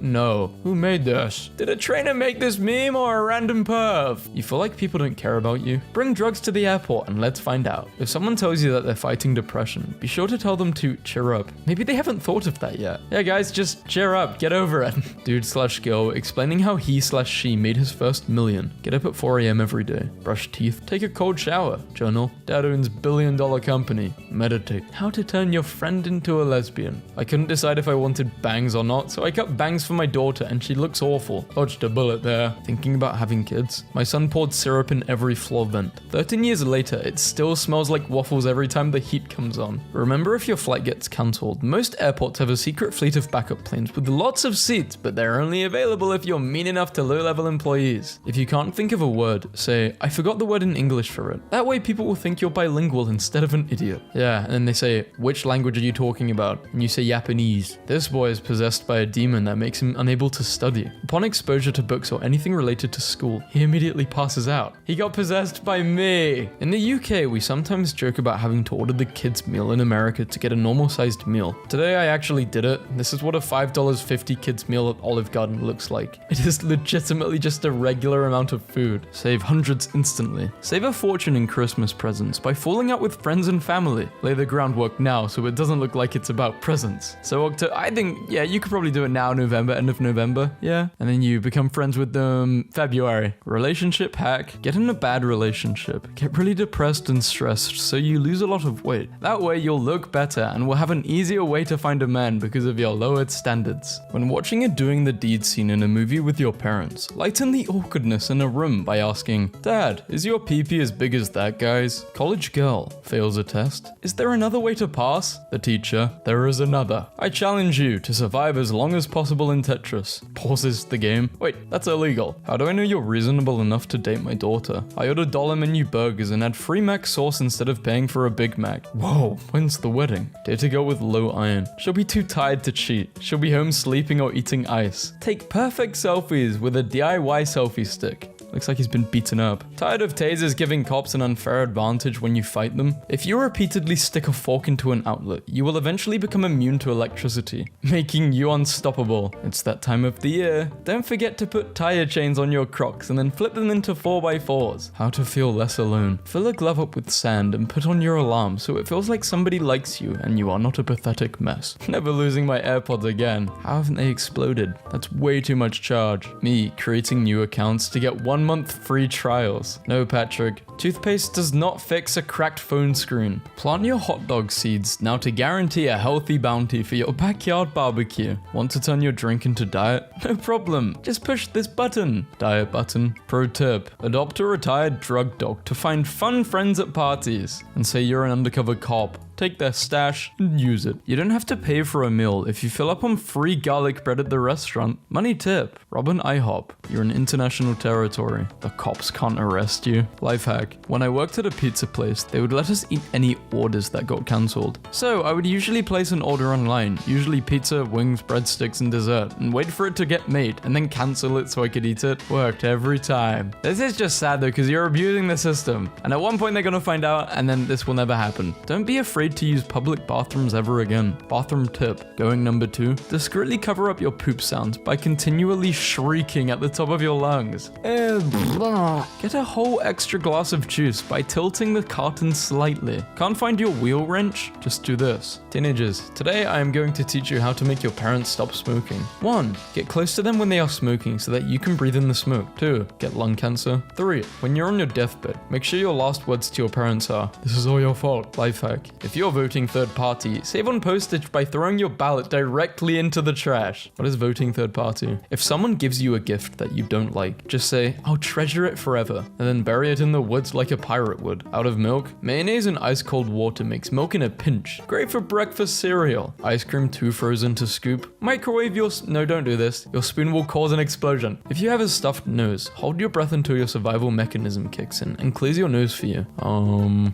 no. Who made this? Did a trainer make this meme or a random perv? You feel like people don't care about you? Bring drugs to the airport and let's find out. If someone tells you that they're fighting depression, be sure to tell them to cheer up. Maybe they haven't thought of that yet. Yeah guys, just cheer up, get over it. Dude/girl explaining how he/she made his first million. Get up at 4 a.m. every day. Brush teeth. Take a cold shower. Journal. Dad owns billion-dollar company. Meditate. How to turn your friend into a lesbian. I couldn't decide if I wanted bangs or not, so I cut bangs for my daughter and she looks awful. Dodged a bullet there. Thinking about having kids. My son poured syrup in every floor vent. 13 years later, it still smells like waffles every time the heat comes on. Remember, if your flight gets cancelled, most airports have a secret fleet of backup planes with lots of seats, but they're only available if you're mean enough to low-level employees. If you can't think of a word, say, "I forgot the word in English for it." That way people will think you're bilingual instead of an idiot. Yeah, and then they say, which language are you talking about? And you say Japanese. This boy is possessed by a demon that makes him unable to study. Upon exposure to books or anything related to school, he immediately passes out. He got possessed by me. In the UK, we sometimes joke about having to order the kids' meal in America to get a normal-sized meal. Today, I actually did it. This is what a $5.50 kids' meal at Olive Garden looks like. It is legitimately just a regular amount of food. Save hundreds instantly. Save a fortune in Christmas presents by falling out with friends and family. Lay the groundwork now so it doesn't look like it's about presents. So I think, yeah, you could probably do it now, November, end of November, yeah? And then you become friends with them February. Relationship hack. Get in a bad relationship. Get really depressed and stressed so you lose a lot of weight. That way you'll look better and will have an easier way to find a man because of your lowered standards. When watching a doing the deed scene in a movie with your parents, lighten the awkwardness in a room by asking, Dad, is your pee-pee as big as that guy's? College girl fails a test. Is there another way to pass? The teacher, there is another. I challenge you to survive as long as possible in Tetris. Pauses the game. Wait, that's illegal. How do I know you're reasonable enough to date my daughter? I ordered dollar menu burgers and had free Mac sauce instead of paying for a Big Mac. Whoa, when's the wedding? Date a girl with low iron. She'll be too tired to cheat. She'll be home sleeping or eating ice. Take perfect selfies with a DIY selfie stick. Looks like he's been beaten up. Tired of tasers giving cops an unfair advantage when you fight them? If you repeatedly stick a fork into an outlet, you will eventually become immune to electricity, making you unstoppable. It's that time of the year. Don't forget to put tire chains on your Crocs and then flip them into 4x4s. How to feel less alone. Fill a glove up with sand and put on your alarm so it feels like somebody likes you and you are not a pathetic mess. Never losing my AirPods again. How haven't they exploded? That's way too much charge. Me creating new accounts to get 1 month free trials. No, Patrick. Toothpaste does not fix a cracked phone screen. Plant your hot dog seeds now to guarantee a healthy bounty for your backyard barbecue. Want to turn your drink into diet? No problem. Just push this button. Diet button. Pro tip. Adopt a retired drug dog to find fun friends at parties. And say you're an undercover cop. Take their stash and use it. You don't have to pay for a meal if you fill up on free garlic bread at the restaurant. Money tip. Rob an IHOP. You're in international territory. The cops can't arrest you. Life hack. When I worked at a pizza place, they would let us eat any orders that got cancelled. So I would usually place an order online, usually pizza, wings, breadsticks, and dessert, and wait for it to get made, and then cancel it so I could eat it. Worked every time. This is just sad though, because you're abusing the system. And at one point they're gonna find out, and then this will never happen. Don't be afraid to use public bathrooms ever again. Bathroom tip. Going number 2. Discreetly cover up your poop sounds by continually shrieking at the top of your lungs. Get a whole extra glass of juice by tilting the carton slightly. Can't find your wheel wrench? Just do this. Teenagers, today I am going to teach you how to make your parents stop smoking. 1. Get close to them when they are smoking so that you can breathe in the smoke. 2. Get lung cancer. 3. When you're on your deathbed, make sure your last words to your parents are, "This is all your fault." Life hack. If you're voting third party, save on postage by throwing your ballot directly into the trash. What is voting third party? If someone gives you a gift that you don't like, just say, "I'll treasure it forever," and then bury it in the woods like a pirate would. Out of milk? Mayonnaise and ice cold water makes milk in a pinch. Great for breakfast cereal. Ice cream too frozen to scoop. Microwave your no, don't do this. Your spoon will cause an explosion. If you have a stuffed nose, hold your breath until your survival mechanism kicks in and clears your nose for you.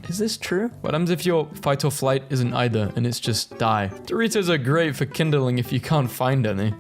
Is this true? What happens if your fight or flight isn't either and it's just die? Doritos are great for kindling if you can't find any.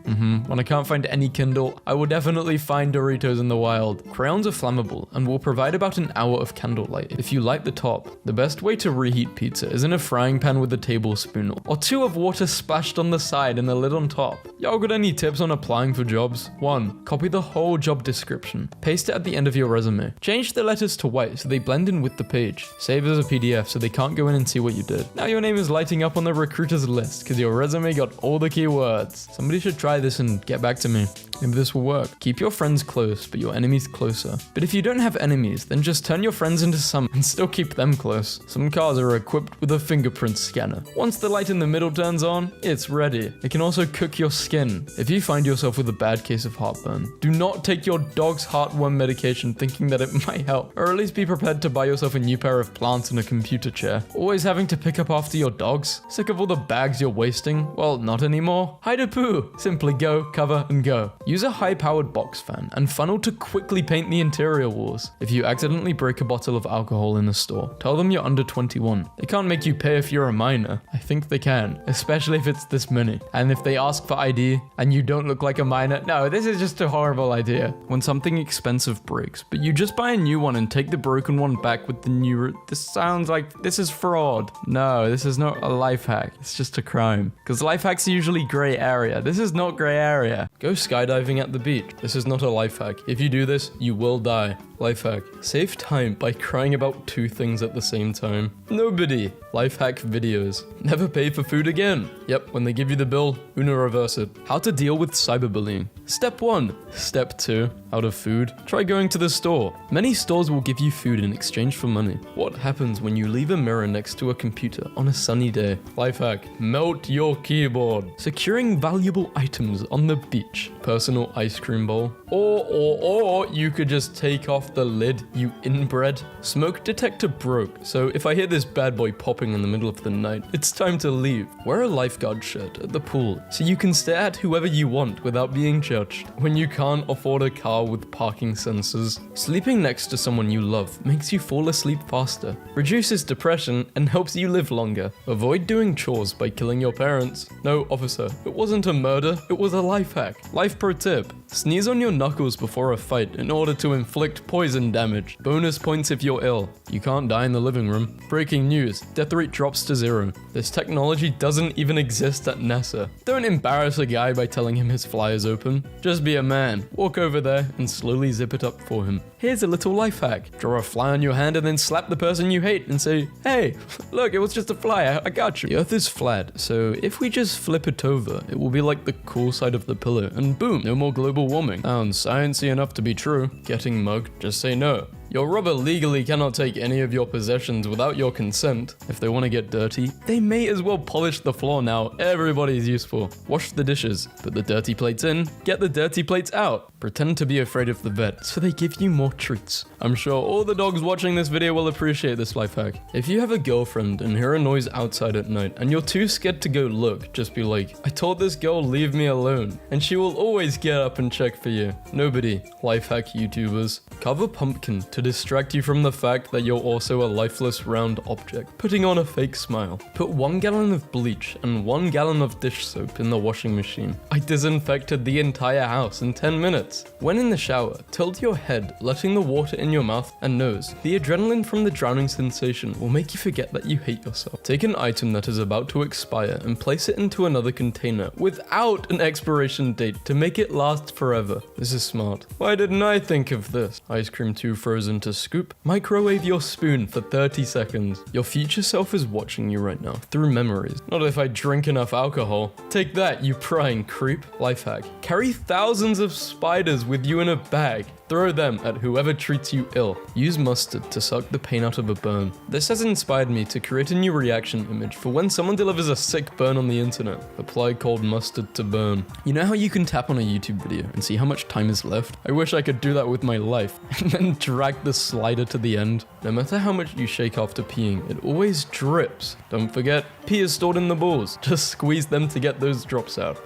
When I can't find any Kindle, I will definitely find Doritos in the wild. Crayons are flammable and will provide about an hour of candlelight if you light the top. The best way to reheat pizza is in a frying pan with a tablespoon or 2 of water splashed on the side and the lid on top. Y'all got any tips on applying for jobs? 1. Copy the whole job description. Paste it at the end of your resume. Change the letters to white so they blend in with the page. Save as a PDF so they can't go in and see what you did. Now your name is lighting up on the recruiter's list because your resume got all the keywords. Somebody should try this and get back to me. Maybe this will work. Keep your friends close, but your enemies closer. But if you don't have enemies, then just turn your friends into some and still keep them close. Some cars are equipped with a fingerprint scanner. Once the light in the middle turns on, it's ready. It can also cook your skin. If you find yourself with a bad case of heartburn, do not take your dog's heartworm medication thinking that it might help, or at least be prepared to buy yourself a new pair of plants and a computer chair. Always having to pick up after your dogs? Sick of all the bags you're wasting? Well, not anymore. Hide a poo. Simply go, cover, and go. Use a high-powered box fan and funnel to quickly paint the interior walls. If you accidentally break a bottle of alcohol in a store, tell them you're under 21. They can't make you pay if you're a minor. I think they can, especially if it's this many. And if they ask for ID and you don't look like a minor, no, this is just a horrible idea. When something expensive breaks, but you just buy a new one and take the broken one back with the new, this sounds like this is fraud. No, this is not a life hack. It's just a crime. Because life hacks are usually gray area. This is not gray area. Go skydiving at the beach. This is not a life hack. If you do this, you will die. Life hack. Save time by crying about 2 things at the same time. Nobody. Life hack videos. Never pay for food again. Yep, when they give you the bill, Uno reverse it. How to deal with cyberbullying. Step 1. Step 2. Out of food? Try going to the store. Many stores will give you food in exchange for money. What happens when you leave a mirror next to a computer on a sunny day? Life hack. Melt your keyboard. Securing valuable items on the beach. Personal ice cream bowl. Or you could just take off the lid, you inbred. Smoke detector broke, so if I hear this bad boy popping in the middle of the night, it's time to leave. Wear a lifeguard shirt at the pool so you can stare at whoever you want without being judged. When you can't afford a car with parking sensors. Sleeping next to someone you love makes you fall asleep faster, reduces depression, and helps you live longer. Avoid doing chores by killing your parents. No, officer, it wasn't a murder, it was a life hack. Life pro tip. Sneeze on your knuckles before a fight in order to inflict poison damage. Bonus points if you're ill. You can't die in the living room. Breaking news, death rate drops to 0. This technology doesn't even exist at NASA. Don't embarrass a guy by telling him his fly is open. Just be a man. Walk over there and slowly zip it up for him. Here's a little life hack. Draw a fly on your hand and then slap the person you hate and say, hey, look, it was just a fly, I got you. The earth is flat, so if we just flip it over, it will be like the cool side of the pillow, and boom, no more global warming. Sounds sciencey enough to be true. Getting mugged, just say no. Your robber legally cannot take any of your possessions without your consent. If they want to get dirty, they may as well polish the floor now. Everybody's useful. Wash the dishes, put the dirty plates in, get the dirty plates out. Pretend to be afraid of the vet, so they give you more treats. I'm sure all the dogs watching this video will appreciate this life hack. If you have a girlfriend and hear a noise outside at night and you're too scared to go look, just be like, I told this girl leave me alone, and she will always get up and check for you. Nobody. Life hack YouTubers. Carve a pumpkin to distract you from the fact that you're also a lifeless round object. Putting on a fake smile. Put 1 gallon of bleach and 1 gallon of dish soap in the washing machine. I disinfected the entire house in 10 minutes. When in the shower, tilt your head, letting the water in your mouth and nose. The adrenaline from the drowning sensation will make you forget that you hate yourself. Take an item that is about to expire and place it into another container without an expiration date to make it last forever. This is smart. Why didn't I think of this? Ice cream too frozen to scoop. Microwave your spoon for 30 seconds. Your future self is watching you right now through memories. Not if I drink enough alcohol. Take that, you prying creep. Life hack. Carry thousands of spiders with you in a bag. Throw them at whoever treats you ill. Use mustard to suck the pain out of a burn. This has inspired me to create a new reaction image for when someone delivers a sick burn on the internet. Apply cold mustard to burn. You know how you can tap on a YouTube video and see how much time is left? I wish I could do that with my life and then drag the slider to the end. No matter how much you shake after peeing, it always drips. Don't forget, pee is stored in the balls. Just squeeze them to get those drops out.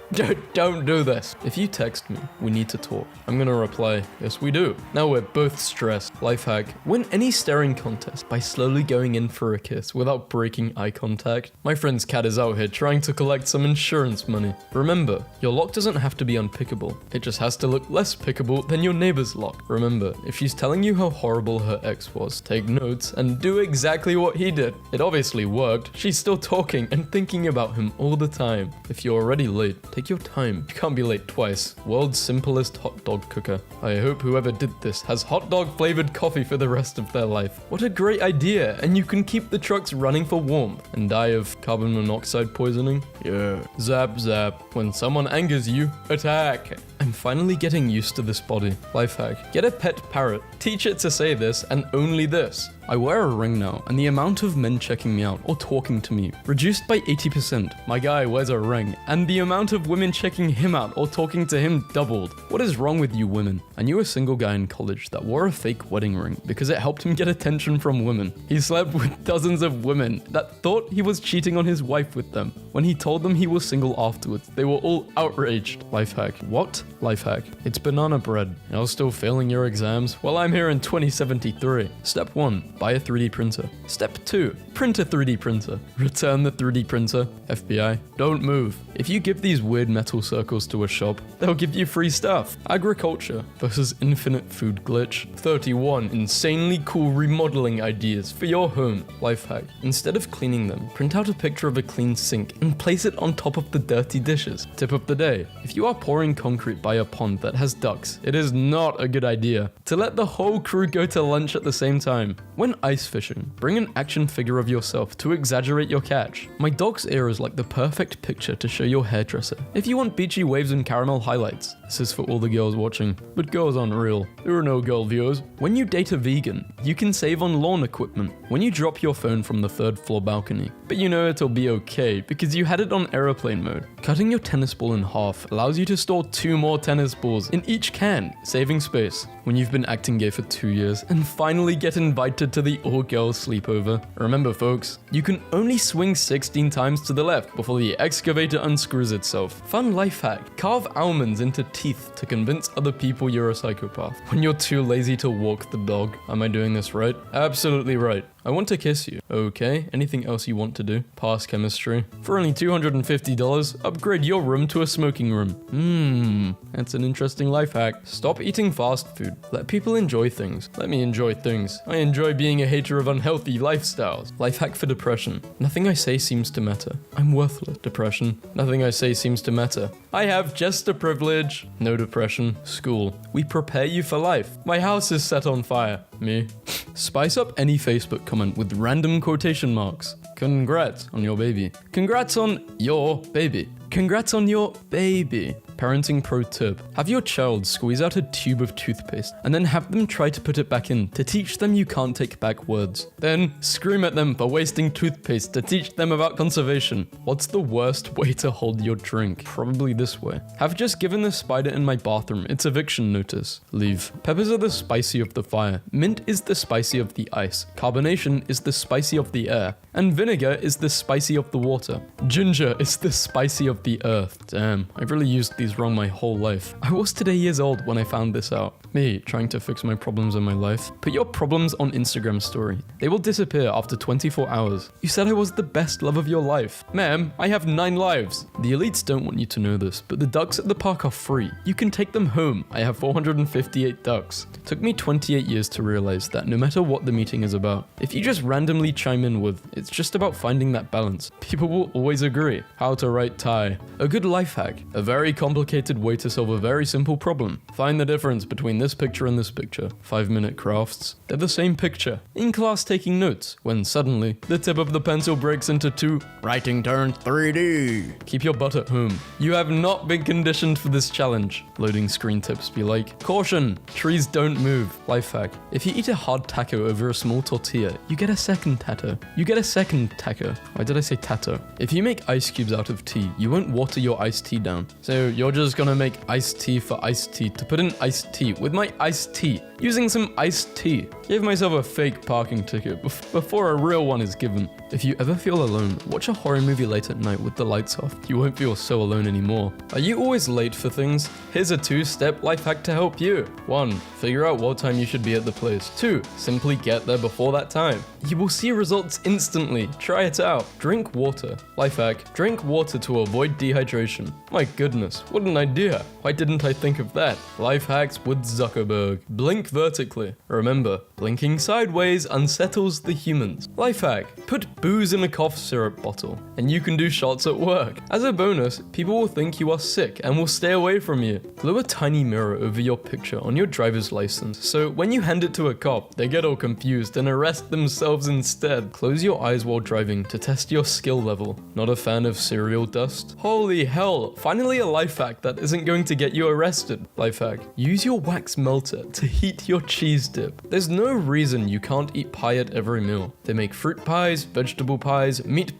Don't do this. If you text me, we need to talk. I'm gonna reply, yes we do. Now we're both stressed. Life hack. Win any staring contest by slowly going in for a kiss without breaking eye contact. My friend's cat is out here trying to collect some insurance money. Remember, your lock doesn't have to be unpickable. It just has to look less pickable than your neighbor's lock. Remember, if she's telling you how horrible her ex was, take notes and do exactly what he did. It obviously worked. She's still talking and thinking about him all the time. If you're already late, take your time. You can't be late twice. World's simplest hot dog cooker. I hope whoever did this has hot dog flavored coffee for the rest of their life. What a great idea, and you can keep the trucks running for warmth and die of carbon monoxide poisoning. Yeah. Zap zap. When someone angers you, attack. I'm finally getting used to this body. Life hack. Get a pet parrot. Teach it to say this and only this. I wear a ring now, and the amount of men checking me out or talking to me reduced by 80%. My guy wears a ring, and the amount of women checking him out or talking to him doubled. What is wrong with you women? I knew a single guy in college that wore a fake wedding ring because it helped him get attention from women. He slept with dozens of women that thought he was cheating on his wife with them. When he told them he was single afterwards, they were all outraged. Life hack. What? Life hack. It's banana bread. You're still failing your exams? Well, I'm here in 2073. Step 1. Buy a 3D printer. Step 2. Print a 3D printer. Return the 3D printer. FBI. Don't move. If you give these weird metal circles to a shop, they'll give you free stuff. Agriculture versus infinite food glitch. 31. Insanely cool remodeling ideas for your home. Life hack. Instead of cleaning them, print out a picture of a clean sink and place it on top of the dirty dishes. Tip of the day. If you are pouring concrete by a pond that has ducks, it is not a good idea to let the whole crew go to lunch at the same time. When ice fishing, bring an action figure of yourself to exaggerate your catch. My dog's ear is like the perfect picture to show your hairdresser. If you want beachy waves and caramel highlights, this is for all the girls watching, but girls aren't real. There are no girl viewers. When you date a vegan, you can save on lawn equipment when you drop your phone from the 3rd floor balcony. But you know it'll be okay because you had it on airplane mode. Cutting your tennis ball in half allows you to store 2 more tennis balls in each can, saving space. When you've been acting gay for 2 years and finally get invited to the all-girls sleepover. Remember folks, you can only swing 16 times to the left before the excavator unscrews itself. Fun life hack. Carve almonds into teeth to convince other people you're a psychopath. When you're too lazy to walk the dog. Am I doing this right? Absolutely right. I want to kiss you. Okay, anything else you want to do? Pass chemistry. For only $250, upgrade your room to a smoking room. That's an interesting life hack. Stop eating fast food. Let people enjoy things. Let me enjoy things. I enjoy being a hater of unhealthy lifestyles. Life hack for depression. Nothing I say seems to matter. I'm worthless. Depression. Nothing I say seems to matter. I have just a privilege. No depression. School. We prepare you for life. My house is set on fire. Me. Spice up any Facebook comment with random quotation marks. Congrats on your baby. Congrats on your baby. Congrats on your baby. Parenting pro tip. Have your child squeeze out a tube of toothpaste and then have them try to put it back in to teach them you can't take back words. Then scream at them for wasting toothpaste to teach them about conservation. What's the worst way to hold your drink? Probably this way. Have just given the spider in my bathroom its eviction notice. Leave. Peppers are the spicy of the fire. Mint is the spicy of the ice. Carbonation is the spicy of the air. And vinegar is the spicy of the water. Ginger is the spicy of the earth. Damn, I've really used these wrong my whole life. I was today years old when I found this out. Me, trying to fix my problems in my life. Put your problems on Instagram story. They will disappear after 24 hours. You said I was the best love of your life. Ma'am, I have 9 lives. The elites don't want you to know this, but the ducks at the park are free. You can take them home. I have 458 ducks. Took me 28 years to realize that no matter what the meeting is about, if you just randomly chime in with, it's just about finding that balance. People will always agree. How to write tie. A good life hack. A very complicated way to solve a very simple problem. Find the difference between this picture and this picture. 5-minute crafts. They're the same picture. In class taking notes, when suddenly, the tip of the pencil breaks into 2. Writing turns 3D. Keep your butt at home. You have not been conditioned for this challenge. Loading screen tips be like, caution, trees don't move. Life hack. If you eat a hard taco over a small tortilla, you get a second taco. You get a second taco. Why did I say tato? If you make ice cubes out of tea, you won't water your iced tea down. So you're just gonna make iced tea for iced tea to put in iced tea with my iced tea, using some iced tea. Gave myself a fake parking ticket before a real one is given. If you ever feel alone, watch a horror movie late at night with the lights off. You won't feel so alone anymore. Are you always late for things? Here's a 2-step life hack to help you. 1. Figure out what time you should be at the place. 2. Simply get there before that time. You will see results instantly. Try it out. Drink water. Life hack. Drink water to avoid dehydration. My goodness, what an idea. Why didn't I think of that? Life hacks with Zuckerberg. Blink vertically. Remember, blinking sideways unsettles the humans. Life hack. Put booze in a cough syrup bottle, and you can do shots at work. As a bonus, people will think you are sick and will stay away from you. Glue a tiny mirror over your picture on your driver's license, so when you hand it to a cop, they get all confused and arrest themselves instead. Close your eyes while driving to test your skill level. Not a fan of cereal dust? Holy hell, finally a life hack hack that isn't going to get you arrested. Life hack. Use your wax melter to heat your cheese dip. There's no reason you can't eat pie at every meal. They make fruit pies, vegetable pies, meat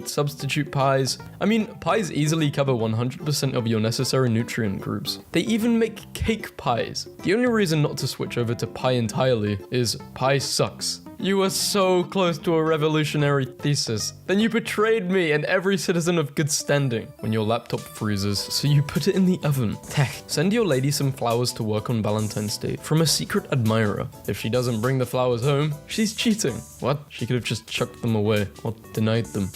substitute pies. I mean, pies easily cover 100% of your necessary nutrient groups. They even make cake pies. The only reason not to switch over to pie entirely is pie sucks. You were so close to a revolutionary thesis. Then you betrayed me and every citizen of good standing. When your laptop freezes, so you put it in the oven. Tech. Send your lady some flowers to work on Valentine's Day from a secret admirer. If she doesn't bring the flowers home, she's cheating. What? She could have just chucked them away or denied them.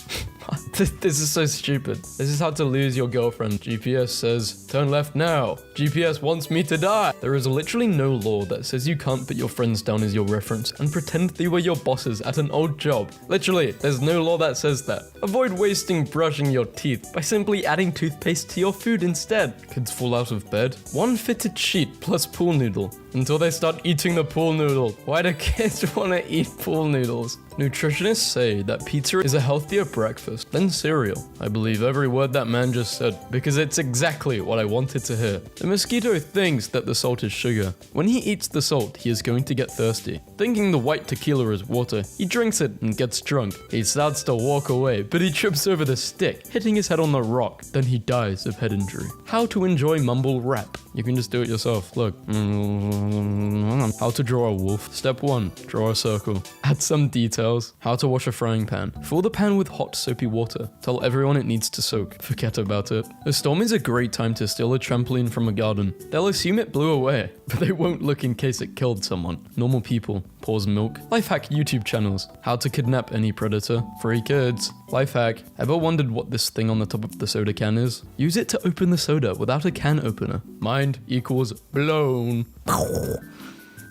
This is so stupid. This is how to lose your girlfriend. GPS says, turn left now. GPS wants me to die. There is literally no law that says you can't put your friends down as your reference and pretend they were your bosses at an old job. Literally, there's no law that says that. Avoid wasting brushing your teeth by simply adding toothpaste to your food instead. Kids fall out of bed. One fitted sheet plus pool noodle until they start eating the pool noodle. Why do kids want to eat pool noodles? Nutritionists say that pizza is a healthier breakfast than cereal. I believe every word that man just said because it's exactly what I wanted to hear. The mosquito thinks that the salt is sugar. When he eats the salt, he is going to get thirsty. Thinking the white tequila is water, he drinks it and gets drunk. He starts to walk away, but he trips over the stick, hitting his head on the rock. Then he dies of head injury. How to enjoy mumble rap. You can just do it yourself. Look. How to draw a wolf. Step 1. Draw a circle. Add some details. How to wash a frying pan. Fill the pan with hot soapy water. Tell everyone it needs to soak. Forget about it. A storm is a great time to steal a trampoline from a garden. They'll assume it blew away, but they won't look in case it killed someone. Normal people. Pause milk. Life hack YouTube channels. How to kidnap any predator. Free kids. Life hack. Ever wondered what this thing on the top of the soda can is? Use it to open the soda without a can opener. Mind equals blown.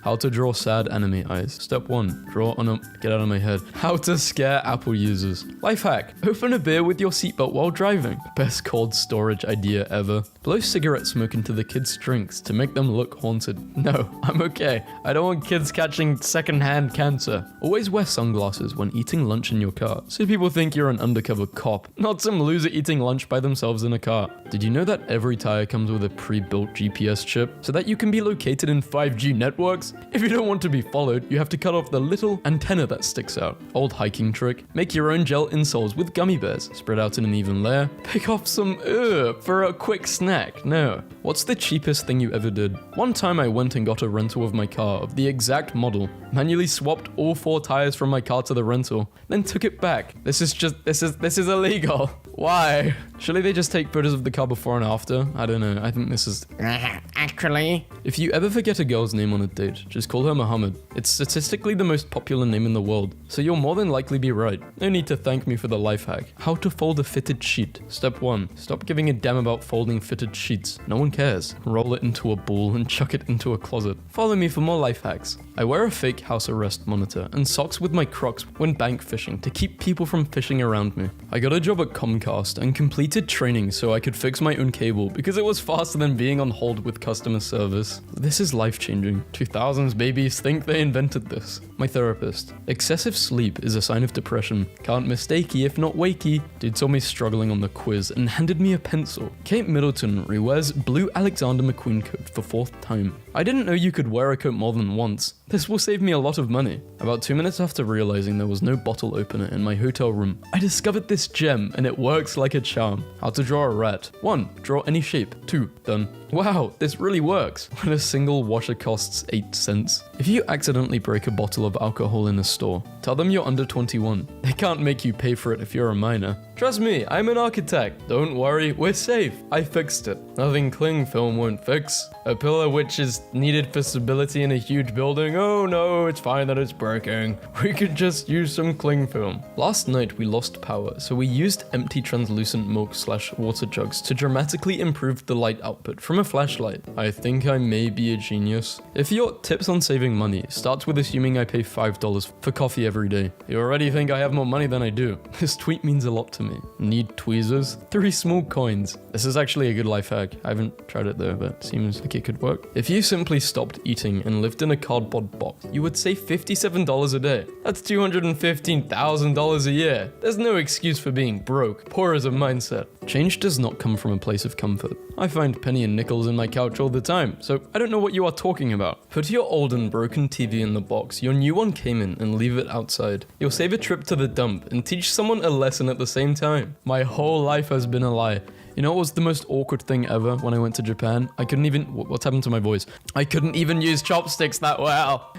How to draw sad anime eyes. Step 1. Draw on a... Get out of my head. How to scare Apple users. Life hack. Open a beer with your seatbelt while driving. Best cold storage idea ever. Blow cigarette smoke into the kids' drinks to make them look haunted. No, I'm okay. I don't want kids catching secondhand cancer. Always wear sunglasses when eating lunch in your car, so people think you're an undercover cop, not some loser eating lunch by themselves in a car. Did you know that every tire comes with a pre-built GPS chip so that you can be located in 5G networks? If you don't want to be followed, you have to cut off the little antenna that sticks out. Old hiking trick. Make your own gel insoles with gummy bears. Spread out in an even layer. Pick off some for a quick snack. No. What's the cheapest thing you ever did? One time I went and got a rental of my car of the exact model. Manually swapped all 4 tires from my car to the rental. Then took it back. This is illegal. Why? Surely they just take photos of the car before and after? I don't know. I think this is... Actually, If you ever forget a girl's name on a date, just call her Muhammad. It's statistically the most popular name in the world, so you'll more than likely be right. No need to thank me for the life hack. How to fold a fitted sheet. Step 1. Stop giving a damn about folding fitted sheets. No one cares. Roll it into a ball and chuck it into a closet. Follow me for more life hacks. I wear a fake house arrest monitor and socks with my Crocs when bank fishing to keep people from fishing around me. I got a job at Comcast and completed training so I could fix my own cable because it was faster than being on hold with customer service. This is life-changing. 2000s babies think they invented this. My therapist. Excessive sleep is a sign of depression. Can't mistakey if not wakey. Dude saw me struggling on the quiz and handed me a pencil. Kate Middleton rewears blue Alexander McQueen coat for 4th time. I didn't know you could wear a coat more than once. This will save me a lot of money. About 2 minutes after realizing there was no bottle opener in my hotel room, I discovered this gem and it works like a charm. How to draw a rat. 1. Draw any shape. 2. Done. Wow, this really works. When a single washer costs 8 cents. If you accidentally break a bottle of alcohol in a store, tell them you're under 21. They can't make you pay for it if you're a minor. Trust me, I'm an architect. Don't worry, we're safe. I fixed it. Nothing cling film won't fix. A pillar which is needed for stability in a huge building. Oh no, it's fine that it's breaking. We could just use some cling film. Last night we lost power, so we used empty translucent milk/water jugs to dramatically improve the light output from a flashlight. I think I may be a genius. If your tips on saving money starts with assuming I pay $5 for coffee every day, you already think I have more money than I do. This tweet means a lot to me. me. Need tweezers? 3 small coins. This is actually a good life hack. I haven't tried it though, but seems like it could work. If you simply stopped eating and lived in a cardboard box, you would save $57 a day. That's $215,000 a year. There's no excuse for being broke. Poor is a mindset. Change does not come from a place of comfort. I find penny and nickels in my couch all the time, so I don't know what you are talking about. Put your old and broken TV in the box your new one came in and leave it outside. You'll save a trip to the dump and teach someone a lesson at the same time. My whole life has been a lie. You know what was the most awkward thing ever when I went to Japan? I couldn't even... What's happened to my voice? I couldn't even use chopsticks that well.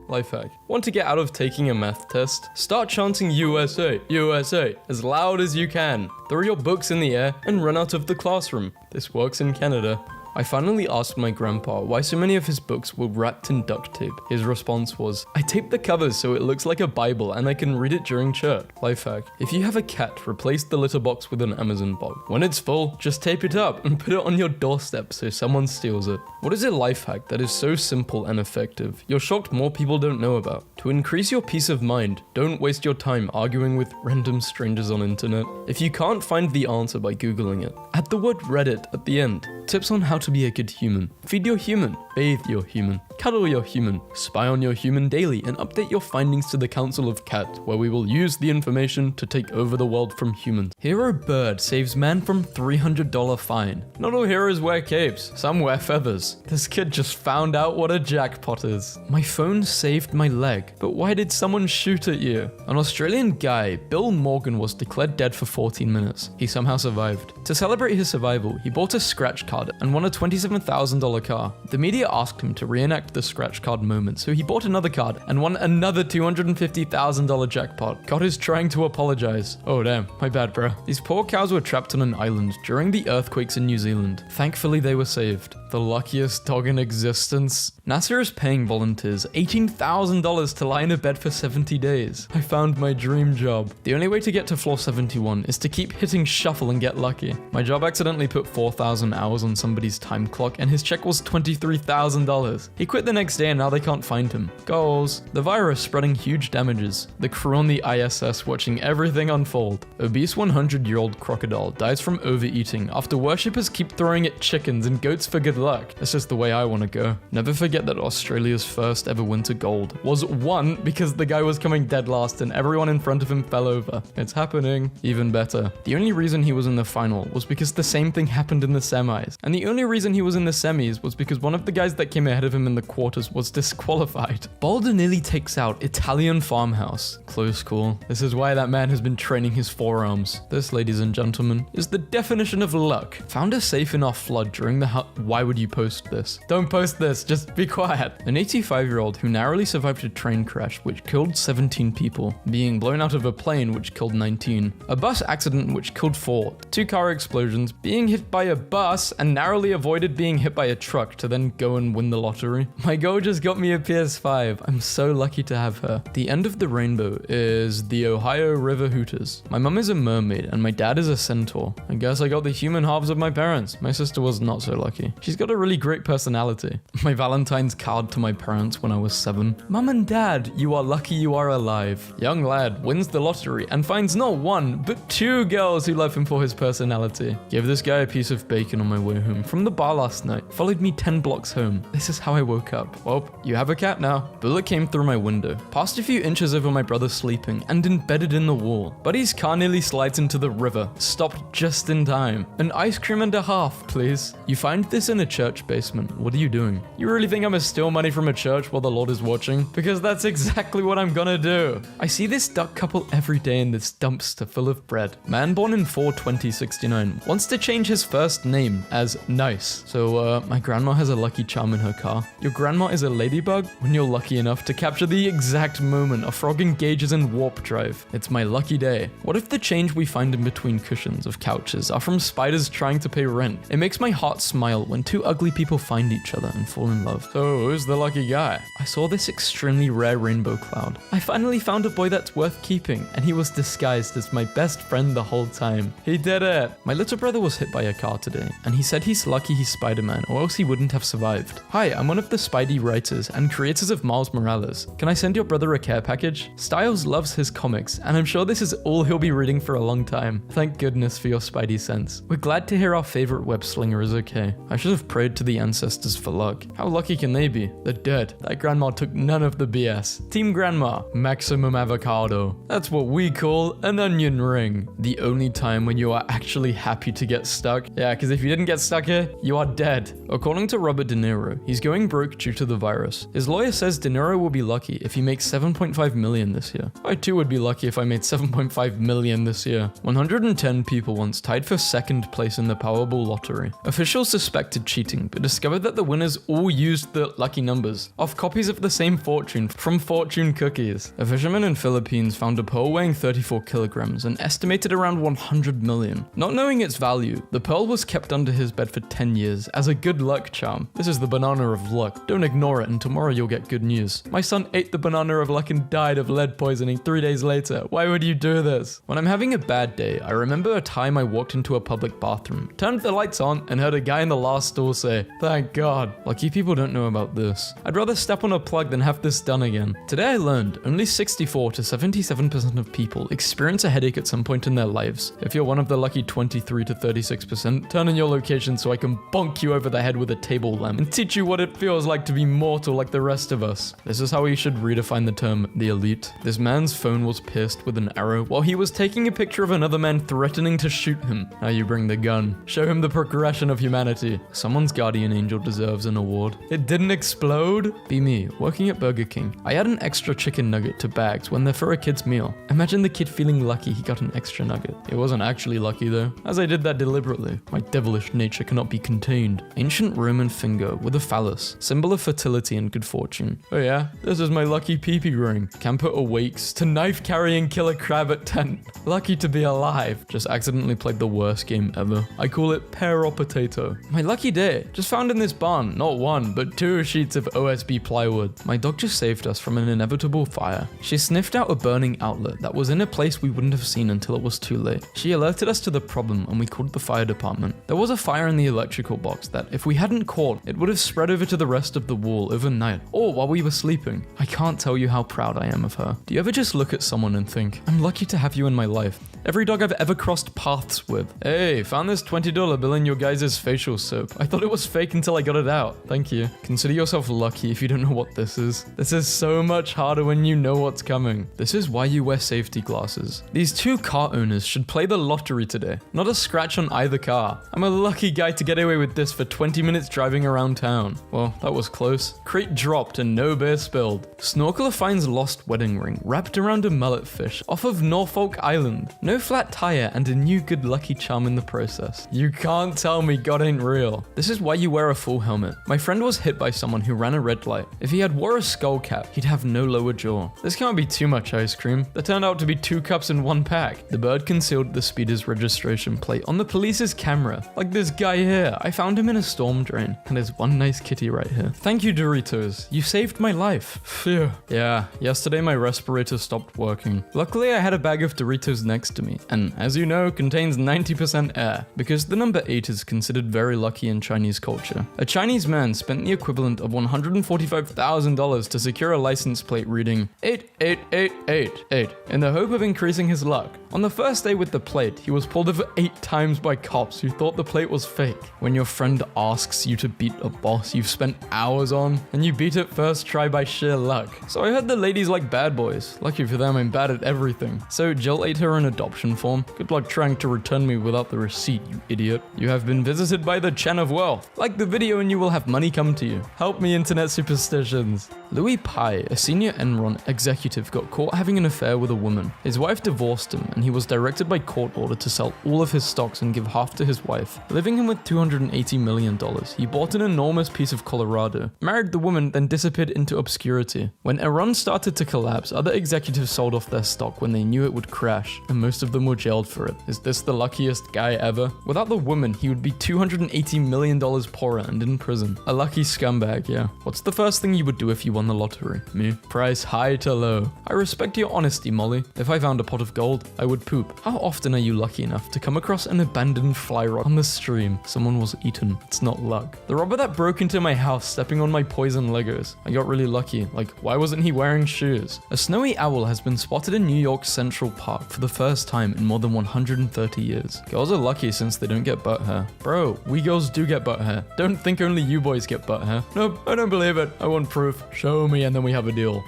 Life hack. Want to get out of taking a math test? Start chanting USA, USA, as loud as you can. Throw your books in the air and run out of the classroom. This works in Canada. I finally asked my grandpa why so many of his books were wrapped in duct tape. His response was, I taped the covers so it looks like a Bible and I can read it during church. Life hack. If you have a cat, replace the litter box with an Amazon box. When it's full, just tape it up and put it on your doorstep so someone steals it. What is a life hack that is so simple and effective? You're shocked more people don't know about. To increase your peace of mind, don't waste your time arguing with random strangers on internet. If you can't find the answer by Googling it, add the word Reddit at the end. Tips on how to be a good human. Feed your human. Bathe your human. Cuddle your human. Spy on your human daily and update your findings to the Council of Cat, where we will use the information to take over the world from humans. Hero bird saves man from $300 fine. Not all heroes wear capes. Some wear feathers. This kid just found out what a jackpot is. My phone saved my leg, but why did someone shoot at you? An Australian guy, Bill Morgan, was declared dead for 14 minutes. He somehow survived. To celebrate his survival, he bought a scratch card and won a $27,000 car. The media asked him to reenact the scratch card moment, so he bought another card and won another $250,000 jackpot. God is trying to apologize. Oh damn, my bad bro. These poor cows were trapped on an island during the earthquakes in New Zealand. Thankfully they were saved. The luckiest dog in existence. NASA is paying volunteers $18,000 to lie in a bed for 70 days. I found my dream job. The only way to get to floor 71 is to keep hitting shuffle and get lucky. My job accidentally put 4,000 hours on somebody's time clock and his check was $23,000. He quit the next day and now they can't find him. Goals. The virus spreading huge damages. The crew on the ISS watching everything unfold. Obese 100-year-old crocodile dies from overeating after worshippers keep throwing it chickens and goats for good luck. That's just the way I want to go. Never forget that Australia's first ever winter gold was won because the guy was coming dead last and everyone in front of him fell over. It's happening. Even better. The only reason he was in the final was because the same thing happened in the semis. And the only reason he was in the semis was because one of the guys that came ahead of him in the quarters was disqualified. Boulder nearly takes out Italian farmhouse. Close call. This is why that man has been training his forearms. This, ladies and gentlemen, is the definition of luck. Found a safe in our flood during the Why would you post this? Don't post this, just be quiet. An 85-year-old who narrowly survived a train crash which killed 17 people, being blown out of a plane which killed 19, a bus accident which killed 4, 2 car explosions, being hit by a bus and narrowly avoided being hit by a truck to then go and win the lottery. My girl just got me a PS5. I'm so lucky to have her. The end of the rainbow is the Ohio River Hooters. My mum is a mermaid and my dad is a centaur. I guess I got the human halves of my parents. My sister was not so lucky. She's got a really great personality. My Valentine's card to my parents when I was 7. Mum and Dad, you are lucky you are alive. Young lad wins the lottery and finds not 1, but 2 girls who love him for his personality. Gave this guy a piece of bacon on my way home from the bar last night. Followed me 10 blocks home. This is how I woke up. Well, you have a cat now. Bullet came through my window, passed a few inches over my brother sleeping, and embedded in the wall. Buddy's car nearly slides into the river. Stopped just in time. An ice cream and a half, please. You find this in a church basement. What are you doing? You really think I'm gonna steal money from a church while the Lord is watching? Because that's exactly what I'm gonna do. I see this duck couple every day in this dumpster full of bread. Man born in 4/2069 wants to change his first name as Nice. So, my grandma has a lucky charm in her car. Your grandma is a ladybug when you're lucky enough to capture the exact moment a frog engages in warp drive. It's my lucky day. What if the change we find in between cushions of couches are from spiders trying to pay rent? It makes my heart smile when two ugly people find each other and fall in love. So, who's the lucky guy? I saw this extremely rare rainbow cloud. I finally found a boy that's worth keeping, and he was disguised as my best friend the whole time. He did it! My little brother was hit by a car today, and he said he's lucky he's Spider-Man, or else he wouldn't have survived. Hi, I'm one of the Spidey writers and creators of Miles Morales. Can I send your brother a care package? Styles loves his comics, and I'm sure this is all he'll be reading for a long time. Thank goodness for your Spidey sense. We're glad to hear our favorite web slinger is okay. I should have prayed to the ancestors for luck. How lucky can they be? They're dead. That grandma took none of the BS. Team Grandma, maximum avocado. That's what we call an onion ring. The only time when you are actually happy to get stuck. Yeah, because if you didn't get stuck here, you are dead. According to Robert De Niro, he's going broke due to the virus. His lawyer says De Niro will be lucky if he makes 7.5 million this year. I too would be lucky if I made 7.5 million this year. 110 people once tied for second place in the Powerball lottery. Officials suspected cheating, but discovered that the winners all used the lucky numbers off copies of the same fortune from fortune cookies. A fisherman in Philippines found a pearl weighing 34 kilograms and estimated around 100 million. Not knowing its value, the pearl was kept under his bed for 10 years as a good luck charm. This is the banana of luck. Don't ignore it and tomorrow you'll get good news. My son ate the banana of luck and died of lead poisoning 3 days later. Why would you do this? When I'm having a bad day, I remember a time I walked into a public bathroom, turned the lights on, and heard a guy in the last stall say, "Thank God." Lucky people don't know about this. I'd rather step on a plug than have this done again. Today I learned only 64 to 77% of people experience a headache at some point in their lives. If you're one of the lucky 23 to 36%, turn in your location so I can bonk you over the head with a table lamp and teach you what it feels like to be mortal like the rest of us. This is how we should redefine the term the elite. This man's phone was pierced with an arrow while he was taking a picture of another man threatening to shoot him. Now you bring the gun. Show him the progression of humanity. Someone's guardian angel deserves an award. It didn't explode? Be me, working at Burger King. I add an extra chicken nugget to bags when they're for a kid's meal. Imagine the kid feeling lucky he got an extra nugget. It wasn't actually lucky though, as I did that deliberately. My devilish nature cannot be contained. Ancient Roman finger with a phallus, symbol of fertility and good fortune. Oh yeah, this is my lucky pee-pee ring. Camper awakes to knife-carrying killer crab at tent. Lucky to be alive. Just accidentally played the worst game ever. I call it pear or potato. My lucky day. Just found in this barn, not one, but 2 sheets of OSB plywood. My dog just saved us from an inevitable fire. She sniffed out a burning outlet that was in a place we wouldn't have seen until it was too late. She alerted us to the problem and we called the fire department. There was a fire in the electrical box that, if we hadn't caught, it would have spread over to the rest of the wall overnight, or while we were sleeping. I can't tell you how proud I am of her. Do you ever just look at someone and think, I'm lucky to have you in my life? Every dog I've ever crossed paths with. Hey, found this $20 bill in your guys' facial soap. I thought it was fake until I got it out. Thank you. Consider yourself lucky if you don't know what this is. This is so much harder when you know what's coming. This is why you wear safety glasses. These 2 car owners should play the lottery today. Not a scratch on either car. I'm a lucky guy to get away with this for 20 minutes driving around town. Well, that was close. Crate dropped and no beer spilled. Snorkeler finds lost wedding ring wrapped around a mullet fish off of Norfolk Island. No flat tire and a new good lucky charm in the process. You can't tell me God ain't real. This is why you wear a full helmet. My friend was hit by someone who ran a red light. If he had wore a skull cap, he'd have no lower jaw. This can't be too much ice cream. There turned out to be 2 cups in 1 pack. The bird concealed the speeder's registration plate on the police's camera. Like this guy here. I found him in a storm drain. And there's one nice kitty right here. Thank you, Doritos. You saved my life. Phew. Yeah, yesterday my respirator stopped working. Luckily, I had a bag of Doritos next to me. And as you know, contains 90% air. Because the number 8 is considered very lucky in Chinese culture. A Chinese man spent the equivalent of $145,000 to secure a license plate reading 88888 in the hope of increasing his luck. On the first day with the plate, he was pulled over 8 times by cops who thought the plate was fake. When your friend asks you to beat a boss you've spent hours on, and you beat it first try by sheer luck. So I heard the ladies like bad boys. Lucky for them, I'm bad at everything. So Jill ate her an adoption form. Good luck trying to return me without the receipt, you idiot. You have been visited by the Chen of Wealth. Like the video and you will have money come to you. Help me, internet superstitions. Louis Pai, a senior Enron executive, got caught having an affair with a woman. His wife divorced him, and he was directed by court order to sell all of his stocks and give half to his wife. Leaving him with $280 million, he bought an enormous piece of Colorado, married the woman, then disappeared into obscurity. When Enron started to collapse, other executives sold off their stock when they knew it would crash, and most of them were jailed for it. Is this the luckiest guy ever? Without the woman, he would be $280 million million poorer and in prison. A lucky scumbag, yeah. What's the first thing you would do if you won the lottery? Me? Price high to low. I respect your honesty, Molly. If I found a pot of gold, I would poop. How often are you lucky enough to come across an abandoned fly rock on the stream? Someone was eaten. It's not luck. The robber that broke into my house stepping on my poison Legos. I got really lucky. Like, why wasn't he wearing shoes? A snowy owl has been spotted in New York Central Park for the first time in more than 130 years. Girls are lucky since they don't get butt hair. Bro, we girls do get butt hair. Don't think only you boys get butt hair. Nope, I don't believe it. I want proof. Show me and then we have a deal.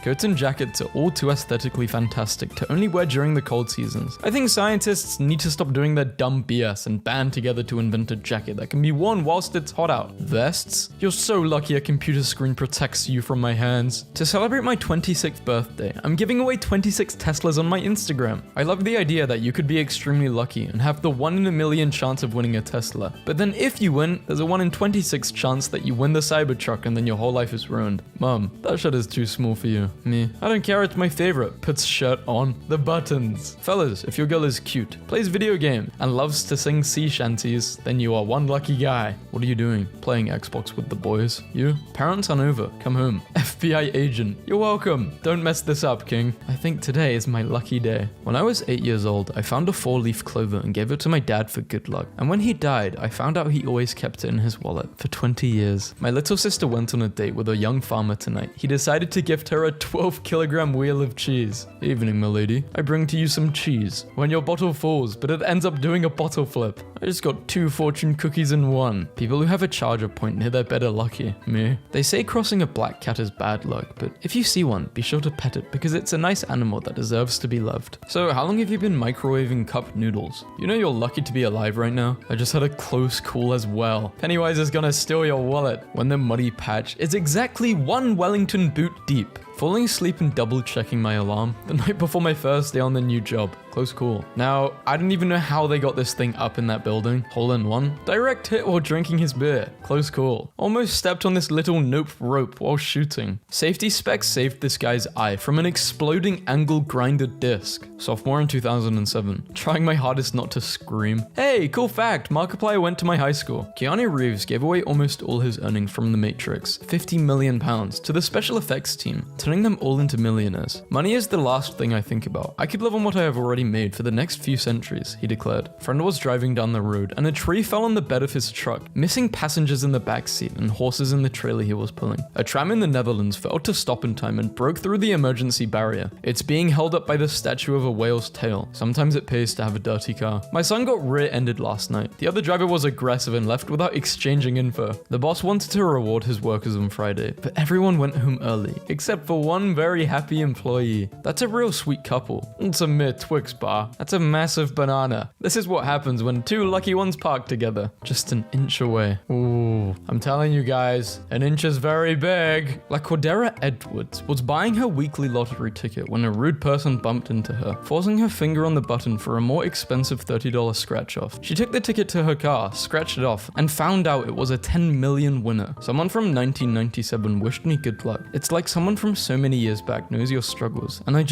Coats and jackets are all too aesthetically fantastic to only wear during the cold seasons. I think scientists need to stop doing their dumb BS and band together to invent a jacket that can be worn whilst it's hot out. Vests? You're so lucky a computer screen protects you from my hands. To celebrate my 26th birthday, I'm giving away 26 Teslas on my Instagram. I love the idea that you could be extremely lucky and have the 1 in a million chance of winning a Tesla. But then if you win, there's a 1 in 26 chance that you win the Cybertruck and then your whole life is ruined. Mom, that shit is too small for you. Me, I don't care, it's my favorite. Puts shirt on. The buttons. Fellas, if your girl is cute, plays video game, and loves to sing sea shanties, then you are one lucky guy. What are you doing? Playing Xbox with the boys? You? Parents aren't over. Come home. FBI agent. You're welcome. Don't mess this up, King. I think today is my lucky day. When I was 8 years old, I found a 4-leaf clover and gave it to my dad for good luck. And when he died, I found out he always kept it in his wallet for 20 years. My little sister went on a date with a young farmer tonight. He decided to gift her a 12-kilogram wheel of cheese. Evening, my lady. I bring to you some cheese. When your bottle falls, but it ends up doing a bottle flip. I just got 2 fortune cookies in one. People who have a charger point near their bed are lucky. Me. They say crossing a black cat is bad luck, but if you see one, be sure to pet it because it's a nice animal that deserves to be loved. So how long have you been microwaving cup noodles? You know you're lucky to be alive right now? I just had a close call as well. Pennywise is gonna steal your wallet when the muddy patch is exactly 1 Wellington boot deep. Falling asleep and double checking my alarm the night before my first day on the new job. Close call. Now, I don't even know how they got this thing up in that building. Hole in one. Direct hit while drinking his beer. Close call. Almost stepped on this little nope rope while shooting. Safety specs saved this guy's eye from an exploding angle grinder disc. Sophomore in 2007. Trying my hardest not to scream. Hey, cool fact. Markiplier went to my high school. Keanu Reeves gave away almost all his earnings from The Matrix, £50 million, to the special effects team, turning them all into millionaires. Money is the last thing I think about. I could live on what I have already made for the next few centuries, he declared. Friend was driving down the road and a tree fell on the bed of his truck, missing passengers in the backseat and horses in the trailer he was pulling. A tram in the Netherlands failed to stop in time and broke through the emergency barrier. It's being held up by the statue of a whale's tail. Sometimes it pays to have a dirty car. My son got rear-ended last night. The other driver was aggressive and left without exchanging info. The boss wanted to reward his workers on Friday, but everyone went home early, except for one very happy employee. That's a real sweet couple. It's a mere Twix bar. That's a massive banana. This is what happens when 2 lucky ones park together, just an inch away. Ooh, I'm telling you guys, an inch is very big. La Cordera Edwards was buying her weekly lottery ticket when a rude person bumped into her, forcing her finger on the button for a more expensive $30 scratch off. She took the ticket to her car, scratched it off, and found out it was a 10 million winner. Someone from 1997 wished me good luck. It's like someone from so many years back knows your struggles, and I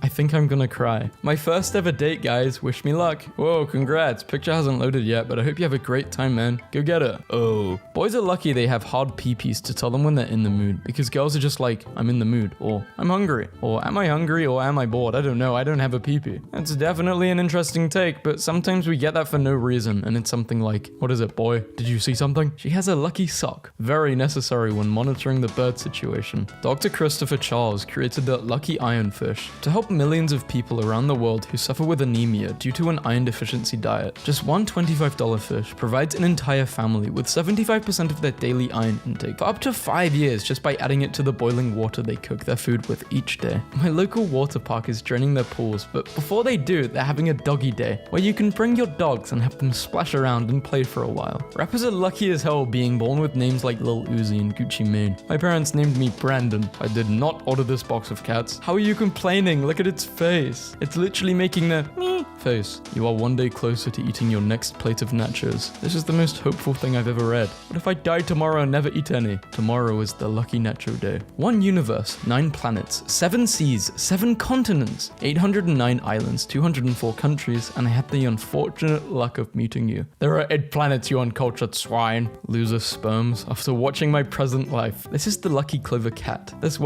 think I'm gonna cry. My first ever date, guys. Wish me luck. Whoa, congrats. Picture hasn't loaded yet, but I hope you have a great time, man. Go get her. Oh. Boys are lucky they have hard peepees to tell them when they're in the mood, because girls are just like, I'm in the mood, or I'm hungry, or am I hungry, or am I bored? I don't know. I don't have a peepee. That's definitely an interesting take, but sometimes we get that for no reason, and it's something like, what is it, boy? Did you see something? She has a lucky sock. Very necessary when monitoring the bird situation. Dr. Christopher Charles created the lucky ironfish to help millions of people around the world who suffer with anemia due to an iron deficiency diet. Just one $25 fish provides an entire family with 75% of their daily iron intake for up to 5 years just by adding it to the boiling water they cook their food with each day. My local water park is draining their pools, but before they do, they're having a doggy day where you can bring your dogs and have them splash around and play for a while. Rappers are lucky as hell being born with names like Lil Uzi and Gucci Mane. My parents named me Brandon. I did not not order this box of cats. How are you complaining? Look at its face. It's literally making the meh face. You are one day closer to eating your next plate of nachos. This is the most hopeful thing I've ever read. What if I die tomorrow and never eat any? Tomorrow is the lucky nacho day. 1 universe, 9 planets, 7 seas, 7 continents, 809 islands, 204 countries, and I had the unfortunate luck of meeting you. There are 8 planets, you uncultured swine. Loser sperms. After watching my present life, this is the lucky clover cat. This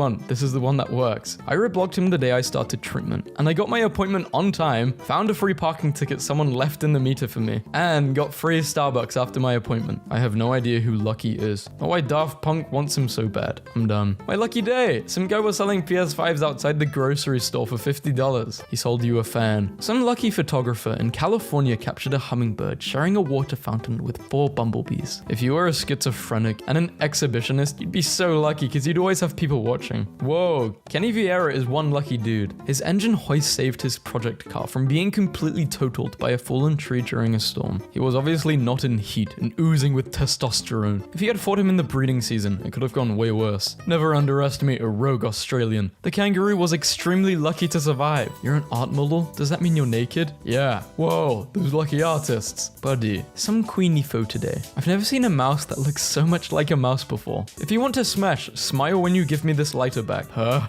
is the one that works. I reblogged him the day I started treatment, and I got my appointment on time, found a free parking ticket someone left in the meter for me, and got free Starbucks after my appointment. I have no idea who Lucky is, or why Daft Punk wants him so bad. I'm done. My lucky day. Some guy was selling PS5s outside the grocery store for $50. He sold you a fan. Some lucky photographer in California captured a hummingbird sharing a water fountain with 4 bumblebees. If you were a schizophrenic and an exhibitionist, you'd be so lucky because you'd always have people watching. Whoa, Kenny Vieira is one lucky dude. His engine hoist saved his project car from being completely totaled by a fallen tree during a storm. He was obviously not in heat and oozing with testosterone. If he had fought him in the breeding season, it could have gone way worse. Never underestimate a rogue Australian. The kangaroo was extremely lucky to survive. You're an art model? Does that mean you're naked? Yeah. Whoa, those lucky artists. Buddy, some queenie foe today. I've never seen a mouse that looks so much like a mouse before. If you want to smash, smile when you give me this lighter back. Huh?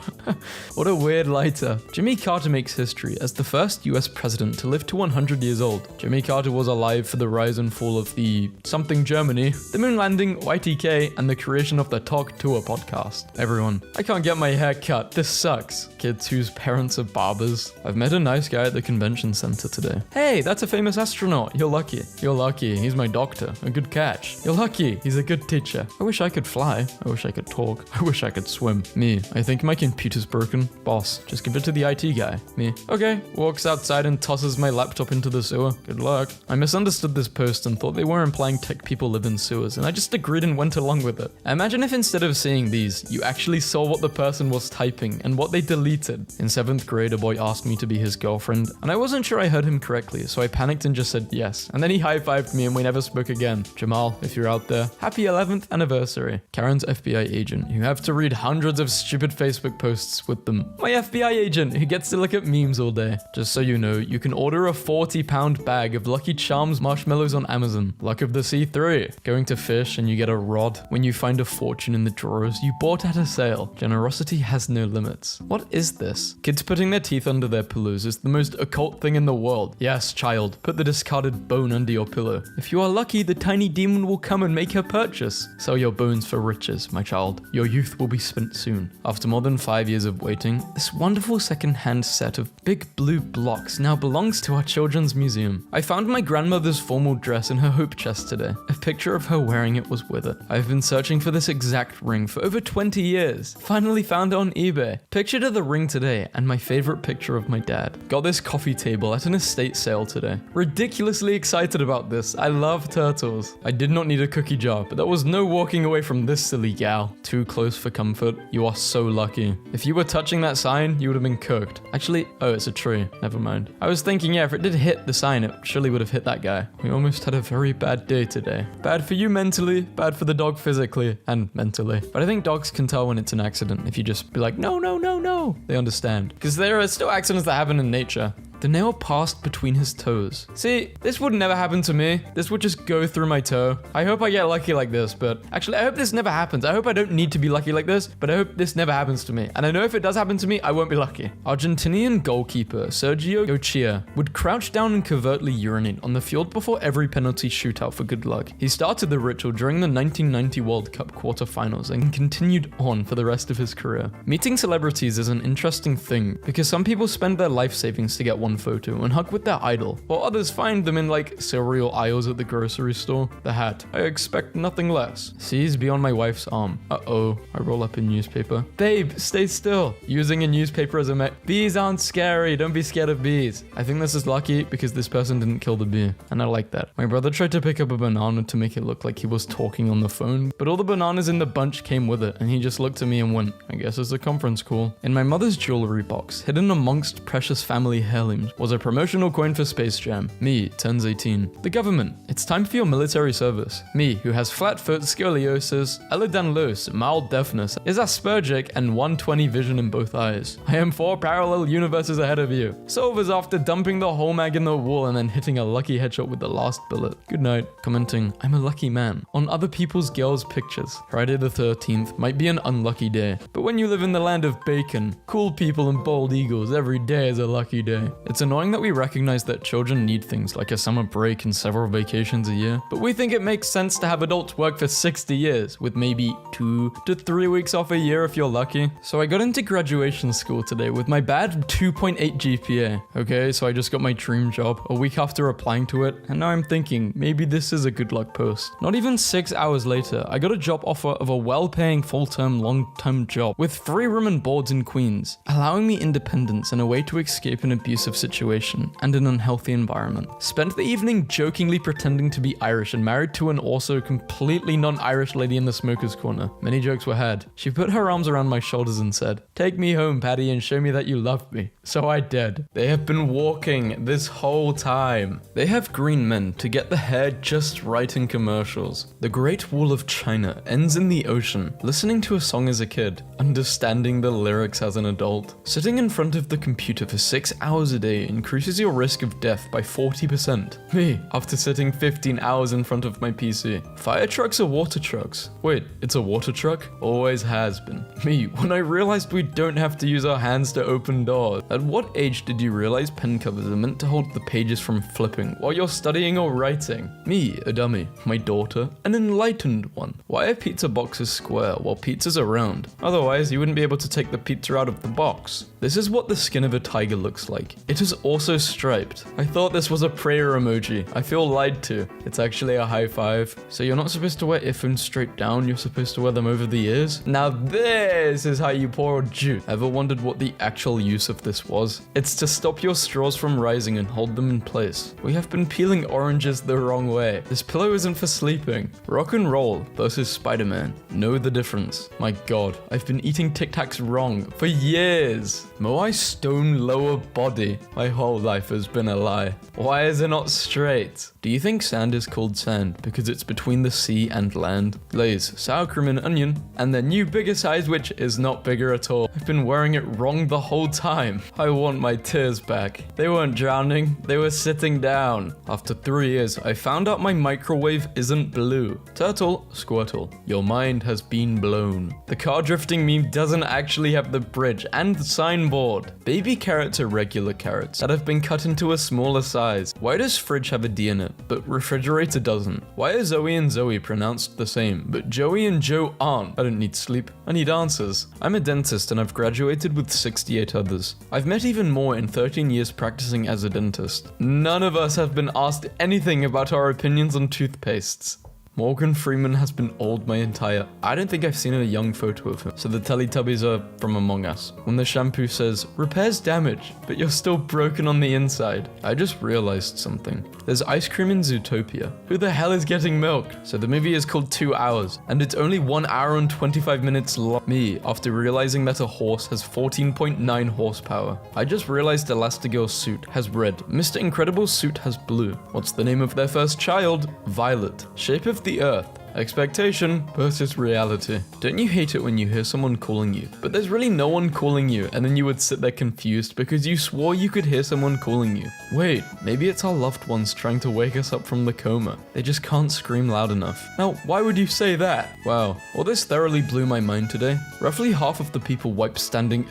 What a weird lighter. Jimmy Carter makes history as the first US president to live to 100 years old. Jimmy Carter was alive for the rise and fall of the something Germany, the moon landing, YTK, and the creation of the Talk Tour podcast. Everyone, I can't get my hair cut. This sucks. Kids whose parents are barbers. I've met a nice guy at the convention center today. Hey, that's a famous astronaut. You're lucky. You're lucky. He's my doctor. A good catch. You're lucky. He's a good teacher. I wish I could fly. I wish I could talk. I wish I could swim. Me, I think my computer's broken. Boss, just give it to the IT guy. Me, okay. Walks outside and tosses my laptop into the sewer. Good luck. I misunderstood this post and thought they were implying tech people live in sewers, and I just agreed and went along with it. Imagine if instead of seeing these, you actually saw what the person was typing and what they deleted. In 7th grade, a boy asked me to be his girlfriend, and I wasn't sure I heard him correctly, so I panicked and just said yes. And then he high-fived me and we never spoke again. Jamal, if you're out there, happy 11th anniversary. Karen's FBI agent, who have to read hundreds of stupid Facebook posts with them. My FBI agent, who gets to look at memes all day. Just so you know, you can order a 40-pound bag of Lucky Charms marshmallows on Amazon. Luck of the C3. Going to fish and you get a rod when you find a fortune in the drawers you bought at a sale. Generosity has no limits. What is this? Kids putting their teeth under their pillows is the most occult thing in the world. Yes, child, put the discarded bone under your pillow. If you are lucky, the tiny demon will come and make her purchase. Sell your bones for riches, my child. Your youth will be spent soon. After more than 5 years of waiting, this wonderful second-hand set of big blue blocks now belongs to our children's museum. I found my grandmother's formal dress in her hope chest today. A picture of her wearing it was with it. I've been searching for this exact ring for over 20 years. Finally found it on eBay. Pictured of the ring today and my favorite picture of my dad. Got this coffee table at an estate sale today. Ridiculously excited about this. I love turtles. I did not need a cookie jar, but there was no walking away from this silly gal. Too close for comfort. You are so lucky. If you were touching that sign, you would have been cooked. Actually, oh, it's a tree. Never mind. I was thinking, yeah, if it did hit the sign, it surely would have hit that guy. We almost had a very bad day today. Bad for you mentally, bad for the dog physically and mentally. But I think dogs can tell when it's an accident if you just be like, no, no, no, no. They understand. Because there are still accidents that happen in nature. The nail passed between his toes. See, this would never happen to me. This would just go through my toe. I hope I get lucky like this, but actually, I hope this never happens. I hope I don't need to be lucky like this, but I hope this never happens to me. And I know if it does happen to me, I won't be lucky. Argentinian goalkeeper Sergio Gochia would crouch down and covertly urinate on the field before every penalty shootout for good luck. He started the ritual during the 1990 World Cup quarterfinals and continued on for the rest of his career. Meeting celebrities is an interesting thing because some people spend their life savings to get one photo and hug with their idol, while others find them in like cereal aisles at the grocery store. The hat. I expect nothing less. Sees beyond my wife's arm. Uh-oh. I roll up a newspaper. Babe, stay still. Using a newspaper as a bees aren't scary. Don't be scared of bees. I think this is lucky because this person didn't kill the bee, and I like that. My brother tried to pick up a banana to make it look like he was talking on the phone, but all the bananas in the bunch came with it, and he just looked at me and went, I guess it's a conference call. In my mother's jewelry box, hidden amongst precious family heirlooms, games was a promotional coin for Space Jam. Me, turns 18. The government, it's time for your military service. Me, who has flat foot, scoliosis, ehlers-danlos, mild deafness, is Aspergic, and 120 vision in both eyes. I am 4 parallel universes ahead of you. Solvers after dumping the whole mag in the wall and then hitting a lucky headshot with the last bullet. Good night. Commenting, I'm a lucky man. On other people's girls' pictures. Friday the 13th might be an unlucky day, but when you live in the land of bacon, cool people and bald eagles, every day is a lucky day. It's annoying that we recognize that children need things like a summer break and several vacations a year, but we think it makes sense to have adults work for 60 years with maybe 2 to 3 weeks off a year if you're lucky. So I got into graduation school today with my bad 2.8 GPA. Okay, so I just got my dream job a week after applying to it, and now I'm thinking maybe this is a good luck post. Not even 6 hours later, I got a job offer of a well-paying full-term, long-term job with free room and boards in Queens, allowing me independence and a way to escape an abusive situation and an unhealthy environment. Spent the evening jokingly pretending to be Irish and married to an also completely non-Irish lady in the smoker's corner. Many jokes were had. She put her arms around my shoulders and said, "Take me home, Patty, and show me that you love me." So I did. They have been walking this whole time. They have green men to get the hair just right in commercials. The Great Wall of China ends in the ocean. Listening to a song as a kid, understanding the lyrics as an adult. Sitting in front of the computer for 6 hours a day increases your risk of death by 40%. Me, after sitting 15 hours in front of my PC. Fire trucks are water trucks. Wait, it's a water truck? Always has been. Me, when I realized we don't have to use our hands to open doors. At what age did you realize pen covers are meant to hold the pages from flipping while you're studying or writing? Me, a dummy. My daughter, an enlightened one. Why are pizza boxes square while pizzas are round? Otherwise, you wouldn't be able to take the pizza out of the box. This is what the skin of a tiger looks like. It is also striped. I thought this was a prayer emoji. I feel lied to. It's actually a high five. So you're not supposed to wear earphones straight down, you're supposed to wear them over the ears? Now this is how you pour juice. Ever wondered what the actual use of this was? It's to stop your straws from rising and hold them in place. We have been peeling oranges the wrong way. This pillow isn't for sleeping. Rock and roll versus Spider-Man. Know the difference. My god, I've been eating Tic Tacs wrong for years. Moai stone lower body. My whole life has been a lie. Why is it not straight? Do you think sand is called sand because it's between the sea and land? Glaze, sour cream and onion, and their new bigger size which is not bigger at all. I've been wearing it wrong the whole time. I want my tears back. They weren't drowning, they were sitting down. After 3 years, I found out my microwave isn't blue. Turtle, Squirtle, your mind has been blown. The car drifting meme doesn't actually have the bridge and the signboard. Baby carrots are regular carrots that have been cut into a smaller size. Why does fridge have a D in it, but refrigerator doesn't? Why are Zoe and Zoe pronounced the same, but Joey and Joe aren't? I don't need sleep, I need answers. I'm a dentist and I've graduated with 68 others. I've met even more in 13 years practicing as a dentist. None of us have been asked anything about our opinions on toothpastes. Morgan Freeman has been old my entire... I don't think I've seen a young photo of him. So the Teletubbies are from Among Us. When the shampoo says, repairs damage, but you're still broken on the inside. I just realized something. There's ice cream in Zootopia. Who the hell is getting milk? So the movie is called 2 hours, and it's only 1 hour and 25 minutes long. Me, after realizing that a horse has 14.9 horsepower. I just realized Elastigirl's suit has red. Mr. Incredible's suit has blue. What's the name of their first child? Violet. Shape of the Earth. Expectation versus reality. Don't you hate it when you hear someone calling you, but there's really no one calling you, and then you would sit there confused because you swore you could hear someone calling you? Wait, maybe it's our loved ones trying to wake us up from the coma. They just can't scream loud enough. Now, why would you say that? Wow, well this thoroughly blew my mind today. Roughly half of the people wipe standing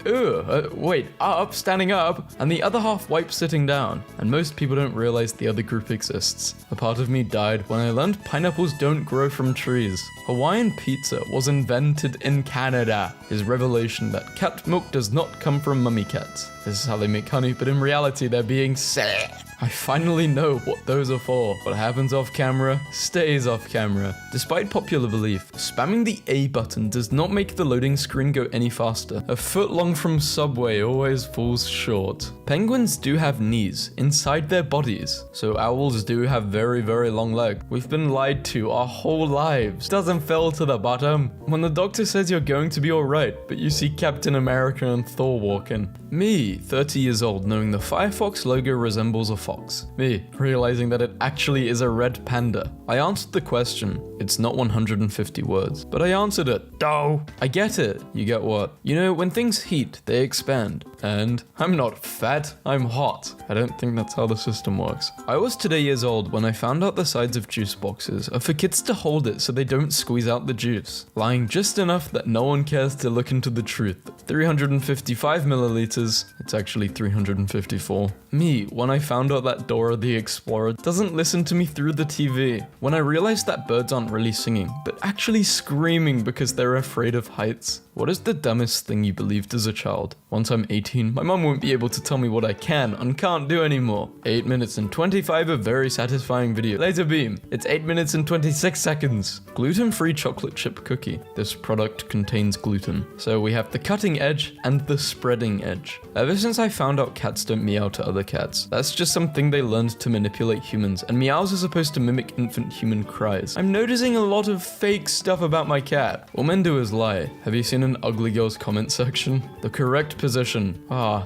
standing up, and the other half wipe sitting down. And most people don't realize the other group exists. A part of me died when I learned pineapples don't grow from trees. Hawaiian pizza was invented in Canada. His revelation that cat milk does not come from mummy cats. This is how they make honey, but in reality they're being sad. I finally know what those are for. What happens off camera, stays off camera. Despite popular belief, spamming the A button does not make the loading screen go any faster. A foot long from Subway always falls short. Penguins do have knees inside their bodies, so owls do have very, very long legs. We've been lied to our whole lives. Doesn't fall to the bottom. When the doctor says you're going to be alright, but you see Captain America and Thor walking. Me, 30 years old, knowing the Firefox logo resembles a fox. Me, realizing that it actually is a red panda. I answered the question. It's not 150 words, but I answered it. Doh. I get it. You get what? You know, when things heat, they expand. And I'm not fat, I'm hot. I don't think that's how the system works. I was today years old when I found out the sides of juice boxes are for kids to hold it so they don't squeeze out the juice, lying just enough that no one cares to look into the truth. 355 milliliters, it's actually 354. Me, when I found out that Dora the Explorer doesn't listen to me through the TV. When I realized that birds aren't really singing, but actually screaming because they're afraid of heights. What is the dumbest thing you believed as a child? Once I'm 18, my mum won't be able to tell me what I can and can't do anymore. 8 minutes and 25 of very satisfying video. Laser beam. It's 8 minutes and 26 seconds. Gluten-free chocolate chip cookie. This product contains gluten. So we have the cutting edge and the spreading edge. Ever since I found out cats don't meow to other cats, that's just something they learned to manipulate humans, and meows are supposed to mimic infant human cries. I'm noticing a lot of fake stuff about my cat. All men do is lie. Have you seen an ugly girl's comment section? The correct position.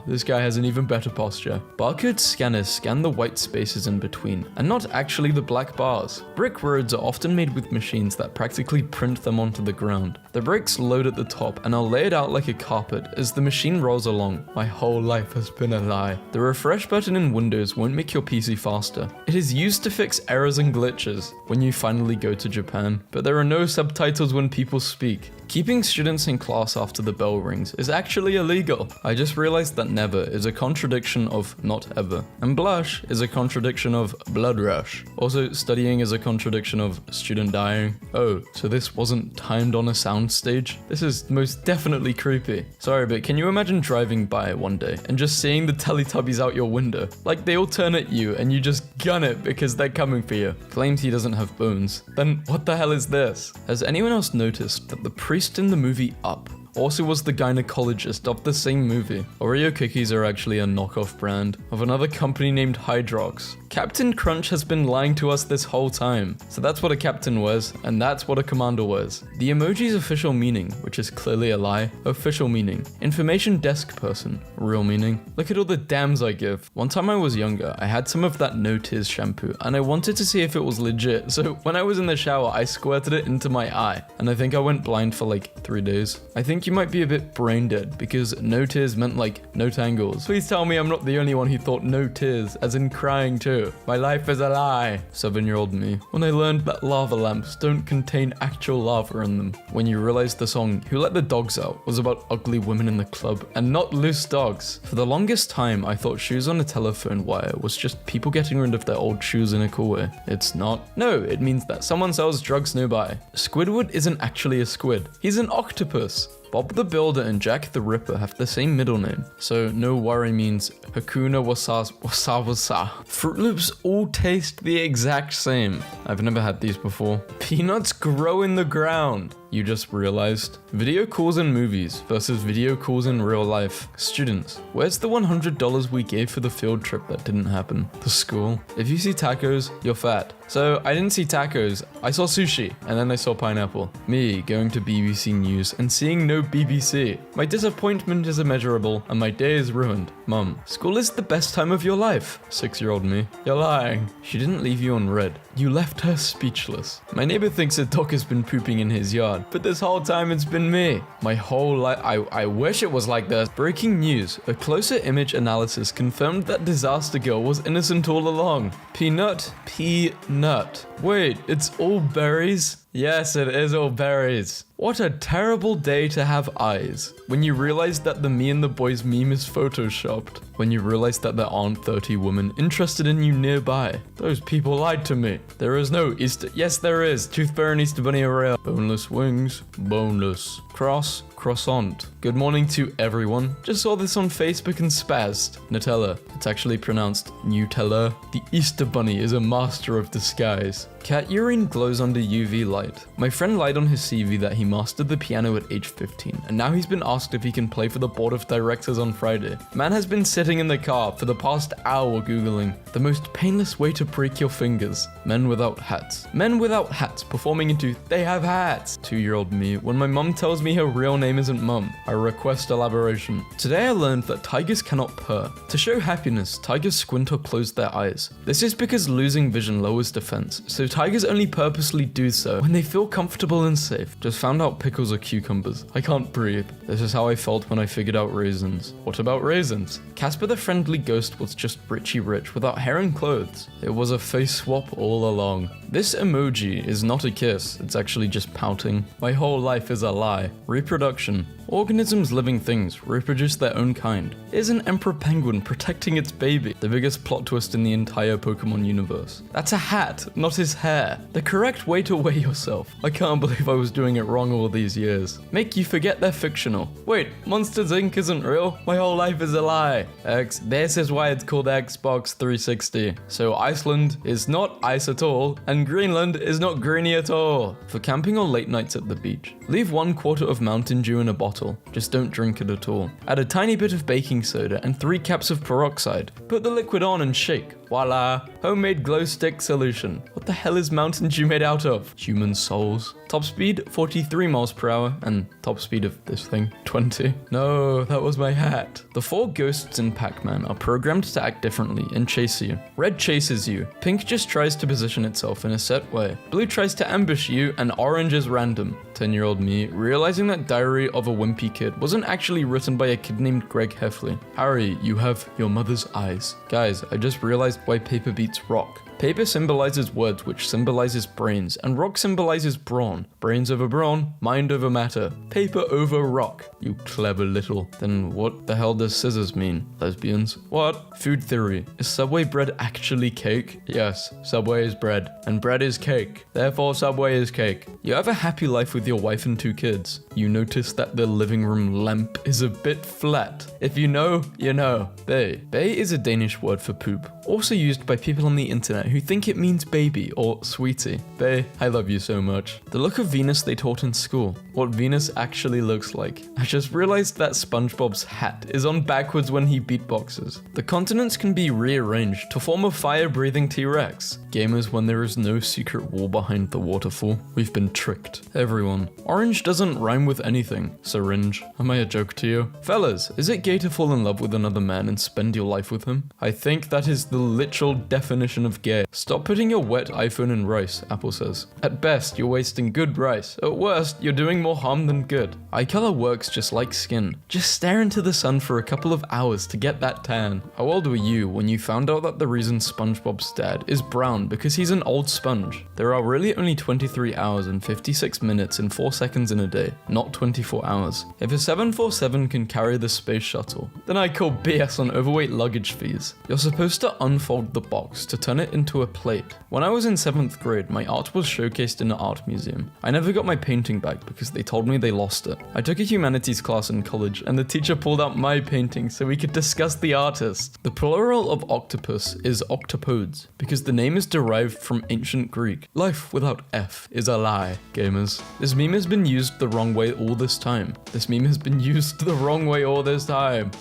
This guy has an even better posture. Barcode scanners scan the white spaces in between, and not actually the black bars. Brick roads are often made with machines that practically print them onto the ground. The bricks load at the top and are laid out like a carpet as the machine rolls along. My whole life has been a lie. The refresh button in Windows won't make your PC faster. It is used to fix errors and glitches when you finally go to Japan, but there are no subtitles when people speak. Keeping students in class after the bell rings is actually illegal. I just realized that never is a contradiction of not ever. And blush is a contradiction of blood rush. Also, studying is a contradiction of student dying. Oh, so this wasn't timed on a soundstage? This is most definitely creepy. Sorry, but can you imagine driving by one day and just seeing the Teletubbies out your window? Like they all turn at you and you just gun it because they're coming for you. Claims he doesn't have bones. Then what the hell is this? Has anyone else noticed that the priest in the movie Up also was the gynecologist of the same movie? Oreo cookies are actually a knockoff brand of another company named Hydrox. Captain Crunch has been lying to us this whole time. So that's what a captain wears, and that's what a commander wears. The emoji's official meaning, which is clearly a lie, official meaning. Information desk person, real meaning. Look at all the damns I give. One time I was younger, I had some of that No Tears shampoo, and I wanted to see if it was legit, so when I was in the shower, I squirted it into my eye, and I think I went blind for like 3 days. I think you might be a bit brain dead, because no tears meant like no tangles. Please tell me I'm not the only one who thought no tears, as in crying too. My life is a lie. 7-year-old me. When I learned that lava lamps don't contain actual lava in them. When you realized the song Who Let the Dogs Out was about ugly women in the club and not loose dogs. For the longest time, I thought shoes on a telephone wire was just people getting rid of their old shoes in a cool way. It's not. No, it means that someone sells drugs nearby. Squidward isn't actually a squid. He's an octopus. Bob the Builder and Jack the Ripper have the same middle name, so no worry means Hakuna Wasa. Fruit Loops all taste the exact same. I've never had these before. Peanuts grow in the ground. You just realized. Video calls in movies versus video calls in real life. Students, where's the $100 we gave for the field trip that didn't happen? The school. If you see tacos, you're fat. So I didn't see tacos, I saw sushi, and then I saw pineapple. Me going to BBC News and seeing no BBC. My disappointment is immeasurable and my day is ruined. Mum, school is the best time of your life. 6-year-old me. You're lying. She didn't leave you on red. You left her speechless. My neighbor thinks a dog has been pooping in his yard, but this whole time it's been me. My whole life, I wish it was like this. Breaking news. A closer image analysis confirmed that Disaster Girl was innocent all along. Peanut. Wait, it's all berries? Yes, it is all berries. What a terrible day to have eyes. When you realize that the Me and the Boys meme is photoshopped. When you realize that there aren't 30 women interested in you nearby. Those people lied to me. There is no Easter. Yes, there is. Tooth Bear and Easter Bunny are real. Boneless wings. Boneless. Croissant. Good morning to everyone. Just saw this on Facebook and spazzed. Nutella. It's actually pronounced Nutella. The Easter Bunny is a master of disguise. Cat urine glows under UV light. My friend lied on his CV that he mastered the piano at age 15, and now he's been asked if he can play for the board of directors on Friday. Man has been sitting in the car for the past hour googling the most painless way to break your fingers. Men without hats. Men without hats performing into they have hats. 2-year-old me, when my mum tells me her real name isn't mum, I request elaboration. Today I learned that tigers cannot purr. To show happiness, tigers squint or close their eyes. This is because losing vision lowers defense, so tigers only purposely do so when they feel comfortable and safe. Just found out pickles are cucumbers. I can't breathe. This is how I felt when I figured out raisins. What about raisins? Casper the Friendly Ghost was just Richie Rich without hair and clothes. It was a face swap all along. This emoji is not a kiss, it's actually just pouting. My whole life is a lie. Reproduction. Organisms, living things, reproduce their own kind. Is an emperor penguin protecting its baby? The biggest plot twist in the entire Pokemon universe. That's a hat, not his hair. The correct way to weigh yourself. I can't believe I was doing it wrong all these years. Make you forget they're fictional. Wait, Monsters Inc. isn't real? My whole life is a lie. This is why it's called Xbox 360. So Iceland is not ice at all, and Greenland is not greeny at all. For camping or late nights at the beach, leave 1/4 of Mountain Dew in a bottle. Just don't drink it at all. Add a tiny bit of baking soda and 3 caps of peroxide. Put the liquid on and shake. Voila! Homemade glow stick solution. What the hell is Mountain Dew made out of? Human souls. Top speed 43 miles per hour, and top speed of this thing 20. No, that was my hat. The 4 ghosts in Pac-Man are programmed to act differently and chase you. Red chases you. Pink just tries to position itself in a set way. Blue tries to ambush you, and orange is random. 10-year-old me, realizing that Diary of a Wimpy Kid wasn't actually written by a kid named Greg Heffley. Harry, you have your mother's eyes. Guys, I just realized why paper beats rock. Paper symbolizes words, which symbolizes brains, and rock symbolizes brawn. Brains over brawn, mind over matter. Paper over rock. You clever little. Then what the hell does scissors mean? Lesbians? What? Food theory. Is Subway bread actually cake? Yes, Subway is bread, and bread is cake. Therefore, Subway is cake. You have a happy life with your wife and 2 kids. You notice that the living room lamp is a bit flat. If you know, you know. Bay. Bay is a Danish word for poop, also used by people on the internet who think it means baby or sweetie. Bay, I love you so much. The look of Venus they taught in school. What Venus actually looks like. I just realized that SpongeBob's hat is on backwards when he beatboxes. The continents can be rearranged to form a fire-breathing T-Rex. Gamers, when there is no secret wall behind the waterfall, we've been tricked. Everyone. Orange doesn't rhyme with anything. Syringe. Am I a joke to you? Fellas, is it gay to fall in love with another man and spend your life with him? I think that is the literal definition of gay. Stop putting your wet iPhone in rice, Apple says. At best, you're wasting good rice. At worst, you're doing more harm than good. Eye color works just like skin. Just stare into the sun for a couple of hours to get that tan. How old were you when you found out that the reason SpongeBob's dad is brown because he's an old sponge? There are really only 23 hours and 56 minutes and 4 seconds in a day, not 24 hours. If a 747 can carry the space shuttle, then I call BS on overweight luggage fees. You're supposed to unfold the box to turn it into a plate. When I was in 7th grade, my art was showcased in an art museum. I never got my painting back because they told me they lost it. I took a humanities class in college and the teacher pulled out my painting so we could discuss the artist. The plural of octopus is octopodes because the name is derived from ancient Greek. Life without F is a lie, gamers. This meme has been used the wrong way all this time.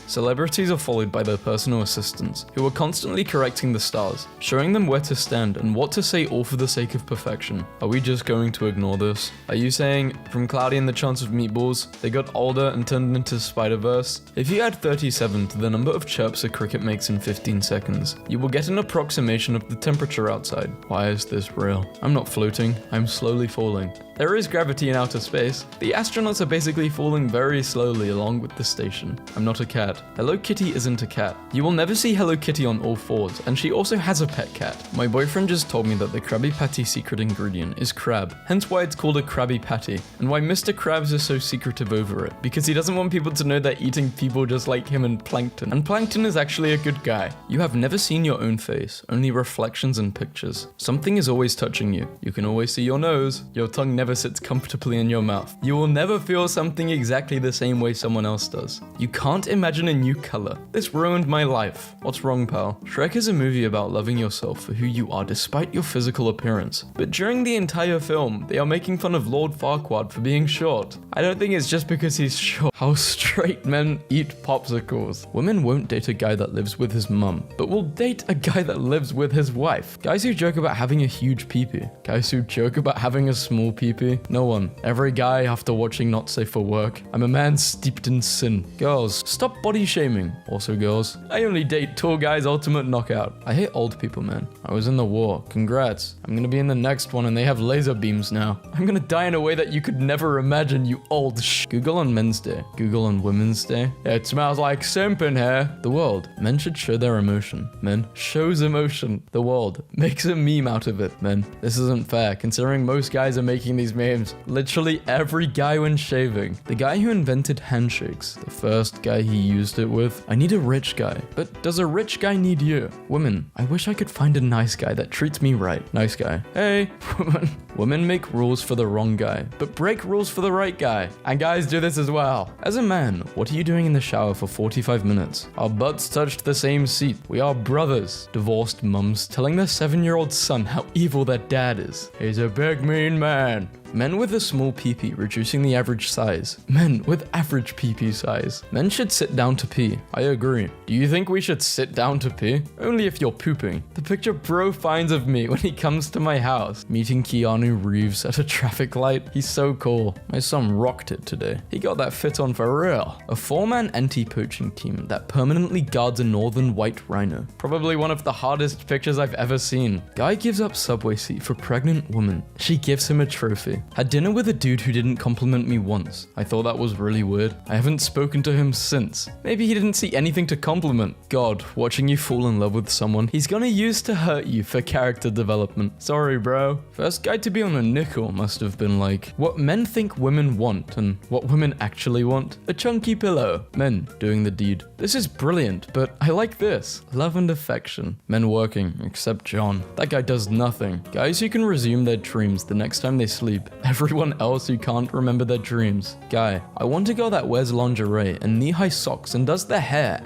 Celebrities are followed by their personal assistants, who are constantly correcting the stars, showing them where to stand and what to say, all for the sake of perfection. Are we just going to ignore this? Are you saying, from Cloudy and the Chance of Meatballs, they got older and turned into Spider-Verse? If you add 37 to the number of chirps a cricket makes in 15 seconds, you will get an approximation of the temperature outside. Why is this real? I'm not floating, I'm slowly falling. There is gravity in outer space. The astronauts are basically falling very slowly along with the station. I'm not a cat. Hello Kitty isn't a cat. You will never see Hello Kitty on all fours, and she also has a pet cat. My boyfriend just told me that the Krabby Patty secret ingredient is crab, hence why it's called a Krabby Patty, and why Mr. Krabs is so secretive over it, because he doesn't want people to know they're eating people just like him and Plankton. And Plankton is actually a good guy. You have never seen your own face, only reflections and pictures. Something is always touching you. You can always see your nose. Your tongue never sits comfortably in your mouth. You will never feel something exactly the same way someone else does. You can't imagine a new color. This ruined my life. What's wrong, pal? Shrek is a movie about loving yourself for who you are despite your physical appearance. But during the entire film, they are making fun of Lord Farquaad for being short. I don't think it's just because he's short. How straight men eat popsicles. Women won't date a guy that lives with his mum, but will date a guy that lives with his wife. Guys who joke about having a huge peepee. Guys who joke about having a small peepee. No one. Every guy after watching Not Safe for Work. I'm a man steeped in sin. Girls, stop body shaming. Also girls, I only date tall guys ultimate knockout. I hate old people, man. I was in the war. Congrats. I'm gonna be in the next one and they have laser beams now. I'm gonna die in a way that you could never imagine, you old Google on Men's Day. Google on Women's Day. It smells like simp in here. The world. Men should show their emotion. Men shows emotion. The world makes a meme out of it. Men, this isn't fair considering most guys are making these memes. Literally every guy when shaving. The guy who invented handshakes. The first guy he used it with. I need a rich guy. But does a rich guy need you? Women, I wish I could find a nice guy that treats me right. Nice guy. Hey, woman. Women make rules for the wrong guy, but break rules for the right guy. And guys do this as well. As a man, what are you doing in the shower for 45 minutes? Our butts touched the same seat. We are brothers. Divorced mums telling their 7-year-old son how evil their dad is. He's a big mean man. Men with a small peepee reducing the average size. Men with average peepee size. Men should sit down to pee. I agree. Do you think we should sit down to pee? Only if you're pooping. The picture bro finds of me when he comes to my house. Meeting Keanu Reeves at a traffic light. He's so cool. My son rocked it today. He got that fit on for real. A 4-man anti-poaching team that permanently guards a northern white rhino. Probably one of the hardest pictures I've ever seen. Guy gives up subway seat for pregnant woman. She gives him a trophy. Had dinner with a dude who didn't compliment me once. I thought that was really weird. I haven't spoken to him since. Maybe he didn't see anything to compliment. God, watching you fall in love with someone he's gonna use to hurt you for character development. Sorry, bro. First guy to be on a nickel must have been like, what men think women want and what women actually want. A chunky pillow. Men doing the deed. This is brilliant, but I like this. Love and affection. Men working, except John. That guy does nothing. Guys who can resume their dreams the next time they sleep. Everyone else who can't remember their dreams. Guy, I want a girl that wears lingerie and knee-high socks and does their hair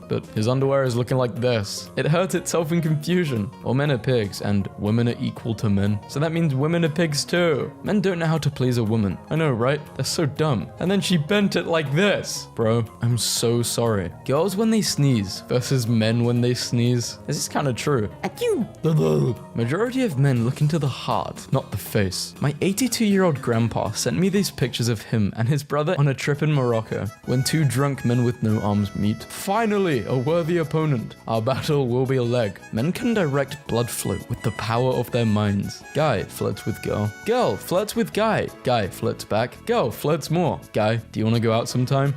but his underwear is looking like this. It hurts itself in confusion. All men are pigs and women are equal to men. So that means women are pigs too. Men don't know how to please a woman. I know, right? They're so dumb. And then she bent it like this. Bro, I'm so sorry. Girls when they sneeze versus men when they sneeze. This is kind of true. Majority of men look into the heart, not the face. My 82-year-old grandpa sent me these pictures of him and his brother on a trip in Morocco when two drunk men with no arms meet. Finally, a worthy opponent. Our battle will be a leg. Men can direct blood flow with the power of their minds. Guy flirts with girl. Girl flirts with guy. Guy flirts back. Girl flirts more. Guy, do you want to go out sometime?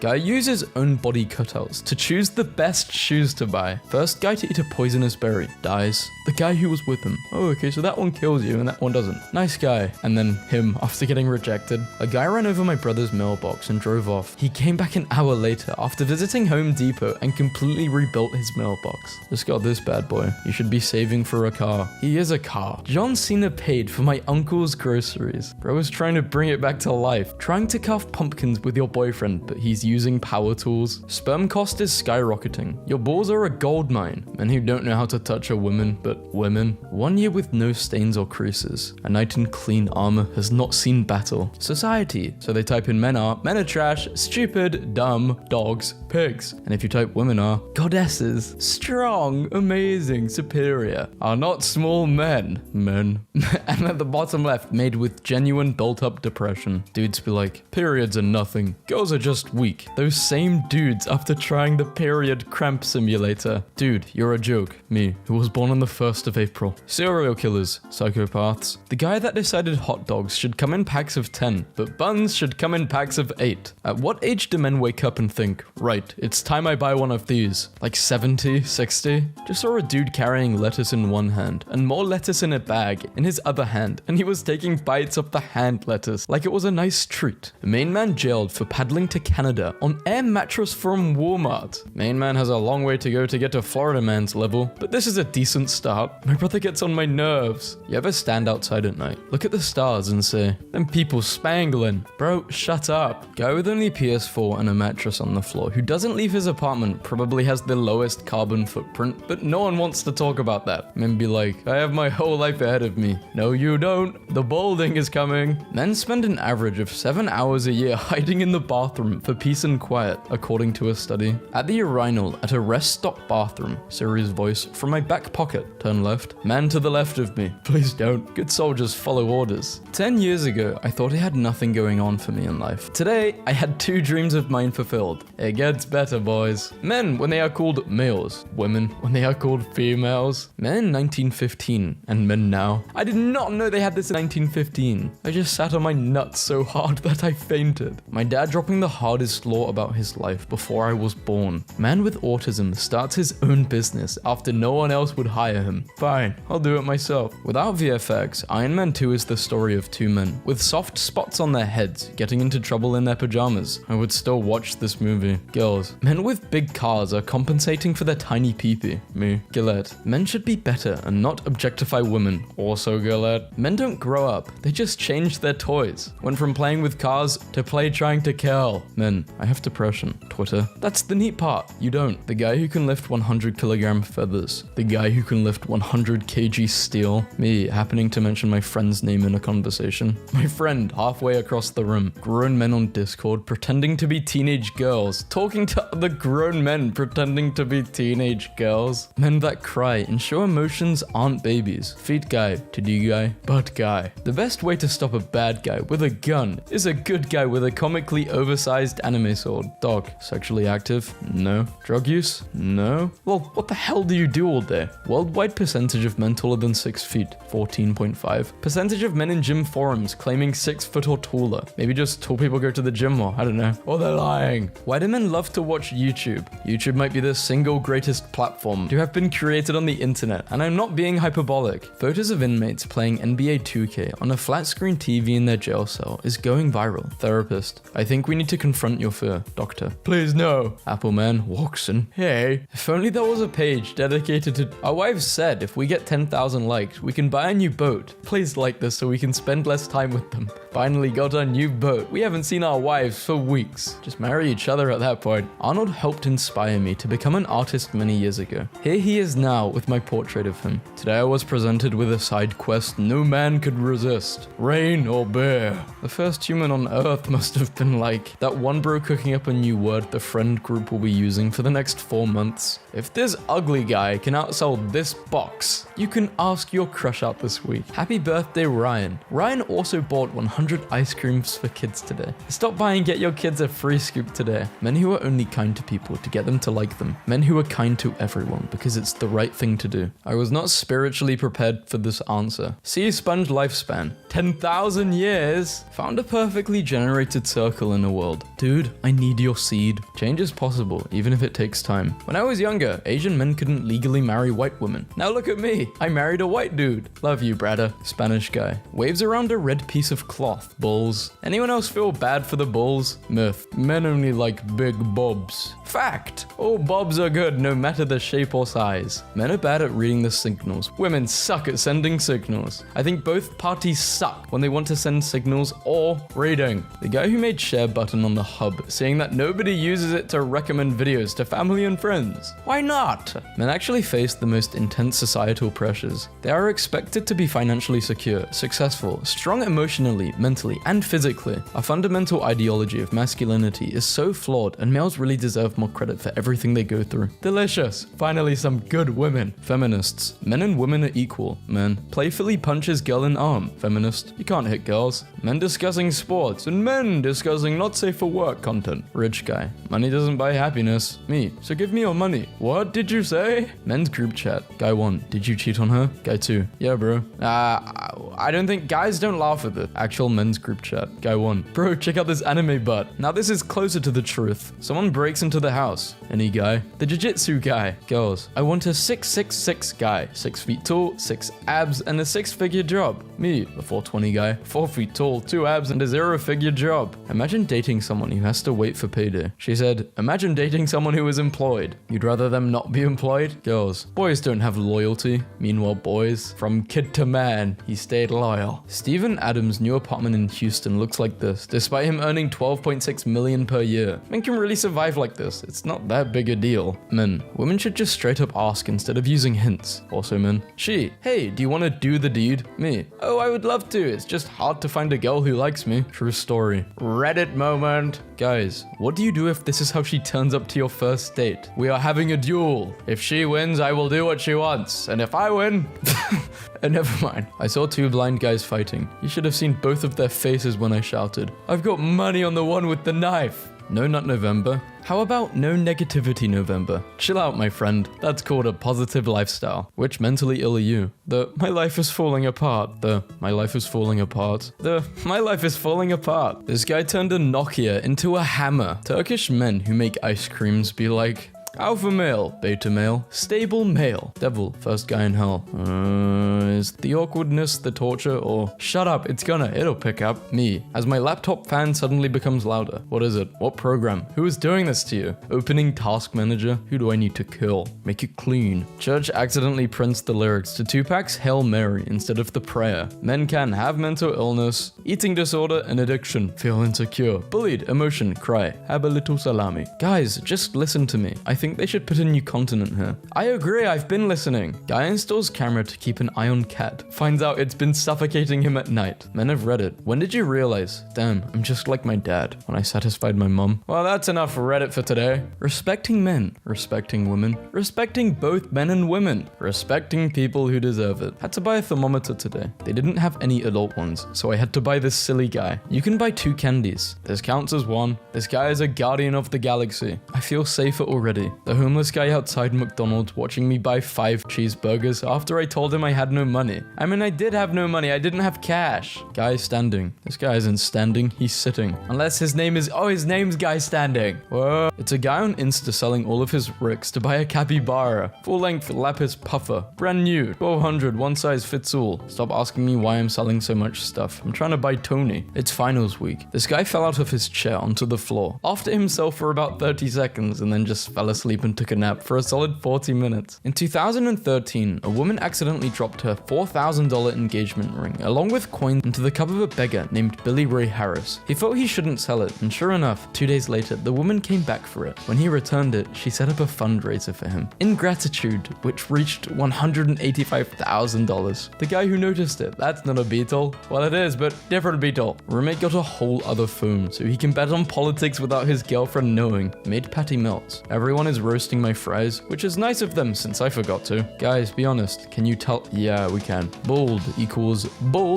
Guy uses own body cutouts to choose the best shoes to buy. First guy to eat a poisonous berry. Dies. The guy who was with him. Oh, okay, so that one kills you and that one doesn't. Nice guy. And then him after getting rejected. A guy ran over my brother's mailbox and drove off. He came back an hour later after visiting Home Depot and completely rebuilt his mailbox. Just got this bad boy. You should be saving for a car. He is a car. John Cena paid for my uncle's groceries. Bro was trying to bring it back to life. Trying to carve pumpkins with your boyfriend, but he's using power tools. Sperm cost is skyrocketing. Your balls are a gold mine. Men who don't know how to touch a woman, but women. 1 year with no stains or creases. A night in clean armor has not seen battle. Society. So they type in men are trash, stupid, dumb, dogs, pigs. And if you type women are goddesses, strong, amazing, superior, are not small men. Men. And at the bottom left, made with genuine built-up depression. Dudes be like, periods are nothing. Girls are just weak. Those same dudes after trying the period cramp simulator. Dude, you're a joke. Me, who was born on the 1st of April. Serial killers, psychopaths. The guy that decided hot dogs should come in packs of 10, but buns should come in packs of 8. At what age do men wake up and think, right, it's time I buy one of these? Like 70, 60? Just saw a dude carrying lettuce in one hand and more lettuce in a bag in his other hand, and he was taking bites of the hand lettuce like it was a nice treat. The main man jailed for paddling to Canada on air mattress from Walmart. Main man has a long way to go to get to Florida man's level, but this is a decent start. My brother gets on my nerves. You ever stand outside at night, look at the the stars and say, "Them people spangling." Bro, shut up. Guy with only PS4 and a mattress on the floor who doesn't leave his apartment probably has the lowest carbon footprint, but no one wants to talk about that. Men be like, "I have my whole life ahead of me." No, you don't. The balding is coming. Men spend an average of 7 hours a year hiding in the bathroom for peace and quiet, according to a study. At the urinal at a rest stop bathroom, Siri's voice from my back pocket. Turn left. Man to the left of me. Please don't. Good soldiers follow orders. 10 years ago, I thought I had nothing going on for me in life. Today, I had 2 dreams of mine fulfilled. It gets better, boys. Men when they are called males. Women when they are called females. Men in 1915 and men now. I did not know they had this in 1915. I just sat on my nuts so hard that I fainted. My dad dropping the hardest law about his life before I was born. Man with autism starts his own business after no one else would hire him. Fine, I'll do it myself. Without VFX, Iron Man 2 is the story of 2 men with soft spots on their heads getting into trouble in their pajamas. I would still watch this movie. Girls. Men with big cars are compensating for their tiny peepee. Me. Gillette. Men should be better and not objectify women. Also Gillette. Men don't grow up. They just change their toys. Went from playing with cars to play trying to kill. Men. I have depression. Twitter. That's the neat part. You don't. The guy who can lift 100 kilogram feathers. The guy who can lift 100 kg steel. Me happening to mention my friend's name in a conversation. My friend halfway across the room. Grown men on Discord pretending to be teenage girls. Talking to other grown men pretending to be teenage girls. Men that cry and show emotions aren't babies. Feet guy, to-do guy, butt guy. The best way to stop a bad guy with a gun is a good guy with a comically oversized anime sword. Dog, sexually active? No. Drug use? No. Well, what the hell do you do all day? Worldwide percentage of men taller than 6 feet, 14.5. Percentage of men in gym forums claiming 6 foot or taller. Maybe just tall people go to the gym more, I don't know. Or they're lying. Why do men love to watch YouTube? YouTube might be the single greatest platform to have been created on the internet, and I'm not being hyperbolic. Photos of inmates playing NBA 2K on a flat screen TV in their jail cell is going viral. Therapist. I think we need to confront your fear. Doctor. Please no. Apple man walks in. Hey. If only there was a page dedicated to... Our wives said if we get 10,000 likes, we can buy a new boat. Please like this so we can spend less time with them. Finally got a new boat. We haven't seen our wives for weeks. Just marry each other at that point. Arnold helped inspire me to become an artist many years ago. Here he is now with my portrait of him. Today I was presented with a side quest no man could resist. Rain or bear. The first human on Earth must have been like that one bro cooking up a new word the friend group will be using for the next 4 months. If this ugly guy can outsell this box, you can ask your crush out this week. Happy birthday, Ryan. Ryan also bought 100 ice creams for kids today. Stop by and get your kids a free scoop today. Men who are only kind to people to get them to like them. Men who are kind to everyone because it's the right thing to do. I was not spiritually prepared for this answer. Sea sponge lifespan. 10,000 years. Found a perfectly generated circle in a world. Dude, I need your seed. Change is possible, even if it takes time. When I was younger, Asian men couldn't legally marry white women. Now look at me. I married a white dude. Love you, brother. Spanish guy. Waves around a red piece of cloth. Bulls. Anyone else feel bad for the bulls? Myth. Men only like big bobs. Fact. All bobs are good no matter the shape or size. Men are bad at reading the signals. Women suck at sending signals. I think both parties suck when they want to send signals or reading. The guy who made share button on the hub saying that nobody uses it to recommend videos to family and friends. Why not? Men actually face the most intense societal pressures. They are expected to be financially secure, successful, strong emotionally, mentally, and physically. Our fundamental ideology of masculinity is so flawed, and males really deserve more credit for everything they go through. Delicious. Finally, some good women. Feminists. Men and women are equal. Men. Playfully punches girl in arm. Feminist. You can't hit girls. Men discussing sports, and men discussing not safe for work content. Rich guy. Money doesn't buy happiness. Me. So give me your money. What did you say? Men's group chat. Guy 1. Did you cheat on her? Guy 2. Yeah, bro. I don't think guys don't laugh at it. Actual men's group chat. Guy 1. Bro, check out this anime butt. Now this is closer to the truth. Someone breaks into their the house. Any guy? The jiu-jitsu guy. Girls, I want a 6'6" guy. 6 feet tall, 6 abs, and a 6-figure job. Me, the 420 guy. 4 feet tall, 2 abs, and a 0-figure job. Imagine dating someone who has to wait for payday. She said, imagine dating someone who is employed. You'd rather them not be employed? Girls, boys don't have loyalty. Meanwhile, boys, from kid to man, he stayed loyal. Steven Adams' new apartment in Houston looks like this, despite him earning $12.6 million per year. Men can really survive like this. It's not that big a deal. Men, women should just straight up ask instead of using hints. Also men. She, hey, do you want to do the deed? Me, oh, I would love to. It's just hard to find a girl who likes me. True story. Reddit moment. Guys, what do you do if this is how she turns up to your first date? We are having a duel. If she wins, I will do what she wants. And if I win... never mind. I saw 2 blind guys fighting. You should have seen both of their faces when I shouted, I've got money on the one with the knife. No Nut November? How about no negativity November? Chill out, my friend. That's called a positive lifestyle. Which mentally ill are you? The my life is falling apart. The my life is falling apart. The my life is falling apart. This guy turned a Nokia into a hammer. Turkish men who make ice creams be like, alpha male, beta male, stable male, devil, first guy in hell. Is the awkwardness the torture or shut up, it'll pick up. Me, as my laptop fan suddenly becomes louder. What is it? What program? Who is doing this to you? Opening task manager? Who do I need to kill? Make it clean. Church accidentally prints the lyrics to Tupac's Hail Mary instead of the prayer. Men can have mental illness, eating disorder, and addiction. Feel insecure. Bullied, emotion, cry. Have a little salami. Guys, just listen to me. I think they should put a new continent here. I agree, I've been listening. Guy installs camera to keep an eye on cat. Finds out it's been suffocating him at night. Men have Reddit. When did you realize? Damn, I'm just like my dad. When I satisfied my mum. Well, that's enough for Reddit for today. Respecting men. Respecting women. Respecting both men and women. Respecting people who deserve it. Had to buy a thermometer today. They didn't have any adult ones, so I had to buy this silly guy. You can buy 2 candies. This counts as 1. This guy is a guardian of the galaxy. I feel safer already. The homeless guy outside McDonald's watching me buy 5 cheeseburgers after I told him I had no money. I mean, I did have no money. I didn't have cash. Guy standing. This guy isn't standing. He's sitting. Unless his name is... Oh, his name's Guy Standing. Whoa. It's a guy on Insta selling all of his ricks to buy a capybara. Full-length lapis puffer. Brand new. 1200. One size fits all. Stop asking me why I'm selling so much stuff. I'm trying to buy Tony. It's finals week. This guy fell out of his chair onto the floor. After himself for about 30 seconds and then just fell asleep and took a nap for a solid 40 minutes. In 2013, a woman accidentally dropped her $4,000 engagement ring along with coins into the cup of a beggar named Billy Ray Harris. He thought he shouldn't sell it, and sure enough, 2 days later, the woman came back for it. When he returned it, she set up a fundraiser for him. In gratitude, which reached $185,000. The guy who noticed it, that's not a beetle. Well, it is, but different beetle. Roommate got a whole other phone, so he can bet on politics without his girlfriend knowing. Made patty melts. Everyone is roasting my fries, which is nice of them since I forgot to. Guys, be honest, can you tell? Yeah, we can. Bold equals all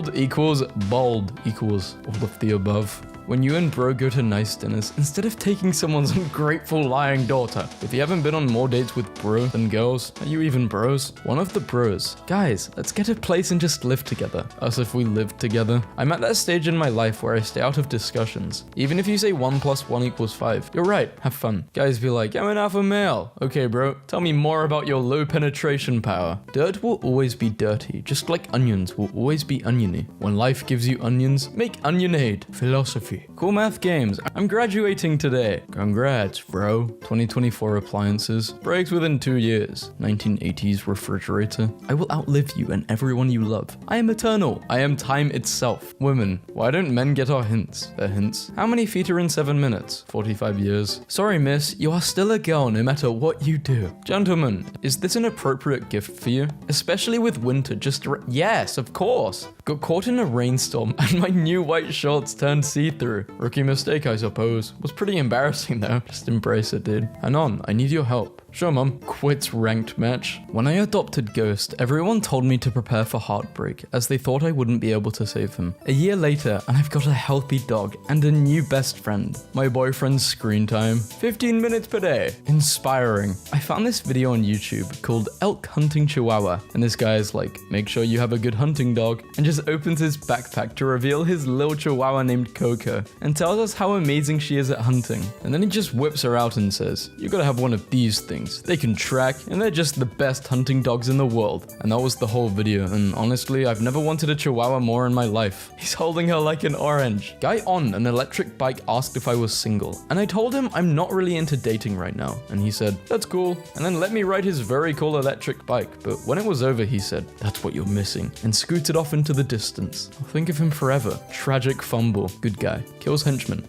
of the above. When you and bro go to nice dinners, instead of taking someone's ungrateful lying daughter. If you haven't been on more dates with bro than girls, are you even bros? One of the bros. Guys, let's get a place and just live together. Us if we live together. I'm at that stage in my life where I stay out of discussions. Even if you say 1 + 1 = 5, you're right, have fun. Guys be like, I'm an alpha male. Okay bro, tell me more about your low penetration power. Dirt will always be dirty, just like onions will always be oniony. When life gives you onions, make onionade. Philosophy. Cool math games. I'm graduating today. Congrats, bro. 2024 appliances. Breaks within 2 years. 1980s refrigerator. I will outlive you and everyone you love. I am eternal. I am time itself. Women. Why don't men get our hints? Their hints. How many feet are in 7 minutes? 45 years. Sorry, miss. You are still a girl no matter what you do. Gentlemen, is this an appropriate gift for you? Especially with winter just... Yes, of course. Got caught in a rainstorm and my new white shorts turned see-through. Rookie mistake, I suppose. Was pretty embarrassing though. Just embrace it, dude. Anon, I need your help. Sure, mom. Quits ranked match. When I adopted Ghost, everyone told me to prepare for heartbreak, as they thought I wouldn't be able to save him. A year later, and I've got a healthy dog and a new best friend. My boyfriend's screen time, 15 minutes per day. Inspiring. I found this video on YouTube called Elk Hunting Chihuahua, and this guy is like, make sure you have a good hunting dog, and just opens his backpack to reveal his little chihuahua named Coco, and tells us how amazing she is at hunting. And then he just whips her out and says, you gotta have one of these things. They can track, and they're just the best hunting dogs in the world. And that was the whole video, and honestly, I've never wanted a chihuahua more in my life. He's holding her like an orange. Guy on an electric bike asked if I was single, and I told him I'm not really into dating right now, and he said, that's cool, and then let me ride his very cool electric bike. But when it was over, he said, that's what you're missing, and scooted off into the distance. I'll think of him forever. Tragic fumble. Good guy. Kills henchman.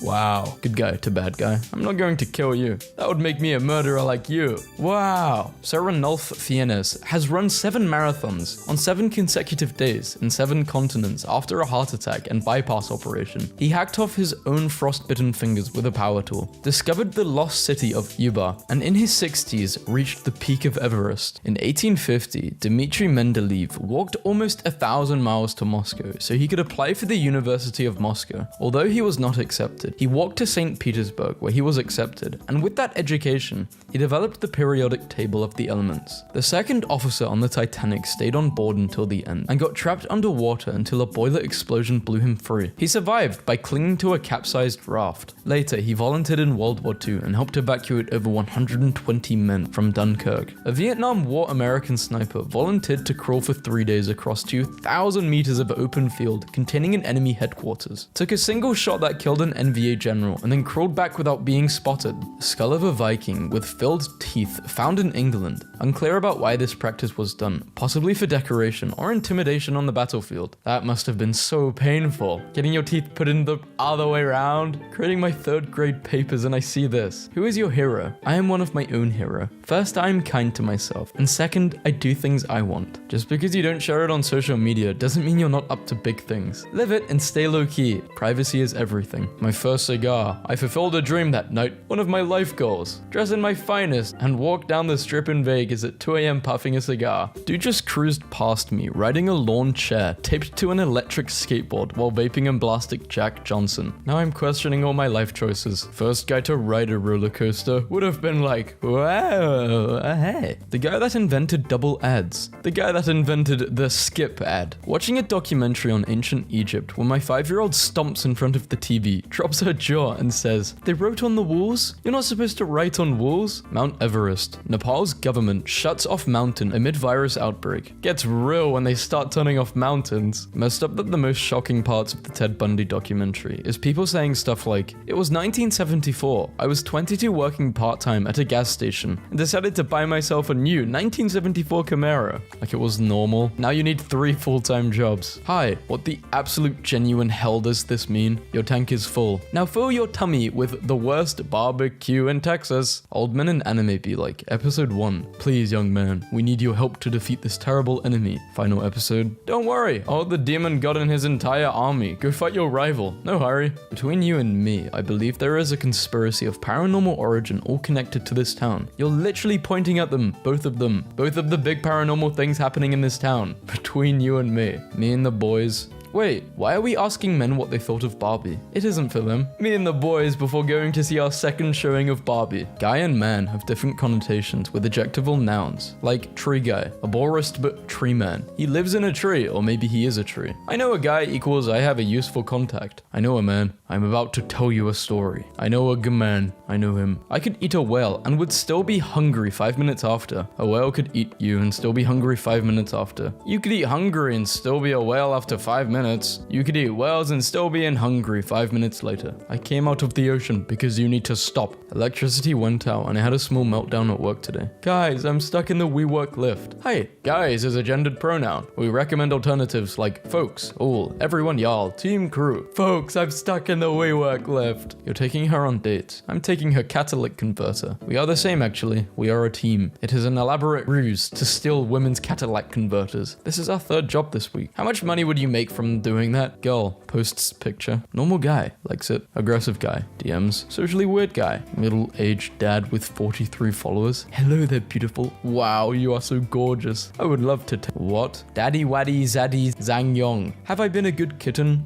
Wow. Good guy to bad guy. I'm not going to kill you. That would make me a murderer like you. Wow. Sir Ranulph Fiennes has run 7 marathons on 7 consecutive days in 7 continents after a heart attack and bypass operation. He hacked off his own frostbitten fingers with a power tool, discovered the lost city of Yuba, and in his 60s reached the peak of Everest. In 1850, Dmitry Mendeleev walked almost 1,000 miles to Moscow so he could apply for the University of Moscow. Although he was not accepted, he walked to St. Petersburg where he was accepted, and with that education, he developed the periodic table of the elements. The second officer on the Titanic stayed on board until the end and got trapped underwater until a boiler explosion blew him free. He survived by clinging to a capsized raft. Later, he volunteered in World War II and helped evacuate over 120 men from Dunkirk. A Vietnam War American sniper volunteered to crawl for 3 days across 2,000 meters of open field containing an enemy headquarters. Took a single shot that killed an NVA general and then crawled back without being spotted. The skull of a Viking with filled teeth found in England. Unclear about why this practice was done, possibly for decoration or intimidation on the battlefield. That must have been so painful. Getting your teeth put in the other way around. Creating my 3rd grade papers and I see this. Who is your hero? I am one of my own hero. First, I am kind to myself, and second, I do things I want. Just because you don't share it on social media doesn't mean you're not up to big things. Live it and stay low key. Privacy is everything. My first cigar. I fulfilled a dream that night. One of my life goals. Dress in my finest and walk down the strip in Vegas at 2 a.m. puffing a cigar. Dude just cruised past me riding a lawn chair taped to an electric skateboard while vaping and blasting Jack Johnson. Now I'm questioning all my life choices. First guy to ride a roller coaster would have been like, wow, hey. The guy that invented double ads. The guy that invented the skip ad. Watching a documentary on ancient Egypt where my 5-year-old stomps in front of the TV, drops her jaw and says, they wrote on the walls? You're not supposed to write on walls? Mount Everest. Nepal's government shuts off mountain amid virus outbreak. Gets real when they start turning off mountains. Messed up that the most shocking parts of the Ted Bundy documentary is people saying stuff like, it was 1974, I was 22 working part-time at a gas station and decided to buy myself a new 1974 Camaro. Like it was normal. Now you need 3 full-time jobs. Hi, what the absolute genuine hell does this mean? Your tank is full. Now fill your tummy with the worst barbecue in Texas. Old men in anime be like, episode 1, please young man, we need your help to defeat this terrible enemy. Final episode, don't worry, all the demon god and his entire army. Go fight your rival. No hurry. Between you and me, I believe there is a conspiracy of paranormal origin all connected to this town. You're literally pointing at them, both of them. Both of the big paranormal things happening in this town. Between you and me and the boys. Wait, why are we asking men what they thought of Barbie? It isn't for them. Me and the boys before going to see our second showing of Barbie. Guy and man have different connotations with adjectival nouns, like tree guy, arborist but tree man. He lives in a tree, or maybe he is a tree. I know a guy equals I have a useful contact. I know a man. I'm about to tell you a story. I know a man. I know him. I could eat a whale and would still be hungry 5 minutes after. A whale could eat you and still be hungry 5 minutes after. You could eat hungry and still be a whale after 5 minutes. You could eat whales and still be hungry 5 minutes later. I came out of the ocean because you need to stop. Electricity went out and I had a small meltdown at work today. Guys, I'm stuck in the WeWork lift. Hey, guys is a gendered pronoun. We recommend alternatives like folks, all, everyone, y'all, team, crew. Folks, I'm stuck in the WeWork lift. You're taking her on dates. I'm taking her catalytic converter. We are the same actually. We are a team. It is an elaborate ruse to steal women's catalytic converters. This is our 3rd job this week. How much money would you make from Doing that. Girl, posts picture. Normal guy, likes it. Aggressive guy, DMs. Socially weird guy. Middle-aged dad with 43 followers. Hello there, beautiful. Wow, you are so gorgeous. I would love to what? Daddy Waddy Zaddy Zhang Yong. Have I been a good kitten?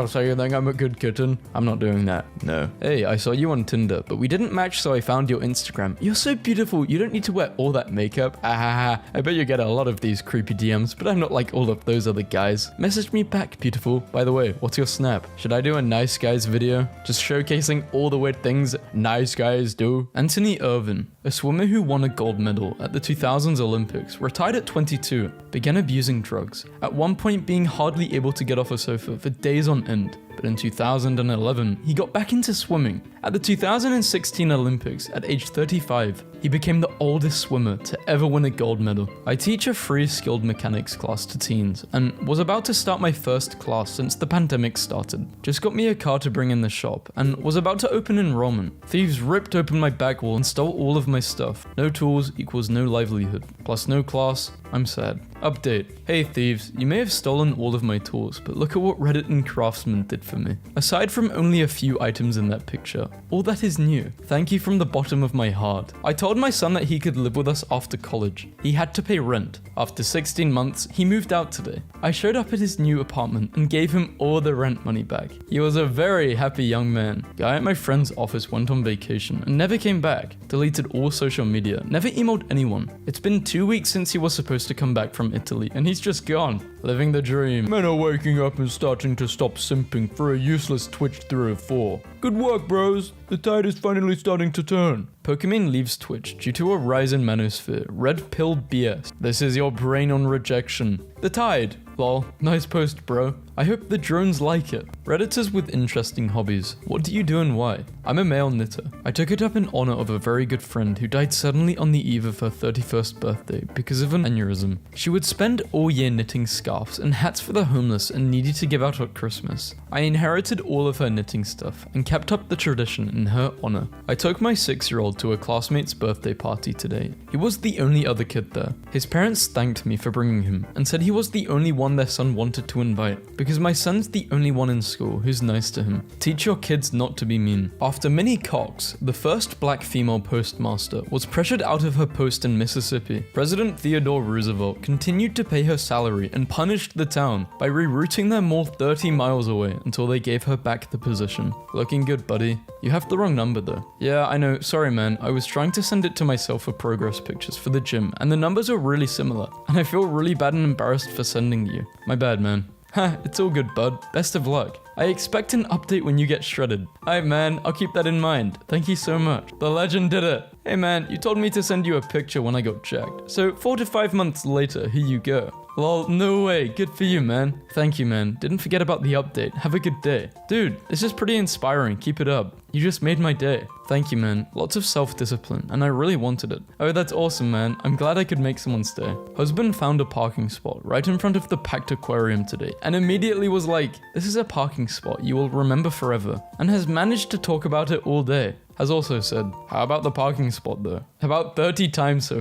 So you think I'm a good kitten? I'm not doing that. No. Hey, I saw you on Tinder, but we didn't match, so I found your Instagram. You're so beautiful. You don't need to wear all that makeup. I bet you get a lot of these creepy DMs, but I'm not like all of those other guys. Message me back, beautiful. By the way, what's your snap? Should I do a nice guys video? Just showcasing all the weird things nice guys do? Anthony Irvin, a swimmer who won a gold medal at the 2000s Olympics, retired at 22, began abusing drugs, at one point being hardly able to get off a sofa for days on end. But in 2011, he got back into swimming. At the 2016 Olympics, at age 35, he became the oldest swimmer to ever win a gold medal. I teach a free skilled mechanics class to teens, and was about to start my first class since the pandemic started. Just got me a car to bring in the shop, and was about to open enrollment. Thieves ripped open my back wall and stole all of my stuff. No tools equals no livelihood, plus no class. I'm sad. Update. Hey thieves, you may have stolen all of my tools, but look at what Reddit and Craftsman did for me. Aside from only a few items in that picture, all that is new. Thank you from the bottom of my heart. I told my son that he could live with us after college. He had to pay rent. After 16 months, he moved out today. I showed up at his new apartment and gave him all the rent money back. He was a very happy young man. Guy at my friend's office went on vacation and never came back. Deleted all social media, never emailed anyone. It's been 2 weeks since he was supposed to come back from Italy, and he's just gone. Living the dream. Men are waking up and starting to stop simping for a useless Twitch 304. Good work, bros. The tide is finally starting to turn. Pokemon leaves Twitch due to a rise in manosphere. Red pill BS. This is your brain on rejection. The tide. Lol. Nice post, bro. I hope the drones like it. Redditors with interesting hobbies. What do you do and why? I'm a male knitter. I took it up in honor of a very good friend who died suddenly on the eve of her 31st birthday because of an aneurysm. She would spend all year knitting scarves and hats for the homeless and needy to give out at Christmas. I inherited all of her knitting stuff and kept up the tradition in her honor. I took my 6-year-old to a classmate's birthday party today. He was the only other kid there. His parents thanked me for bringing him and said he was the only one their son wanted to invite because my son's the only one in school who's nice to him. Teach your kids not to be mean. After Minnie Cox, the first black female postmaster, was pressured out of her post in Mississippi, President Theodore Roosevelt continued to pay her salary and punished the town by rerouting their mall 30 miles away until they gave her back the position. Looking good, buddy. You have the wrong number though. Yeah, I know, sorry man, I was trying to send it to myself for progress pictures for the gym, and the numbers are really similar, and I feel really bad and embarrassed for sending you. My bad, man. Ha, it's all good, bud. Best of luck. I expect an update when you get shredded. Alright man, I'll keep that in mind. Thank you so much. The legend did it. Hey man, you told me to send you a picture when I got checked. So 4 to 5 months later, here you go. Lol, no way. Good for you, man. Thank you, man. Didn't forget about the update. Have a good day. Dude, this is pretty inspiring. Keep it up. You just made my day. Thank you, man. Lots of self-discipline, and I really wanted it. Oh, that's awesome, man. I'm glad I could make someone stay. Husband found a parking spot right in front of the packed aquarium today, and immediately was like, this is a parking spot you will remember forever, and has managed to talk about it all day. Has also said, how about the parking spot though? About 30 times so